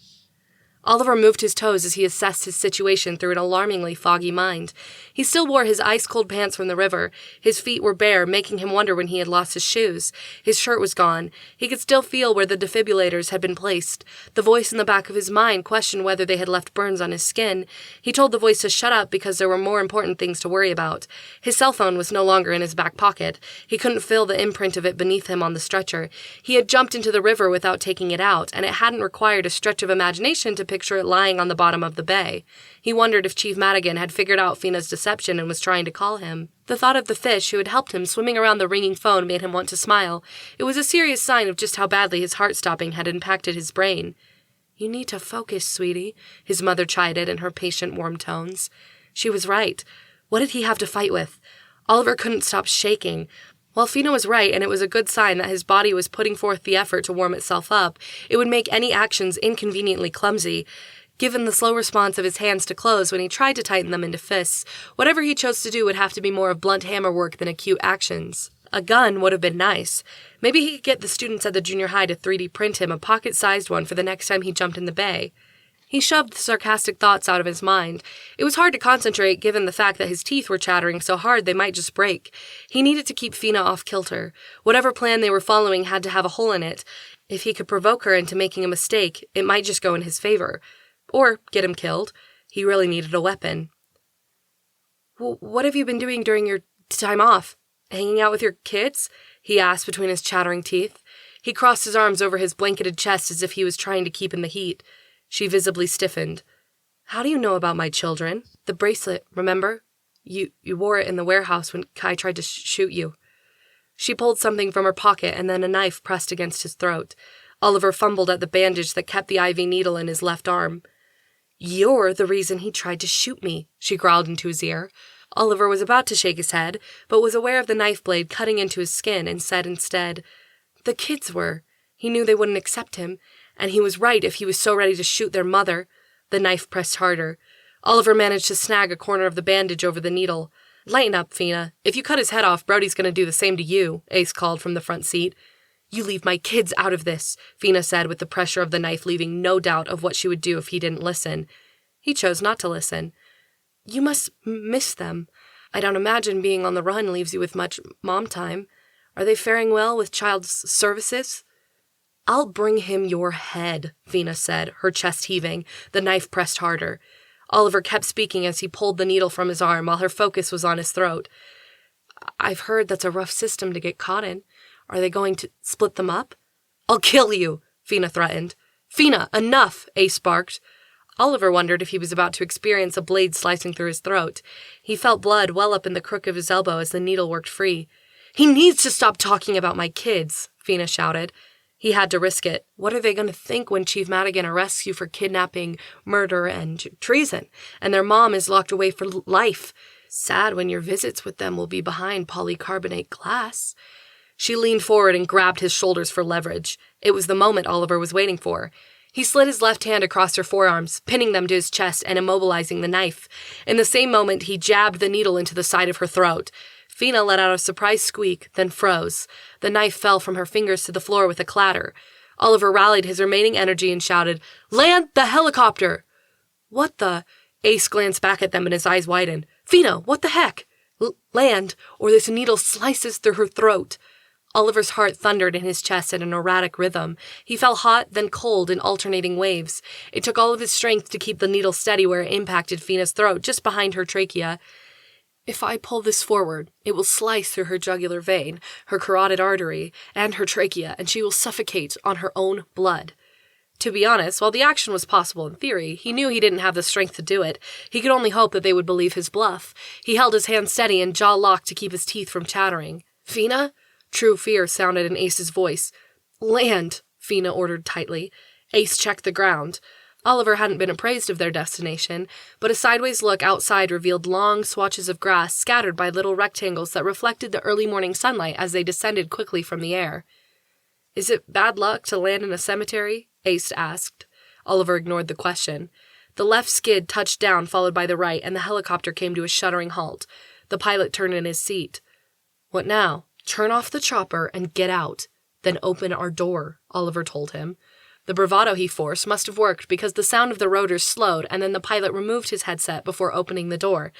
Speaker 1: Oliver moved his toes as he assessed his situation through an alarmingly foggy mind. He still wore his ice-cold pants from the river. His feet were bare, making him wonder when he had lost his shoes. His shirt was gone. He could still feel where the defibrillators had been placed. The voice in the back of his mind questioned whether they had left burns on his skin. He told the voice to shut up because there were more important things to worry about. His cell phone was no longer in his back pocket. He couldn't feel the imprint of it beneath him on the stretcher. He had jumped into the river without taking it out, and it hadn't required a stretch of imagination to picture it lying on the bottom of the bay. He wondered if Chief Madigan had figured out Fina's deception and was trying to call him. The thought of the fish who had helped him swimming around the ringing phone made him want to smile. It was a serious sign of just how badly his heart-stopping had impacted his brain. "You need to focus, sweetie," his mother chided in her patient, warm tones. She was right. What did he have to fight with? Oliver couldn't stop shaking. While Fina was right, and it was a good sign that his body was putting forth the effort to warm itself up, it would make any actions inconveniently clumsy. Given the slow response of his hands to close when he tried to tighten them into fists, whatever he chose to do would have to be more of blunt hammer work than acute actions. A gun would have been nice. Maybe he could get the students at the junior high to 3D print him a pocket-sized one for the next time he jumped in the bay. He shoved the sarcastic thoughts out of his mind. It was hard to concentrate given the fact that his teeth were chattering so hard they might just break. He needed to keep Fina off kilter. Whatever plan they were following had to have a hole in it. If he could provoke her into making a mistake, it might just go in his favor. Or get him killed. He really needed a weapon. "What have you been doing during your time off? Hanging out with your kids?" he asked between his chattering teeth. He crossed his arms over his blanketed chest as if he was trying to keep in the heat. She visibly stiffened. "How do you know about my children?" "The bracelet, remember? You wore it in the warehouse when Kai tried to shoot you." She pulled something from her pocket and then a knife pressed against his throat. Oliver fumbled at the bandage that kept the IV needle in his left arm. "You're the reason he tried to shoot me," she growled into his ear. Oliver was about to shake his head, but was aware of the knife blade cutting into his skin and said instead, "The kids were. He knew they wouldn't accept him, and he was right if he was so ready to shoot their mother." The knife pressed harder. Oliver managed to snag a corner of the bandage over the needle. "Lighten up, Fina. If you cut his head off, Brody's going to do the same to you," Ace called from the front seat. "You leave my kids out of this," Fina said with the pressure of the knife leaving no doubt of what she would do if he didn't listen. He chose not to listen. "You must miss them. I don't imagine being on the run leaves you with much mom time. Are they faring well with child's services?" "I'll bring him your head," Fina said, her chest heaving. The knife pressed harder. Oliver kept speaking as he pulled the needle from his arm while her focus was on his throat. "I've heard that's a rough system to get caught in. Are they going to split them up?" "I'll kill you," Fina threatened. "Fina, enough," Ace barked. Oliver wondered if he was about to experience a blade slicing through his throat. He felt blood well up in the crook of his elbow as the needle worked free. "He needs to stop talking about my kids," Fina shouted. He had to risk it. What are they going to think when Chief Madigan arrests you for kidnapping, murder, and treason, and their mom is locked away for life? Sad when your visits with them will be behind polycarbonate glass. She leaned forward and grabbed his shoulders for leverage. It was the moment Oliver was waiting for. He slid his left hand across her forearms, pinning them to his chest and immobilizing the knife. In the same moment, he jabbed the needle into the side of her throat. Fina let out a surprised squeak, then froze. The knife fell from her fingers to the floor with a clatter. Oliver rallied his remaining energy and shouted, "Land the helicopter!" "What the—" Ace glanced back at them and his eyes widened. "Fina, what the heck?" "Land, or this needle slices through her throat." Oliver's heart thundered in his chest at an erratic rhythm. He felt hot, then cold in alternating waves. It took all of his strength to keep the needle steady where it impacted Fina's throat, just behind her trachea. "If I pull this forward, it will slice through her jugular vein, her carotid artery, and her trachea, and she will suffocate on her own blood." To be honest, while the action was possible in theory, he knew he didn't have the strength to do it. He could only hope that they would believe his bluff. He held his hand steady and jaw locked to keep his teeth from chattering. "Fina?" True fear sounded in Ace's voice. "Land," Fina ordered tightly. Ace checked the ground. Oliver hadn't been appraised of their destination, but a sideways look outside revealed long swatches of grass scattered by little rectangles that reflected the early morning sunlight as they descended quickly from the air. "Is it bad luck to land in a cemetery?" Ace asked. Oliver ignored the question. The left skid touched down, followed by the right, and the helicopter came to a shuddering halt. The pilot turned in his seat. "What now? Turn off the chopper and get out. Then open our door," Oliver told him. The bravado he forced must have worked because the sound of the rotors slowed and then the pilot removed his headset before opening the door.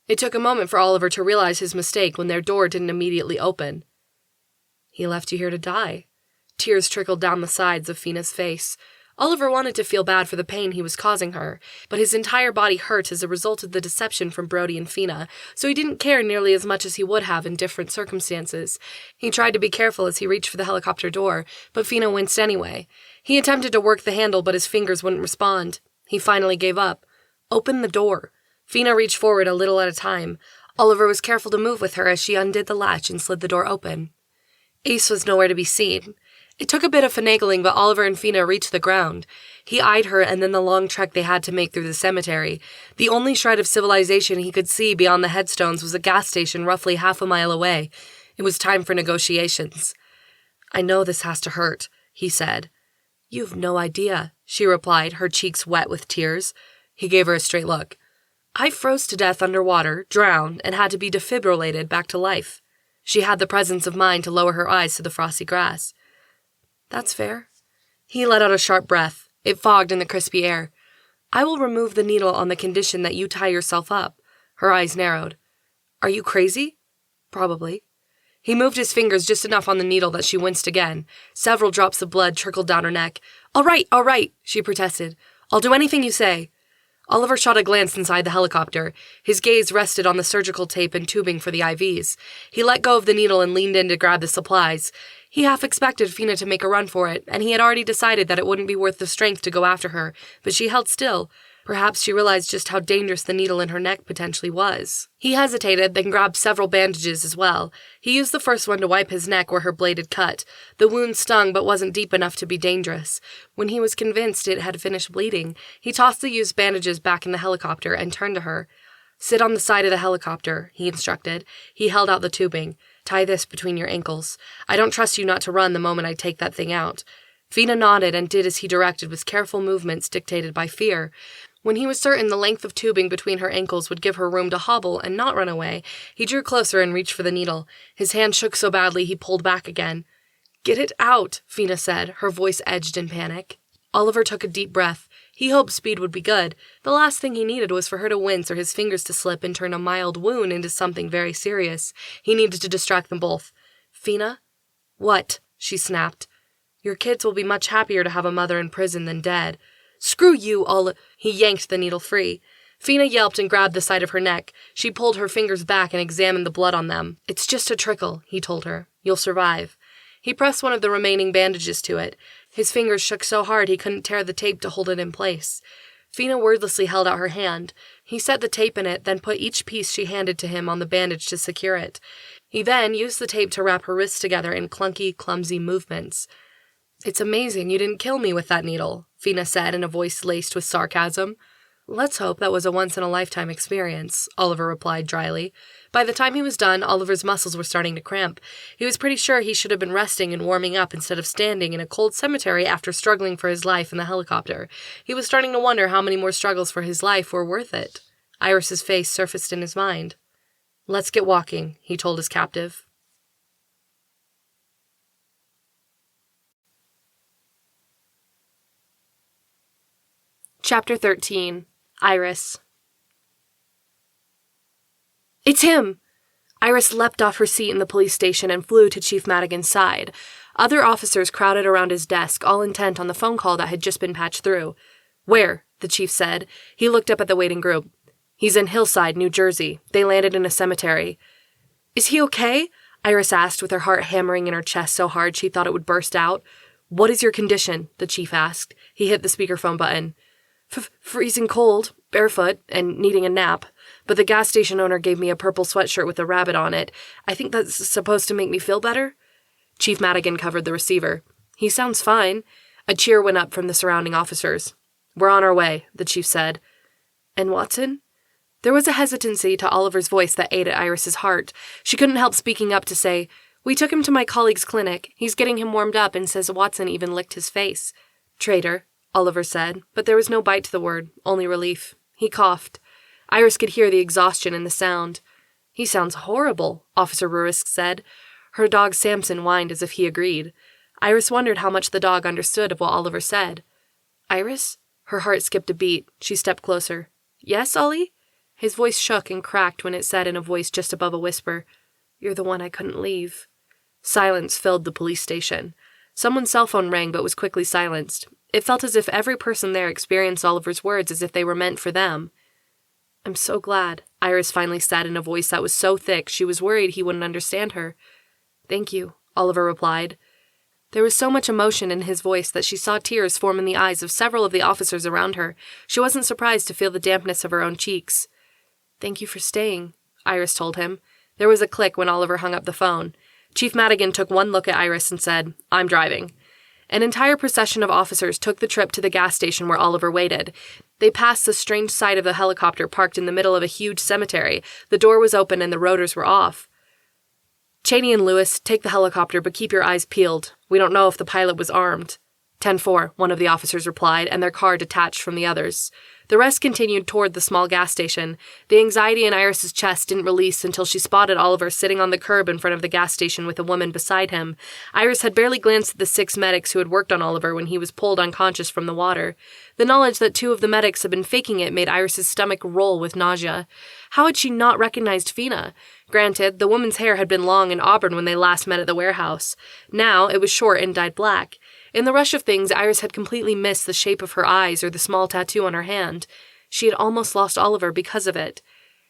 Speaker 1: It took a moment for Oliver to realize his mistake when their door didn't immediately open. "He left you here to die." Tears trickled down the sides of Fina's face. Oliver wanted to feel bad for the pain he was causing her, but his entire body hurt as a result of the deception from Brody and Fina, so he didn't care nearly as much as he would have in different circumstances. He tried to be careful as he reached for the helicopter door, but Fina winced anyway. He attempted to work the handle, but his fingers wouldn't respond. He finally gave up. "Open the door." Fina reached forward a little at a time. Oliver was careful to move with her as she undid the latch and slid the door open. Ace was nowhere to be seen. It took a bit of finagling, but Oliver and Fina reached the ground. He eyed her and then the long trek they had to make through the cemetery. The only shred of civilization he could see beyond the headstones was a gas station roughly half a mile away. It was time for negotiations. "I know this has to hurt," he said. "You've no idea," she replied, her cheeks wet with tears. He gave her a straight look. "I froze to death underwater, drowned, and had to be defibrillated back to life." She had the presence of mind to lower her eyes to the frosty grass. "That's fair." He let out a sharp breath. It fogged in the crispy air. "I will remove the needle on the condition that you tie yourself up." Her eyes narrowed. "Are you crazy?" "Probably." He moved his fingers just enough on the needle that she winced again. Several drops of blood trickled down her neck. All right, she protested. "I'll do anything you say." Oliver shot a glance inside the helicopter. His gaze rested on the surgical tape and tubing for the IVs. He let go of the needle and leaned in to grab the supplies. He half expected Fina to make a run for it, and he had already decided that it wouldn't be worth the strength to go after her, but she held still. Perhaps she realized just how dangerous the needle in her neck potentially was. He hesitated, then grabbed several bandages as well. He used the first one to wipe his neck where her blade had cut. The wound stung but wasn't deep enough to be dangerous. When he was convinced it had finished bleeding, he tossed the used bandages back in the helicopter and turned to her. "Sit on the side of the helicopter," he instructed. He held out the tubing. "Tie this between your ankles. I don't trust you not to run the moment I take that thing out." Fina nodded and did as he directed with careful movements dictated by fear. When he was certain the length of tubing between her ankles would give her room to hobble and not run away, he drew closer and reached for the needle. His hand shook so badly he pulled back again. "Get it out," Fina said, her voice edged in panic. Oliver took a deep breath. He hoped speed would be good. The last thing he needed was for her to wince or his fingers to slip and turn a mild wound into something very serious. He needed to distract them both. "Fina?" "What?" she snapped. "Your kids will be much happier to have a mother in prison than dead." "Screw you, He yanked the needle free. Fina yelped and grabbed the side of her neck. She pulled her fingers back and examined the blood on them. "It's just a trickle," he told her. "You'll survive." He pressed one of the remaining bandages to it. His fingers shook so hard he couldn't tear the tape to hold it in place. Fina wordlessly held out her hand. He set the tape in it, then put each piece she handed to him on the bandage to secure it. He then used the tape to wrap her wrists together in clunky, clumsy movements. "It's amazing you didn't kill me with that needle," Fina said in a voice laced with sarcasm. "Let's hope that was a once-in-a-lifetime experience," Oliver replied dryly. By the time he was done, Oliver's muscles were starting to cramp. He was pretty sure he should have been resting and warming up instead of standing in a cold cemetery after struggling for his life in the helicopter. He was starting to wonder how many more struggles for his life were worth it. Iris's face surfaced in his mind. "Let's get walking," he told his captive. Chapter 13. Iris. "It's him!" Iris leapt off her seat in the police station and flew to Chief Madigan's side. Other officers crowded around his desk, all intent on the phone call that had just been patched through. "Where?" the chief said. He looked up at the waiting group. "He's in Hillside, New Jersey. They landed in a cemetery." "Is he okay?" Iris asked, with her heart hammering in her chest so hard she thought it would burst out. "What is your condition?" the chief asked. He hit the speakerphone button. Freezing cold, barefoot, and needing a nap. But the gas station owner gave me a purple sweatshirt with a rabbit on it. I think that's supposed to make me feel better?" Chief Madigan covered the receiver. "He sounds fine." A cheer went up from the surrounding officers. "We're on our way," the chief said. "And Watson?" There was a hesitancy to Oliver's voice that ate at Iris's heart. She couldn't help speaking up to say, "We took him to my colleague's clinic. He's getting him warmed up and says Watson even licked his face." "Traitor," Oliver said, but there was no bite to the word, only relief. He coughed. Iris could hear the exhaustion in the sound. "He sounds horrible," Officer Ruisk said. Her dog Samson whined as if he agreed. Iris wondered how much the dog understood of what Oliver said. "Iris?" Her heart skipped a beat. She stepped closer. "Yes, Ollie?" His voice shook and cracked when it said in a voice just above a whisper, "You're the one I couldn't leave." Silence filled the police station. Someone's cell phone rang but was quickly silenced. It felt as if every person there experienced Oliver's words as if they were meant for them. "I'm so glad," Iris finally said in a voice that was so thick she was worried he wouldn't understand her. "Thank you," Oliver replied. There was so much emotion in his voice that she saw tears form in the eyes of several of the officers around her. She wasn't surprised to feel the dampness of her own cheeks. "Thank you for staying," Iris told him. There was a click when Oliver hung up the phone. Chief Madigan took one look at Iris and said, "I'm driving." An entire procession of officers took the trip to the gas station where Oliver waited. They passed the strange sight of the helicopter parked in the middle of a huge cemetery. The door was open and the rotors were off. "Cheney and Lewis, take the helicopter, but keep your eyes peeled. We don't know if the pilot was armed." 10-4, one of the officers replied, and their car detached from the others. The rest continued toward the small gas station. The anxiety in Iris's chest didn't release until she spotted Oliver sitting on the curb in front of the gas station with a woman beside him. Iris had barely glanced at the 6 medics who had worked on Oliver when he was pulled unconscious from the water. The knowledge that 2 of the medics had been faking it made Iris's stomach roll with nausea. How had she not recognized Fina? Granted, the woman's hair had been long and auburn when they last met at the warehouse. Now it was short and dyed black. In the rush of things, Iris had completely missed the shape of her eyes or the small tattoo on her hand. She had almost lost Oliver because of it.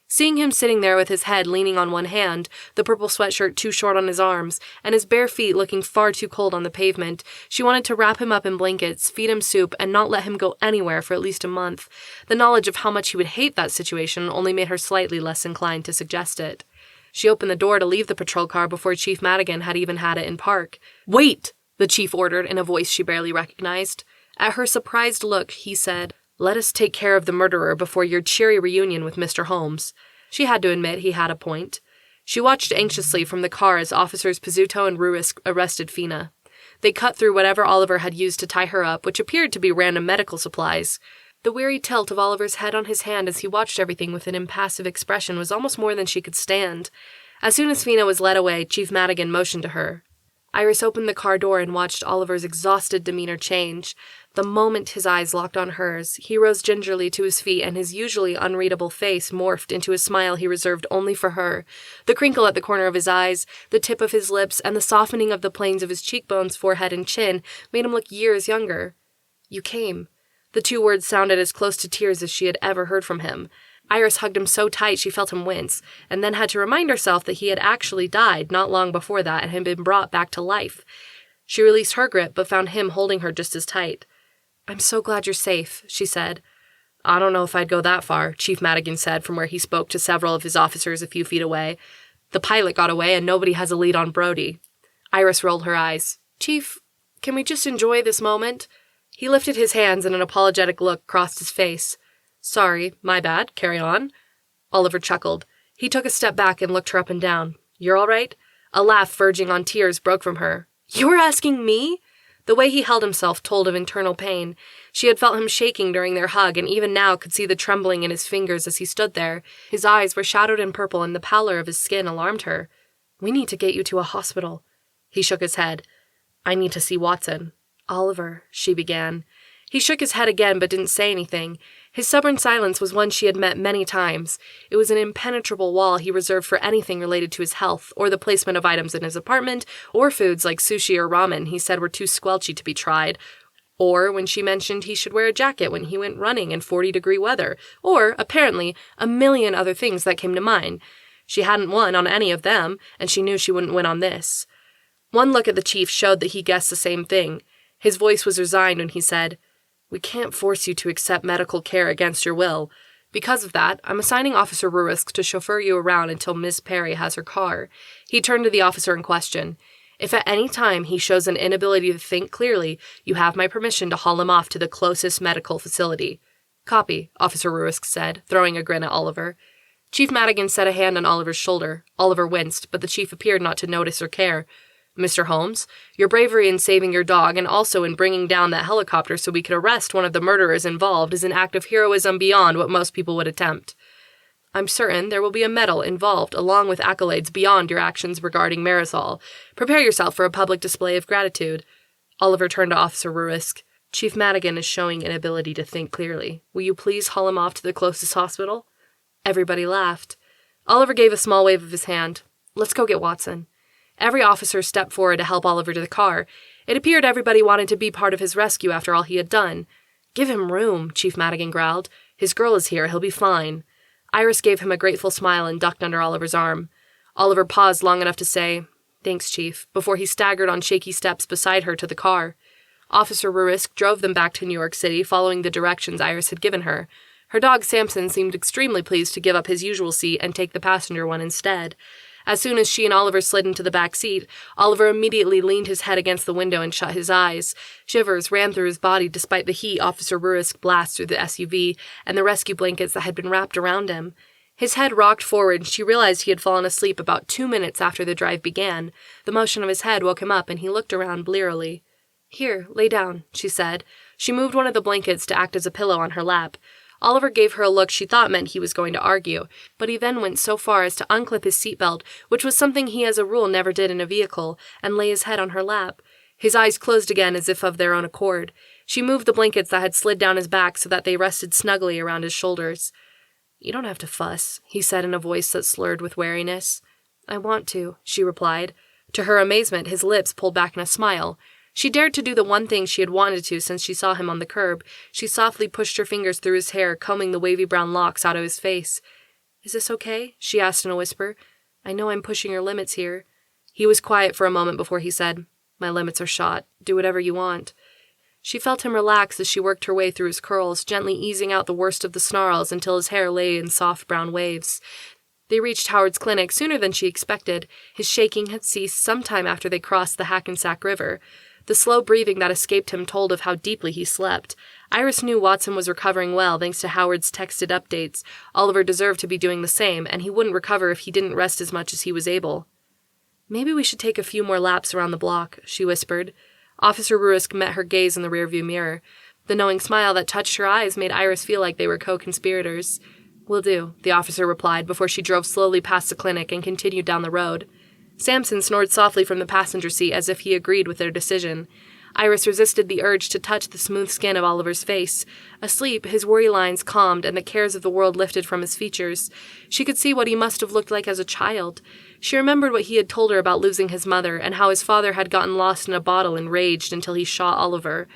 Speaker 1: Seeing him sitting there with his head leaning on one hand, the purple sweatshirt too short on his arms, and his bare feet looking far too cold on the pavement, she wanted to wrap him up in blankets, feed him soup, and not let him go anywhere for at least a month. The knowledge of how much he would hate that situation only made her slightly less inclined to suggest it. She opened the door to leave the patrol car before Chief Madigan had even had it in park. "Wait!" the chief ordered in a voice she barely recognized. At her surprised look, he said, "Let us take care of the murderer before your cheery reunion with Mr. Holmes." She had to admit he had a point. She watched anxiously from the car as Officers Pizzuto and Ruiz arrested Fina. They cut through whatever Oliver had used to tie her up, which appeared to be random medical supplies. The weary tilt of Oliver's head on his hand as he watched everything with an impassive expression was almost more than she could stand. As soon as Fina was led away, Chief Madigan motioned to her. Iris opened the car door and watched Oliver's exhausted demeanor change. The moment his eyes locked on hers, he rose gingerly to his feet and his usually unreadable face morphed into a smile he reserved only for her. The crinkle at the corner of his eyes, the tip of his lips, and the softening of the planes of his cheekbones, forehead, and chin made him look years younger. "You came." The two words sounded as close to tears as she had ever heard from him. Iris hugged him so tight she felt him wince, and then had to remind herself that he had actually died not long before that and had been brought back to life. She released her grip, but found him holding her just as tight. "I'm so glad you're safe," she said. "I don't know if I'd go that far," Chief Madigan said from where he spoke to several of his officers a few feet away. "The pilot got away and nobody has a lead on Brody." Iris rolled her eyes. "Chief, can we just enjoy this moment?" He lifted his hands and an apologetic look crossed his face. "Sorry, my bad, carry on." Oliver chuckled. He took a step back and looked her up and down. "You're all right?" A laugh verging on tears broke from her. "You're asking me?" The way he held himself told of internal pain. She had felt him shaking during their hug and even now could see the trembling in his fingers as he stood there. His eyes were shadowed in purple and the pallor of his skin alarmed her. "We need to get you to a hospital." He shook his head. "I need to see Watson." "Oliver," she began. He shook his head again but didn't say anything. His stubborn silence was one she had met many times. It was an impenetrable wall he reserved for anything related to his health, or the placement of items in his apartment, or foods like sushi or ramen he said were too squelchy to be tried, or when she mentioned he should wear a jacket when he went running in 40-degree weather, or, apparently, a million other things that came to mind. She hadn't won on any of them, and she knew she wouldn't win on this. One look at the chief showed that he guessed the same thing. His voice was resigned when he said, "We can't force you to accept medical care against your will. Because of that, I'm assigning Officer Ruiz to chauffeur you around until Miss Perry has her car." He turned to the officer in question. "If at any time he shows an inability to think clearly, you have my permission to haul him off to the closest medical facility." "Copy," Officer Ruiz said, throwing a grin at Oliver. Chief Madigan set a hand on Oliver's shoulder. Oliver winced, but the chief appeared not to notice or care. "Mr. Holmes, your bravery in saving your dog and also in bringing down that helicopter so we could arrest one of the murderers involved is an act of heroism beyond what most people would attempt. I'm certain there will be a medal involved along with accolades beyond your actions regarding Marisol. Prepare yourself for a public display of gratitude." Oliver turned to Officer Ruiz. "Chief Madigan is showing inability to think clearly. Will you please haul him off to the closest hospital?" Everybody laughed. Oliver gave a small wave of his hand. "Let's go get Watson." Every officer stepped forward to help Oliver to the car. It appeared everybody wanted to be part of his rescue after all he had done. "Give him room," Chief Madigan growled. "His girl is here. He'll be fine." Iris gave him a grateful smile and ducked under Oliver's arm. Oliver paused long enough to say, "Thanks, Chief," before he staggered on shaky steps beside her to the car. Officer Ruiz drove them back to New York City, following the directions Iris had given her. Her dog Samson seemed extremely pleased to give up his usual seat and take the passenger one instead. As soon as she and Oliver slid into the back seat, Oliver immediately leaned his head against the window and shut his eyes. Shivers ran through his body despite the heat Officer Ruiz blasted through the SUV and the rescue blankets that had been wrapped around him. His head rocked forward and she realized he had fallen asleep about 2 minutes after the drive began. The motion of his head woke him up and he looked around blearily. "Here, lay down," she said. She moved one of the blankets to act as a pillow on her lap. Oliver gave her a look she thought meant he was going to argue, but he then went so far as to unclip his seatbelt, which was something he as a rule never did in a vehicle, and lay his head on her lap. His eyes closed again as if of their own accord. She moved the blankets that had slid down his back so that they rested snugly around his shoulders. "You don't have to fuss," he said in a voice that slurred with wariness. "I want to," she replied. To her amazement, his lips pulled back in a smile. She dared to do the one thing she had wanted to since she saw him on the curb. She softly pushed her fingers through his hair, combing the wavy brown locks out of his face. "Is this okay?" she asked in a whisper. "I know I'm pushing your limits here." He was quiet for a moment before he said, "My limits are shot. Do whatever you want." She felt him relax as she worked her way through his curls, gently easing out the worst of the snarls until his hair lay in soft brown waves. They reached Howard's clinic sooner than she expected. His shaking had ceased some time after they crossed the Hackensack River. The slow breathing that escaped him told of how deeply he slept. Iris knew Watson was recovering well thanks to Howard's texted updates. Oliver deserved to be doing the same, and he wouldn't recover if he didn't rest as much as he was able. "Maybe we should take a few more laps around the block," she whispered. Officer Ruisk met her gaze in the rearview mirror. The knowing smile that touched her eyes made Iris feel like they were co-conspirators. "Will do," the officer replied before she drove slowly past the clinic and continued down the road. Samson snored softly from the passenger seat as if he agreed with their decision. Iris resisted the urge to touch the smooth skin of Oliver's face. Asleep, his worry lines calmed and the cares of the world lifted from his features. She could see what he must have looked like as a child. She remembered what he had told her about losing his mother and how his father had gotten lost in a bottle and raged until he shot Oliver.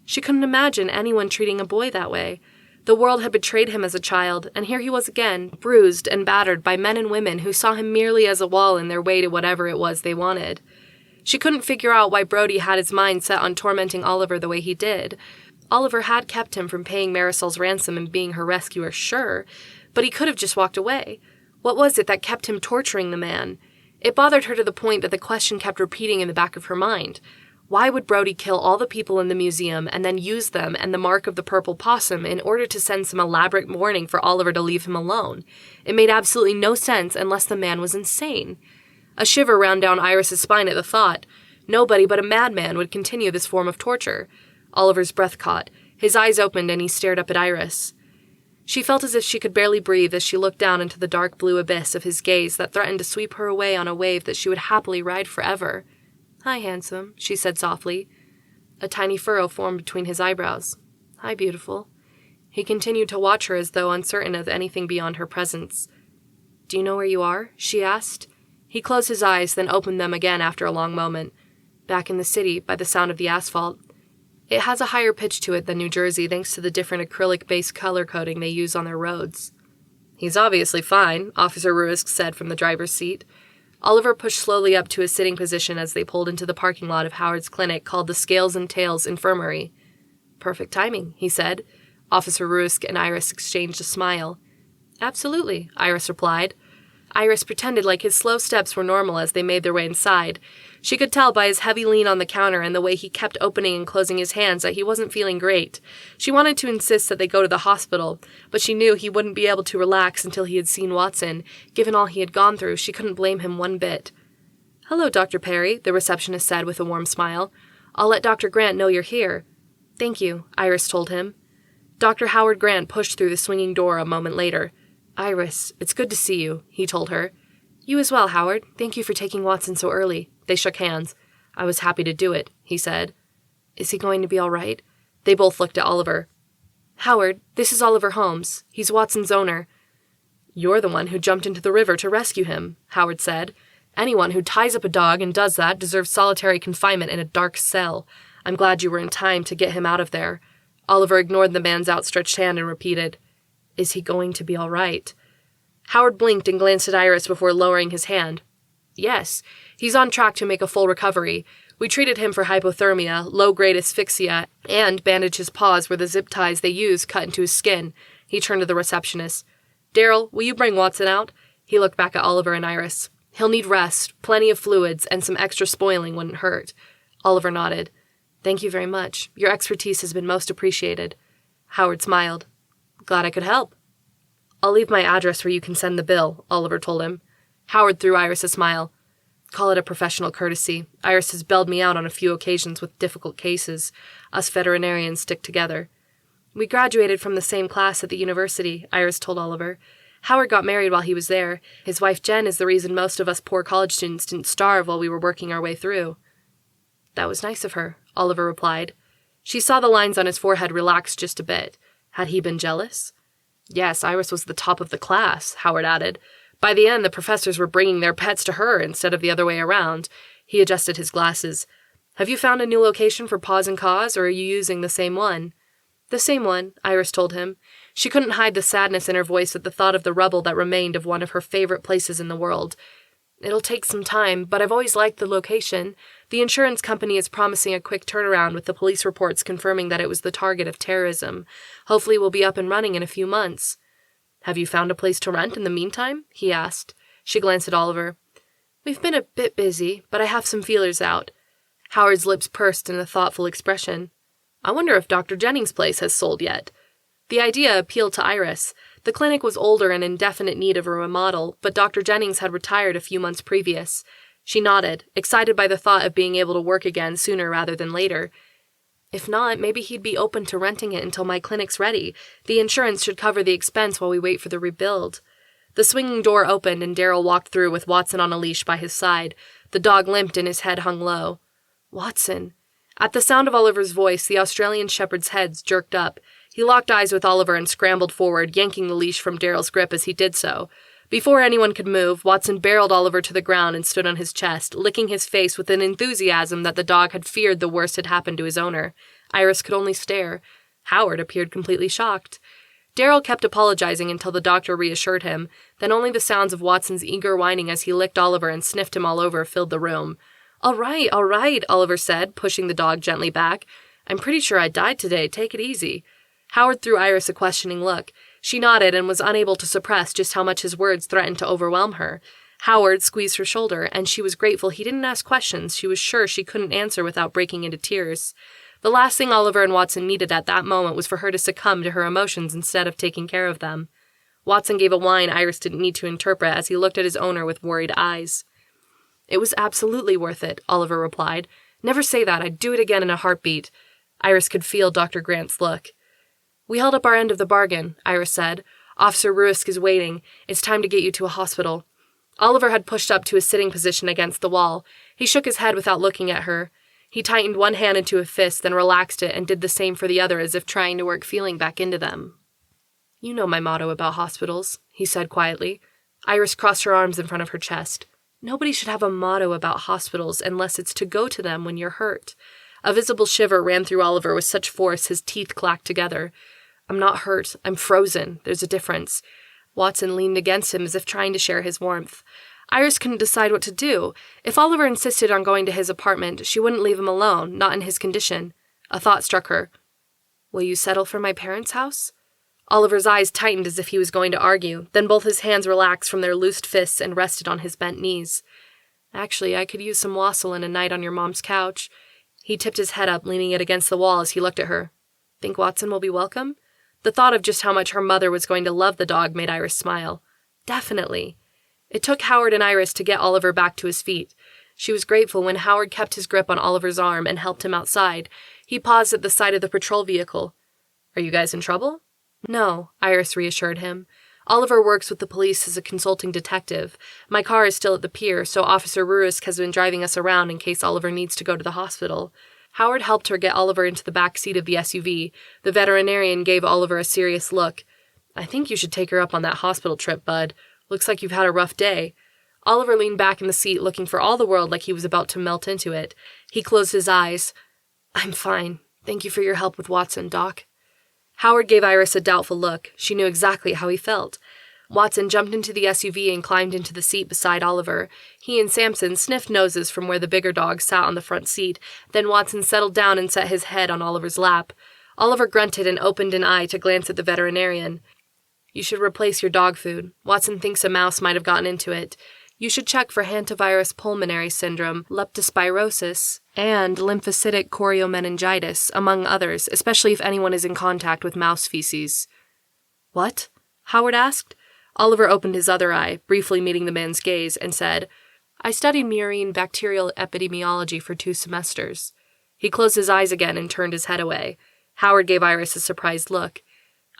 Speaker 1: She couldn't imagine anyone treating a boy that way. The world had betrayed him as a child, and here he was again, bruised and battered by men and women who saw him merely as a wall in their way to whatever it was they wanted. She couldn't figure out why Brody had his mind set on tormenting Oliver the way he did. Oliver had kept him from paying Marisol's ransom and being her rescuer, sure, but he could have just walked away. What was it that kept him torturing the man? It bothered her to the point that the question kept repeating in the back of her mind. Why would Brody kill all the people in the museum and then use them and the mark of the purple possum in order to send some elaborate warning for Oliver to leave him alone? It made absolutely no sense unless the man was insane. A shiver ran down Iris's spine at the thought. Nobody but a madman would continue this form of torture. Oliver's breath caught. His eyes opened and he stared up at Iris. She felt as if she could barely breathe as she looked down into the dark blue abyss of his gaze that threatened to sweep her away on a wave that she would happily ride forever. "Hi, handsome," she said softly. A tiny furrow formed between his eyebrows. "Hi, beautiful." He continued to watch her as though uncertain of anything beyond her presence. "Do you know where you are?" she asked. He closed his eyes, then opened them again after a long moment. "Back in the city, by the sound of the asphalt. It has a higher pitch to it than New Jersey thanks to the different acrylic-based color coding they use on their roads." "He's obviously fine," Officer Ruisk said from the driver's seat. Oliver pushed slowly up to his sitting position as they pulled into the parking lot of Howard's clinic called the Scales and Tails Infirmary. "Perfect timing," he said. Officer Ruisk and Iris exchanged a smile. "Absolutely," Iris replied. Iris pretended like his slow steps were normal as they made their way inside. She could tell by his heavy lean on the counter and the way he kept opening and closing his hands that he wasn't feeling great. She wanted to insist that they go to the hospital, but she knew he wouldn't be able to relax until he had seen Watson. Given all he had gone through, she couldn't blame him one bit. "Hello, Dr. Perry," the receptionist said with a warm smile. "I'll let Dr. Grant know you're here." "Thank you," Iris told him. Dr. Howard Grant pushed through the swinging door a moment later. "Iris, it's good to see you," he told her. "You as well, Howard. Thank you for taking Watson so early." They shook hands. "I was happy to do it," he said. "Is he going to be all right?" They both looked at Oliver. "Howard, this is Oliver Holmes. He's Watson's owner." "You're the one who jumped into the river to rescue him," Howard said. "Anyone who ties up a dog and does that deserves solitary confinement in a dark cell. I'm glad you were in time to get him out of there." Oliver ignored the man's outstretched hand and repeated, "Is he going to be all right?" Howard blinked and glanced at Iris before lowering his hand. "Yes, he's on track to make a full recovery. We treated him for hypothermia, low-grade asphyxia, and bandaged his paws where the zip ties they use cut into his skin." He turned to the receptionist. "Daryl, will you bring Watson out?" He looked back at Oliver and Iris. "He'll need rest, plenty of fluids, and some extra spoiling wouldn't hurt." Oliver nodded. "Thank you very much. Your expertise has been most appreciated." Howard smiled. "Glad I could help." "I'll leave my address where you can send the bill," Oliver told him. Howard threw Iris a smile. "Call it a professional courtesy. Iris has bailed me out on a few occasions with difficult cases. Us veterinarians stick together." "We graduated from the same class at the university," Iris told Oliver. "Howard got married while he was there. His wife Jen is the reason most of us poor college students didn't starve while we were working our way through." "That was nice of her," Oliver replied. She saw the lines on his forehead relax just a bit. Had he been jealous? "Yes, Iris was the top of the class," Howard added. "By the end, the professors were bringing their pets to her instead of the other way around." He adjusted his glasses. "Have you found a new location for Paws and Caws, or are you using the same one?" "The same one," Iris told him. She couldn't hide the sadness in her voice at the thought of the rubble that remained of one of her favorite places in the world. "It'll take some time, but I've always liked the location. The insurance company is promising a quick turnaround with the police reports confirming that it was the target of terrorism. Hopefully we'll be up and running in a few months." "Have you found a place to rent in the meantime?" he asked. She glanced at Oliver. "We've been a bit busy, but I have some feelers out." Howard's lips pursed in a thoughtful expression. "I wonder if Dr. Jennings' place has sold yet." The idea appealed to Iris. The clinic was older and in definite need of a remodel, but Dr. Jennings had retired a few months previous. She nodded, excited by the thought of being able to work again sooner rather than later. "If not, maybe he'd be open to renting it until my clinic's ready. The insurance should cover the expense while we wait for the rebuild." The swinging door opened and Daryl walked through with Watson on a leash by his side. The dog limped and his head hung low. "Watson." At the sound of Oliver's voice, the Australian shepherd's head jerked up. He locked eyes with Oliver and scrambled forward, yanking the leash from Daryl's grip as he did so. Before anyone could move, Watson barreled Oliver to the ground and stood on his chest, licking his face with an enthusiasm that the dog had feared the worst had happened to his owner. Iris could only stare. Howard appeared completely shocked. Daryl kept apologizing until the doctor reassured him, then only the sounds of Watson's eager whining as he licked Oliver and sniffed him all over filled the room. All right, Oliver said, pushing the dog gently back. "I'm pretty sure I died today. Take it easy." Howard threw Iris a questioning look. She nodded and was unable to suppress just how much his words threatened to overwhelm her. Howard squeezed her shoulder, and she was grateful he didn't ask questions she was sure she couldn't answer without breaking into tears. The last thing Oliver and Watson needed at that moment was for her to succumb to her emotions instead of taking care of them. Watson gave a whine Iris didn't need to interpret as he looked at his owner with worried eyes. "It was absolutely worth it," Oliver replied. "Never say that. I'd do it again in a heartbeat." Iris could feel Dr. Grant's look. "We held up our end of the bargain," Iris said. "Officer Ruisk is waiting. It's time to get you to a hospital." Oliver had pushed up to a sitting position against the wall. He shook his head without looking at her. He tightened one hand into a fist, then relaxed it and did the same for the other as if trying to work feeling back into them. "You know my motto about hospitals," he said quietly. Iris crossed her arms in front of her chest. "Nobody should have a motto about hospitals unless it's to go to them when you're hurt." A visible shiver ran through Oliver with such force his teeth clacked together. "I'm not hurt. I'm frozen. There's a difference." Watson leaned against him as if trying to share his warmth. Iris couldn't decide what to do. If Oliver insisted on going to his apartment, she wouldn't leave him alone, not in his condition. A thought struck her. "Will you settle for my parents' house?" Oliver's eyes tightened as if he was going to argue, then both his hands relaxed from their loosed fists and rested on his bent knees. "Actually, I could use some wassail and a night on your mom's couch." He tipped his head up, leaning it against the wall as he looked at her. "Think Watson will be welcome?" The thought of just how much her mother was going to love the dog made Iris smile. "Definitely." It took Howard and Iris to get Oliver back to his feet. She was grateful when Howard kept his grip on Oliver's arm and helped him outside. He paused at the side of the patrol vehicle. "Are you guys in trouble?" "No," Iris reassured him. "Oliver works with the police as a consulting detective. My car is still at the pier, so Officer Ruisk has been driving us around in case Oliver needs to go to the hospital." Howard helped her get Oliver into the back seat of the SUV. The veterinarian gave Oliver a serious look. "I think you should take her up on that hospital trip, bud. Looks like you've had a rough day." Oliver leaned back in the seat, looking for all the world like he was about to melt into it. He closed his eyes. "I'm fine. Thank you for your help with Watson, Doc." Howard gave Iris a doubtful look. She knew exactly how he felt. Watson jumped into the SUV and climbed into the seat beside Oliver. He and Samson sniffed noses from where the bigger dog sat on the front seat. Then Watson settled down and set his head on Oliver's lap. Oliver grunted and opened an eye to glance at the veterinarian. "You should replace your dog food. Watson thinks a mouse might have gotten into it. You should check for hantavirus pulmonary syndrome, leptospirosis, and lymphocytic choriomeningitis, among others, especially if anyone is in contact with mouse feces." "What?" Howard asked. Oliver opened his other eye, briefly meeting the man's gaze, and said, "I studied murine bacterial epidemiology for 2 semesters. He closed his eyes again and turned his head away. Howard gave Iris a surprised look.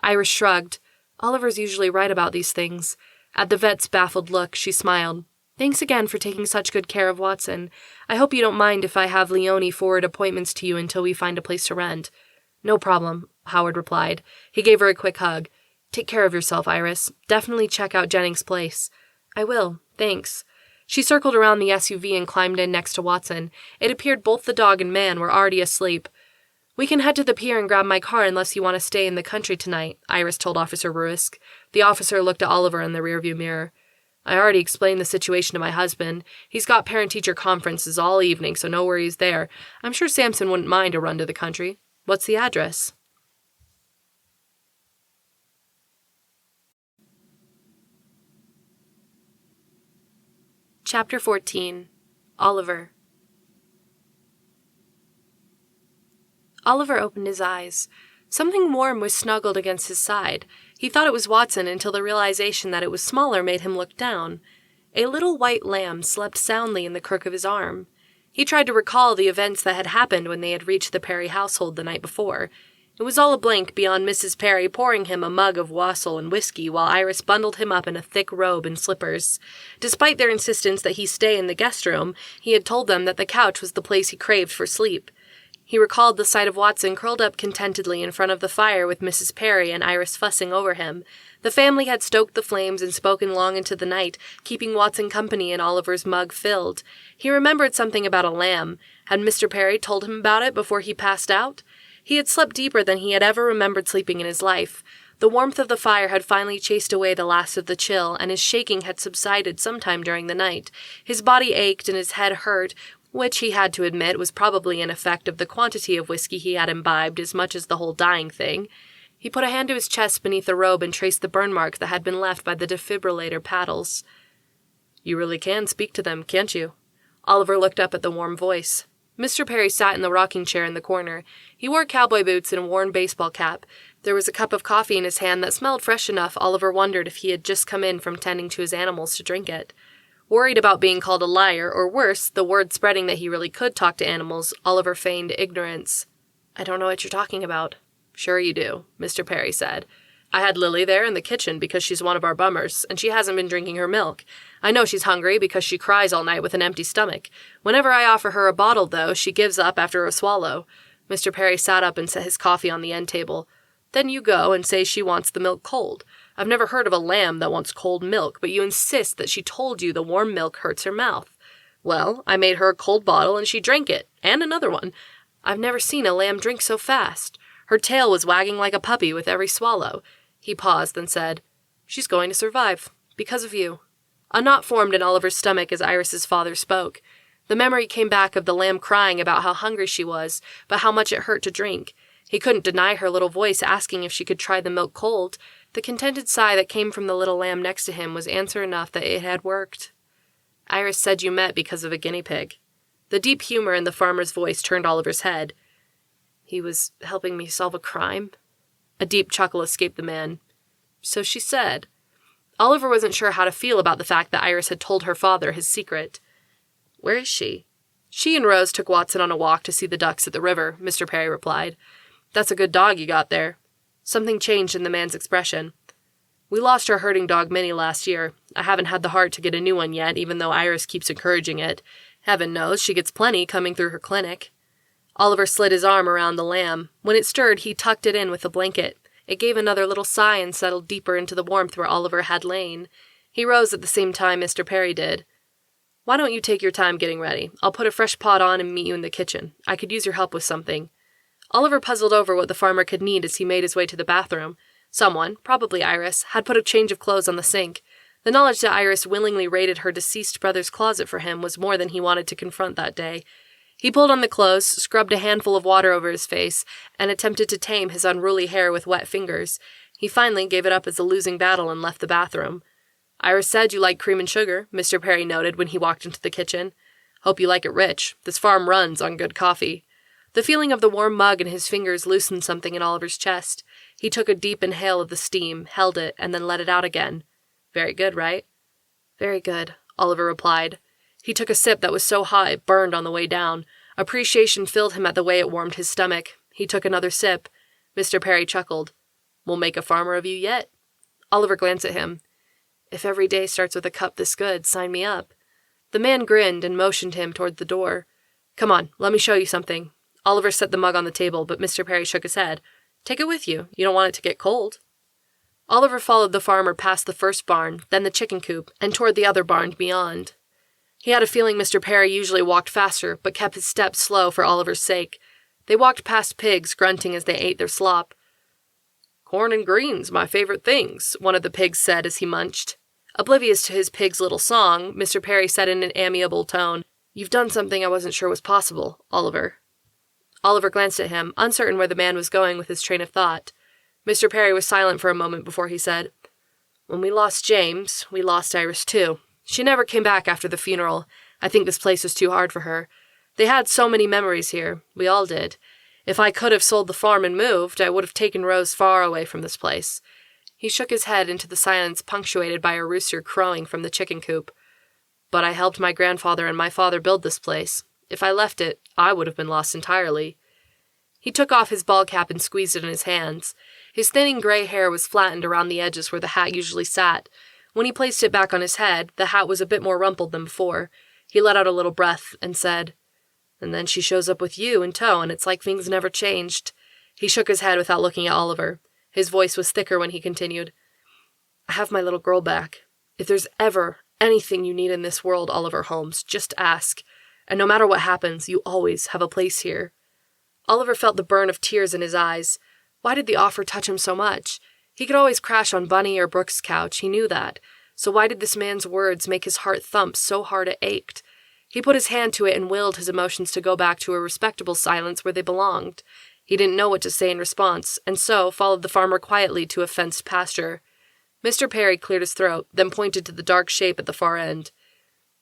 Speaker 1: Iris shrugged. Oliver's usually right about these things. At the vet's baffled look, she smiled. "Thanks again for taking such good care of Watson. I hope you don't mind if I have Leone forward appointments to you until we find a place to rent." "No problem," Howard replied. He gave her a quick hug. "Take care of yourself, Iris. Definitely check out Jennings' place." "I will. Thanks." She circled around the SUV and climbed in next to Watson. It appeared both the dog and man were already asleep. "We can head to the pier and grab my car unless you want to stay in the country tonight," Iris told Officer Ruisk. The officer looked at Oliver in the rearview mirror. "I already explained the situation to my husband. He's got parent-teacher conferences all evening, so no worries there. I'm sure Samson wouldn't mind a run to the country. What's the address?" Chapter 14. Oliver. Oliver opened his eyes. Something warm was snuggled against his side. He thought it was Watson until the realization that it was smaller made him look down. A little white lamb slept soundly in the crook of his arm. He tried to recall the events that had happened when they had reached the Perry household the night before. It was all a blank beyond Mrs. Perry pouring him a mug of wassail and whiskey while Iris bundled him up in a thick robe and slippers. Despite their insistence that he stay in the guest room, he had told them that the couch was the place he craved for sleep. He recalled the sight of Watson curled up contentedly in front of the fire with Mrs. Perry and Iris fussing over him. The family had stoked the flames and spoken long into the night, keeping Watson company and Oliver's mug filled. He remembered something about a lamb. Had Mr. Perry told him about it before he passed out? He had slept deeper than he had ever remembered sleeping in his life. The warmth of the fire had finally chased away the last of the chill, and his shaking had subsided sometime during the night. His body ached and his head hurt, which he had to admit was probably an effect of the quantity of whiskey he had imbibed as much as the whole dying thing. He put a hand to his chest beneath the robe and traced the burn mark that had been left by the defibrillator paddles. "You really can speak to them, can't you?" Oliver looked up at the warm voice. Mr. Perry sat in the rocking chair in the corner. He wore cowboy boots and a worn baseball cap. There was a cup of coffee in his hand that smelled fresh enough Oliver wondered if he had just come in from tending to his animals to drink it. Worried about being called a liar, or worse, the word spreading that he really could talk to animals, Oliver feigned ignorance. "I don't know what you're talking about." "Sure you do," Mr. Perry said. "I had Lily there in the kitchen because she's one of our bummers, and she hasn't been drinking her milk. I know she's hungry because she cries all night with an empty stomach. Whenever I offer her a bottle, though, she gives up after a swallow." Mr. Perry sat up and set his coffee on the end table. "Then you go and say she wants the milk cold. I've never heard of a lamb that wants cold milk, but you insist that she told you the warm milk hurts her mouth. Well, I made her a cold bottle and she drank it, and another one. I've never seen a lamb drink so fast. Her tail was wagging like a puppy with every swallow." He paused, then said, "She's going to survive, because of you." A knot formed in Oliver's stomach as Iris's father spoke. The memory came back of the lamb crying about how hungry she was, but how much it hurt to drink. He couldn't deny her little voice asking if she could try the milk cold. The contented sigh that came from the little lamb next to him was answer enough that it had worked. "Iris said you met because of a guinea pig." The deep humor in the farmer's voice turned Oliver's head. "He was helping me solve a crime?" A deep chuckle escaped the man. "So she said." Oliver wasn't sure how to feel about the fact that Iris had told her father his secret. "Where is she?" "She and Rose took Watson on a walk to see the ducks at the river," Mr. Perry replied. "That's a good dog you got there." Something changed in the man's expression. "We lost our herding dog Minnie last year. I haven't had the heart to get a new one yet, even though Iris keeps encouraging it. Heaven knows she gets plenty coming through her clinic." Oliver slid his arm around the lamb. When it stirred, he tucked it in with a blanket. It gave another little sigh and settled deeper into the warmth where Oliver had lain. He rose at the same time Mr. Perry did. "Why don't you take your time getting ready? I'll put a fresh pot on and meet you in the kitchen. I could use your help with something." Oliver puzzled over what the farmer could need as he made his way to the bathroom. Someone, probably Iris, had put a change of clothes on the sink. The knowledge that Iris willingly raided her deceased brother's closet for him was more than he wanted to confront that day. He pulled on the clothes, scrubbed a handful of water over his face, and attempted to tame his unruly hair with wet fingers. He finally gave it up as a losing battle and left the bathroom. "Iris said you like cream and sugar," Mr. Perry noted when he walked into the kitchen. "Hope you like it rich. This farm runs on good coffee." The feeling of the warm mug in his fingers loosened something in Oliver's chest. He took a deep inhale of the steam, held it, and then let it out again. "Very good, right?" "Very good," Oliver replied. He took a sip that was so hot it burned on the way down. Appreciation filled him at the way it warmed his stomach. He took another sip. Mr. Perry chuckled. "We'll make a farmer of you yet." Oliver glanced at him. "If every day starts with a cup this good, sign me up." The man grinned and motioned him toward the door. "Come on, let me show you something." Oliver set the mug on the table, but Mr. Perry shook his head. "Take it with you. You don't want it to get cold." Oliver followed the farmer past the first barn, then the chicken coop, and toward the other barn beyond. He had a feeling Mr. Perry usually walked faster, but kept his steps slow for Oliver's sake. They walked past pigs, grunting as they ate their slop. "Corn and greens, my favorite things," one of the pigs said as he munched. Oblivious to his pig's little song, Mr. Perry said in an amiable tone, "You've done something I wasn't sure was possible, Oliver." Oliver glanced at him, uncertain where the man was going with his train of thought. Mr. Perry was silent for a moment before he said, "When we lost James, we lost Iris too. She never came back after the funeral. I think this place was too hard for her. They had so many memories here. We all did. If I could have sold the farm and moved, I would have taken Rose far away from this place." He shook his head into the silence punctuated by a rooster crowing from the chicken coop. "But I helped my grandfather and my father build this place. If I left it, I would have been lost entirely." He took off his ball cap and squeezed it in his hands. His thinning gray hair was flattened around the edges where the hat usually sat. When he placed it back on his head, the hat was a bit more rumpled than before. He let out a little breath and said, "And then she shows up with you in tow, and it's like things never changed." He shook his head without looking at Oliver. His voice was thicker when he continued, "I have my little girl back. If there's ever anything you need in this world, Oliver Holmes, just ask. And no matter what happens, you always have a place here." Oliver felt the burn of tears in his eyes. Why did the offer touch him so much? He could always crash on Bunny or Brooke's couch, he knew that. So why did this man's words make his heart thump so hard it ached? He put his hand to it and willed his emotions to go back to a respectable silence where they belonged. He didn't know what to say in response, and so followed the farmer quietly to a fenced pasture. Mr. Perry cleared his throat, then pointed to the dark shape at the far end.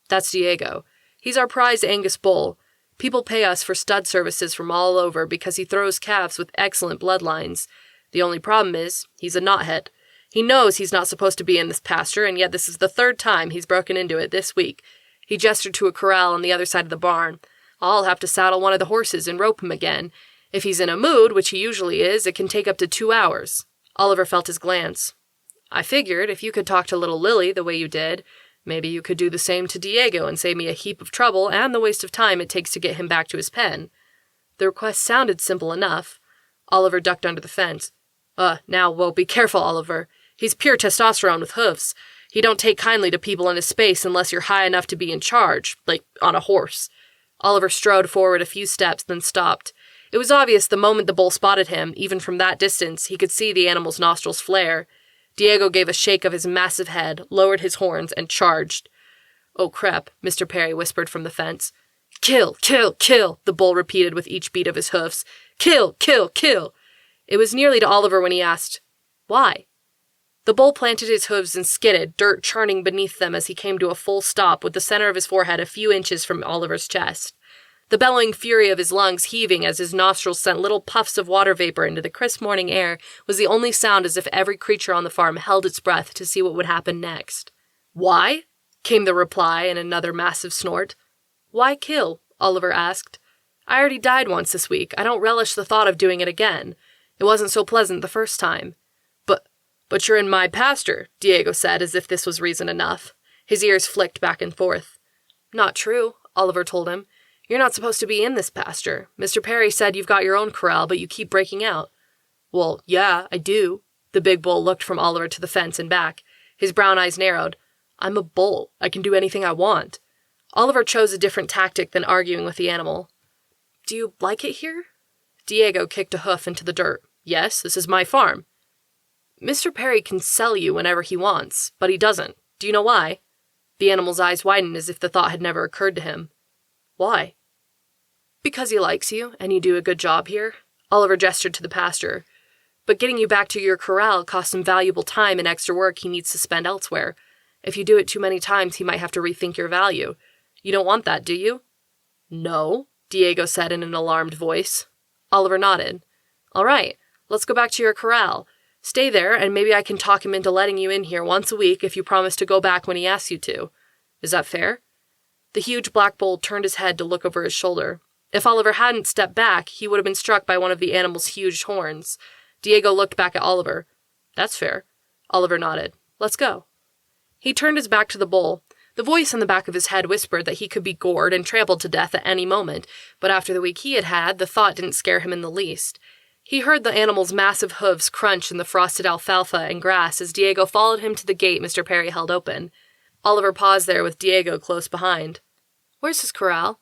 Speaker 1: "That's Diego. He's our prize Angus bull. People pay us for stud services from all over because he throws calves with excellent bloodlines. The only problem is, he's a knothead. He knows he's not supposed to be in this pasture, and yet this is the third time he's broken into it this week." He gestured to a corral on the other side of the barn. "I'll have to saddle one of the horses and rope him again. If he's in a mood, which he usually is, it can take up to 2 hours." Oliver felt his glance. "I figured if you could talk to little Lily the way you did, maybe you could do the same to Diego and save me a heap of trouble and the waste of time it takes to get him back to his pen." The request sounded simple enough. Oliver ducked under the fence. Now, be careful, Oliver. He's pure testosterone with hoofs. He don't take kindly to people in his space unless you're high enough to be in charge, like on a horse." Oliver strode forward a few steps, then stopped. It was obvious the moment the bull spotted him, even from that distance, he could see the animal's nostrils flare. Diego gave a shake of his massive head, lowered his horns, and charged. "Oh, crap," Mr. Perry whispered from the fence. "Kill, kill, kill," the bull repeated with each beat of his hoofs. "Kill, kill, kill." It was nearly to Oliver when he asked, "Why?" The bull planted his hooves and skidded, dirt churning beneath them as he came to a full stop with the center of his forehead a few inches from Oliver's chest. The bellowing fury of his lungs heaving as his nostrils sent little puffs of water vapor into the crisp morning air was the only sound, as if every creature on the farm held its breath to see what would happen next. "Why?" came the reply in another massive snort. "Why kill?" Oliver asked. "I already died once this week. I don't relish the thought of doing it again. It wasn't so pleasant the first time." But you're in my pasture," Diego said, as if this was reason enough. His ears flicked back and forth. "Not true," Oliver told him. "You're not supposed to be in this pasture. Mr. Perry said you've got your own corral, but you keep breaking out." "Well, yeah, I do." The big bull looked from Oliver to the fence and back. His brown eyes narrowed. "I'm a bull. I can do anything I want." Oliver chose a different tactic than arguing with the animal. "Do you like it here?" Diego kicked a hoof into the dirt. "Yes, this is my farm." "Mr. Perry can sell you whenever he wants, but he doesn't. Do you know why?" The animal's eyes widened as if the thought had never occurred to him. "Why?" "Because he likes you, and you do a good job here." Oliver gestured to the pasture. "But getting you back to your corral costs him valuable time and extra work he needs to spend elsewhere. If you do it too many times, he might have to rethink your value. You don't want that, do you?" "No," Diego said in an alarmed voice. Oliver nodded. "All right, let's go back to your corral. Stay there, and maybe I can talk him into letting you in here once a week if you promise to go back when he asks you to. Is that fair?" The huge black bull turned his head to look over his shoulder. If Oliver hadn't stepped back, he would have been struck by one of the animal's huge horns. Diego looked back at Oliver. "That's fair." Oliver nodded. "Let's go." He turned his back to the bull. The voice in the back of his head whispered that he could be gored and trampled to death at any moment, but after the week he had had, the thought didn't scare him in the least. He heard the animal's massive hooves crunch in the frosted alfalfa and grass as Diego followed him to the gate Mr. Perry held open. Oliver paused there with Diego close behind. "Where's his corral?"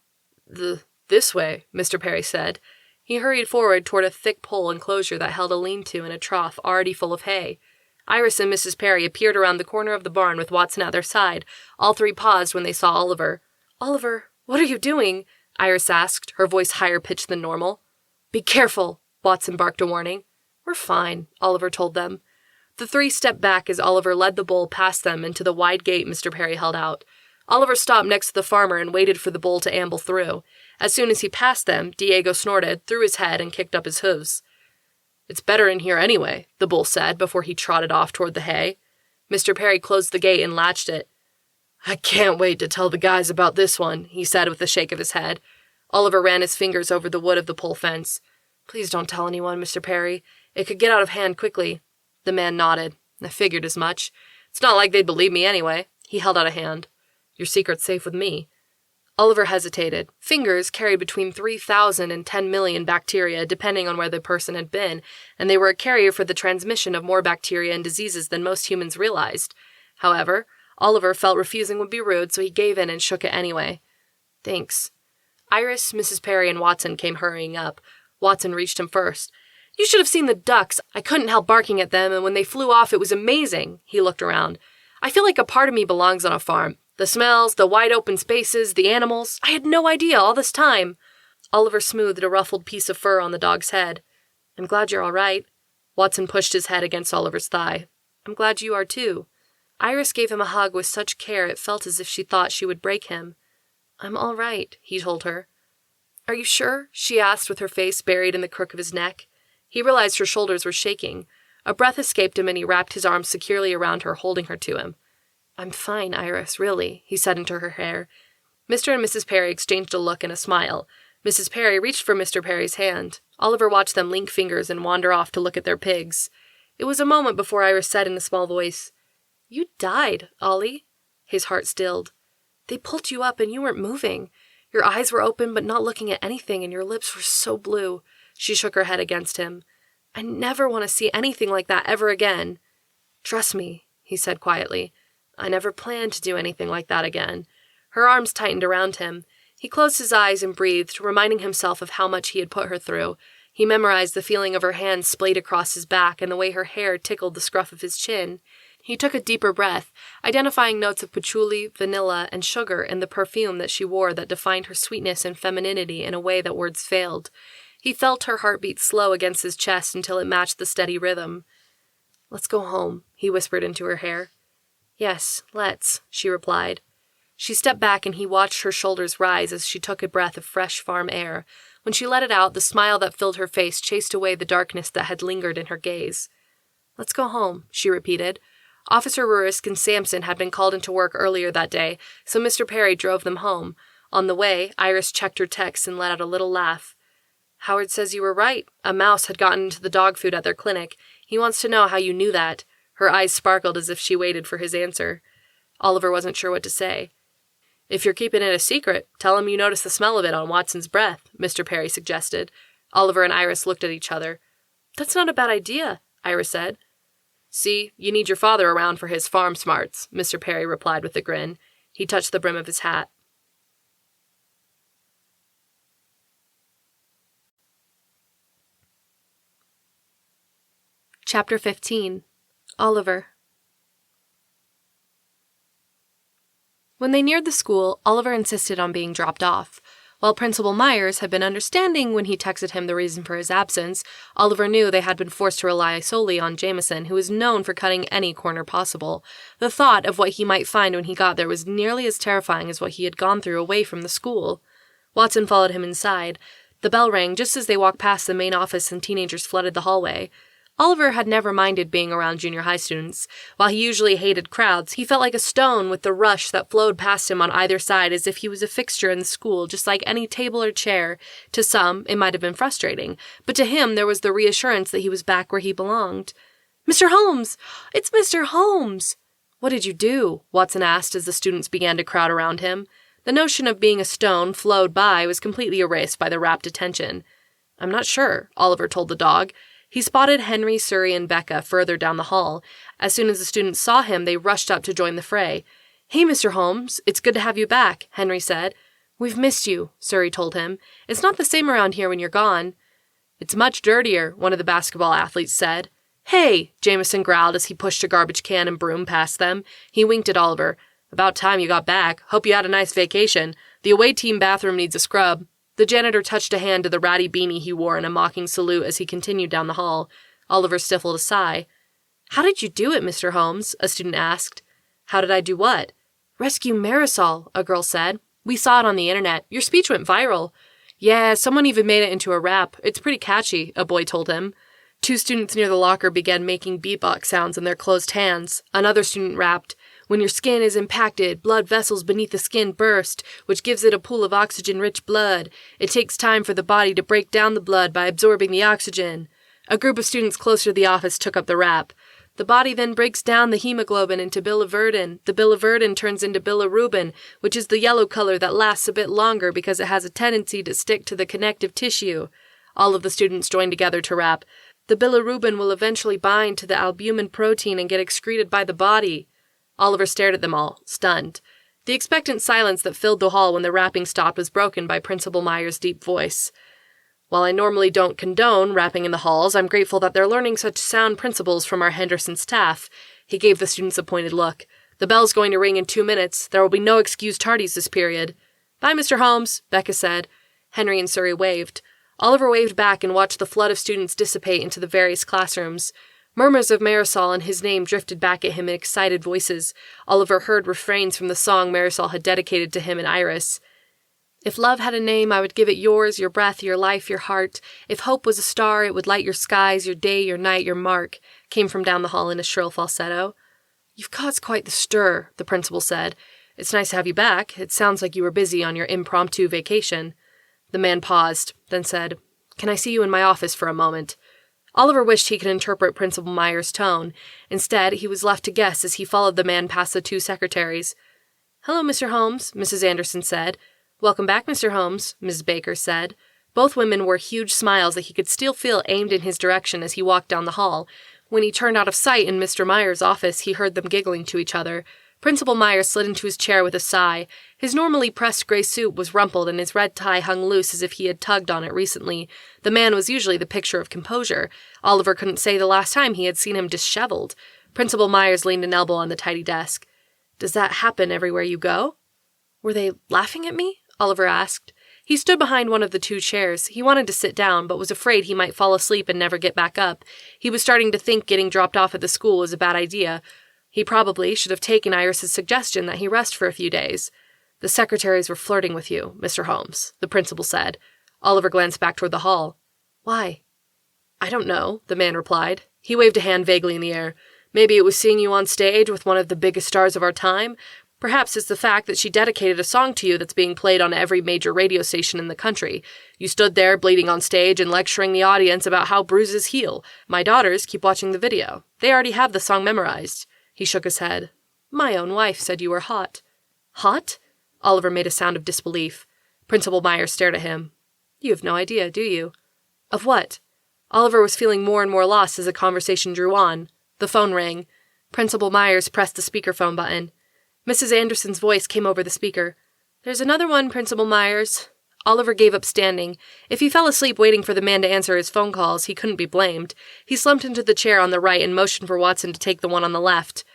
Speaker 1: This way," Mr. Perry said. He hurried forward toward a thick pole enclosure that held a lean-to and a trough already full of hay. Iris and Mrs. Perry appeared around the corner of the barn with Watson at their side. All three paused when they saw Oliver. "Oliver, what are you doing?" Iris asked, her voice higher pitched than normal. "Be careful," Watson barked a warning. "We're fine," Oliver told them. The three stepped back as Oliver led the bull past them into the wide gate Mr. Perry held out. Oliver stopped next to the farmer and waited for the bull to amble through. As soon as he passed them, Diego snorted, threw his head, and kicked up his hooves. "It's better in here anyway," the bull said before he trotted off toward the hay. Mr. Perry closed the gate and latched it. "I can't wait to tell the guys about this one," he said with a shake of his head. Oliver ran his fingers over the wood of the pole fence. "Please don't tell anyone, Mr. Perry. It could get out of hand quickly." The man nodded. "I figured as much. It's not like they'd believe me anyway." He held out a hand. "Your secret's safe with me." Oliver hesitated. Fingers carried between 3,000 and 10 million bacteria, depending on where the person had been, and they were a carrier for the transmission of more bacteria and diseases than most humans realized. However, Oliver felt refusing would be rude, so he gave in and shook it anyway. "Thanks." Iris, Mrs. Perry, and Watson came hurrying up. Watson reached him first. "You should have seen the ducks. I couldn't help barking at them, and when they flew off, it was amazing." He looked around. "I feel like a part of me belongs on a farm. The smells, the wide open spaces, the animals. I had no idea all this time." Oliver smoothed a ruffled piece of fur on the dog's head. "I'm glad you're all right." Watson pushed his head against Oliver's thigh. "I'm glad you are too." Iris gave him a hug with such care it felt as if she thought she would break him. "I'm all right," he told her. "Are you sure?" she asked with her face buried in the crook of his neck. He realized her shoulders were shaking. A breath escaped him and he wrapped his arms securely around her, holding her to him. "I'm fine, Iris, really," he said into her hair. Mr. and Mrs. Perry exchanged a look and a smile. Mrs. Perry reached for Mr. Perry's hand. Oliver watched them link fingers and wander off to look at their pigs. It was a moment before Iris said in a small voice, "You died, Ollie." His heart stilled. "They pulled you up and you weren't moving. Your eyes were open but not looking at anything and your lips were so blue." She shook her head against him. "I never want to see anything like that ever again." "Trust me," he said quietly. "I never planned to do anything like that again." Her arms tightened around him. He closed his eyes and breathed, reminding himself of how much he had put her through. He memorized the feeling of her hands splayed across his back and the way her hair tickled the scruff of his chin. He took a deeper breath, identifying notes of patchouli, vanilla, and sugar in the perfume that she wore that defined her sweetness and femininity in a way that words failed. He felt her heartbeat slow against his chest until it matched the steady rhythm. "Let's go home," he whispered into her hair. "Yes, let's," she replied. She stepped back and he watched her shoulders rise as she took a breath of fresh farm air. When she let it out, the smile that filled her face chased away the darkness that had lingered in her gaze. "Let's go home," she repeated. Officer Rurisk and Sampson had been called into work earlier that day, so Mr. Perry drove them home. On the way, Iris checked her text and let out a little laugh. "Howard says you were right. A mouse had gotten into the dog food at their clinic. He wants to know how you knew that." Her eyes sparkled as if she waited for his answer. Oliver wasn't sure what to say. "If you're keeping it a secret, tell him you noticed the smell of it on Watson's breath," Mr. Perry suggested. Oliver and Iris looked at each other. "That's not a bad idea," Iris said. "See, you need your father around for his farm smarts," Mr. Perry replied with a grin. He touched the brim of his hat. Chapter 15. Oliver. When they neared the school, Oliver insisted on being dropped off. While Principal Myers had been understanding when he texted him the reason for his absence, Oliver knew they had been forced to rely solely on Jameson, who was known for cutting any corner possible. The thought of what he might find when he got there was nearly as terrifying as what he had gone through away from the school. Watson followed him inside. The bell rang just as they walked past the main office and teenagers flooded the hallway. Oliver had never minded being around junior high students. While he usually hated crowds, he felt like a stone with the rush that flowed past him on either side as if he was a fixture in the school, just like any table or chair. To some, it might have been frustrating, but to him there was the reassurance that he was back where he belonged. "Mr. Holmes! It's Mr. Holmes!" "What did you do?" Watson asked as the students began to crowd around him. The notion of being a stone flowed by was completely erased by the rapt attention. "I'm not sure," Oliver told the dog. He spotted Henry, Surrey, and Becca further down the hall. As soon as the students saw him, they rushed up to join the fray. "Hey, Mr. Holmes, it's good to have you back," Henry said. "We've missed you," Surrey told him. "It's not the same around here when you're gone." "It's much dirtier," one of the basketball athletes said. "Hey," Jameson growled as he pushed a garbage can and broom past them. He winked at Oliver. "About time you got back. Hope you had a nice vacation. The away team bathroom needs a scrub." The janitor touched a hand to the ratty beanie he wore in a mocking salute as he continued down the hall. Oliver stifled a sigh. "How did you do it, Mr. Holmes?" a student asked. "How did I do what?" "Rescue Marisol," a girl said. "We saw it on the internet. Your speech went viral." "Yeah, someone even made it into a rap. It's pretty catchy," a boy told him. Two students near the locker began making beatbox sounds in their closed hands. Another student rapped, "When your skin is impacted, blood vessels beneath the skin burst, which gives it a pool of oxygen-rich blood. It takes time for the body to break down the blood by absorbing the oxygen." A group of students closer to the office took up the rap. "The body then breaks down the hemoglobin into biliverdin. The biliverdin turns into bilirubin, which is the yellow color that lasts a bit longer because it has a tendency to stick to the connective tissue." All of the students joined together to rap. "The bilirubin will eventually bind to the albumin protein and get excreted by the body." Oliver stared at them all, stunned. The expectant silence that filled the hall when the rapping stopped was broken by Principal Meyer's deep voice. "While I normally don't condone rapping in the halls, I'm grateful that they're learning such sound principles from our Henderson staff." He gave the students a pointed look. "The bell's going to ring in 2 minutes. There will be no excused tardies this period." "Bye, Mr. Holmes," Becca said. Henry and Surrey waved. Oliver waved back and watched the flood of students dissipate into the various classrooms. Murmurs of Marisol and his name drifted back at him in excited voices. Oliver heard refrains from the song Marisol had dedicated to him and Iris. "If love had a name, I would give it yours, your breath, your life, your heart. If hope was a star, it would light your skies, your day, your night, your mark," came from down the hall in a shrill falsetto. "You've caused quite the stir," the principal said. "It's nice to have you back. It sounds like you were busy on your impromptu vacation." The man paused, then said, "Can I see you in my office for a moment?" Oliver wished he could interpret Principal Meyer's tone. Instead, he was left to guess as he followed the man past the two secretaries. "Hello, Mr. Holmes," Mrs. Anderson said. "Welcome back, Mr. Holmes," Mrs. Baker said. Both women wore huge smiles that he could still feel aimed in his direction as he walked down the hall. When he turned out of sight in Mr. Meyer's office, he heard them giggling to each other. Principal Meyer slid into his chair with a sigh. His normally pressed gray suit was rumpled and his red tie hung loose as if he had tugged on it recently. The man was usually the picture of composure. Oliver couldn't say the last time he had seen him disheveled. Principal Myers leaned an elbow on the tidy desk. "Does that happen everywhere you go?" "Were they laughing at me?" Oliver asked. He stood behind one of the two chairs. He wanted to sit down, but was afraid he might fall asleep and never get back up. He was starting to think getting dropped off at the school was a bad idea. He probably should have taken Iris's suggestion that he rest for a few days. "The secretaries were flirting with you, Mr. Holmes," the principal said. Oliver glanced back toward the hall. "Why?" "I don't know," the man replied. He waved a hand vaguely in the air. "Maybe it was seeing you on stage with one of the biggest stars of our time. Perhaps it's the fact that she dedicated a song to you that's being played on every major radio station in the country. You stood there bleeding on stage and lecturing the audience about how bruises heal. My daughters keep watching the video. They already have the song memorized." He shook his head. "My own wife said you were hot." "Hot?" Oliver made a sound of disbelief. Principal Meyer stared at him. "You have no idea, do you?" "Of what?" Oliver was feeling more and more lost as the conversation drew on. The phone rang. Principal Myers pressed the speakerphone button. Mrs. Anderson's voice came over the speaker. "There's another one, Principal Myers." Oliver gave up standing. If he fell asleep waiting for the man to answer his phone calls, he couldn't be blamed. He slumped into the chair on the right and motioned for Watson to take the one on the left.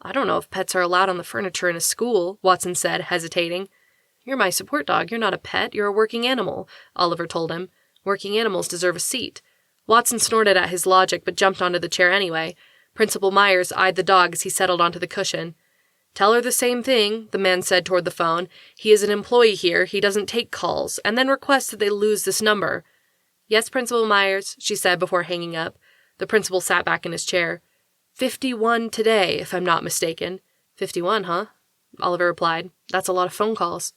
Speaker 1: "I don't know if pets are allowed on the furniture in a school," Watson said, hesitating. "You're my support dog. You're not a pet. You're a working animal," Oliver told him. "Working animals deserve a seat." Watson snorted at his logic but jumped onto the chair anyway. Principal Myers eyed the dog as he settled onto the cushion. "Tell her the same thing," the man said toward the phone. "He is an employee here. He doesn't take calls, and then requests that they lose this number." "Yes, Principal Myers," she said before hanging up. The principal sat back in his chair. 51 today, if I'm not mistaken." 51, huh? Oliver replied. "That's a lot of phone calls."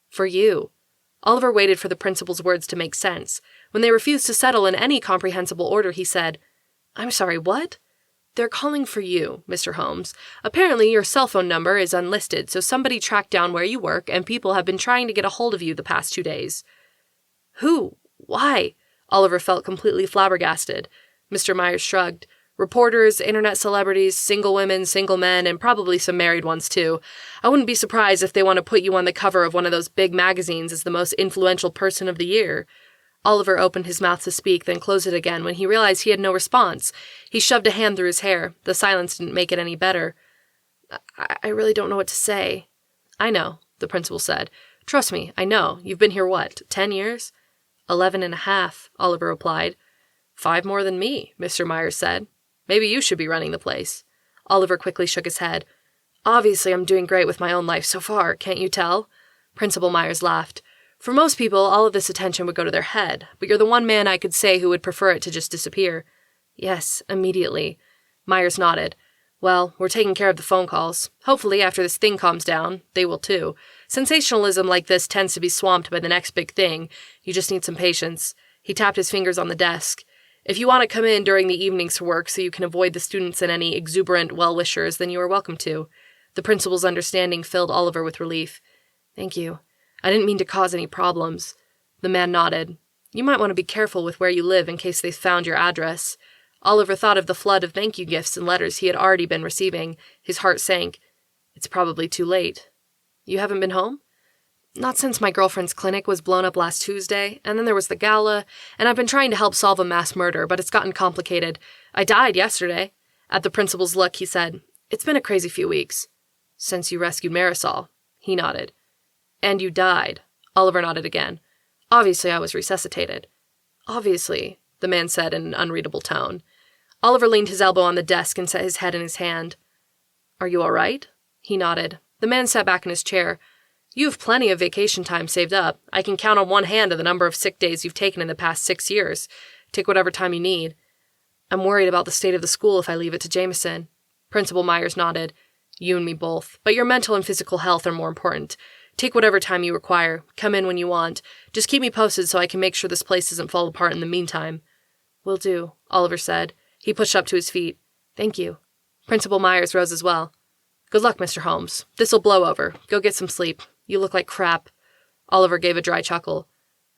Speaker 1: "For you." Oliver waited for the principal's words to make sense. When they refused to settle in any comprehensible order, he said, "I'm sorry, what?" "They're calling for you, Mr. Holmes. Apparently your cell phone number is unlisted, so somebody tracked down where you work, and people have been trying to get a hold of you the past 2 days." "Who? Why?" Oliver felt completely flabbergasted. Mr. Myers shrugged. "Reporters, internet celebrities, single women, single men, and probably some married ones too. I wouldn't be surprised if they want to put you on the cover of one of those big magazines as the most influential person of the year." Oliver opened his mouth to speak, then closed it again when he realized he had no response. He shoved a hand through his hair. The silence didn't make it any better. I really don't know what to say. I know, the principal said. Trust me, I know. You've been here, 10 years? 11.5, Oliver replied. 5 more than me, Mr. Myers said. Maybe you should be running the place. Oliver quickly shook his head. Obviously, I'm doing great with my own life so far, can't you tell? Principal Myers laughed. For most people, all of this attention would go to their head, but you're the one man I could say who would prefer it to just disappear. Yes, immediately. Myers nodded. Well, we're taking care of the phone calls. Hopefully, after this thing calms down, they will too. Sensationalism like this tends to be swamped by the next big thing. You just need some patience. He tapped his fingers on the desk. If you want to come in during the evenings to work so you can avoid the students and any exuberant well-wishers, then you are welcome to. The principal's understanding filled Oliver with relief. Thank you. I didn't mean to cause any problems. The man nodded. You might want to be careful with where you live in case they found your address. Oliver thought of the flood of thank you gifts and letters he had already been receiving. His heart sank. It's probably too late. You haven't been home? Not since my girlfriend's clinic was blown up last Tuesday, and then there was the gala, and I've been trying to help solve a mass murder, but it's gotten complicated. I died yesterday. At the principal's look, he said, It's been a crazy few weeks. Since you rescued Marisol. He nodded. And you died. Oliver nodded again. Obviously, I was resuscitated. Obviously, the man said in an unreadable tone. Oliver leaned his elbow on the desk and set his head in his hand. Are you all right? He nodded. The man sat back in his chair. You have plenty of vacation time saved up. I can count on one hand the number of sick days you've taken in the past 6 years. Take whatever time you need. I'm worried about the state of the school if I leave it to Jameson. Principal Myers nodded. You and me both. But your mental and physical health are more important. Take whatever time you require. Come in when you want. Just keep me posted so I can make sure this place doesn't fall apart in the meantime. Will do, Oliver said. He pushed up to his feet. Thank you. Principal Myers rose as well. Good luck, Mr. Holmes. This'll blow over. Go get some sleep. You look like crap. Oliver gave a dry chuckle.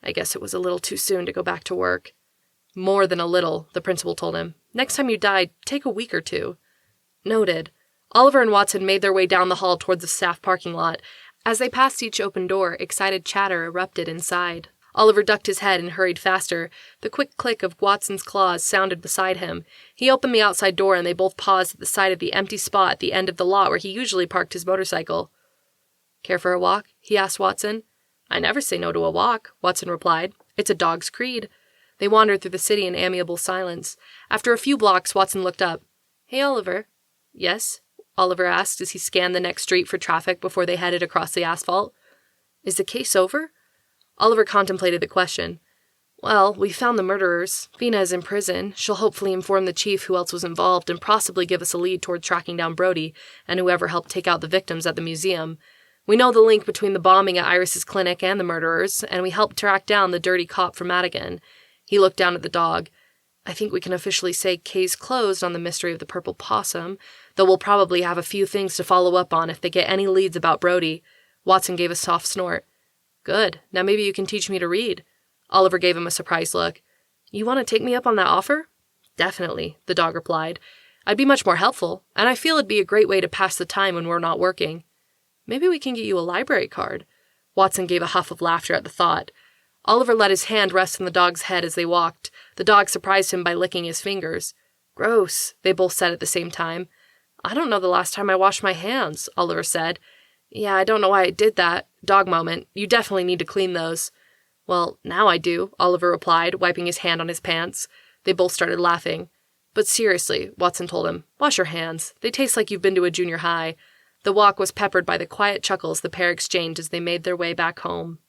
Speaker 1: I guess it was a little too soon to go back to work. More than a little, the principal told him. Next time you die, take a week or two. Noted. Oliver and Watson made their way down the hall towards the staff parking lot. As they passed each open door, excited chatter erupted inside. Oliver ducked his head and hurried faster. The quick click of Watson's claws sounded beside him. He opened the outside door and they both paused at the side of the empty spot at the end of the lot where he usually parked his motorcycle. Care for a walk? He asked Watson. I never say no to a walk, Watson replied. It's a dog's creed. They wandered through the city in amiable silence. After a few blocks, Watson looked up. Hey, Oliver. Yes? Oliver asked as he scanned the next street for traffic before they headed across the asphalt. Is the case over? Oliver contemplated the question. Well, we found the murderers. Vina is in prison. She'll hopefully inform the chief who else was involved and possibly give us a lead toward tracking down Brody and whoever helped take out the victims at the museum. We know the link between the bombing at Iris's clinic and the murderers, and we helped track down the dirty cop from Madigan. He looked down at the dog. I think we can officially say case closed on the mystery of the purple possum, though we'll probably have a few things to follow up on if they get any leads about Brody. Watson gave a soft snort. Good. Now maybe you can teach me to read. Oliver gave him a surprised look. You want to take me up on that offer? Definitely, the dog replied. I'd be much more helpful, and I feel it'd be a great way to pass the time when we're not working. Maybe we can get you a library card. Watson gave a huff of laughter at the thought. Oliver let his hand rest on the dog's head as they walked. The dog surprised him by licking his fingers. Gross, they both said at the same time. I don't know the last time I washed my hands, Oliver said. Yeah, I don't know why I did that. Dog moment. You definitely need to clean those. Well, now I do, Oliver replied, wiping his hand on his pants. They both started laughing. But seriously, Watson told him, wash your hands. They taste like you've been to a junior high. The walk was peppered by the quiet chuckles the pair exchanged as they made their way back home.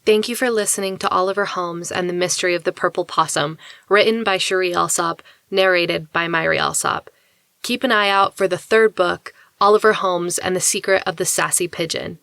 Speaker 1: Thank you for listening to Oliver Holmes and the Mystery of the Purple Possum, written by Cheree Alsop, narrated by Myree Alsop. Keep an eye out for the third book, Oliver Holmes and the Secret of the Sassy Pigeon.